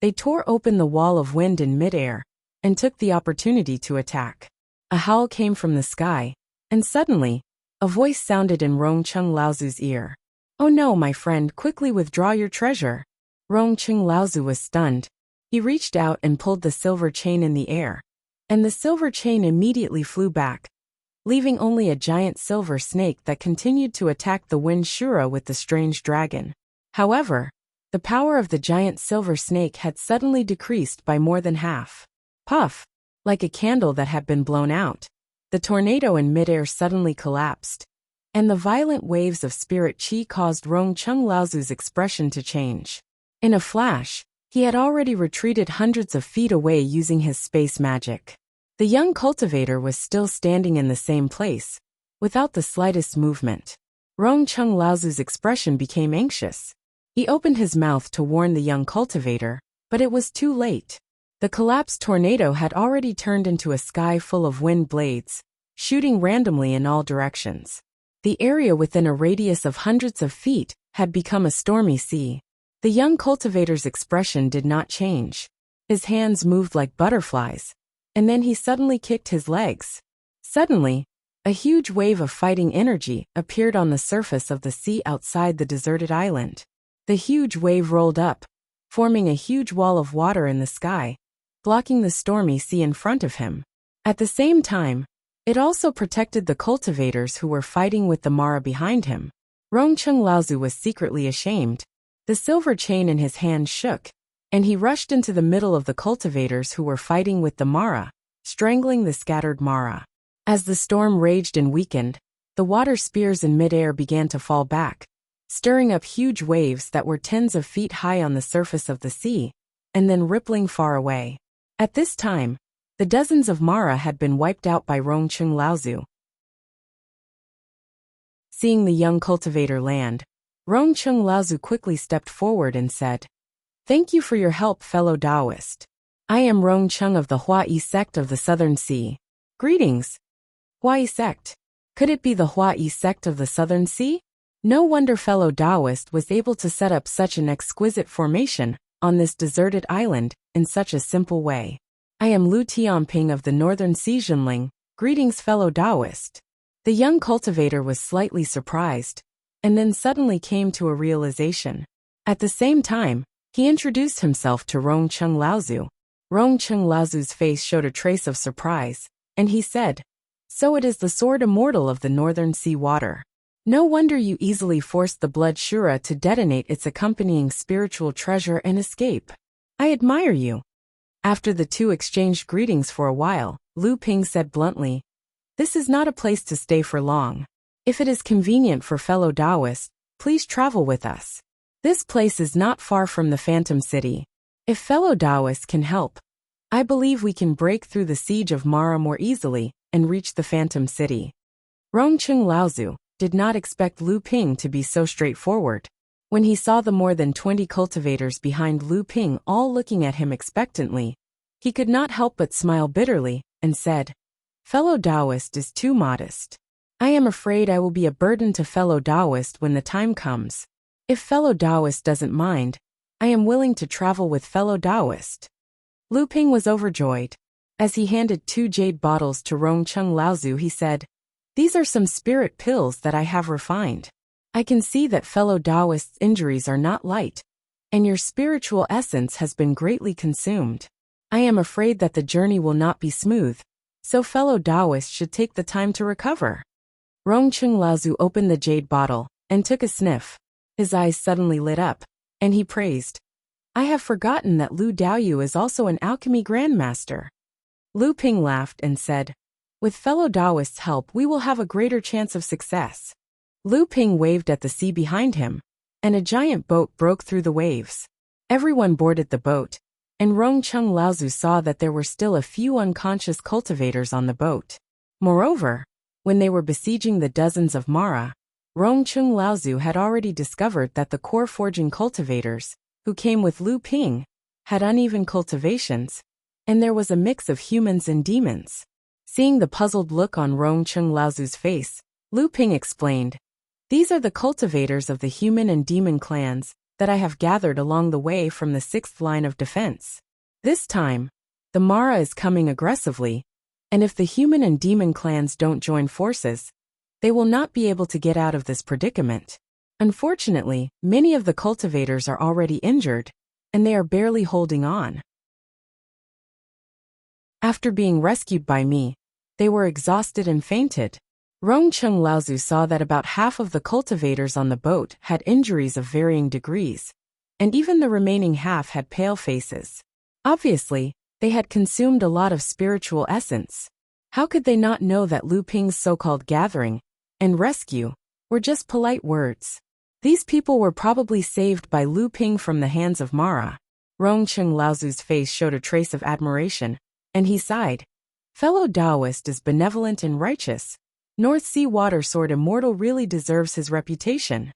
Speaker 1: they tore open the wall of wind in midair and took the opportunity to attack. A howl came from the sky, and suddenly, a voice sounded in Rongcheng Laozu's ear. "Oh no, my friend, quickly withdraw your treasure." Rongcheng Laozu was stunned. He reached out and pulled the silver chain in the air, and the silver chain immediately flew back, leaving only a giant silver snake that continued to attack the wind Shura with the strange dragon. However, the power of the giant silver snake had suddenly decreased by more than half. Puff! Like a candle that had been blown out, the tornado in midair suddenly collapsed, and the violent waves of spirit chi caused Rongcheng Laozu's expression to change. In a flash, he had already retreated hundreds of feet away using his space magic. The young cultivator was still standing in the same place, without the slightest movement. Rongcheng Laozu's expression became anxious. He opened his mouth to warn the young cultivator, but it was too late. The collapsed tornado had already turned into a sky full of wind blades, shooting randomly in all directions. The area within a radius of hundreds of feet had become a stormy sea. The young cultivator's expression did not change. His hands moved like butterflies, and then he suddenly kicked his legs. Suddenly, a huge wave of fighting energy appeared on the surface of the sea outside the deserted island. The huge wave rolled up, forming a huge wall of water in the sky, blocking the stormy sea in front of him. At the same time, it also protected the cultivators who were fighting with the Mara behind him. Rongcheng Laozu was secretly ashamed. The silver chain in his hand shook, and he rushed into the middle of the cultivators who were fighting with the Mara, strangling the scattered Mara. As the storm raged and weakened, the water spears in midair began to fall back, stirring up huge waves that were tens of feet high on the surface of the sea, and then rippling far away. At this time, the dozens of Mara had been wiped out by Rongcheng Laozu. Seeing the young cultivator land, Rongcheng Laozu quickly stepped forward and said, "Thank you for your help, fellow Taoist. I am Rongcheng of the Huai sect of the Southern Sea. Greetings." Huai sect? Could it be the Huai sect of the Southern Sea? No wonder fellow Taoist was able to set up such an exquisite formation on this deserted island in such a simple way. "I am Lu Tianping of the Northern Sea Zhenling. Greetings, fellow Taoist." The young cultivator was slightly surprised, and then suddenly came to a realization. At the same time, he introduced himself to Rongcheng Laozu. Rongcheng Laozu's face showed a trace of surprise, and he said, "So it is the sword immortal of the Northern Sea water. No wonder you easily forced the blood Shura to detonate its accompanying spiritual treasure and escape. I admire you." After the two exchanged greetings for a while, Lu Ping said bluntly, "This is not a place to stay for long. If it is convenient for fellow Taoists, please travel with us. This place is not far from the Phantom City. If fellow Taoists can help, I believe we can break through the siege of Mara more easily and reach the Phantom City." Rongcheng Laozu did not expect Lu Ping to be so straightforward. When he saw the more than 20 cultivators behind Lu Ping all looking at him expectantly, he could not help but smile bitterly, and said, "Fellow Taoist is too modest. I am afraid I will be a burden to fellow Taoist when the time comes. If fellow Taoist doesn't mind, I am willing to travel with fellow Taoist." Lu Ping was overjoyed. As he handed 2 jade bottles to Rongcheng Laozu, he said, "These are some spirit pills that I have refined. I can see that fellow Taoist's injuries are not light, and your spiritual essence has been greatly consumed. I am afraid that the journey will not be smooth, so fellow Taoist should take the time to recover." Rongcheng Laozu opened the jade bottle and took a sniff. His eyes suddenly lit up, and he praised, "I have forgotten that Lu Daoyu is also an alchemy grandmaster." Lu Ping laughed and said, "With fellow Taoist's help we will have a greater chance of success." Lu Ping waved at the sea behind him, and a giant boat broke through the waves. Everyone boarded the boat, and Rongcheng Laozu saw that there were still a few unconscious cultivators on the boat. Moreover, when they were besieging the dozens of Mara, Rongcheng Laozu had already discovered that the core forging cultivators, who came with Lu Ping, had uneven cultivations, and there was a mix of humans and demons. Seeing the puzzled look on Rongcheng Laozu's face, Lu Ping explained, "These are the cultivators of the human and demon clans that I have gathered along the way from the 6th line of defense. This time, the Mara is coming aggressively, and if the human and demon clans don't join forces, they will not be able to get out of this predicament. Unfortunately, many of the cultivators are already injured, and they are barely holding on. After being rescued by me, they were exhausted and fainted." Rongcheng Laozu saw that about half of the cultivators on the boat had injuries of varying degrees, and even the remaining half had pale faces. Obviously, they had consumed a lot of spiritual essence. How could they not know that Lu Ping's so-called gathering and rescue were just polite words? These people were probably saved by Lu Ping from the hands of Mara. Rongcheng Laozu's face showed a trace of admiration, and he sighed. "Fellow Taoist is benevolent and righteous. North Sea Water Sword Immortal really deserves his reputation."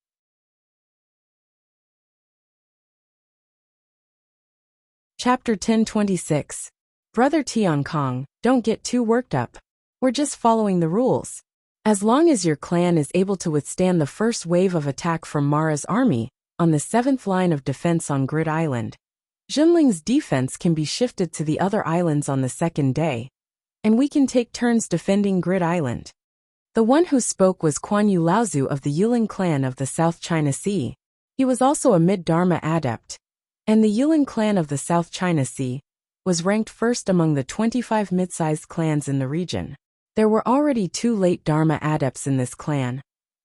Speaker 1: Chapter 1026. Brother Tian Kong, don't get too worked up. We're just following the rules. As long as your clan is able to withstand the first wave of attack from Mara's army on the 7th line of defense on Grid Island, Jinling's defense can be shifted to the other islands on the 2nd day, and we can take turns defending Grid Island. The one who spoke was Kuan Yu Laozu of the Yuling clan of the South China Sea. He was also a mid-Dharma adept, and the Yuling clan of the South China Sea was ranked first among the 25 mid-sized clans in the region. There were already 2 late Dharma adepts in this clan,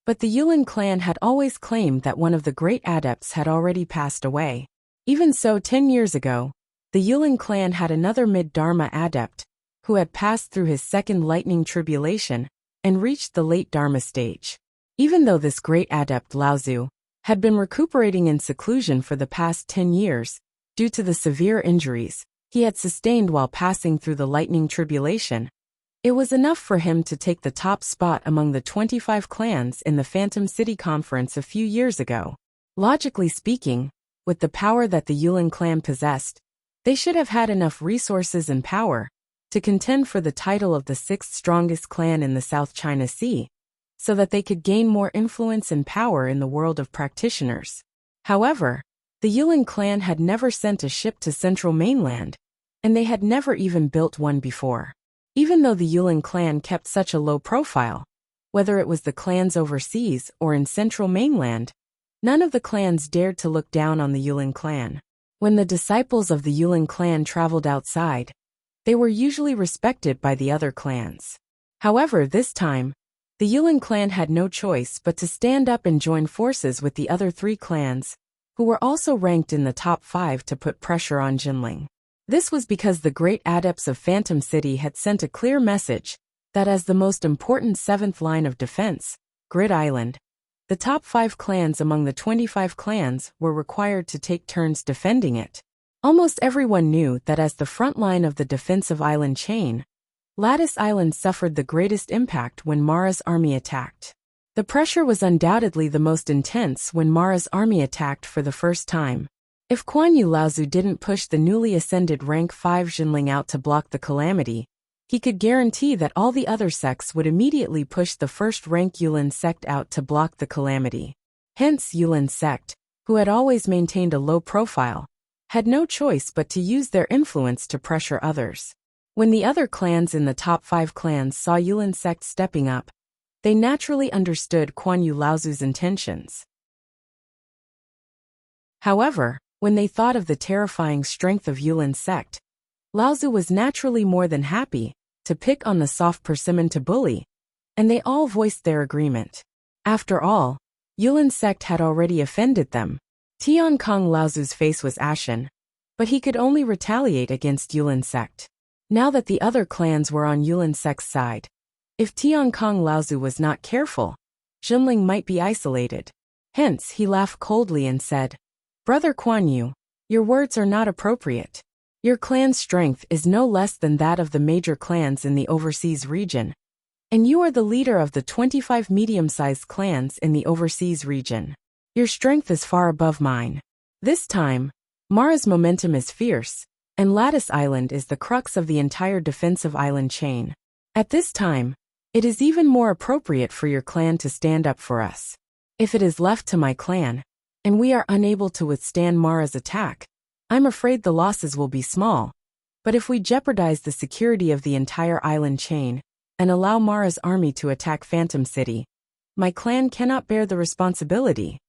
Speaker 1: but the Yuling clan had always claimed that one of the great adepts had already passed away. Even so, 10 years ago, the Yuling clan had another mid-Dharma adept, who had passed through his 2nd lightning tribulation and reached the late Dharma stage. Even though this great adept Laozu had been recuperating in seclusion for the past 10 years, due to the severe injuries he had sustained while passing through the lightning tribulation, it was enough for him to take the top spot among the 25 clans in the Phantom City Conference a few years ago. Logically speaking, with the power that the Yuling clan possessed, they should have had enough resources and power to contend for the title of the 6th strongest clan in the South China Sea, so that they could gain more influence and power in the world of practitioners. However, the Yuling clan had never sent a ship to Central Mainland, and they had never even built one before. Even though the Yuling clan kept such a low profile, whether it was the clans overseas or in Central Mainland, none of the clans dared to look down on the Yuling clan. When the disciples of the Yuling clan traveled outside, they were usually respected by the other clans. However, this time, the Yuling clan had no choice but to stand up and join forces with the other 3 clans, who were also ranked in the top 5 to put pressure on Jinling. This was because the great adepts of Phantom City had sent a clear message that as the most important 7th line of defense, Grid Island, the top 5 clans among the 25 clans were required to take turns defending it. Almost everyone knew that as the front line of the defensive island chain, Lattice Island suffered the greatest impact when Mara's army attacked. The pressure was undoubtedly the most intense when Mara's army attacked for the first time. If Kuan Yu Laozu didn't push the newly ascended rank 5 Jinling out to block the calamity, he could guarantee that all the other sects would immediately push the first-rank Yulin sect out to block the calamity. Hence Yulin sect, who had always maintained a low profile, had no choice but to use their influence to pressure others. When the other clans in the top 5 clans saw Yulin sect stepping up, they naturally understood Kuan Yu Laozu's intentions. However, when they thought of the terrifying strength of Yulin sect, Laozu was naturally more than happy to pick on the soft persimmon to bully, and they all voiced their agreement. After all, Yulin sect had already offended them. Tiankong Laozu's face was ashen, but he could only retaliate against Yulin sect. Now that the other clans were on Yulin sect's side, if Tiankong Laozu was not careful, Jinling might be isolated. Hence, he laughed coldly and said, "Brother Kuan Yu, your words are not appropriate. Your clan's strength is no less than that of the major clans in the overseas region, and you are the leader of the 25 medium-sized clans in the overseas region. Your strength is far above mine. This time, Mara's momentum is fierce, and Lattice Island is the crux of the entire defensive island chain. At this time, it is even more appropriate for your clan to stand up for us. If it is left to my clan, and we are unable to withstand Mara's attack, I'm afraid the losses will be small. But if we jeopardize the security of the entire island chain, and allow Mara's army to attack Phantom City, my clan cannot bear the responsibility."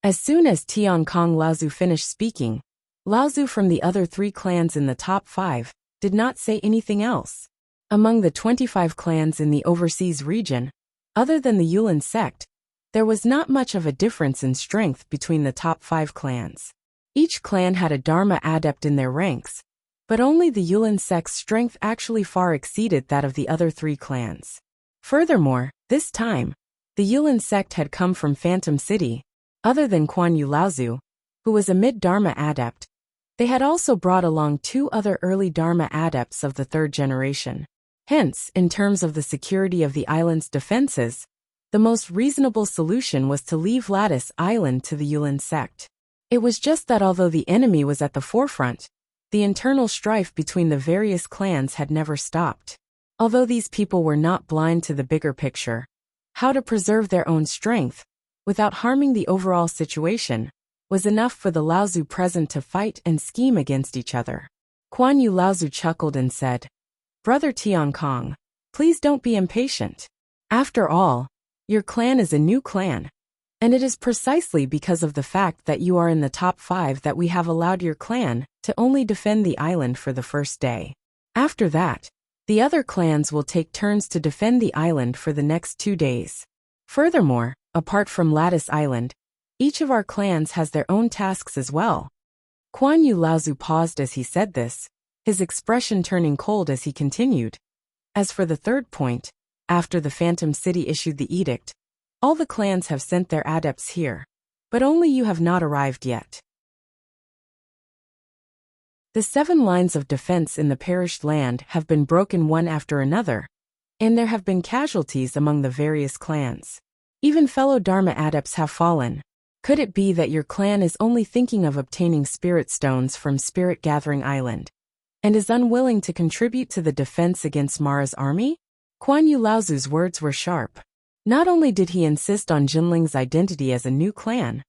Speaker 1: As soon as Tiankong Laozu finished speaking, Laozu from the other 3 clans in the top 5 did not say anything else. Among the 25 clans in the overseas region, other than the Yulin sect, there was not much of a difference in strength between the top 5 clans. Each clan had a Dharma adept in their ranks, but only the Yulin sect's strength actually far exceeded that of the other 3 clans. Furthermore, this time, the Yulin sect had come from Phantom City. Other than Kuan Yu Laozu, who was a mid-Dharma adept, they had also brought along 2 other early Dharma adepts of the 3rd generation. Hence, in terms of the security of the island's defenses, the most reasonable solution was to leave Lattice Island to the Yulin sect. It was just that although the enemy was at the forefront, the internal strife between the various clans had never stopped. Although these people were not blind to the bigger picture, how to preserve their own strength, without harming the overall situation, was enough for the Laozu present to fight and scheme against each other. Kuan Yu Laozu chuckled and said, "Brother Tiankong, please don't be impatient. After all, your clan is a new clan, and it is precisely because of the fact that you are in the top 5 that we have allowed your clan to only defend the island for the first day. After that, the other clans will take turns to defend the island for the next 2 days. Furthermore, apart from Lattice Island, each of our clans has their own tasks as well." Kuan Yu Laozu paused as he said this, his expression turning cold as he continued. "As for the 3rd point, after the Phantom City issued the edict, all the clans have sent their adepts here, but only you have not arrived yet. The 7 lines of defense in the perished land have been broken one after another, and there have been casualties among the various clans. Even fellow Dharma adepts have fallen. Could it be that your clan is only thinking of obtaining spirit stones from Spirit Gathering Island, and is unwilling to contribute to the defense against Mara's army?" Kuan Yu Laozu's words were sharp. Not only did he insist on Jinling's identity as a new clan,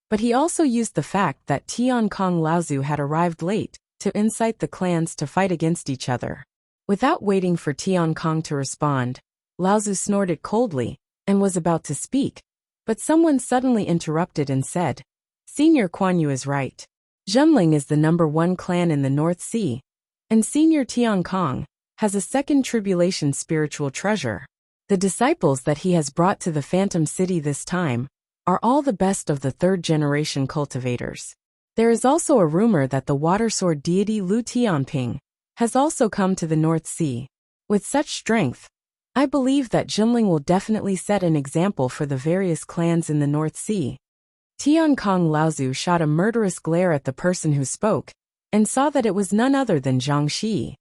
Speaker 1: but he also used the fact that Tiankong Laozu had arrived late to incite the clans to fight against each other. Without waiting for Tiankong to respond, Laozu snorted coldly and was about to speak, but someone suddenly interrupted and said, "Senior Kuan Yu is right. Jinling is the #1 clan in the North Sea, and Senior Tiankong has a second tribulation spiritual treasure. The disciples that he has brought to the Phantom City this time are all the best of the 3rd generation cultivators. There is also a rumor that the water sword deity Lu Tianping has also come to the North Sea. With such strength, I believe that Jinling will definitely set an example for the various clans in the North Sea." Tiankong Laozu shot a murderous glare at the person who spoke, and saw that it was none other than Zhang Shi.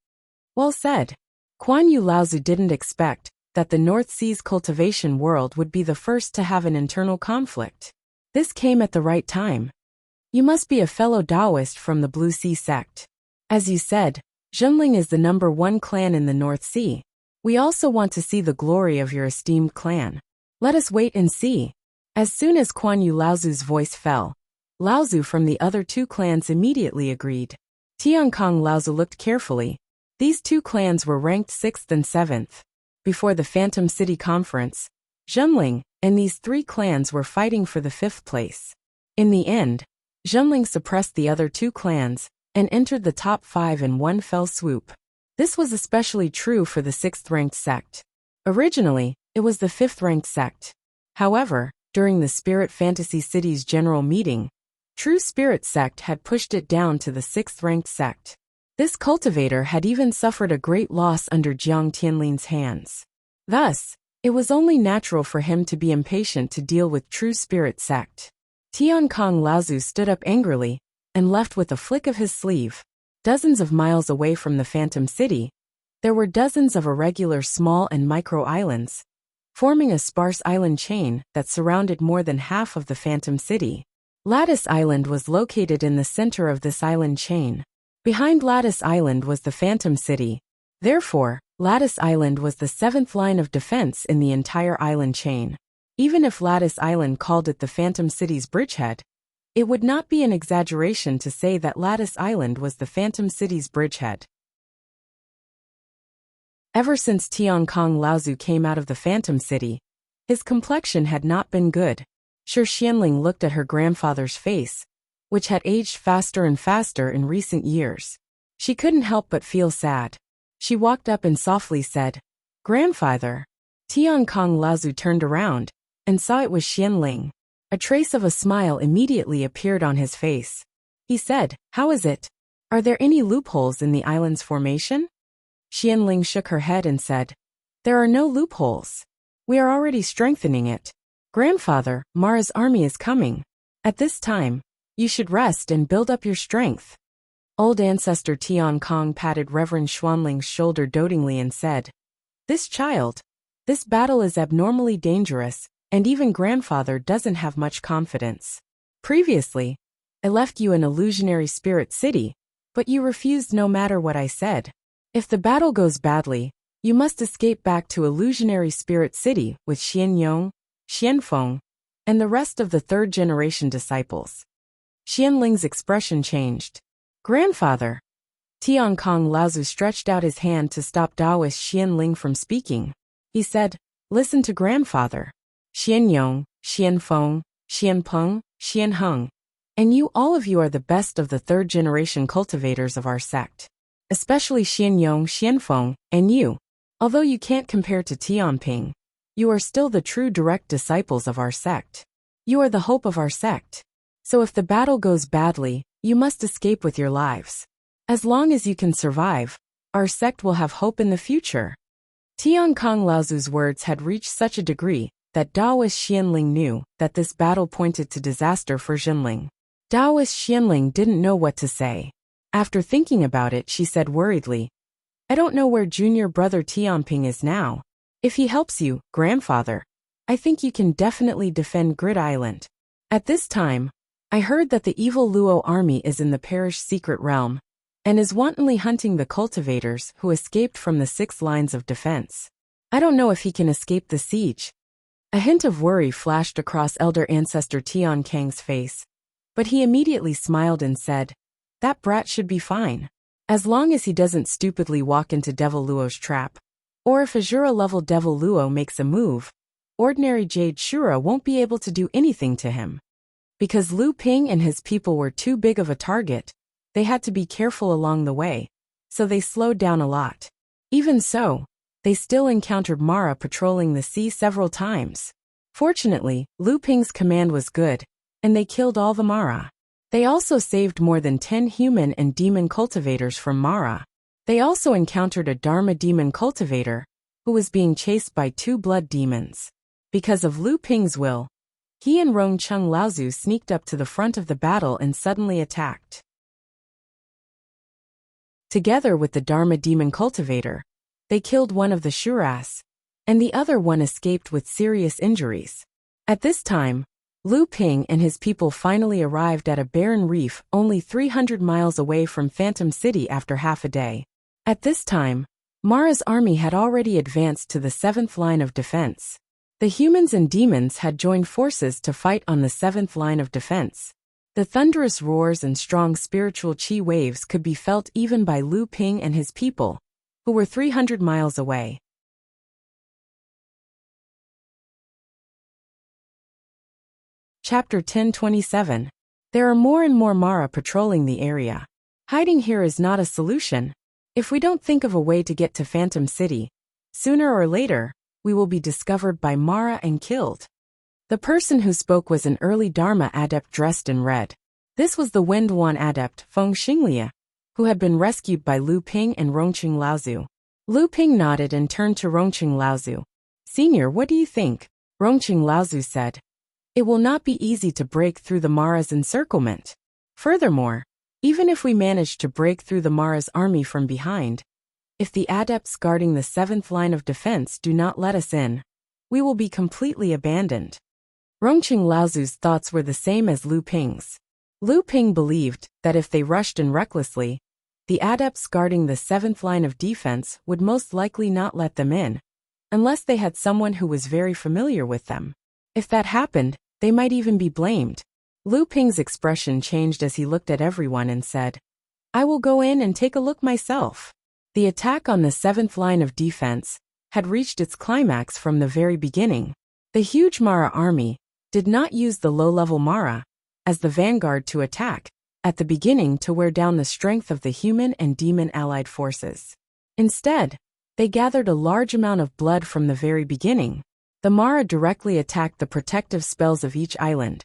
Speaker 1: Well said. Kuan Yu Laozu didn't expect that the North Sea's cultivation world would be the first to have an internal conflict. This came at the right time. You must be a fellow Taoist from the Blue Sea sect. As you said, Zhenling is the #1 clan in the North Sea. We also want to see the glory of your esteemed clan. Let us wait and see. As soon as Kuan Yu Laozu's voice fell, Laozu from the other two clans immediately agreed. Tiankong Laozu looked carefully. These two clans were ranked 6th and 7th. Before the Phantom City Conference, Zhenling and these three clans were fighting for the 5th place. In the end, Zhenling suppressed the other two clans and entered the top 5 in one fell swoop. This was especially true for the 6th-ranked sect. Originally, it was the 5th-ranked sect. However, during the Spirit Fantasy City's general meeting, True Spirit sect had pushed it down to the 6th-ranked sect. This cultivator had even suffered a great loss under Jiang Tianlin's hands. Thus, it was only natural for him to be impatient to deal with True Spirit sect. Tiankong Laozu stood up angrily and left with a flick of his sleeve. Dozens of miles away from the Phantom City, there were dozens of irregular small and micro islands, forming a sparse island chain that surrounded more than half of the Phantom City. Lattice Island was located in the center of this island chain. Behind Lattice Island was the Phantom City. Therefore, Lattice Island was the 7th line of defense in the entire island chain. Even if Lattice Island called it the Phantom City's bridgehead, it would not be an exaggeration to say that Lattice Island was the Phantom City's bridgehead. Ever since Tiankong Laozu came out of the Phantom City, his complexion had not been good. Shi Xianling looked at her grandfather's face, which had aged faster and faster in recent years. She couldn't help but feel sad. She walked up and softly said, "Grandfather." Tiankong Laozu turned around and saw it was Xianling. A trace of a smile immediately appeared on his face. He said, "How is it? Are there any loopholes in the island's formation?" Xianling shook her head and said, "There are no loopholes. We are already strengthening it. Grandfather, Mara's army is coming. At this time, you should rest and build up your strength." Old ancestor Tiankong patted Reverend Xuanling's shoulder dotingly and said, "This battle is abnormally dangerous, and even grandfather doesn't have much confidence. Previously, I left you in Illusionary Spirit City, but you refused no matter what I said. If the battle goes badly, you must escape back to Illusionary Spirit City with Xian Yong, Xian Feng, and the rest of the 3rd-generation disciples." Xianling's expression changed. "Grandfather." Tiankong Laozu stretched out his hand to stop Taoist Xianling from speaking. He said, "Listen to grandfather. Xian Yong, Xian Feng, Xian Peng, Xian Heng, and you, all of you are the best of the 3rd-generation cultivators of our sect. Especially Xian Yong, Xian Feng, and you. Although you can't compare to Tianping, you are still the true direct disciples of our sect. You are the hope of our sect. So if the battle goes badly, you must escape with your lives. As long as you can survive, our sect will have hope in the future." Tiankong Laozu's words had reached such a degree that Taoist Xianling knew that this battle pointed to disaster for Zhenling. Taoist Xianling didn't know what to say. After thinking about it, she said worriedly, "I don't know where junior brother Tianping is now. If he helps you, grandfather, I think you can definitely defend Grid Island. At this time, I heard that the evil Luo army is in the parish secret realm and is wantonly hunting the cultivators who escaped from the 6 lines of defense. I don't know if he can escape the siege." A hint of worry flashed across elder ancestor Tiankang's face, but he immediately smiled and said, "That brat should be fine. As long as he doesn't stupidly walk into Devil Luo's trap, or if Azura-level Devil Luo makes a move, ordinary Jade Shura won't be able to do anything to him." Because Lu Ping and his people were too big of a target, they had to be careful along the way, so they slowed down a lot. Even so, they still encountered Mara patrolling the sea several times. Fortunately, Lu Ping's command was good, and they killed all the Mara. They also saved more than 10 human and demon cultivators from Mara. They also encountered a Dharma demon cultivator, who was being chased by 2 blood demons. Because of Lu Ping's will, he and Rongcheng Laozu sneaked up to the front of the battle and suddenly attacked. Together with the Dharma demon cultivator, they killed one of the Shuras, and the other one escaped with serious injuries. At this time, Lu Ping and his people finally arrived at a barren reef only 300 miles away from Phantom City after half a day. At this time, Mara's army had already advanced to the 7th line of defense. The humans and demons had joined forces to fight on the 7th line of defense. The thunderous roars and strong spiritual chi waves could be felt even by Lu Ping and his people, who were 300 miles away. Chapter 1027. There are more and more Mara patrolling the area. Hiding here is not a solution. If we don't think of a way to get to Phantom City, sooner or later, we will be discovered by Mara and killed. The person who spoke was an early Dharma adept dressed in red. This was the Wind Wan adept, Feng Xinglia, who had been rescued by Lu Ping and Rongqing Laozu. Lu Ping nodded and turned to Rongqing Laozu. "Senior, what do you think?" Rongqing Laozu said. "It will not be easy to break through the Mara's encirclement. Furthermore, even if we manage to break through the Mara's army from behind, if the adepts guarding the 7th line of defense do not let us in, we will be completely abandoned." Rongqing Laozu's thoughts were the same as Lu Ping's. Lu Ping believed that if they rushed in recklessly, the adepts guarding the 7th line of defense would most likely not let them in, unless they had someone who was very familiar with them. If that happened, they might even be blamed. Lu Ping's expression changed as he looked at everyone and said, "I will go in and take a look myself." The attack on the 7th line of defense had reached its climax from the very beginning. The huge Mara army did not use the low-level Mara as the vanguard to attack at the beginning to wear down the strength of the human and demon allied forces. Instead, they gathered a large amount of blood from the very beginning. The Mara directly attacked the protective spells of each island,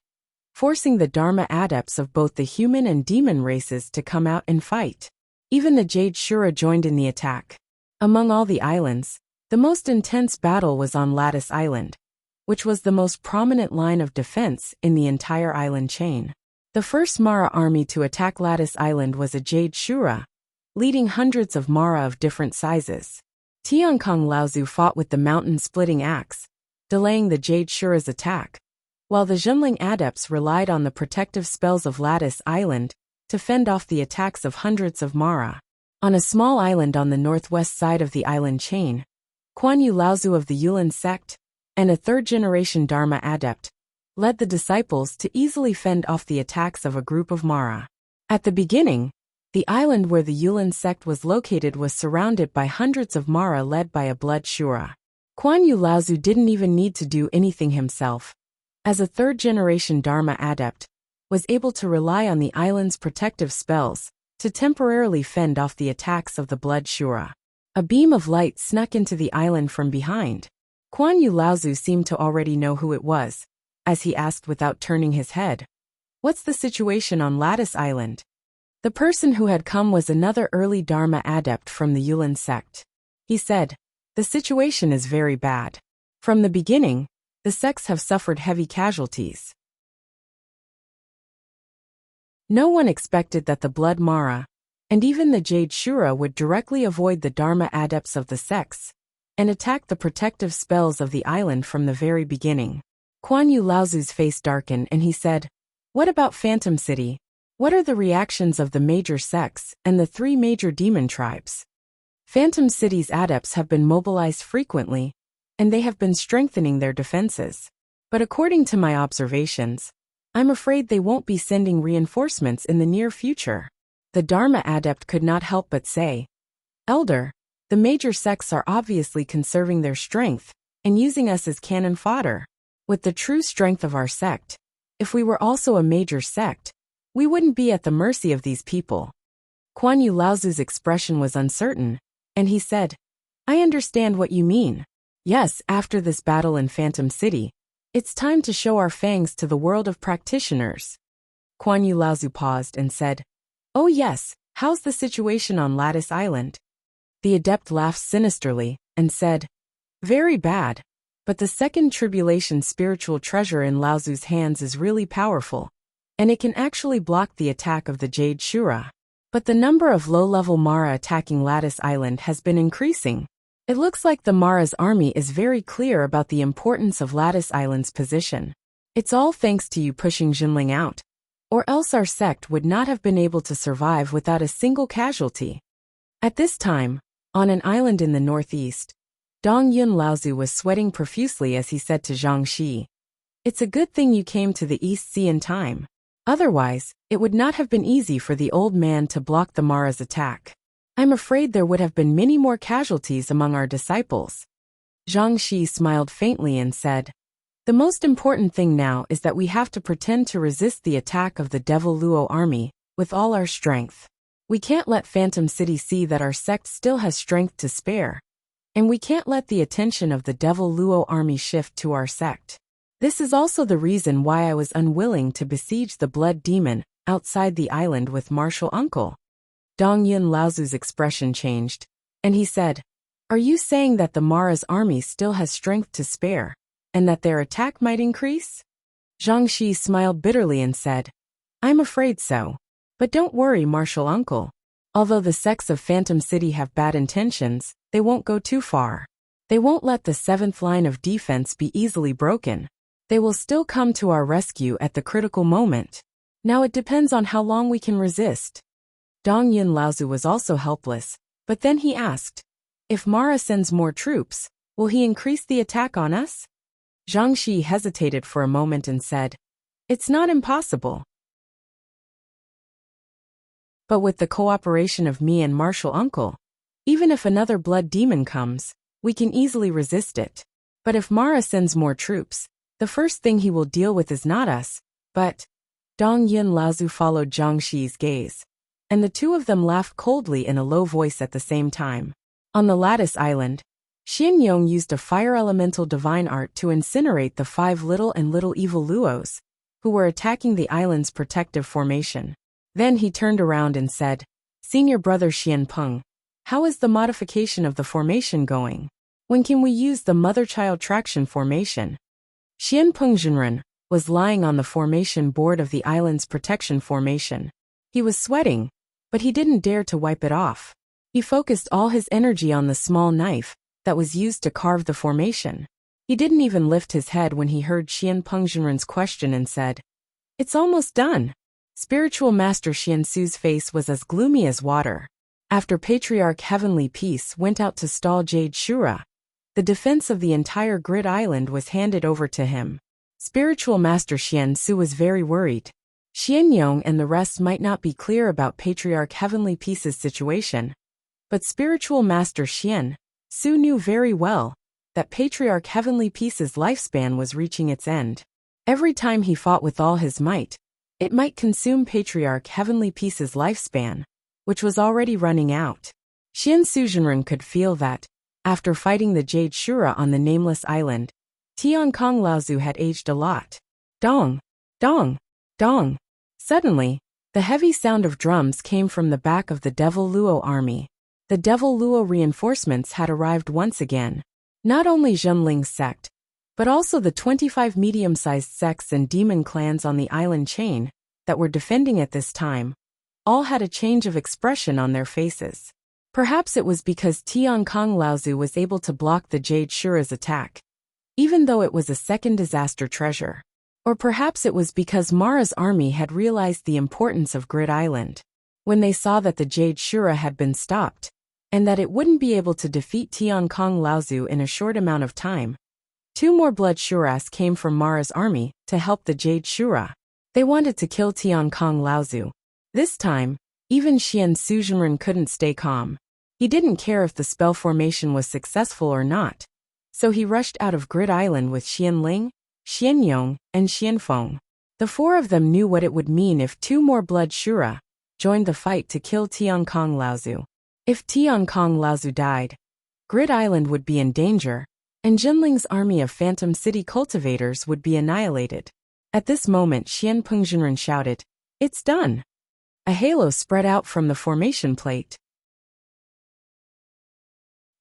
Speaker 1: forcing the Dharma adepts of both the human and demon races to come out and fight. Even the Jade Shura joined in the attack. Among all the islands, the most intense battle was on Lattice Island, which was the most prominent line of defense in the entire island chain. The first Mara army to attack Lattice Island was a Jade Shura, leading hundreds of Mara of different sizes. Tiankong Laozu fought with the mountain-splitting axe, delaying the Jade Shura's attack, while the Zhenling adepts relied on the protective spells of Lattice Island to fend off the attacks of hundreds of Mara. On a small island on the northwest side of the island chain, Kuan Yu Laozu of the Yulin sect, and a third-generation Dharma adept, led the disciples to easily fend off the attacks of a group of Mara. At the beginning, the island where the Yulin sect was located was surrounded by hundreds of Mara led by a blood Shura. Kuan Yu Laozu didn't even need to do anything himself. As a third-generation Dharma adept, was able to rely on the island's protective spells to temporarily fend off the attacks of the blood Shura. A beam of light snuck into the island from behind. Kuan Yu Laozu seemed to already know who it was, as he asked without turning his head, "What's the situation on Lattice Island?" The person who had come was another early Dharma adept from the Yulin sect. He said, "The situation is very bad. From the beginning, the sects have suffered heavy casualties. No one expected that the Blood Mara, and even the Jade Shura would directly avoid the Dharma adepts of the sects, and attack the protective spells of the island from the very beginning." Kuan Yu Laozu's face darkened and he said, "What about Phantom City? What are the reactions of the major sects and the 3 major demon tribes?" Phantom City's adepts have been mobilized frequently, and they have been strengthening their defenses. But according to my observations, I'm afraid they won't be sending reinforcements in the near future. The Dharma adept could not help but say, "Elder, the major sects are obviously conserving their strength and using us as cannon fodder. With the true strength of our sect, if we were also a major sect, we wouldn't be at the mercy of these people." Kuan Yu Laozu's expression was uncertain, and he said, "I understand what you mean. Yes, after this battle in Phantom City, it's time to show our fangs to the world of practitioners." Kuan Yu Laozu paused and said, "Oh yes, how's the situation on Lattice Island?" The adept laughed sinisterly and said, "Very bad, but the second tribulation spiritual treasure in Laozu's hands is really powerful, and it can actually block the attack of the Jade Shura. But the number of low-level Mara attacking Lattice Island has been increasing, It looks like the Mara's army is very clear about the importance of Lattice Island's position. It's all thanks to you pushing Jinling out, or else our sect would not have been able to survive without a single casualty. At this time, on an island in the northeast, Dong Yun Laozu was sweating profusely as he said to Zhang Shi, "It's a good thing you came to the East Sea in time. Otherwise, it would not have been easy for the old man to block the Mara's attack. I'm afraid there would have been many more casualties among our disciples." Zhang Shi smiled faintly and said, "The most important thing now is that we have to pretend to resist the attack of the Devil Luo army with all our strength. We can't let Phantom City see that our sect still has strength to spare. And we can't let the attention of the Devil Luo army shift to our sect. This is also the reason why I was unwilling to besiege the Blood Demon outside the island with Martial Uncle." Dong Yun Laozu's expression changed, and he said, "Are you saying that the Mara's army still has strength to spare, and that their attack might increase?" Zhang Shi smiled bitterly and said, "I'm afraid so. But don't worry, Martial Uncle. Although the sects of Phantom City have bad intentions, they won't go too far. They won't let the 7th line of defense be easily broken. They will still come to our rescue at the critical moment. Now it depends on how long we can resist." Dong Yun Laozu was also helpless, but then he asked, "If Mara sends more troops, will he increase the attack on us?" Zhang Shi hesitated for a moment and said, "It's not impossible. But with the cooperation of me and Martial Uncle, even if another blood demon comes, we can easily resist it. But if Mara sends more troops, the first thing he will deal with is not us, but—" Dong Yun Laozu followed Zhang Shi's gaze, and the two of them laughed coldly in a low voice at the same time. On the Lattice Island, Xian Yong used a fire elemental divine art to incinerate the 5 little and little evil Luos, who were attacking the island's protective formation. Then he turned around and said, "Senior brother Xian Peng, how is the modification of the formation going? When can we use the mother-child traction formation?" Xian Peng Jinren was lying on the formation board of the island's protection formation. He was sweating, but he didn't dare to wipe it off. He focused all his energy on the small knife that was used to carve the formation. He didn't even lift his head when he heard Xian Peng Jinren's question and said, "It's almost done." Spiritual Master Xian Su's face was as gloomy as water. After Patriarch Heavenly Peace went out to stall Jade Shura, the defense of the entire Grid Island was handed over to him. Spiritual Master Xian Su was very worried. Xian Yong and the rest might not be clear about Patriarch Heavenly Peace's situation, but Spiritual Master Xian Su knew very well that Patriarch Heavenly Peace's lifespan was reaching its end. Every time he fought with all his might, it might consume Patriarch Heavenly Peace's lifespan, which was already running out. Xian Suzhenren could feel that, after fighting the Jade Shura on the Nameless Island, Tian Kong Laozu had aged a lot. Dong! Dong! Dong! Suddenly, the heavy sound of drums came from the back of the Devil Luo army. The Devil Luo reinforcements had arrived once again. Not only Zhenling's sect, but also the 25 medium-sized sects and demon clans on the island chain that were defending at this time, all had a change of expression on their faces. Perhaps it was because Tian Kong Laozu was able to block the Jade Shura's attack, even though it was a second disaster treasure. Or perhaps it was because Mara's army had realized the importance of Grid Island. When they saw that the Jade Shura had been stopped, and that it wouldn't be able to defeat Tian Kong Laozu in a short amount of time, 2 more Blood Shuras came from Mara's army to help the Jade Shura. They wanted to kill Tian Kong Laozu. This time, even Xian Suzhenren couldn't stay calm. He didn't care if the spell formation was successful or not, so he rushed out of Grid Island with Xian Ling, Xian Yong, and Xian Feng. The 4 of them knew what it would mean if 2 more Blood Shura joined the fight to kill Tian Kong Laozu. If Tian Kong Laozu died, Grid Island would be in danger, and Jinling's army of Phantom City cultivators would be annihilated. At this moment Xian Pengzhenren shouted, "It's done!" A halo spread out from the formation plate.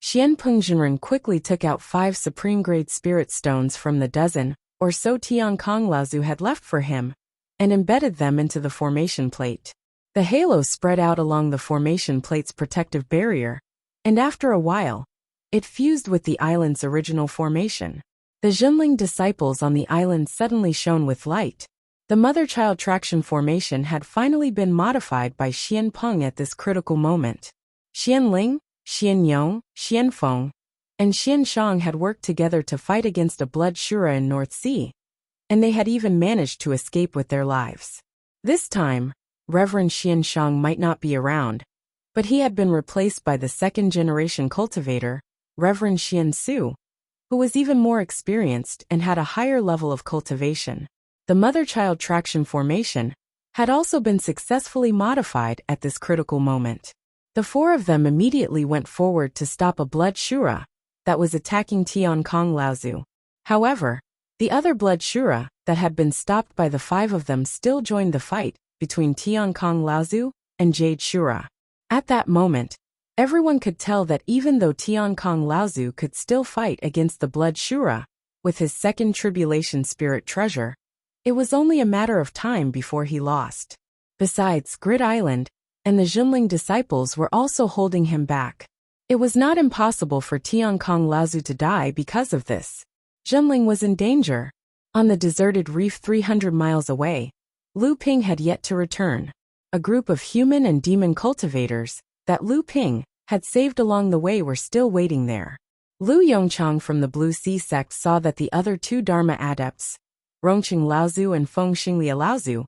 Speaker 1: Xian Pengzhenren quickly took out 5 supreme-grade spirit stones from the dozen or so Tian Kong Laozu had left for him, and embedded them into the formation plate. The halo spread out along the formation plate's protective barrier, and after a while, It fused with the island's original formation. The Zhenling disciples on the island suddenly shone with light. The mother-child traction formation had finally been modified by Xian Peng at this critical moment. Xian Ling, Xian Yong, Xian Feng, and Xian Shang had worked together to fight against a blood Shura in North Sea, and they had even managed to escape with their lives. This time, Reverend Xian Shang might not be around, but he had been replaced by the second-generation cultivator, Reverend Xian Su, who was even more experienced and had a higher level of cultivation. The mother-child traction formation had also been successfully modified at this critical moment. The four of them immediately went forward to stop a blood Shura that was attacking Tian Kong Laozu. However, the other blood Shura that had been stopped by the five of them still joined the fight between Tian Kong Laozu and Jade Shura. At that moment, everyone could tell that even though Tian Kong Laozu could still fight against the blood Shura with his second tribulation spirit treasure, it was only a matter of time before he lost. Besides, Grid Island and the Zhenling disciples were also holding him back. It was not impossible for Tian Kong Laozu to die because of this. Zhenling was in danger. On the deserted reef 300 miles away, Lu Ping had yet to return. A group of human and demon cultivators that Lu Ping had saved along the way were still waiting there. Lu Yongchang from the Blue Sea sect saw that the other two Dharma adepts, Rongqing Laozu and Feng Xinglia Laozu,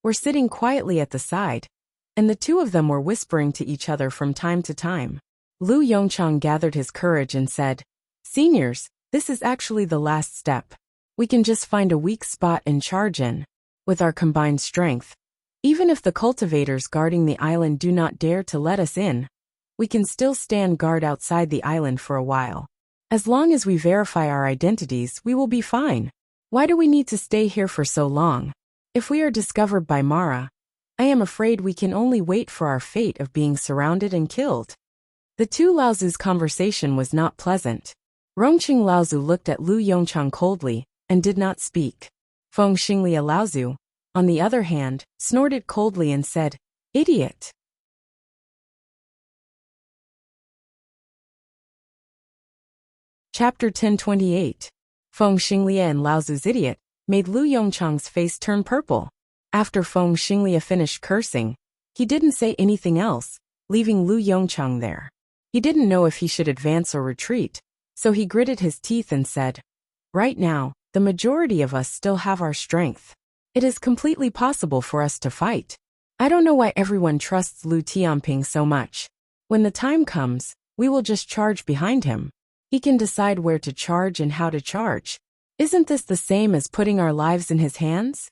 Speaker 1: were sitting quietly at the side, and the two of them were whispering to each other from time to time. Lu Yongchang gathered his courage and said, "Seniors, this is actually the last step. We can just find a weak spot and charge in. With our combined strength, even if the cultivators guarding the island do not dare to let us in, we can still stand guard outside the island for a while. As long as we verify our identities, we will be fine. Why do we need to stay here for so long? If we are discovered by Mara, I am afraid we can only wait for our fate of being surrounded and killed." The two Laozu's conversation was not pleasant. Rongqing Laozu looked at Lu Yongchang coldly and did not speak. Feng Xinglia Laozu, on the other hand, snorted coldly and said, "Idiot." Chapter 1028. Feng Xinglia and Laozu's idiot made Lu Yongchang's face turn purple. After Feng Xinglia finished cursing, he didn't say anything else, leaving Lu Yongchang there. He didn't know if he should advance or retreat, so he gritted his teeth and said, "Right now, the majority of us still have our strength. It is completely possible for us to fight. I don't know why everyone trusts Lu Tianping so much. When the time comes, we will just charge behind him. He can decide where to charge and how to charge. Isn't this the same as putting our lives in his hands?"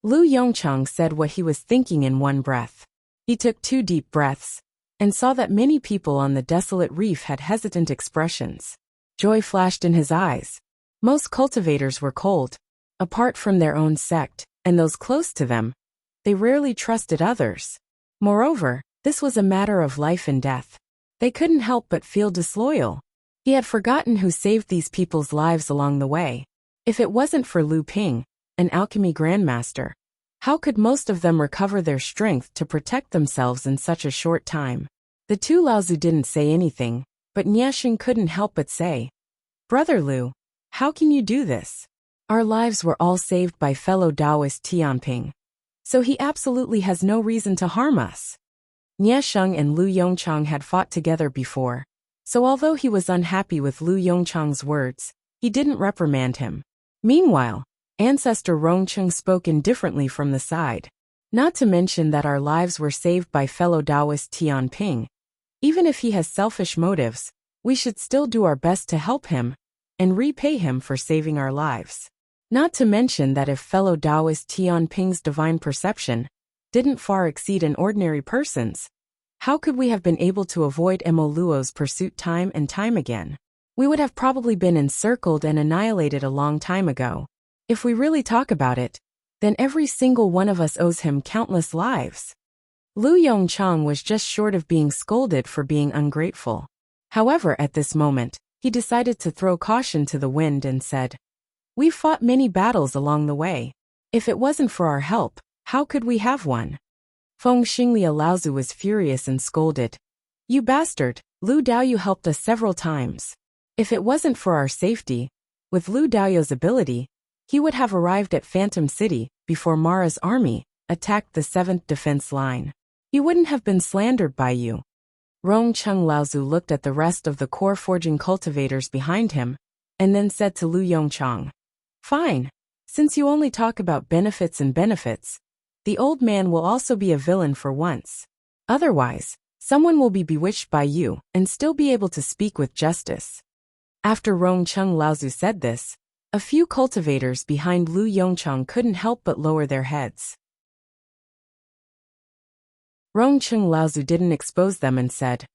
Speaker 1: Lu Yongchang said what he was thinking in one breath. He took 2 deep breaths and saw that many people on the desolate reef had hesitant expressions. Joy flashed in his eyes. Most cultivators were cold. Apart from their own sect and those close to them, they rarely trusted others. Moreover, this was a matter of life and death. They couldn't help but feel disloyal. He had forgotten who saved these people's lives along the way. If it wasn't for Lu Ping, an alchemy grandmaster, how could most of them recover their strength to protect themselves in such a short time? The two Laozu didn't say anything, but Niashing couldn't help but say, "Brother Lu, how can you do this? Our lives were all saved by fellow Taoist Tianping, so he absolutely has no reason to harm us." Niasheng and Lu Yongchang had fought together before, so although he was unhappy with Lu Yongchang's words, he didn't reprimand him. Meanwhile, Ancestor Rongcheng spoke indifferently from the side. "Not to mention that our lives were saved by fellow Taoist Tianping. Even if he has selfish motives, we should still do our best to help him and repay him for saving our lives. Not to mention that if fellow Taoist Tianping's divine perception didn't far exceed an ordinary person's, how could we have been able to avoid Mo Luo's pursuit time and time again? We would have probably been encircled and annihilated a long time ago. If we really talk about it, then every single one of us owes him countless lives." Lu Yongchang was just short of being scolded for being ungrateful. However, at this moment, he decided to throw caution to the wind and said, "We've fought many battles along the way. If it wasn't for our help, how could we have won?" Feng Xinglia Laozu was furious and scolded, "You bastard, Lu Dao, you helped us several times. If it wasn't for our safety, with Lu Daoyou's ability, he would have arrived at Phantom City before Mara's army attacked the 7th defense line. He wouldn't have been slandered by you. Rongcheng Laozu looked at the rest of the core forging cultivators behind him, and then said to Lu Yongchang, "Fine. Since you only talk about benefits and benefits, the old man will also be a villain for once. Otherwise, someone will be bewitched by you and still be able to speak with justice." After Rongcheng Laozu said this, a few cultivators behind Lu Yongchang couldn't help but lower their heads. Rongcheng Laozu didn't expose them and said,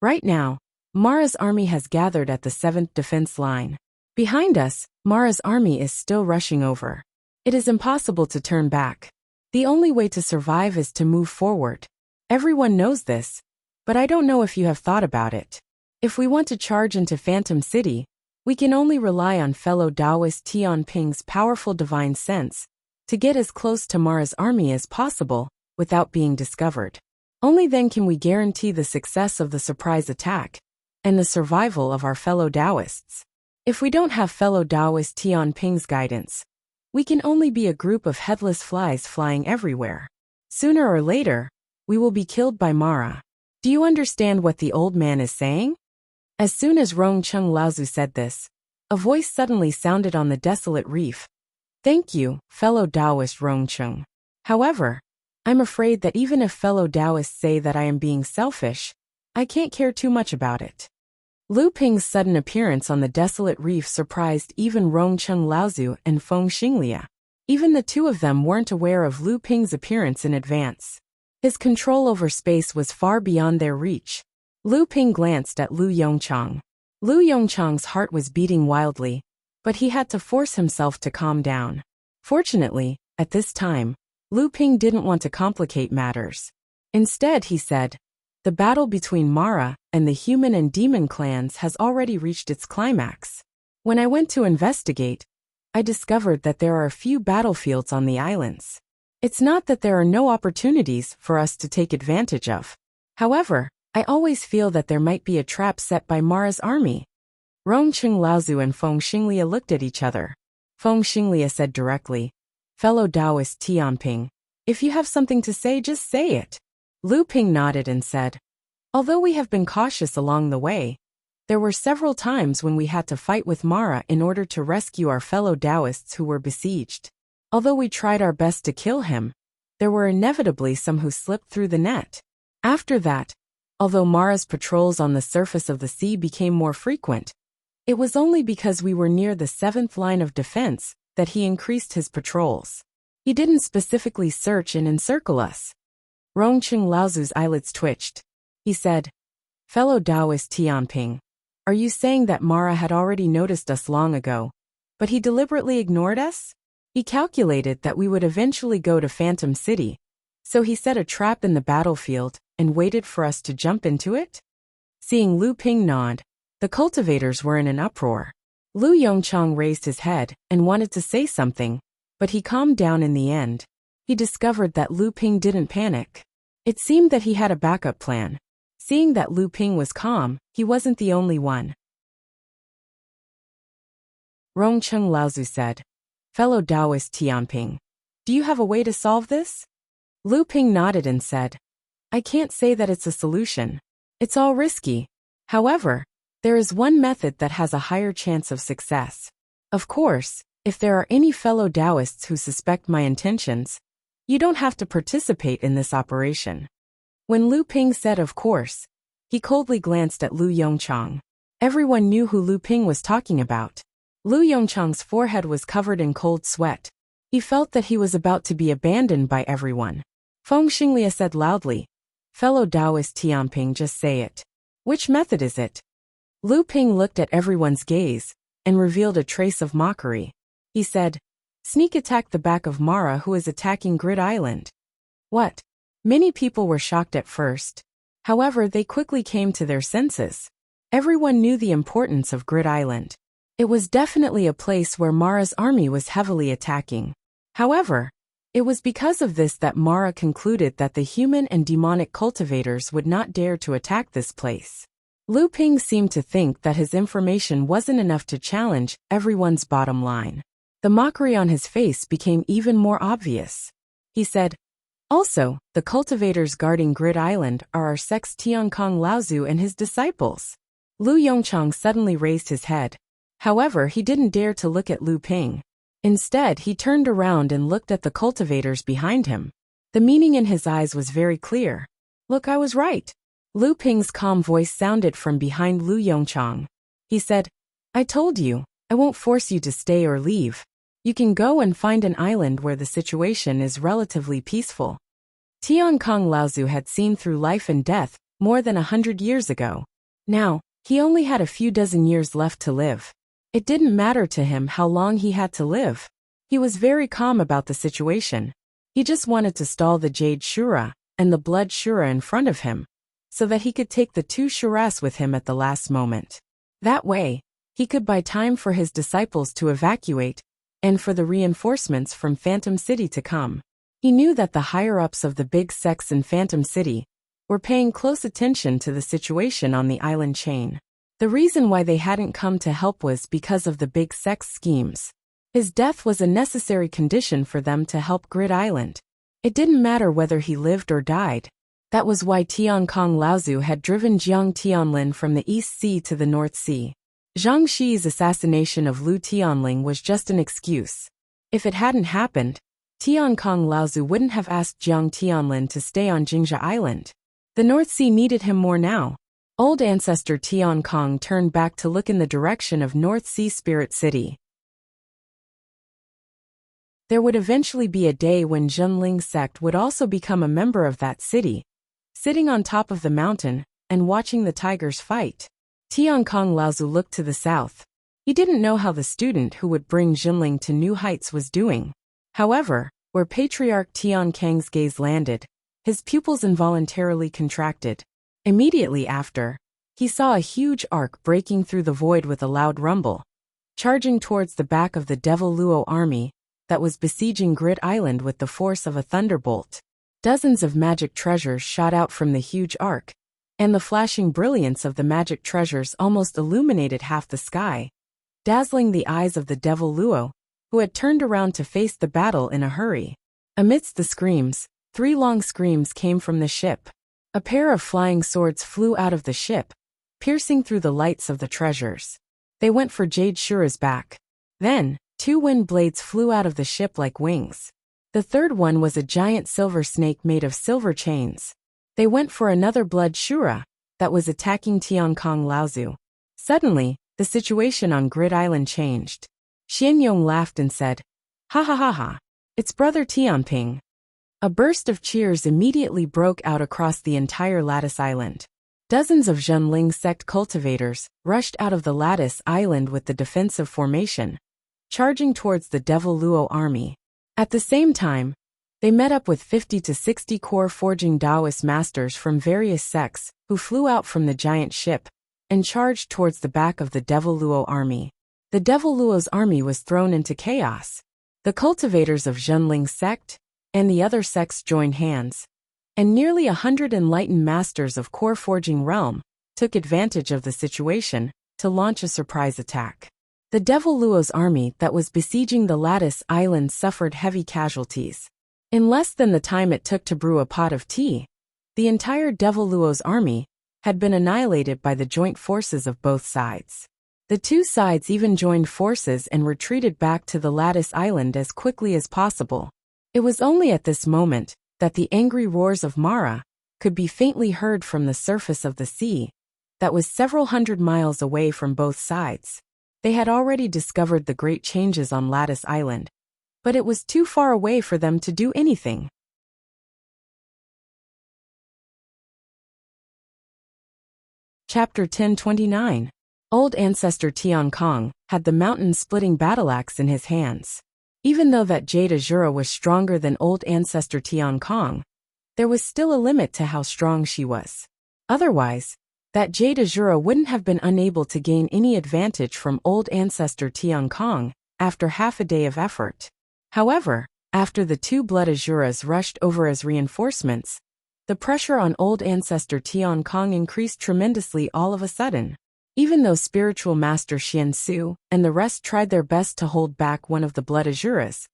Speaker 1: "Right now, Mara's army has gathered at the 7th defense line. Behind us, Mara's army is still rushing over. It is impossible to turn back. The only way to survive is to move forward. Everyone knows this, but I don't know if you have thought about it. If we want to charge into Phantom City, we can only rely on fellow Taoist Tianping's powerful divine sense to get as close to Mara's army as possible without being discovered. Only then can we guarantee the success of the surprise attack and the survival of our fellow Taoists. If we don't have fellow Taoist Tianping's guidance, we can only be a group of headless flies flying everywhere. Sooner or later, we will be killed by Mara. Do you understand what the old man is saying?" As soon as Rongcheng Laozu said this, a voice suddenly sounded on the desolate reef. "Thank you, fellow Taoist Rongcheng. However, I'm afraid that even if fellow Taoists say that I am being selfish, I can't care too much about it." Lu Ping's sudden appearance on the desolate reef surprised even Rongcheng Laozu and Feng Xinglia. Even the two of them weren't aware of Lu Ping's appearance in advance. His control over space was far beyond their reach. Lu Ping glanced at Lu Yongchang. Lu Yongchang's heart was beating wildly, but he had to force himself to calm down. Fortunately, at this time, Lu Ping didn't want to complicate matters. Instead, he said, "The battle between Mara and the human and demon clans has already reached its climax. When I went to investigate, I discovered that there are a few battlefields on the islands. It's not that there are no opportunities for us to take advantage of. However, I always feel that there might be a trap set by Mara's army." Rongcheng Laozu and Feng Xinglia looked at each other. Feng Xinglia said directly, "Fellow Taoist Tianping, if you have something to say, just say it." Lu Ping nodded and said, "Although we have been cautious along the way, there were several times when we had to fight with Mara in order to rescue our fellow Taoists who were besieged. Although we tried our best to kill him, there were inevitably some who slipped through the net. After that, although Mara's patrols on the surface of the sea became more frequent, it was only because we were near the 7th line of defense that he increased his patrols. He didn't specifically search and encircle us." Rongcheng Laozu's eyelids twitched. He said, "Fellow Taoist Tianping, are you saying that Mara had already noticed us long ago, but he deliberately ignored us? He calculated that we would eventually go to Phantom City, so he set a trap in the battlefield and waited for us to jump into it?" Seeing Lu Ping nod, the cultivators were in an uproar. Lu Yongchang raised his head and wanted to say something, but he calmed down in the end. He discovered that Lu Ping didn't panic. It seemed that he had a backup plan. Seeing that Lu Ping was calm, he wasn't the only one. Rongcheng Laozu said, "Fellow Taoist Tianping, do you have a way to solve this?" Lu Ping nodded and said, "I can't say that it's a solution. It's all risky. However, there is one method that has a higher chance of success. Of course, if there are any fellow Taoists who suspect my intentions, you don't have to participate in this operation." When Lu Ping said "of course," he coldly glanced at Lu Yongchang. Everyone knew who Lu Ping was talking about. Lu Yongchang's forehead was covered in cold sweat. He felt that he was about to be abandoned by everyone. Feng Xinglia said loudly, "Fellow Taoist Tianping, just say it. Which method is it?" Lu Ping looked at everyone's gaze and revealed a trace of mockery. He said, "Sneak attack the back of Mara who is attacking Grid Island." What? Many people were shocked at first. However, they quickly came to their senses. Everyone knew the importance of Grid Island. It was definitely a place where Mara's army was heavily attacking. However, it was because of this that Mara concluded that the human and demonic cultivators would not dare to attack this place. Lu Ping seemed to think that his information wasn't enough to challenge everyone's bottom line. The mockery on his face became even more obvious. He said, "Also, the cultivators guarding Grid Island are our sects Tiankong Laozu and his disciples." Lu Yongchang suddenly raised his head. However, he didn't dare to look at Lu Ping. Instead, he turned around and looked at the cultivators behind him. The meaning in his eyes was very clear. "Look, I was right." Lu Ping's calm voice sounded from behind Lu Yongchang. He said, "I told you, I won't force you to stay or leave. You can go and find an island where the situation is relatively peaceful." Tiankong Laozu had seen through life and death more than 100 years ago. Now, he only had a few dozen years left to live. It didn't matter to him how long he had to live. He was very calm about the situation. He just wanted to stall the Jade Shura and the Blood Shura in front of him, so that he could take the two Shuras with him at the last moment. That way, he could buy time for his disciples to evacuate and for the reinforcements from Phantom City to come. He knew that the higher-ups of the big sects in Phantom City were paying close attention to the situation on the island chain. The reason why they hadn't come to help was because of the big sect's schemes. His death was a necessary condition for them to help Grid Island. It didn't matter whether he lived or died. That was why Tiankong Laozu had driven Jiang Tianlin from the East Sea to the North Sea. Zhang Xi's assassination of Lu Tianling was just an excuse. If it hadn't happened, Tiankong Laozu wouldn't have asked Jiang Tianlin to stay on Jingzha Island. The North Sea needed him more now. Old ancestor Tiankong turned back to look in the direction of North Sea Spirit City. There would eventually be a day when Zhenling's sect would also become a member of that city, sitting on top of the mountain and watching the tigers fight. Tiankong Laozu looked to the south. He didn't know how the student who would bring Zhenling to new heights was doing. However, where Patriarch Tian Kang's gaze landed, his pupils involuntarily contracted. Immediately after, he saw a huge arc breaking through the void with a loud rumble, charging towards the back of the Devil Luo army that was besieging Grid Island with the force of a thunderbolt. Dozens of magic treasures shot out from the huge arc, and the flashing brilliance of the magic treasures almost illuminated half the sky, dazzling the eyes of the Devil Luo, who had turned around to face the battle in a hurry. Amidst the screams, 3 long screams came from the ship. A pair of flying swords flew out of the ship, piercing through the lights of the treasures. They went for Jade Shura's back. Then, 2 wind blades flew out of the ship like wings. The third one was a giant silver snake made of silver chains. They went for another Blood Shura that was attacking Tiankong Laozu. Suddenly, the situation on Grid Island changed. Xianyong laughed and said, "Ha ha ha ha, it's Brother Tianping." A burst of cheers immediately broke out across the entire Lattice Island. Dozens of Zhenling sect cultivators rushed out of the Lattice Island with the defensive formation, charging towards the Devil Luo army. At the same time, they met up with 50 to 60 core forging Taoist masters from various sects who flew out from the giant ship and charged towards the back of the Devil Luo army. The Devil Luo's army was thrown into chaos. The cultivators of Zhenling's sect and the other sects joined hands, and nearly 100 enlightened masters of core forging realm took advantage of the situation to launch a surprise attack. The Devil Luo's army that was besieging the Lattice Island suffered heavy casualties. In less than the time it took to brew a pot of tea, the entire Devil Luo's army had been annihilated by the joint forces of both sides. The two sides even joined forces and retreated back to the Lattice Island as quickly as possible. It was only at this moment that the angry roars of Mara could be faintly heard from the surface of the sea that was several hundred miles away from both sides. They had already discovered the great changes on Lattice Island, but it was too far away for them to do anything. Chapter 1029. Old ancestor Tiankong had the mountain-splitting battle-axe in his hands. Even though that Jade Azura was stronger than old ancestor Tiankong, there was still a limit to how strong she was. Otherwise, that Jade Azura wouldn't have been unable to gain any advantage from old ancestor Tiankong after half a day of effort. However, after the 2 Blood Azuras rushed over as reinforcements, The pressure on old ancestor Tian Kong increased tremendously all of a sudden. Even though spiritual master Xian Su and the rest tried their best to hold back one of the blood azuras,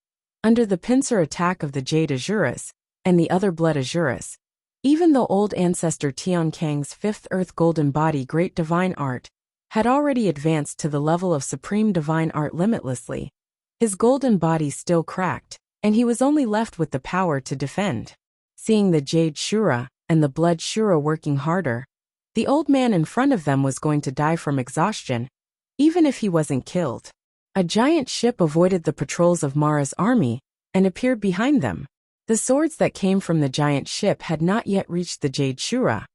Speaker 1: under the pincer attack of the jade azuras and the other blood azuras, even though old ancestor Tian Kang's fifth earth golden body great divine art had already advanced to the level of supreme divine art limitlessly, his golden body still cracked, and he was only left with the power to defend. Seeing the jade shura and the blood shura working harder, the old man in front of them was going to die from exhaustion, even if he wasn't killed. A giant ship avoided the patrols of Mara's army and appeared behind them. The swords that came from the giant ship had not yet reached the jade shura,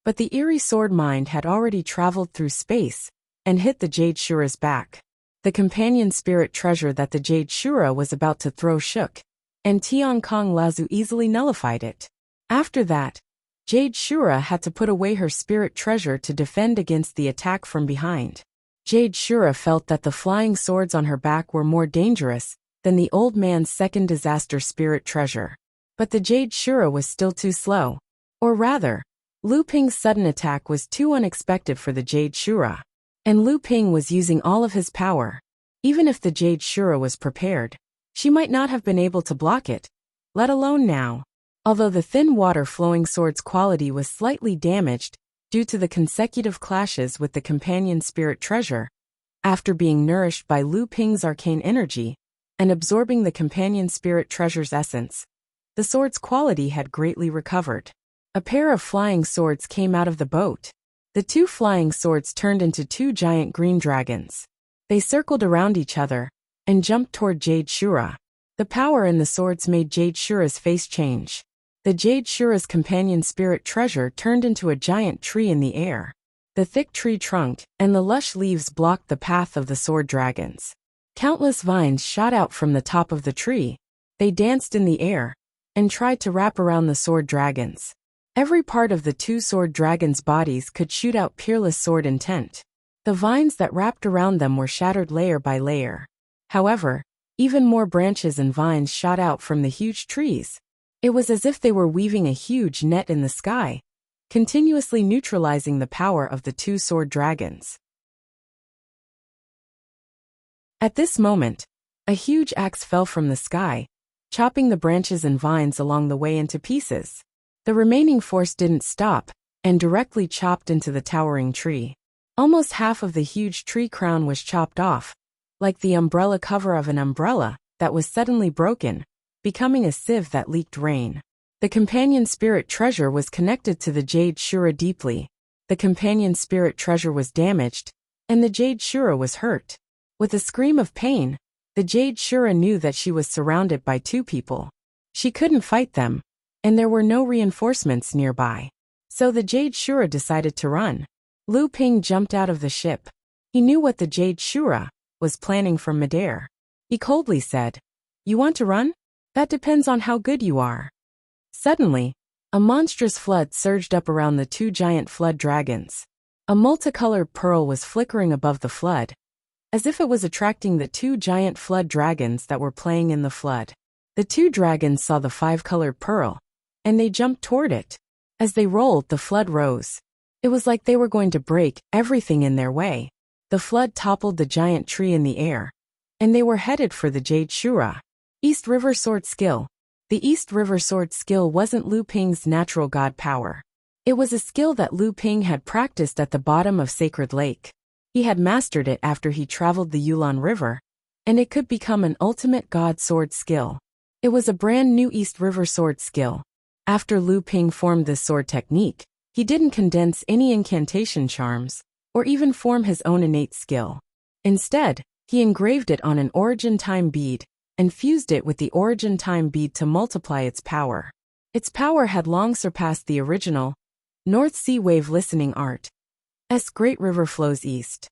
Speaker 1: but the eerie sword mind had already traveled through space and hit the jade shura's back. The companion spirit treasure that the jade shura was about to throw shook, and Tian Kong Lazu easily nullified it. After that, Jade Shura had to put away her spirit treasure to defend against the attack from behind. Jade Shura felt that the flying swords on her back were more dangerous than the old man's second disaster spirit treasure. But the Jade Shura was still too slow. Or rather, Lu Ping's sudden attack was too unexpected for the Jade Shura. And Lu Ping was using all of his power. Even if the Jade Shura was prepared, she might not have been able to block it, let alone now. Although the thin water-flowing sword's quality was slightly damaged due to the consecutive clashes with the companion spirit treasure, after being nourished by Lu Ping's arcane energy and absorbing the companion spirit treasure's essence, the sword's quality had greatly recovered. A pair of flying swords came out of the boat. The two flying swords turned into two giant green dragons. They circled around each other and jumped toward Jade Shura. The power in the swords made Jade Shura's face change. The Jade Shura's companion spirit treasure turned into a giant tree in the air. The thick tree trunk and the lush leaves blocked the path of the sword dragons. Countless vines shot out from the top of the tree. They danced in the air and tried to wrap around the sword dragons. Every part of the two sword dragons' bodies could shoot out peerless sword intent. The vines that wrapped around them were shattered layer by layer. However, even more branches and vines shot out from the huge trees. It was as if they were weaving a huge net in the sky, continuously neutralizing the power of the two sword dragons. At this moment, a huge axe fell from the sky, chopping the branches and vines along the way into pieces. The remaining force didn't stop, and directly chopped into the towering tree. Almost half of the huge tree crown was chopped off, like the umbrella cover of an umbrella that was suddenly broken, becoming a sieve that leaked rain. The companion spirit treasure was connected to the Jade Shura deeply. The companion spirit treasure was damaged, and the Jade Shura was hurt. With a scream of pain, the Jade Shura knew that she was surrounded by two people. She couldn't fight them, and there were no reinforcements nearby. So the Jade Shura decided to run. Lu Ping jumped out of the ship. He knew what the Jade Shura was planning from midair. He coldly said, "You want to run? That depends on how good you are." Suddenly, a monstrous flood surged up around the two giant flood dragons. A multicolored pearl was flickering above the flood, as if it was attracting the two giant flood dragons that were playing in the flood. The two dragons saw the five-colored pearl, and they jumped toward it. As they rolled, the flood rose. It was like they were going to break everything in their way. The flood toppled the giant tree in the air, and they were headed for the Jade Shura. East River Sword Skill. The East River Sword skill wasn't Lu Ping's natural god power. It was a skill that Lu Ping had practiced at the bottom of Sacred Lake. He had mastered it after he traveled the Yulon River, and it could become an ultimate god sword skill. It was a brand new East River Sword skill. After Lu Ping formed this sword technique, he didn't condense any incantation charms, or even form his own innate skill. Instead, he engraved it on an origin time bead, and fused it with the origin time bead to multiply its power. Its power had long surpassed the original North Sea Wave listening art. Great river flows east.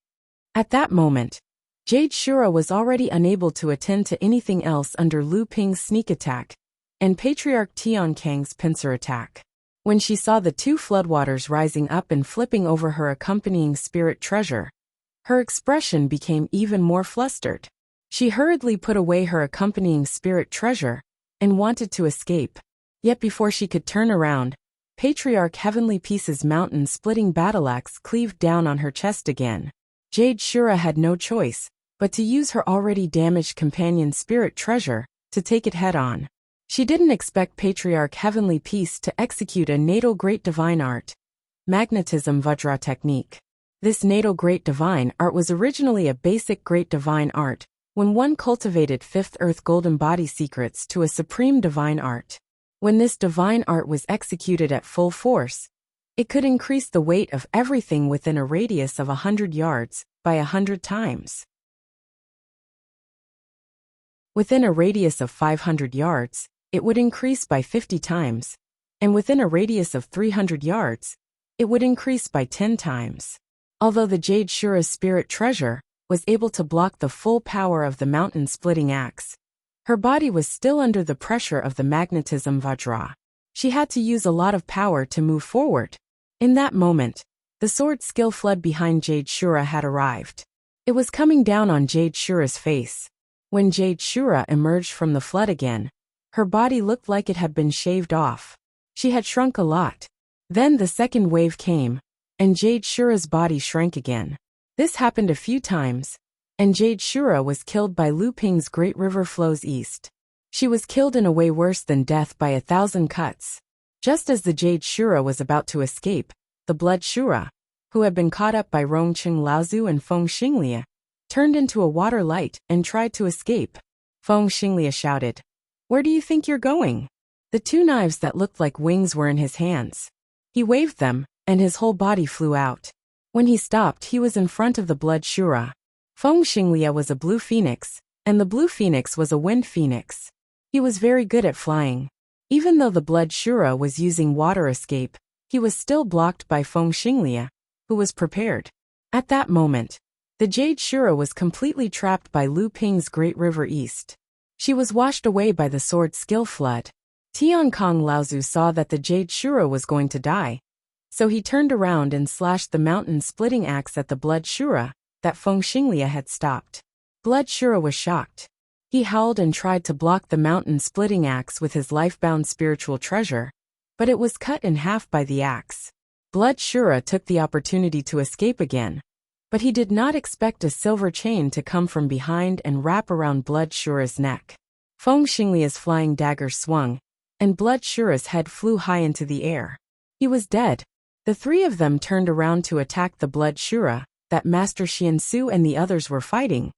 Speaker 1: At that moment, Jade Shura was already unable to attend to anything else under Lu Ping's sneak attack and Patriarch Tian Kang's pincer attack. When she saw the two floodwaters rising up and flipping over her accompanying spirit treasure, her expression became even more flustered. She hurriedly put away her accompanying spirit treasure and wanted to escape. Yet before she could turn around, Patriarch Heavenly Peace's mountain-splitting battle-axe cleaved down on her chest again. Jade Shura had no choice but to use her already damaged companion's spirit treasure to take it head-on. She didn't expect Patriarch Heavenly Peace to execute a natal great divine art, magnetism Vajra technique. This natal great divine art was originally a basic great divine art, when one cultivated Fifth Earth Golden Body secrets to a supreme divine art. When this divine art was executed at full force, it could increase the weight of everything within a radius of 100 yards by 100 times. Within a radius of 500 yards, it would increase by 50 times, and within a radius of 300 yards, it would increase by 10 times. Although the Jade Shura's spirit treasure was able to block the full power of the mountain-splitting axe, her body was still under the pressure of the magnetism Vajra. She had to use a lot of power to move forward. In that moment, the sword skill flood behind Jade Shura had arrived. It was coming down on Jade Shura's face. When Jade Shura emerged from the flood again, her body looked like it had been shaved off. She had shrunk a lot. Then the second wave came, and Jade Shura's body shrank again. This happened a few times, and Jade Shura was killed by Lu Ping's great river flows east. She was killed in a way worse than death by 1,000 cuts. Just as the Jade Shura was about to escape, the Blood Shura, who had been caught up by Rongcheng Laozu and Feng Xinglia, turned into a water light and tried to escape. Feng Xinglia shouted, "Where do you think you're going?" The two knives that looked like wings were in his hands. He waved them, and his whole body flew out. When he stopped, he was in front of the Blood Shura. Feng Xinglia was a blue phoenix, and the blue phoenix was a wind phoenix. He was very good at flying. Even though the Blood Shura was using water escape, he was still blocked by Feng Xinglia, who was prepared. At that moment, the Jade Shura was completely trapped by Lu Ping's great river east. She was washed away by the sword skill flood. Tiankong Laozu saw that the Jade Shura was going to die, so he turned around and slashed the mountain-splitting axe at the Blood Shura that Feng Xinglia had stopped. Blood Shura was shocked. He howled and tried to block the mountain-splitting axe with his life-bound spiritual treasure, but it was cut in half by the axe. Blood Shura took the opportunity to escape again, but he did not expect a silver chain to come from behind and wrap around Blood Shura's neck. Feng Xinglia's flying dagger swung, and Blood Shura's head flew high into the air. He was dead. The three of them turned around to attack the Blood Shura that Master Xiansu and the others were fighting,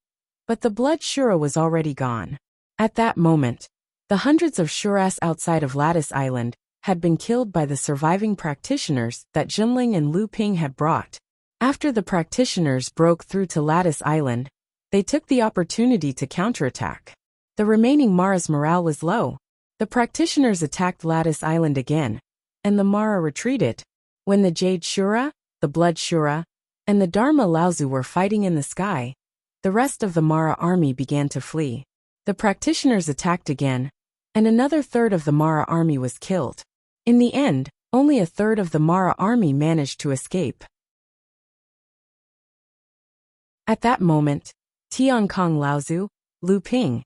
Speaker 1: but the Blood Shura was already gone. At that moment, the hundreds of Shuras outside of Lattice Island had been killed by the surviving practitioners that Jinling and Lu Ping had brought. After the practitioners broke through to Lattice Island, they took the opportunity to counterattack. The remaining Mara's morale was low. The practitioners attacked Lattice Island again, and the Mara retreated. When the Jade Shura, the Blood Shura, and the Dharma Laozu were fighting in the sky, the rest of the Mara army began to flee. The practitioners attacked again, and another third of the Mara army was killed. In the end, only a third of the Mara army managed to escape. At that moment, Tiankong Laozu, Lu Ping,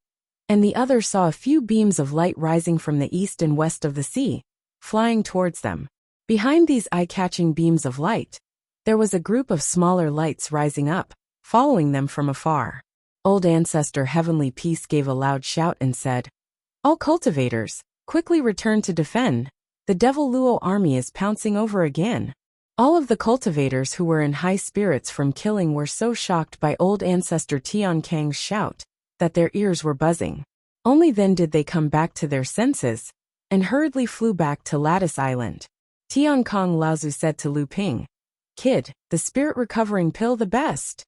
Speaker 1: and the others saw a few beams of light rising from the east and west of the sea, flying towards them. Behind these eye-catching beams of light, there was a group of smaller lights rising up, following them from afar. Old Ancestor Heavenly Peace gave a loud shout and said, "All cultivators, quickly return to defend. The Devil Luo army is pouncing over again." All of the cultivators who were in high spirits from killing were so shocked by Old Ancestor Tiankang's shout that their ears were buzzing. Only then did they come back to their senses and hurriedly flew back to Lattice Island. Tiankong Laozu said to Lu Ping, "Kid, the spirit recovering pill the best."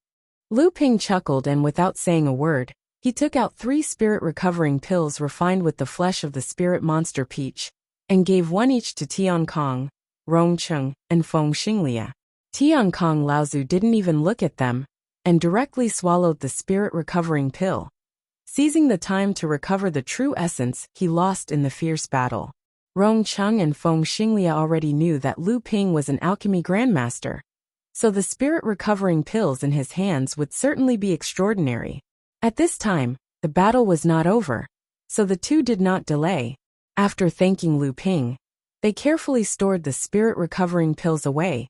Speaker 1: Lu Ping chuckled and without saying a word, he took out 3 spirit recovering pills refined with the flesh of the spirit monster peach, and gave one each to Tiankong, Rongcheng, and Feng Xinglia. Tiankong Laozu didn't even look at them, and directly swallowed the spirit recovering pill. Seizing the time to recover the true essence he lost in the fierce battle. Rongcheng and Feng Xinglia already knew that Lu Ping was an alchemy grandmaster, so the spirit recovering pills in his hands would certainly be extraordinary. At this time, the battle was not over, so the two did not delay. After thanking Lu Ping, They carefully stored the spirit-recovering pills away,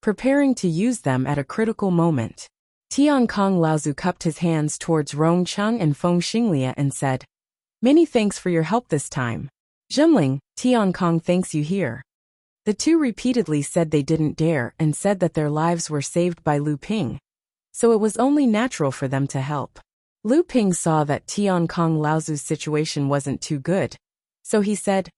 Speaker 1: preparing to use them at a critical moment. Tiankong Laozu cupped his hands towards Rong Cheng and Feng Xinglia and said, "Many thanks for your help this time. Zhenling, Tiankong thanks you here." The two repeatedly said they didn't dare and said that their lives were saved by Lu Ping, so it was only natural for them to help. Lu Ping saw that Tiankong Laozu's situation wasn't too good, so he said,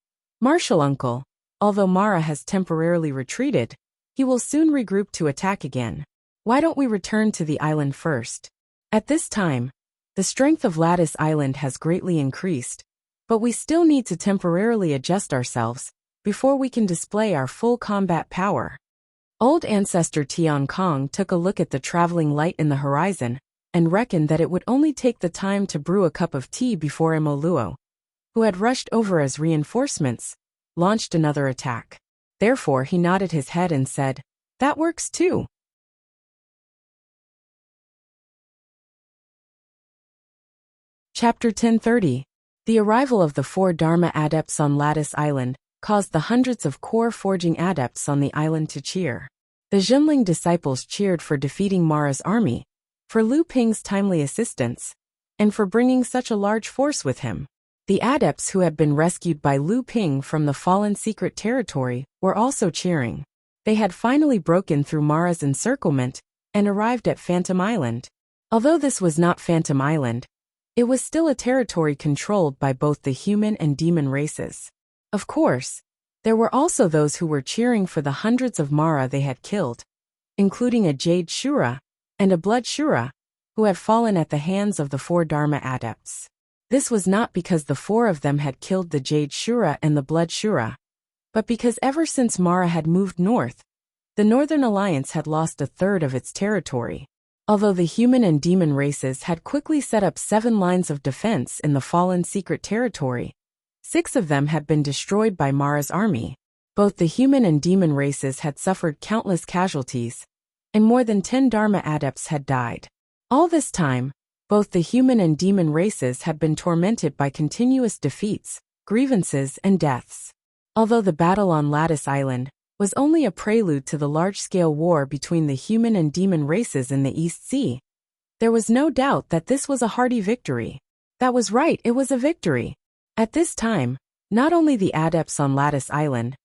Speaker 1: "Martial uncle, although Mara has temporarily retreated, he will soon regroup to attack again. Why don't we return to the island first? At this time, the strength of Lattice Island has greatly increased, but we still need to temporarily adjust ourselves before we can display our full combat power." Old ancestor Tiankong took a look at the traveling light in the horizon and reckoned that it would only take the time to brew a cup of tea before Emoluo, who had rushed over as reinforcements, launched another attack. Therefore he nodded his head and said, "That works too." Chapter 1030. The arrival of the 4 Dharma adepts on Lattice Island caused the hundreds of core forging adepts on the island to cheer. The Zhenling disciples cheered for defeating Mara's army, for Lu Ping's timely assistance, and for bringing such a large force with him. The adepts who had been rescued by Lu Ping from the fallen secret territory were also cheering. They had finally broken through Mara's encirclement and arrived at Phantom Island. Although this was not Phantom Island, it was still a territory controlled by both the human and demon races. Of course, there were also those who were cheering for the hundreds of Mara they had killed, including a Jade Shura and a Blood Shura, who had fallen at the hands of the 4 Dharma adepts. This was not because the 4 of them had killed the Jade Shura and the Blood Shura, but because ever since Mara had moved north, the Northern Alliance had lost a third of its territory. Although the human and demon races had quickly set up 7 lines of defense in the fallen secret territory, 6 of them had been destroyed by Mara's army. Both the human and demon races had suffered countless casualties, and more than 10 Dharma adepts had died. All this time, both the human and demon races had been tormented by continuous defeats, grievances, and deaths. Although the battle on Lattice Island was only a prelude to the large-scale war between the human and demon races in the East Sea, there was no doubt that this was a hearty victory. That was right, it was a victory. At this time, not only the adepts on Lattice Island,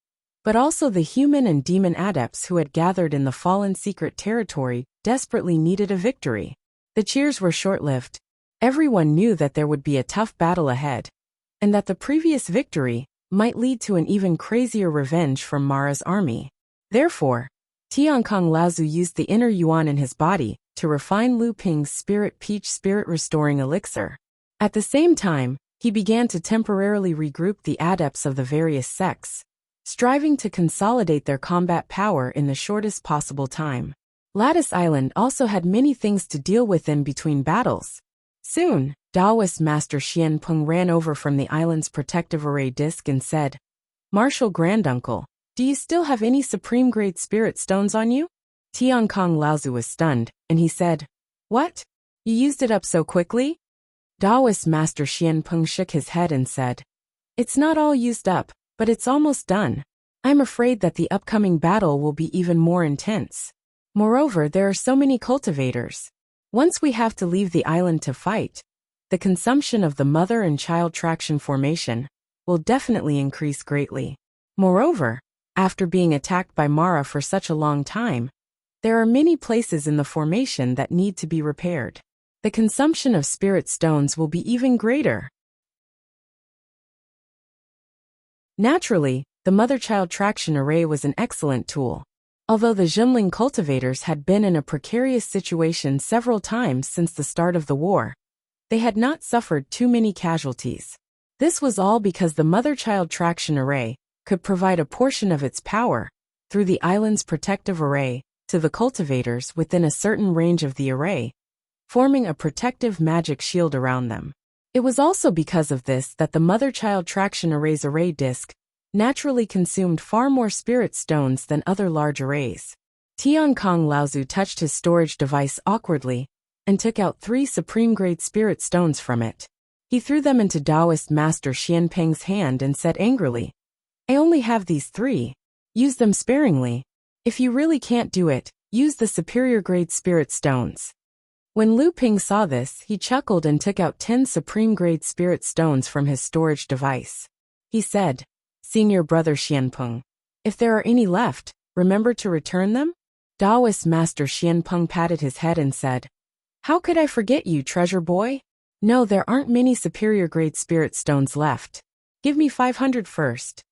Speaker 1: but also the human and demon adepts who had gathered in the fallen secret territory desperately needed a victory. The cheers were short-lived. Everyone knew that there would be a tough battle ahead, and that the previous victory might lead to an even crazier revenge from Mara's army. Therefore, Tiankong Laozu used the inner yuan in his body to refine Lu Ping's spirit peach spirit-restoring elixir. At the same time, he began to temporarily regroup the adepts of the various sects, striving to consolidate their combat power in the shortest possible time. Lattice Island also had many things to deal with in between battles. Soon, Taoist Master Xian Peng ran over from the island's protective array disk and said, "Martial Granduncle, do you still have any supreme-grade spirit stones on you?" Tiankong Laozu was stunned, and he said, "What? You used it up so quickly?" Taoist Master Xian Peng shook his head and said, "It's not all used up, but it's almost done. I'm afraid that the upcoming battle will be even more intense. Moreover, there are so many cultivators. Once we have to leave the island to fight, the consumption of the mother and child traction formation will definitely increase greatly. Moreover, after being attacked by Mara for such a long time, there are many places in the formation that need to be repaired. The consumption of spirit stones will be even greater." Naturally, the mother-child traction array was an excellent tool. Although the Zhenling cultivators had been in a precarious situation several times since the start of the war, they had not suffered too many casualties. This was all because the mother-child traction array could provide a portion of its power, through the island's protective array, to the cultivators within a certain range of the array, forming a protective magic shield around them. It was also because of this that the mother-child traction array's array disk naturally consumed far more spirit stones than other large arrays. Tiankong Laozu touched his storage device awkwardly and took out 3 supreme-grade spirit stones from it. He threw them into Taoist Master Xian Peng's hand and said angrily, I only have these 3. Use them sparingly. If you really can't do it, use the superior grade spirit stones. When Lu Ping saw this, he chuckled and took out 10 supreme grade spirit stones from his storage device. He said, Senior Brother Xianpeng, if there are any left, remember to return them? Taoist Master Xianpeng patted his head and said, How could I forget you, treasure boy? No, there aren't many superior grade spirit stones left. Give me 500 first.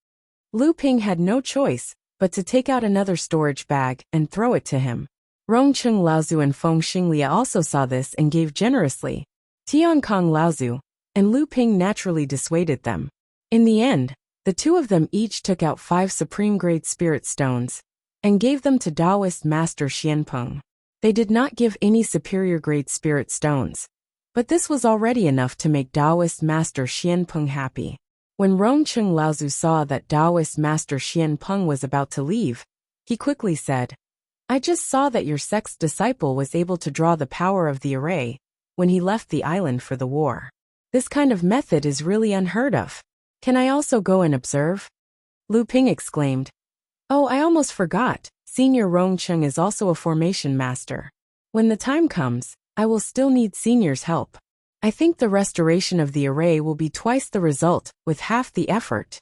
Speaker 1: Lu Ping had no choice but to take out another storage bag and throw it to him. Rongcheng Laozu and Feng Xinglia also saw this and gave generously. Tiankong Laozu and Lu Ping naturally dissuaded them. In the end, the 2 of them each took out 5 supreme grade spirit stones and gave them to Taoist Master Xianpeng. They did not give any superior grade spirit stones, but this was already enough to make Taoist Master Xianpeng happy. When Rongcheng Laozu saw that Taoist Master Xianpeng was about to leave, he quickly said, I just saw that your sect's disciple was able to draw the power of the array when he left the island for the war. This kind of method is really unheard of. Can I also go and observe? Lu Ping exclaimed. Oh, I almost forgot. Senior Rongcheng is also a formation master. When the time comes, I will still need Senior's help. I think the restoration of the array will be twice the result with half the effort.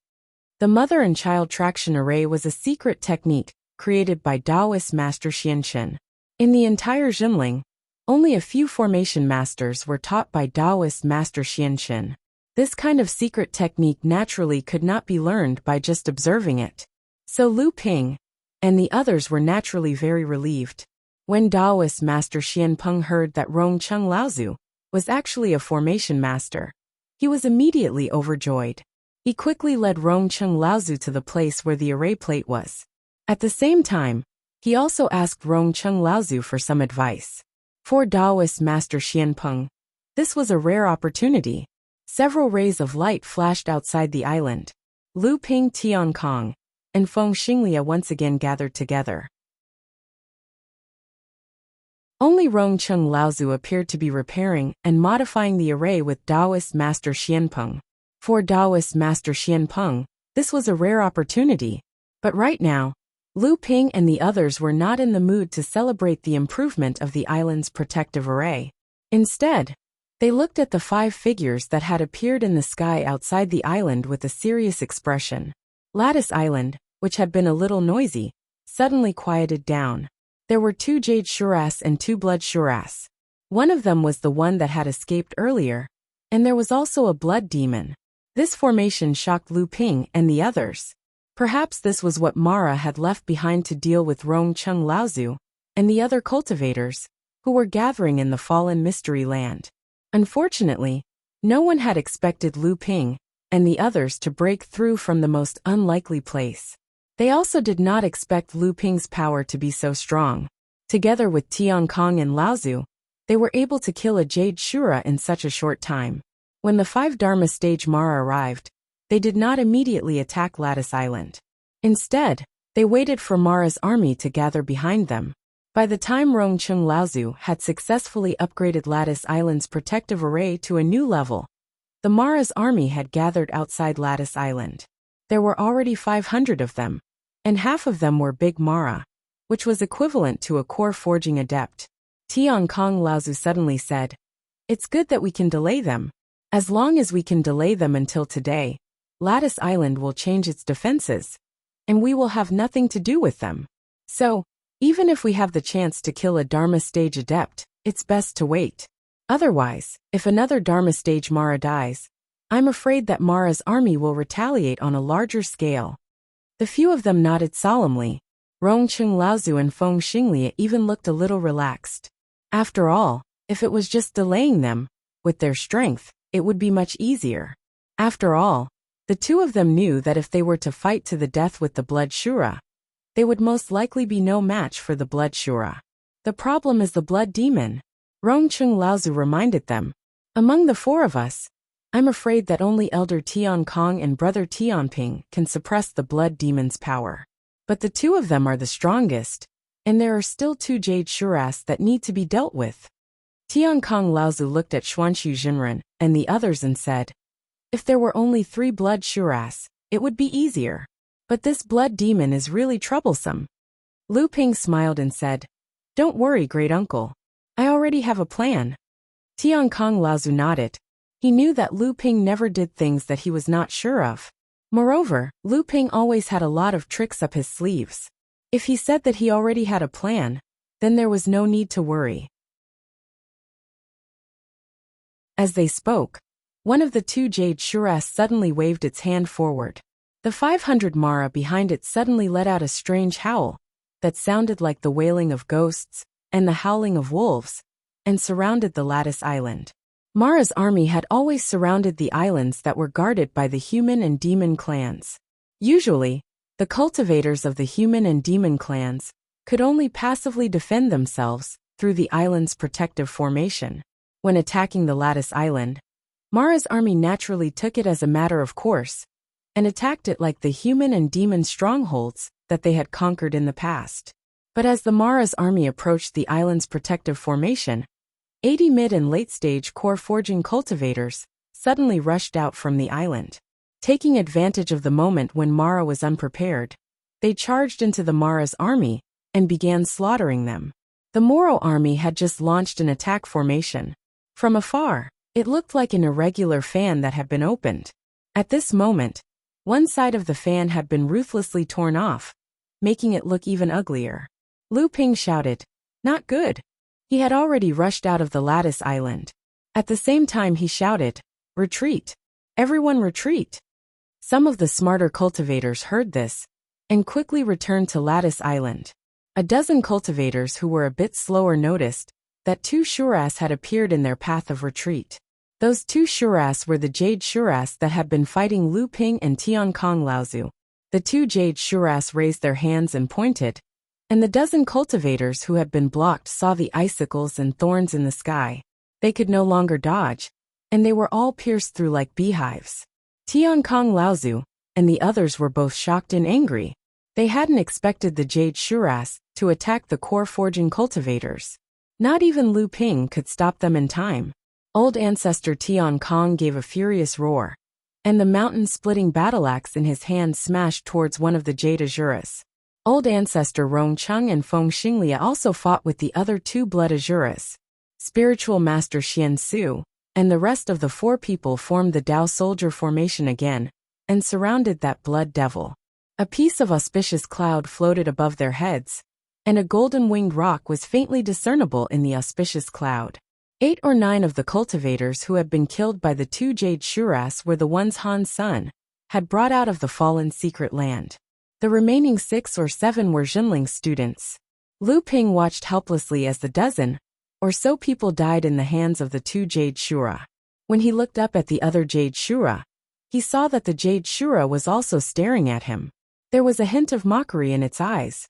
Speaker 1: The mother and child traction array was a secret technique created by Taoist Master Xianchen. In the entire Jinling, only a few formation masters were taught by Taoist Master Xianchen. This kind of secret technique naturally could not be learned by just observing it. So Lu Ping and the others were naturally very relieved. When Taoist Master Xianpeng heard that Rongcheng Laozu was actually a formation master, he was immediately overjoyed. He quickly led Rongcheng Laozu to the place where the array plate was. At the same time, he also asked Rongcheng Laozu for some advice. For Taoist Master Xianpeng, this was a rare opportunity. Several rays of light flashed outside the island. Lu Ping, Tiankong, and Feng Xinglia once again gathered together. Only Rongcheng Laozu appeared to be repairing and modifying the array with Taoist Master Xianpeng. For Taoist Master Xianpeng, this was a rare opportunity. But right now, Lu Ping and the others were not in the mood to celebrate the improvement of the island's protective array. Instead, they looked at the 5 figures that had appeared in the sky outside the island with a serious expression. Lattice Island, which had been a little noisy, suddenly quieted down. There were 2 Jade Shuras and 2 Blood Shuras. One of them was the one that had escaped earlier, and there was also a blood demon. This formation shocked Lu Ping and the others. Perhaps this was what Mara had left behind to deal with Rongcheng Laozu and the other cultivators who were gathering in the fallen mystery land. Unfortunately, no one had expected Lu Ping and the others to break through from the most unlikely place. They also did not expect Lu Ping's power to be so strong. Together with Tiankong and Laozu, they were able to kill a Jade Shura in such a short time. When the 5 Dharma stage Mara arrived, they did not immediately attack Lattice Island. Instead, they waited for Mara's army to gather behind them. By the time Rongcheng Laozu had successfully upgraded Lattice Island's protective array to a new level, the Mara's army had gathered outside Lattice Island. There were already 500 of them, and half of them were Big Mara, which was equivalent to a core forging adept. Tiankong Laozu suddenly said, It's good that we can delay them. As long as we can delay them until today, Lattice Island will change its defenses, and we will have nothing to do with them. So, even if we have the chance to kill a Dharma stage adept, it's best to wait. Otherwise, if another Dharma stage Mara dies, I'm afraid that Mara's army will retaliate on a larger scale. The few of them nodded solemnly. Rongcheng Laozu and Feng Xinglia even looked a little relaxed. After all, if it was just delaying them, with their strength, it would be much easier. After all, the 2 of them knew that if they were to fight to the death with the Blood Shura, they would most likely be no match for the Blood Shura. The problem is the Blood Demon. Rongcheng Laozu reminded them. Among the 4 of us, I'm afraid that only Elder Tiankong and Brother Tianping can suppress the Blood Demon's power. But the 2 of them are the strongest, and there are still 2 Jade Shuras that need to be dealt with. Tiankong Laozu looked at Xuanshu Jinren and the others and said, If there were only 3 Blood Shuras, it would be easier. But this blood demon is really troublesome. Lu Ping smiled and said, "Don't worry, great uncle. I already have a plan." Tian Kong Laozu nodded. He knew that Lu Ping never did things that he was not sure of. Moreover, Lu Ping always had a lot of tricks up his sleeves. If he said that he already had a plan, then there was no need to worry. As they spoke, one of the two jade shuras suddenly waved its hand forward. The 500 Mara behind it suddenly let out a strange howl that sounded like the wailing of ghosts and the howling of wolves, and surrounded the lattice island. Mara's army had always surrounded the islands that were guarded by the human and demon clans. Usually, the cultivators of the human and demon clans could only passively defend themselves through the island's protective formation. When attacking the lattice island, Mara's army naturally took it as a matter of course and attacked it like the human and demon strongholds that they had conquered in the past. But as the Mara's army approached the island's protective formation, 80 mid and late-stage core forging cultivators suddenly rushed out from the island. Taking advantage of the moment when Mara was unprepared, they charged into the Mara's army and began slaughtering them. The Moro army had just launched an attack formation. From afar, it looked like an irregular fan that had been opened. At this moment, one side of the fan had been ruthlessly torn off, making it look even uglier. Lu Ping shouted, "Not good." He had already rushed out of the lattice island. At the same time he shouted, "Retreat! Everyone retreat!" Some of the smarter cultivators heard this and quickly returned to lattice island. A dozen cultivators who were a bit slower noticed that two shuras had appeared in their path of retreat. Those two shuras were the jade shuras that had been fighting Lu Ping and Tian Kong Laozu. The two jade shuras raised their hands and pointed, and the dozen cultivators who had been blocked saw the icicles and thorns in the sky. They could no longer dodge, and they were all pierced through like beehives. Tian Kong Laozu and the others were both shocked and angry. They hadn't expected the jade shuras to attack the core forging cultivators. Not even Lu Ping could stop them in time. Old ancestor Tian Kong gave a furious roar, and the mountain-splitting battle-axe in his hand smashed towards one of the jade azuras. Old ancestor Rong Chung and Feng Xinglia also fought with the other two blood azuras. Spiritual master Xian Su and the rest of the four people formed the Dao soldier formation again and surrounded that blood devil. A piece of auspicious cloud floated above their heads, and a golden-winged rock was faintly discernible in the auspicious cloud. 8 or 9 of the cultivators who had been killed by the two jade shuras were the ones Han's son had brought out of the fallen secret land. The remaining 6 or 7 were Jinling students. Lu Ping watched helplessly as the dozen or so people died in the hands of the two jade shura. When he looked up at the other jade shura, he saw that the jade shura was also staring at him. There was a hint of mockery in its eyes.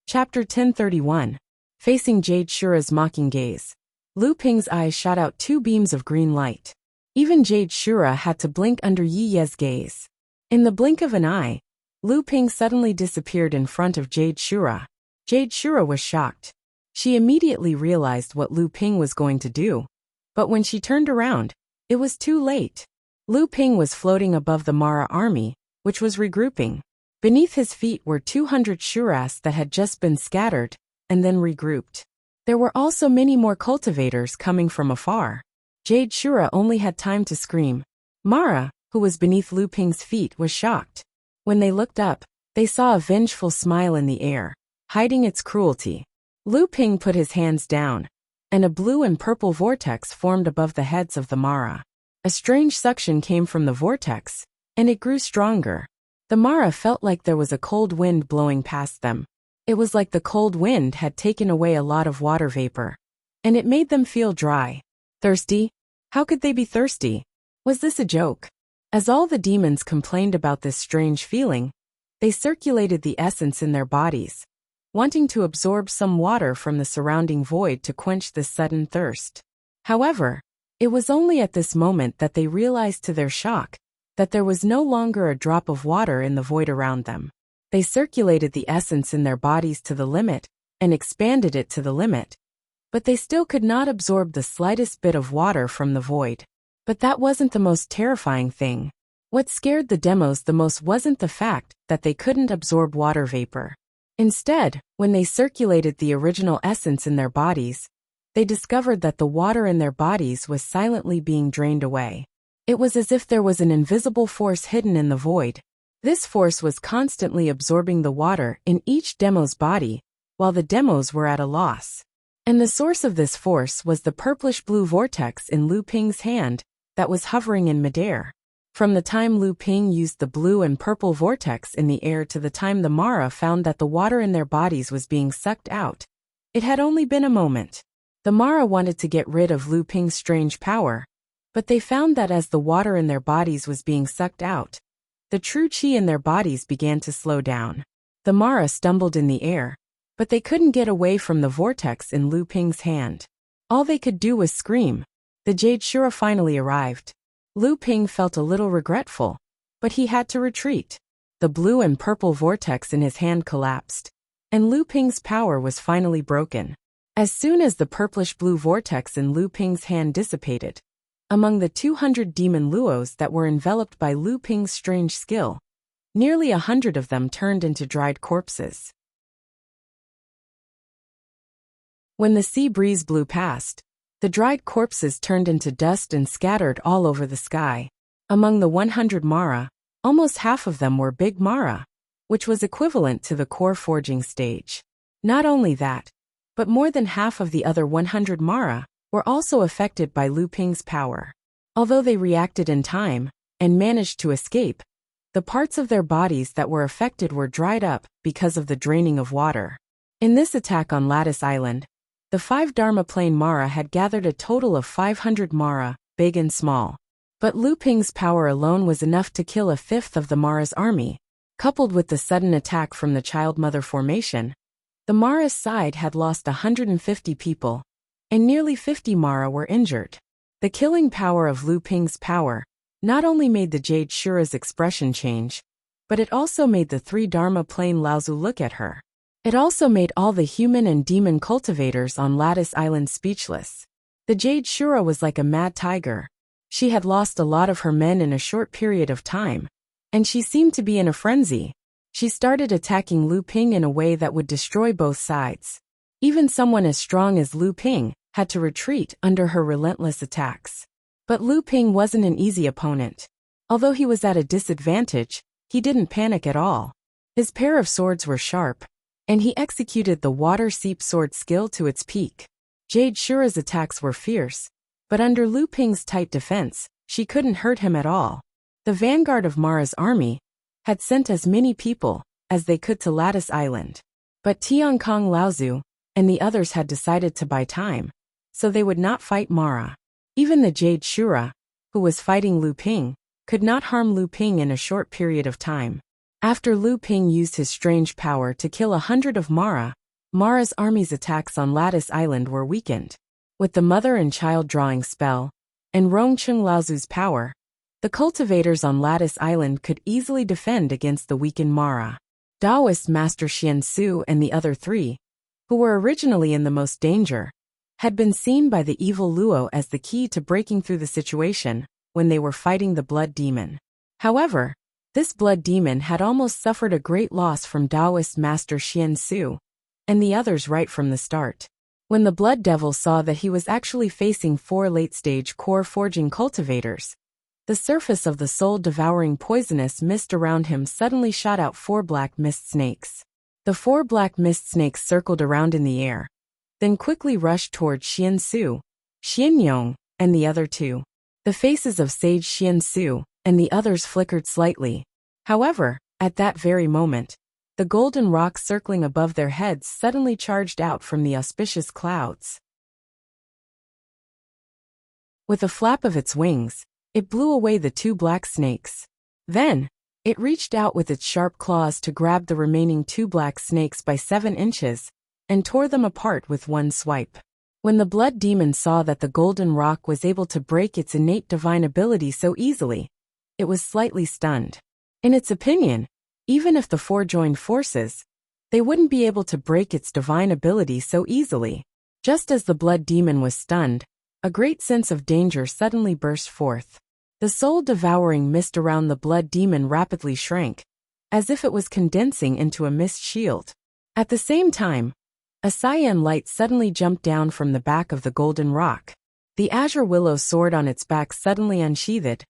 Speaker 1: Chapter 1031. Facing Jade Shura's mocking gaze. Lu Ping's eyes shot out 2 beams of green light. Even Jade Shura had to blink under Yi Ye's gaze. In the blink of an eye, Lu Ping suddenly disappeared in front of Jade Shura. Jade Shura was shocked. She immediately realized what Lu Ping was going to do, but when she turned around, it was too late. Lu Ping was floating above the Mara army, which was regrouping. Beneath his feet were 200 shuras that had just been scattered and then regrouped. There were also many more cultivators coming from afar. Jade Shura only had time to scream. Mara, who was beneath Lu Ping's feet, was shocked. When they looked up, they saw a vengeful smile in the air, hiding its cruelty. Lu Ping put his hands down, and a blue and purple vortex formed above the heads of the Mara. A strange suction came from the vortex, and it grew stronger. The Mara felt like there was a cold wind blowing past them. It was like the cold wind had taken away a lot of water vapor, and it made them feel dry. Thirsty? How could they be thirsty? Was this a joke? As all the demons complained about this strange feeling, they circulated the essence in their bodies, wanting to absorb some water from the surrounding void to quench this sudden thirst. However, it was only at this moment that they realized to their shock that there was no longer a drop of water in the void around them. They circulated the essence in their bodies to the limit and expanded it to the limit, but they still could not absorb the slightest bit of water from the void. But that wasn't the most terrifying thing. What scared the demos the most wasn't the fact that they couldn't absorb water vapor. Instead, when they circulated the original essence in their bodies, they discovered that the water in their bodies was silently being drained away. It was as if there was an invisible force hidden in the void. This force was constantly absorbing the water in each demo's body, while the demos were at a loss. And the source of this force was the purplish-blue vortex in Lu Ping's hand that was hovering in midair. From the time Lu Ping used the blue and purple vortex in the air to the time the Mara found that the water in their bodies was being sucked out, it had only been a moment. The Mara wanted to get rid of Lu Ping's strange power, but they found that as the water in their bodies was being sucked out, the true chi in their bodies began to slow down. The Mara stumbled in the air, but they couldn't get away from the vortex in Lu Ping's hand. All they could do was scream. The Jade Shura finally arrived. Lu Ping felt a little regretful, but he had to retreat. The blue and purple vortex in his hand collapsed, and Lu Ping's power was finally broken. As soon as the purplish-blue vortex in Lu Ping's hand dissipated, among the 200 demon luos that were enveloped by Lu Ping's strange skill, nearly 100 of them turned into dried corpses. When the sea breeze blew past, the dried corpses turned into dust and scattered all over the sky. Among the 100 Mara, almost half of them were big Mara, which was equivalent to the core forging stage. Not only that, but more than half of the other 100 Mara were also affected by Lu Ping's power. Although they reacted in time and managed to escape, the parts of their bodies that were affected were dried up because of the draining of water. In this attack on Lattice Island, the 5 Dharma Plane Mara had gathered a total of 500 Mara, big and small. But Lu Ping's power alone was enough to kill a fifth of the Mara's army. Coupled with the sudden attack from the Child-Mother formation, the Mara's side had lost 150 people, and nearly 50 Mara were injured. The killing power of Lu Ping's power not only made the Jade Shura's expression change, but it also made the 3 Dharma Plane Laozu look at her. It also made all the human and demon cultivators on Lattice Island speechless. The Jade Shura was like a mad tiger. She had lost a lot of her men in a short period of time, and she seemed to be in a frenzy. She started attacking Lu Ping in a way that would destroy both sides. Even someone as strong as Lu Ping had to retreat under her relentless attacks. But Lu Ping wasn't an easy opponent. Although he was at a disadvantage, he didn't panic at all. His pair of swords were sharp, and he executed the water seep sword skill to its peak. Jade Shura's attacks were fierce, but under Lu Ping's tight defense, she couldn't hurt him at all. The vanguard of Mara's army had sent as many people as they could to Lattice Island. But Tian Kong Laozu and the others had decided to buy time, so they would not fight Mara. Even the Jade Shura, who was fighting Lu Ping, could not harm Lu Ping in a short period of time. After Lu Ping used his strange power to kill 100 of Mara, Mara's army's attacks on Lattice Island were weakened. With the mother and child drawing spell, and Rongcheng Laozu's power, the cultivators on Lattice Island could easily defend against the weakened Mara. Taoist Master Xian Su and the other 3, who were originally in the most danger, had been seen by the evil Luo as the key to breaking through the situation when they were fighting the blood demon. However, this blood demon had almost suffered a great loss from Taoist Master Xian Su and the others right from the start. When the blood devil saw that he was actually facing 4 late-stage core forging cultivators, the surface of the soul-devouring poisonous mist around him suddenly shot out 4 black mist snakes. The 4 black mist snakes circled around in the air, then quickly rushed toward Xian Su, Xian Yong, and the other 2. The faces of Sage Xian Su and the others flickered slightly. However, at that very moment, the golden rock circling above their heads suddenly charged out from the auspicious clouds. With a flap of its wings, it blew away the 2 black snakes. Then, it reached out with its sharp claws to grab the remaining 2 black snakes by 7 inches and tore them apart with one swipe. When the blood demon saw that the golden rock was able to break its innate divine ability so easily, it was slightly stunned. In its opinion, even if the 4 joined forces, they wouldn't be able to break its divine ability so easily. Just as the blood demon was stunned, a great sense of danger suddenly burst forth. The soul-devouring mist around the blood demon rapidly shrank, as if it was condensing into a mist shield. At the same time, a cyan light suddenly jumped down from the back of the golden rock. The azure willow sword on its back suddenly unsheathed,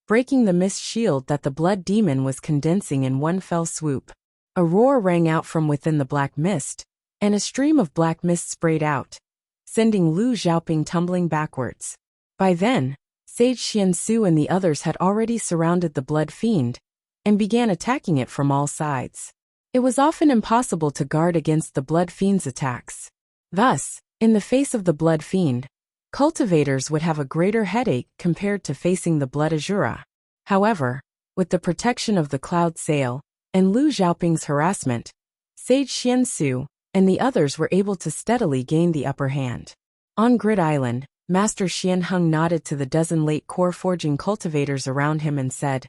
Speaker 1: breaking the mist shield that the blood demon was condensing in one fell swoop. A roar rang out from within the black mist, and a stream of black mist sprayed out, sending Lu Xiaoping tumbling backwards. By then, Sage Xiansu and the others had already surrounded the blood fiend and began attacking it from all sides. It was often impossible to guard against the blood fiend's attacks. Thus, in the face of the blood fiend, cultivators would have a greater headache compared to facing the blood Azura. However, with the protection of the cloud sail and Lu Xiaoping's harassment, Sage Xiansu and the others were able to steadily gain the upper hand. On Grid Island, Master Xianheng nodded to the dozen late core forging cultivators around him and said,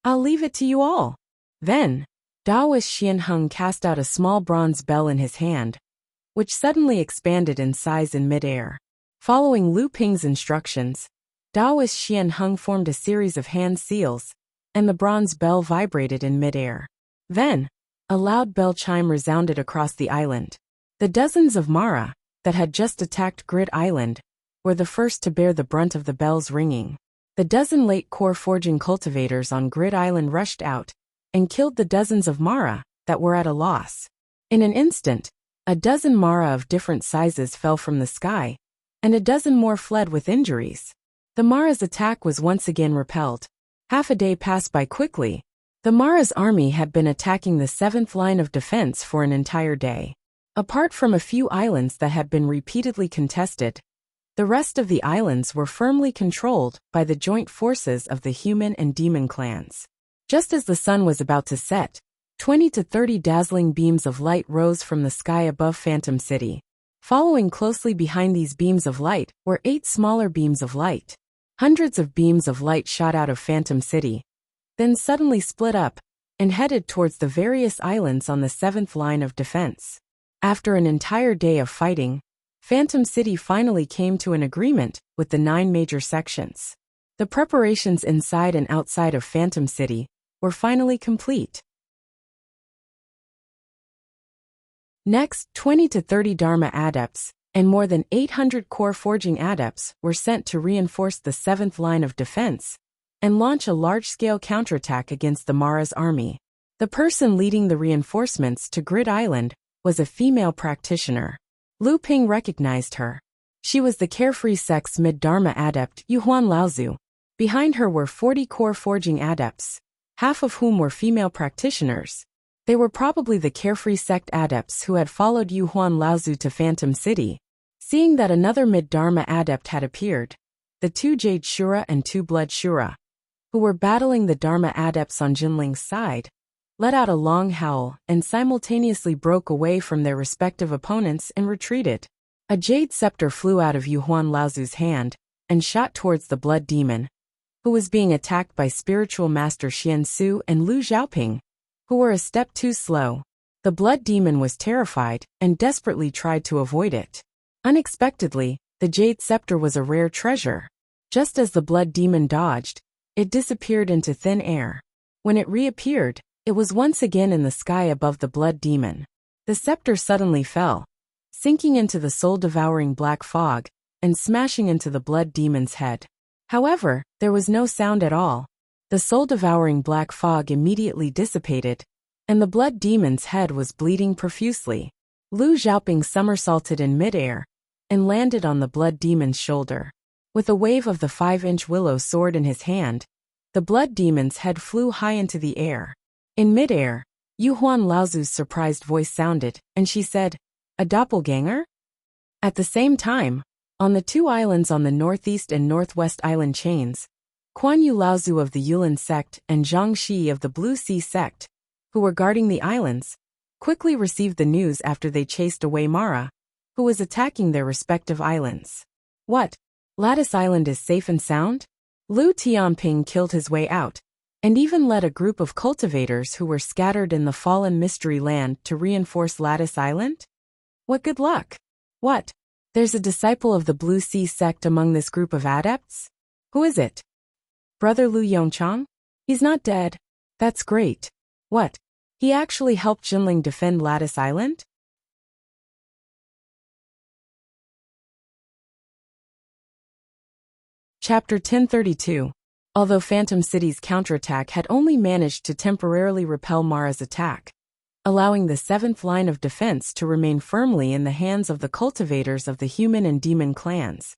Speaker 1: "I'll leave it to you all." Then, Daoist Xianheng cast out a small bronze bell in his hand, which suddenly expanded in size in midair. Following Lu Ping's instructions, Daoist Xianheng formed a series of hand seals, and the bronze bell vibrated in midair. Then, a loud bell chime resounded across the island. The dozens of Mara that had just attacked Grid Island were the first to bear the brunt of the bell's ringing. The dozen late core forging cultivators on Grid Island rushed out and killed the dozens of Mara that were at a loss. In an instant, a dozen Mara of different sizes fell from the sky, and a dozen more fled with injuries. The Mara's attack was once again repelled. Half a day passed by quickly. The Mara's army had been attacking the 7th line of defense for an entire day. Apart from a few islands that had been repeatedly contested, the rest of the islands were firmly controlled by the joint forces of the human and demon clans. Just as the sun was about to set, 20 to 30 dazzling beams of light rose from the sky above Phantom City. Following closely behind these beams of light were 8 smaller beams of light. Hundreds of beams of light shot out of Phantom City, then suddenly split up and headed towards the various islands on the 7th line of defense. After an entire day of fighting, Phantom City finally came to an agreement with the 9 major sections. The preparations inside and outside of Phantom City were finally complete. Next, 20 to 30 Dharma adepts and more than 800 core forging adepts were sent to reinforce the 7th line of defense and launch a large-scale counterattack against the Mara's army. The person leading the reinforcements to Grid Island was a female practitioner. Lu Ping recognized her. She was the carefree sex mid-Dharma adept Yuhuan Laozu. Behind her were 40 core forging adepts, half of whom were female practitioners. They were probably the carefree sect adepts who had followed Yuhuan Laozu to Phantom City. Seeing that another mid-Dharma adept had appeared, the 2 Jade Shura and 2 Blood Shura, who were battling the Dharma adepts on Jinling's side, let out a long howl and simultaneously broke away from their respective opponents and retreated. A jade scepter flew out of Yuhuan Laozu's hand and shot towards the blood demon, who was being attacked by spiritual master Xiansu and Lu Xiaoping, who were a step too slow. The blood demon was terrified and desperately tried to avoid it. Unexpectedly, the jade scepter was a rare treasure. Just as the blood demon dodged, it disappeared into thin air. When it reappeared, it was once again in the sky above the blood demon. The scepter suddenly fell, sinking into the soul-devouring black fog and smashing into the blood demon's head. However, there was no sound at all. The soul-devouring black fog immediately dissipated, and the blood demon's head was bleeding profusely. Lu Xiaoping somersaulted in midair and landed on the blood demon's shoulder. With a wave of the 5-inch willow sword in his hand, the blood demon's head flew high into the air. In midair, Yuhuan Laozu's surprised voice sounded, and she said, "A doppelganger?" At the same time, on the 2 islands on the northeast and northwest island chains, Kuan Yu Laozu of the Yulin sect and Zhang Shi of the Blue Sea sect, who were guarding the islands, quickly received the news after they chased away Mara, who was attacking their respective islands. What? Lattice Island is safe and sound? Lu Tianping killed his way out, and even led a group of cultivators who were scattered in the fallen mystery land to reinforce Lattice Island? What good luck! What? There's a disciple of the Blue Sea sect among this group of adepts? Who is it? Brother Lu Yongchang? He's not dead. That's great. What? He actually helped Jinling defend Lattice Island? Chapter 1032. Although Phantom City's counterattack had only managed to temporarily repel Mara's attack, allowing the seventh line of defense to remain firmly in the hands of the cultivators of the human and demon clans,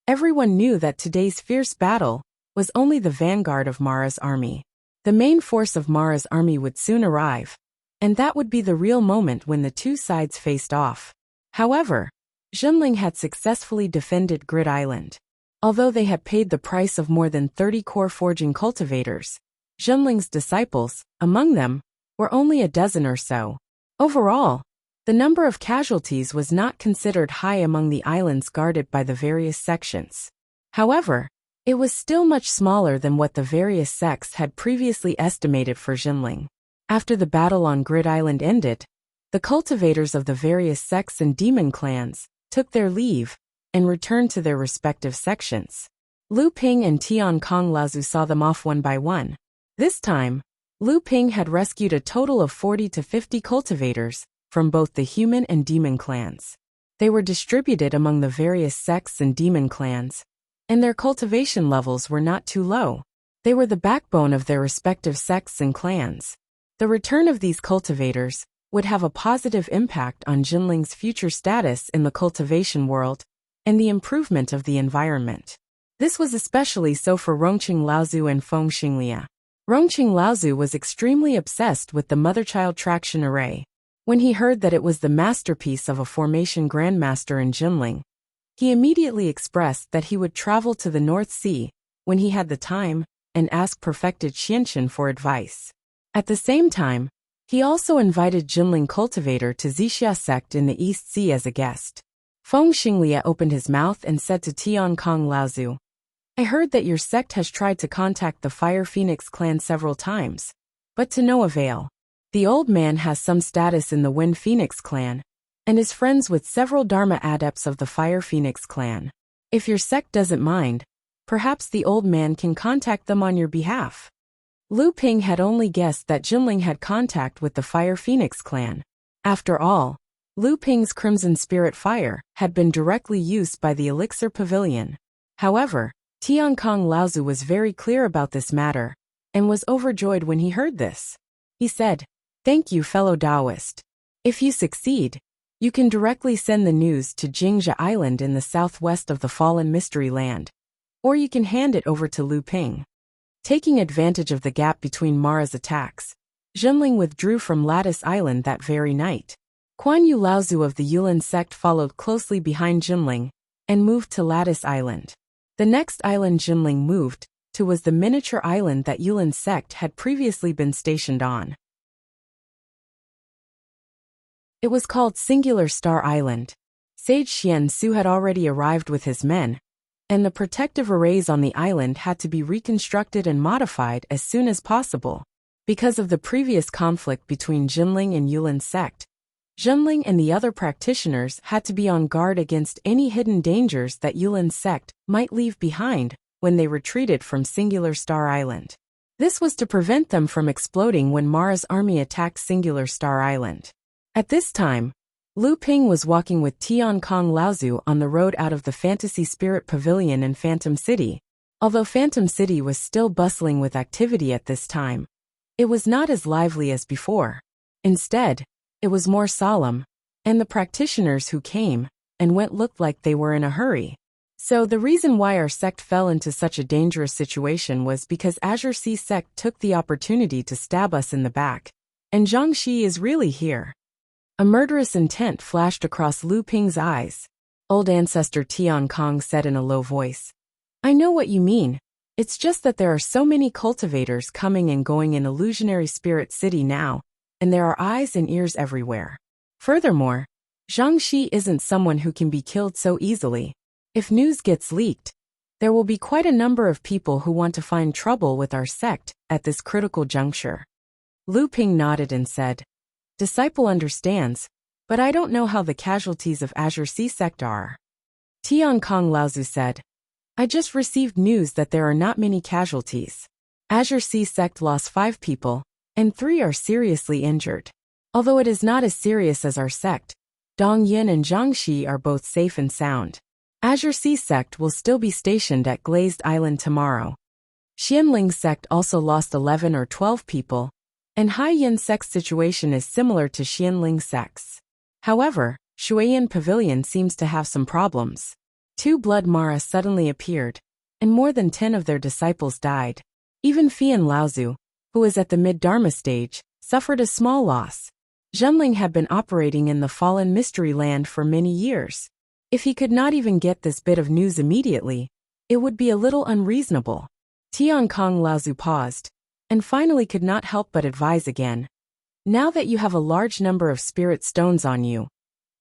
Speaker 1: everyone knew that today's fierce battle was only the vanguard of Mara's army. The main force of Mara's army would soon arrive, and that would be the real moment when the two sides faced off. However, Jinling had successfully defended Grid Island. Although they had paid the price of more than 30 core forging cultivators, Jinling's disciples, among them, were only a dozen or so. Overall, the number of casualties was not considered high among the islands guarded by the various sections. However, it was still much smaller than what the various sects had previously estimated for Jinling. After the battle on Grid Island ended, the cultivators of the various sects and demon clans took their leave and returned to their respective sections. Lu Ping and Tian Kong Laozu saw them off one by one. This time, Lu Ping had rescued a total of 40 to 50 cultivators from both the human and demon clans. They were distributed among the various sects and demon clans, and their cultivation levels were not too low. They were the backbone of their respective sects and clans. The return of these cultivators would have a positive impact on Jinling's future status in the cultivation world and the improvement of the environment. This was especially so for Rongqing Laozu and Feng Xinglia. Rongqing Laozu was extremely obsessed with the mother-child traction array. When he heard that it was the masterpiece of a formation grandmaster in Jinling, he immediately expressed that he would travel to the North Sea when he had the time and ask perfected Xianqin for advice. At the same time, he also invited Jinling cultivator to Zixia sect in the East Sea as a guest. Feng Xinglia opened his mouth and said to Tian Kong Laozu, "I heard that your sect has tried to contact the Fire Phoenix clan several times, but to no avail. The old man has some status in the Wind Phoenix clan, and is friends with several Dharma adepts of the Fire Phoenix clan. If your sect doesn't mind, perhaps the old man can contact them on your behalf." Lu Ping had only guessed that Jinling had contact with the Fire Phoenix clan. After all, Lu Ping's Crimson Spirit Fire had been directly used by the Elixir Pavilion. However, Tian Kong Laozu was very clear about this matter, and was overjoyed when he heard this. He said, "Thank you, fellow Taoist. If you succeed, you can directly send the news to Jingzha Island in the southwest of the Fallen Mystery Land, or you can hand it over to Lu Ping." Taking advantage of the gap between Mara's attacks, Jinling withdrew from Lattice Island that very night. Kuan Yu Laozu of the Yulin sect followed closely behind Jinling and moved to Lattice Island. The next island Jinling moved to was the miniature island that Yulin sect had previously been stationed on. It was called Singular Star Island. Sage Xian Su had already arrived with his men, and the protective arrays on the island had to be reconstructed and modified as soon as possible. Because of the previous conflict between Jinling and Yulin sect, Jinling and the other practitioners had to be on guard against any hidden dangers that Yulin sect might leave behind when they retreated from Singular Star Island. This was to prevent them from exploding when Mara's army attacked Singular Star Island. At this time, Lu Ping was walking with Tian Kong Laozu on the road out of the Fantasy Spirit Pavilion in Phantom City. Although Phantom City was still bustling with activity at this time, it was not as lively as before. Instead, it was more solemn, and the practitioners who came and went looked like they were in a hurry. So the reason why our sect fell into such a dangerous situation was because Azure Sea sect took the opportunity to stab us in the back. And Zhang Shi is really here. A murderous intent flashed across Lu Ping's eyes. Old Ancestor Tian Kong said in a low voice, "I know what you mean. It's just that there are so many cultivators coming and going in Illusionary Spirit City now, and there are eyes and ears everywhere. Furthermore, Zhang Shi isn't someone who can be killed so easily. If news gets leaked, there will be quite a number of people who want to find trouble with our sect at this critical juncture." Lu Ping nodded and said, "Disciple understands, but I don't know how the casualties of Azure Sea sect are." Tian Kong Laozu said, I just received news that there are not many casualties. Azure Sea sect lost 5 people, and 3 are seriously injured. Although it is not as serious as our sect, Dong Yin and Zhang Shi are both safe and sound. Azure Sea sect will still be stationed at Glazed Island tomorrow. Xianling sect also lost 11 or 12 people, and Hai Yin sect's situation is similar to Xianling sect's. However, Shuiyan Pavilion seems to have some problems. 2 blood Mara suddenly appeared, and more than 10 of their disciples died. Even Fian Laozu, who is at the mid-Dharma stage, suffered a small loss. Zhenling had been operating in the fallen mystery land for many years. If he could not even get this bit of news immediately, it would be a little unreasonable. Tian Kong Laozu paused, and finally could not help but advise again. Now that you have a large number of spirit stones on you,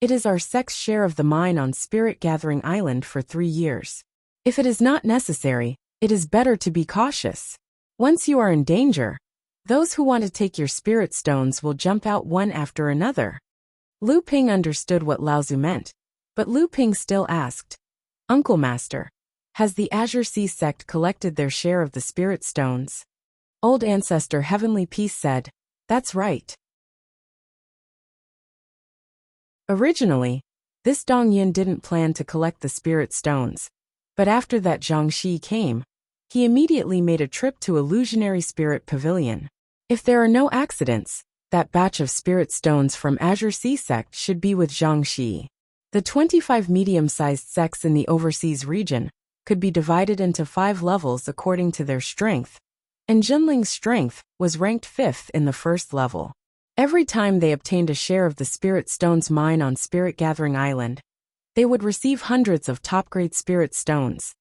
Speaker 1: it is our sect's share of the mine on Spirit Gathering Island for 3 years. If it is not necessary, it is better to be cautious. Once you are in danger, those who want to take your spirit stones will jump out one after another. Lu Ping understood what Laozu meant, but Lu Ping still asked, Uncle Master, has the Azure Sea sect collected their share of the spirit stones? Old Ancestor Heavenly Peace said, that's right. Originally, this Dong Yin didn't plan to collect the spirit stones, but after that Zhang Shi came, he immediately made a trip to Illusionary Spirit Pavilion. If there are no accidents, that batch of spirit stones from Azure Sea sect should be with Zhang Shi. The 25 medium-sized sects in the overseas region could be divided into 5 levels according to their strength, and Jinling's strength was ranked 5th in the first level. Every time they obtained a share of the spirit stones mine on Spirit Gathering Island, they would receive hundreds of top-grade spirit stones,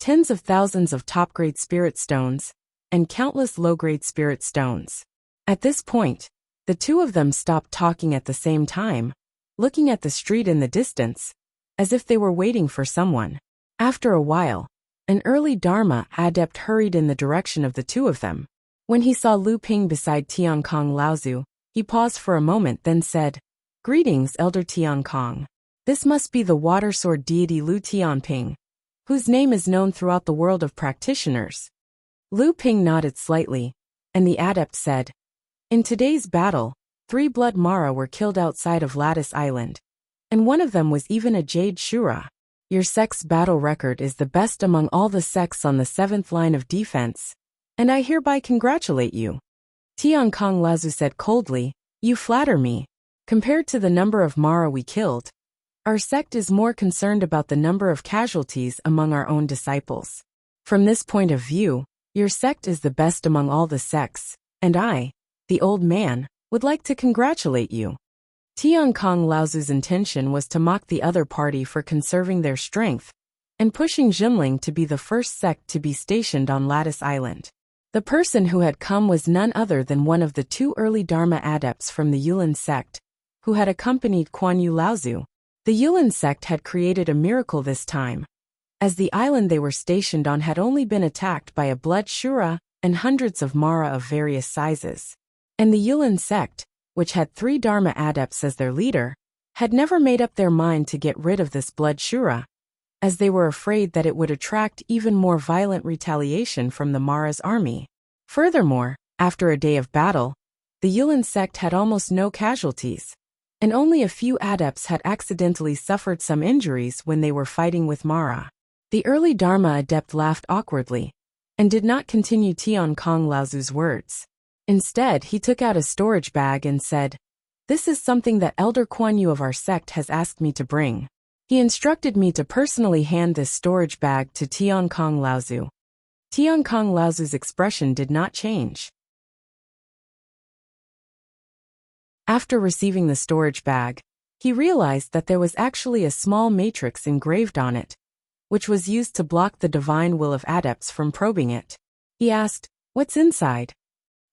Speaker 1: tens of thousands of top-grade spirit stones, and countless low-grade spirit stones. At this point, the 2 of them stopped talking at the same time, looking at the street in the distance, as if they were waiting for someone. After a while, an early Dharma adept hurried in the direction of the 2 of them. When he saw Lu Ping beside Tian Kong Laozu, he paused for a moment then said, Greetings, Elder Tian Kong. This must be the water sword deity Lu Tianping, whose name is known throughout the world of practitioners. Lu Ping nodded slightly, and the adept said, In today's battle, 3 blood Mara were killed outside of Lattice Island, and one of them was even a Jade Shura. Your sect's battle record is the best among all the sects on the 7th line of defense, and I hereby congratulate you. Tian Kong Laozu said coldly, You flatter me. Compared to the number of Mara we killed, our sect is more concerned about the number of casualties among our own disciples. From this point of view, your sect is the best among all the sects, and I, the old man, would like to congratulate you. Tian Kong Laozu's intention was to mock the other party for conserving their strength and pushing Jinling to be the first sect to be stationed on Lattice Island. The person who had come was none other than one of the 2 early Dharma adepts from the Yulin sect, who had accompanied Kuan Yu Laozu. The Yulin sect had created a miracle this time, as the island they were stationed on had only been attacked by a blood Shura and hundreds of Mara of various sizes. And the Yulin sect, which had 3 Dharma adepts as their leader, had never made up their mind to get rid of this blood Shura, as they were afraid that it would attract even more violent retaliation from the Mara's army. Furthermore, after a day of battle, the Yulin sect had almost no casualties, and only a few adepts had accidentally suffered some injuries when they were fighting with Mara. The early Dharma adept laughed awkwardly, and did not continue Tian Kong Laozu's words. Instead, he took out a storage bag and said, This is something that Elder Kuan Yu of our sect has asked me to bring. He instructed me to personally hand this storage bag to Tian Kong Laozu. Tian Kong Laozu's expression did not change. After receiving the storage bag, he realized that there was actually a small matrix engraved on it, which was used to block the divine will of adepts from probing it. He asked, What's inside?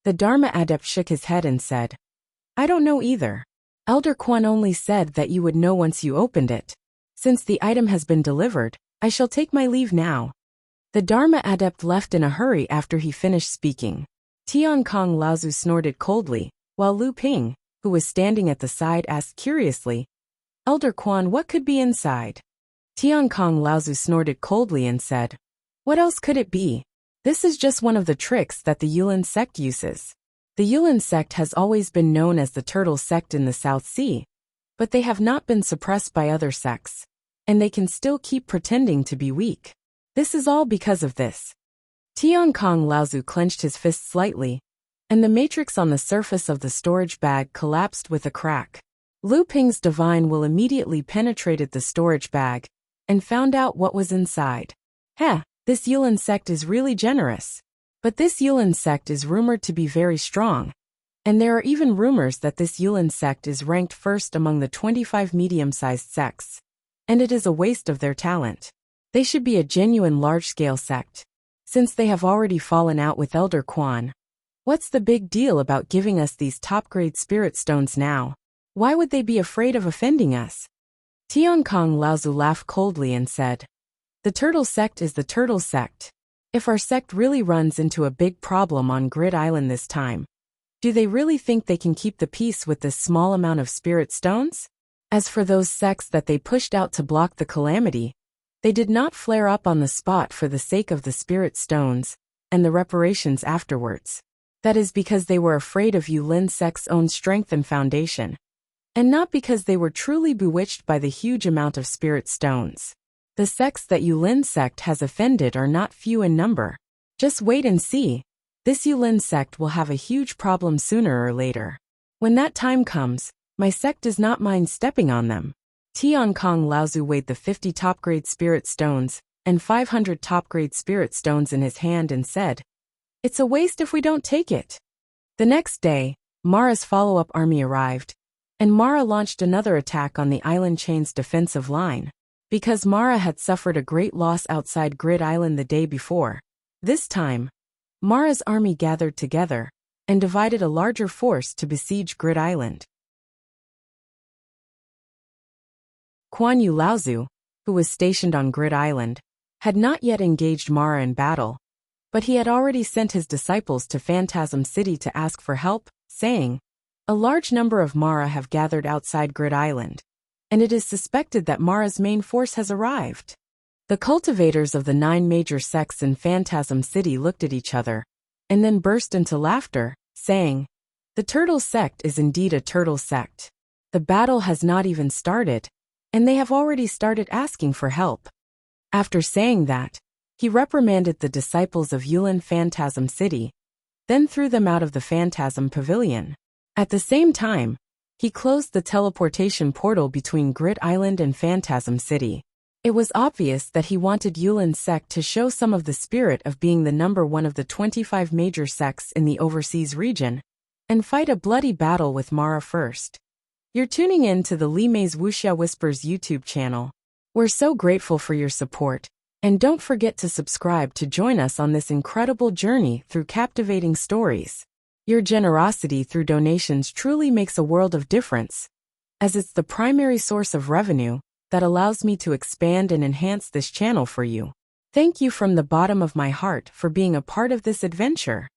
Speaker 1: The Dharma adept shook his head and said, I don't know either. Elder Quan only said that you would know once you opened it. Since the item has been delivered, I shall take my leave now. The Dharma adept left in a hurry after he finished speaking. Tian Kong Laozu snorted coldly, while Lu Ping, who was standing at the side, asked curiously, Elder Quan, what could be inside? Tiankong Laozu snorted coldly and said, "What else could it be? This is just one of the tricks that the Yulin sect uses." The Yulin sect has always been known as the Turtle sect in the South Sea, but they have not been suppressed by other sects, and they can still keep pretending to be weak. This is all because of this. Tiankong Laozu clenched his fist slightly, and the matrix on the surface of the storage bag collapsed with a crack. Lu Ping's divine will immediately penetrated the storage bag and found out what was inside. This Yulin sect is really generous. But this Yulin sect is rumored to be very strong, and there are even rumors that this Yulin sect is ranked first among the 25 medium-sized sects, and it is a waste of their talent. They should be a genuine large-scale sect, since they have already fallen out with Elder Quan. What's the big deal about giving us these top-grade spirit stones now? Why would they be afraid of offending us? Tiankong Laozu laughed coldly and said, "The Turtle sect is the Turtle sect. If our sect really runs into a big problem on Grid Island this time, do they really think they can keep the peace with this small amount of spirit stones? As for those sects that they pushed out to block the calamity, they did not flare up on the spot for the sake of the spirit stones and the reparations afterwards. That is because they were afraid of Yulin sect's own strength and foundation, and not because they were truly bewitched by the huge amount of spirit stones. The sects that Yulin sect has offended are not few in number. Just wait and see. This Yulin sect will have a huge problem sooner or later. When that time comes, my sect does not mind stepping on them." Tiankong Laozu weighed the 50 top-grade spirit stones and 500 top-grade spirit stones in his hand and said, "It's a waste if we don't take it." The next day, Mara's follow-up army arrived, and Mara launched another attack on the island chain's defensive line. Because Mara had suffered a great loss outside Grid Island the day before. This time, Mara's army gathered together and divided a larger force to besiege Grid Island. Kuan Yu Laozu, who was stationed on Grid Island, had not yet engaged Mara in battle, but he had already sent his disciples to Phantasm City to ask for help, saying, "A large number of Mara have gathered outside Grid Island, and it is suspected that Mara's main force has arrived." The cultivators of the 9 major sects in Phantasm City looked at each other, and then burst into laughter, saying, "The Turtle sect is indeed a Turtle sect. The battle has not even started, and they have already started asking for help." After saying that, he reprimanded the disciples of Yulin Phantasm City, then threw them out of the Phantasm Pavilion. At the same time, he closed the teleportation portal between Grid Island and Phantasm City. It was obvious that he wanted Yulin sect to show some of the spirit of being the number one of the 25 major sects in the overseas region, and fight a bloody battle with Mara first. You're tuning in to the Li Mei's Wuxia Whispers YouTube channel. We're so grateful for your support, and don't forget to subscribe to join us on this incredible journey through captivating stories. Your generosity through donations truly makes a world of difference, as it's the primary source of revenue that allows me to expand and enhance this channel for you. Thank you from the bottom of my heart for being a part of this adventure.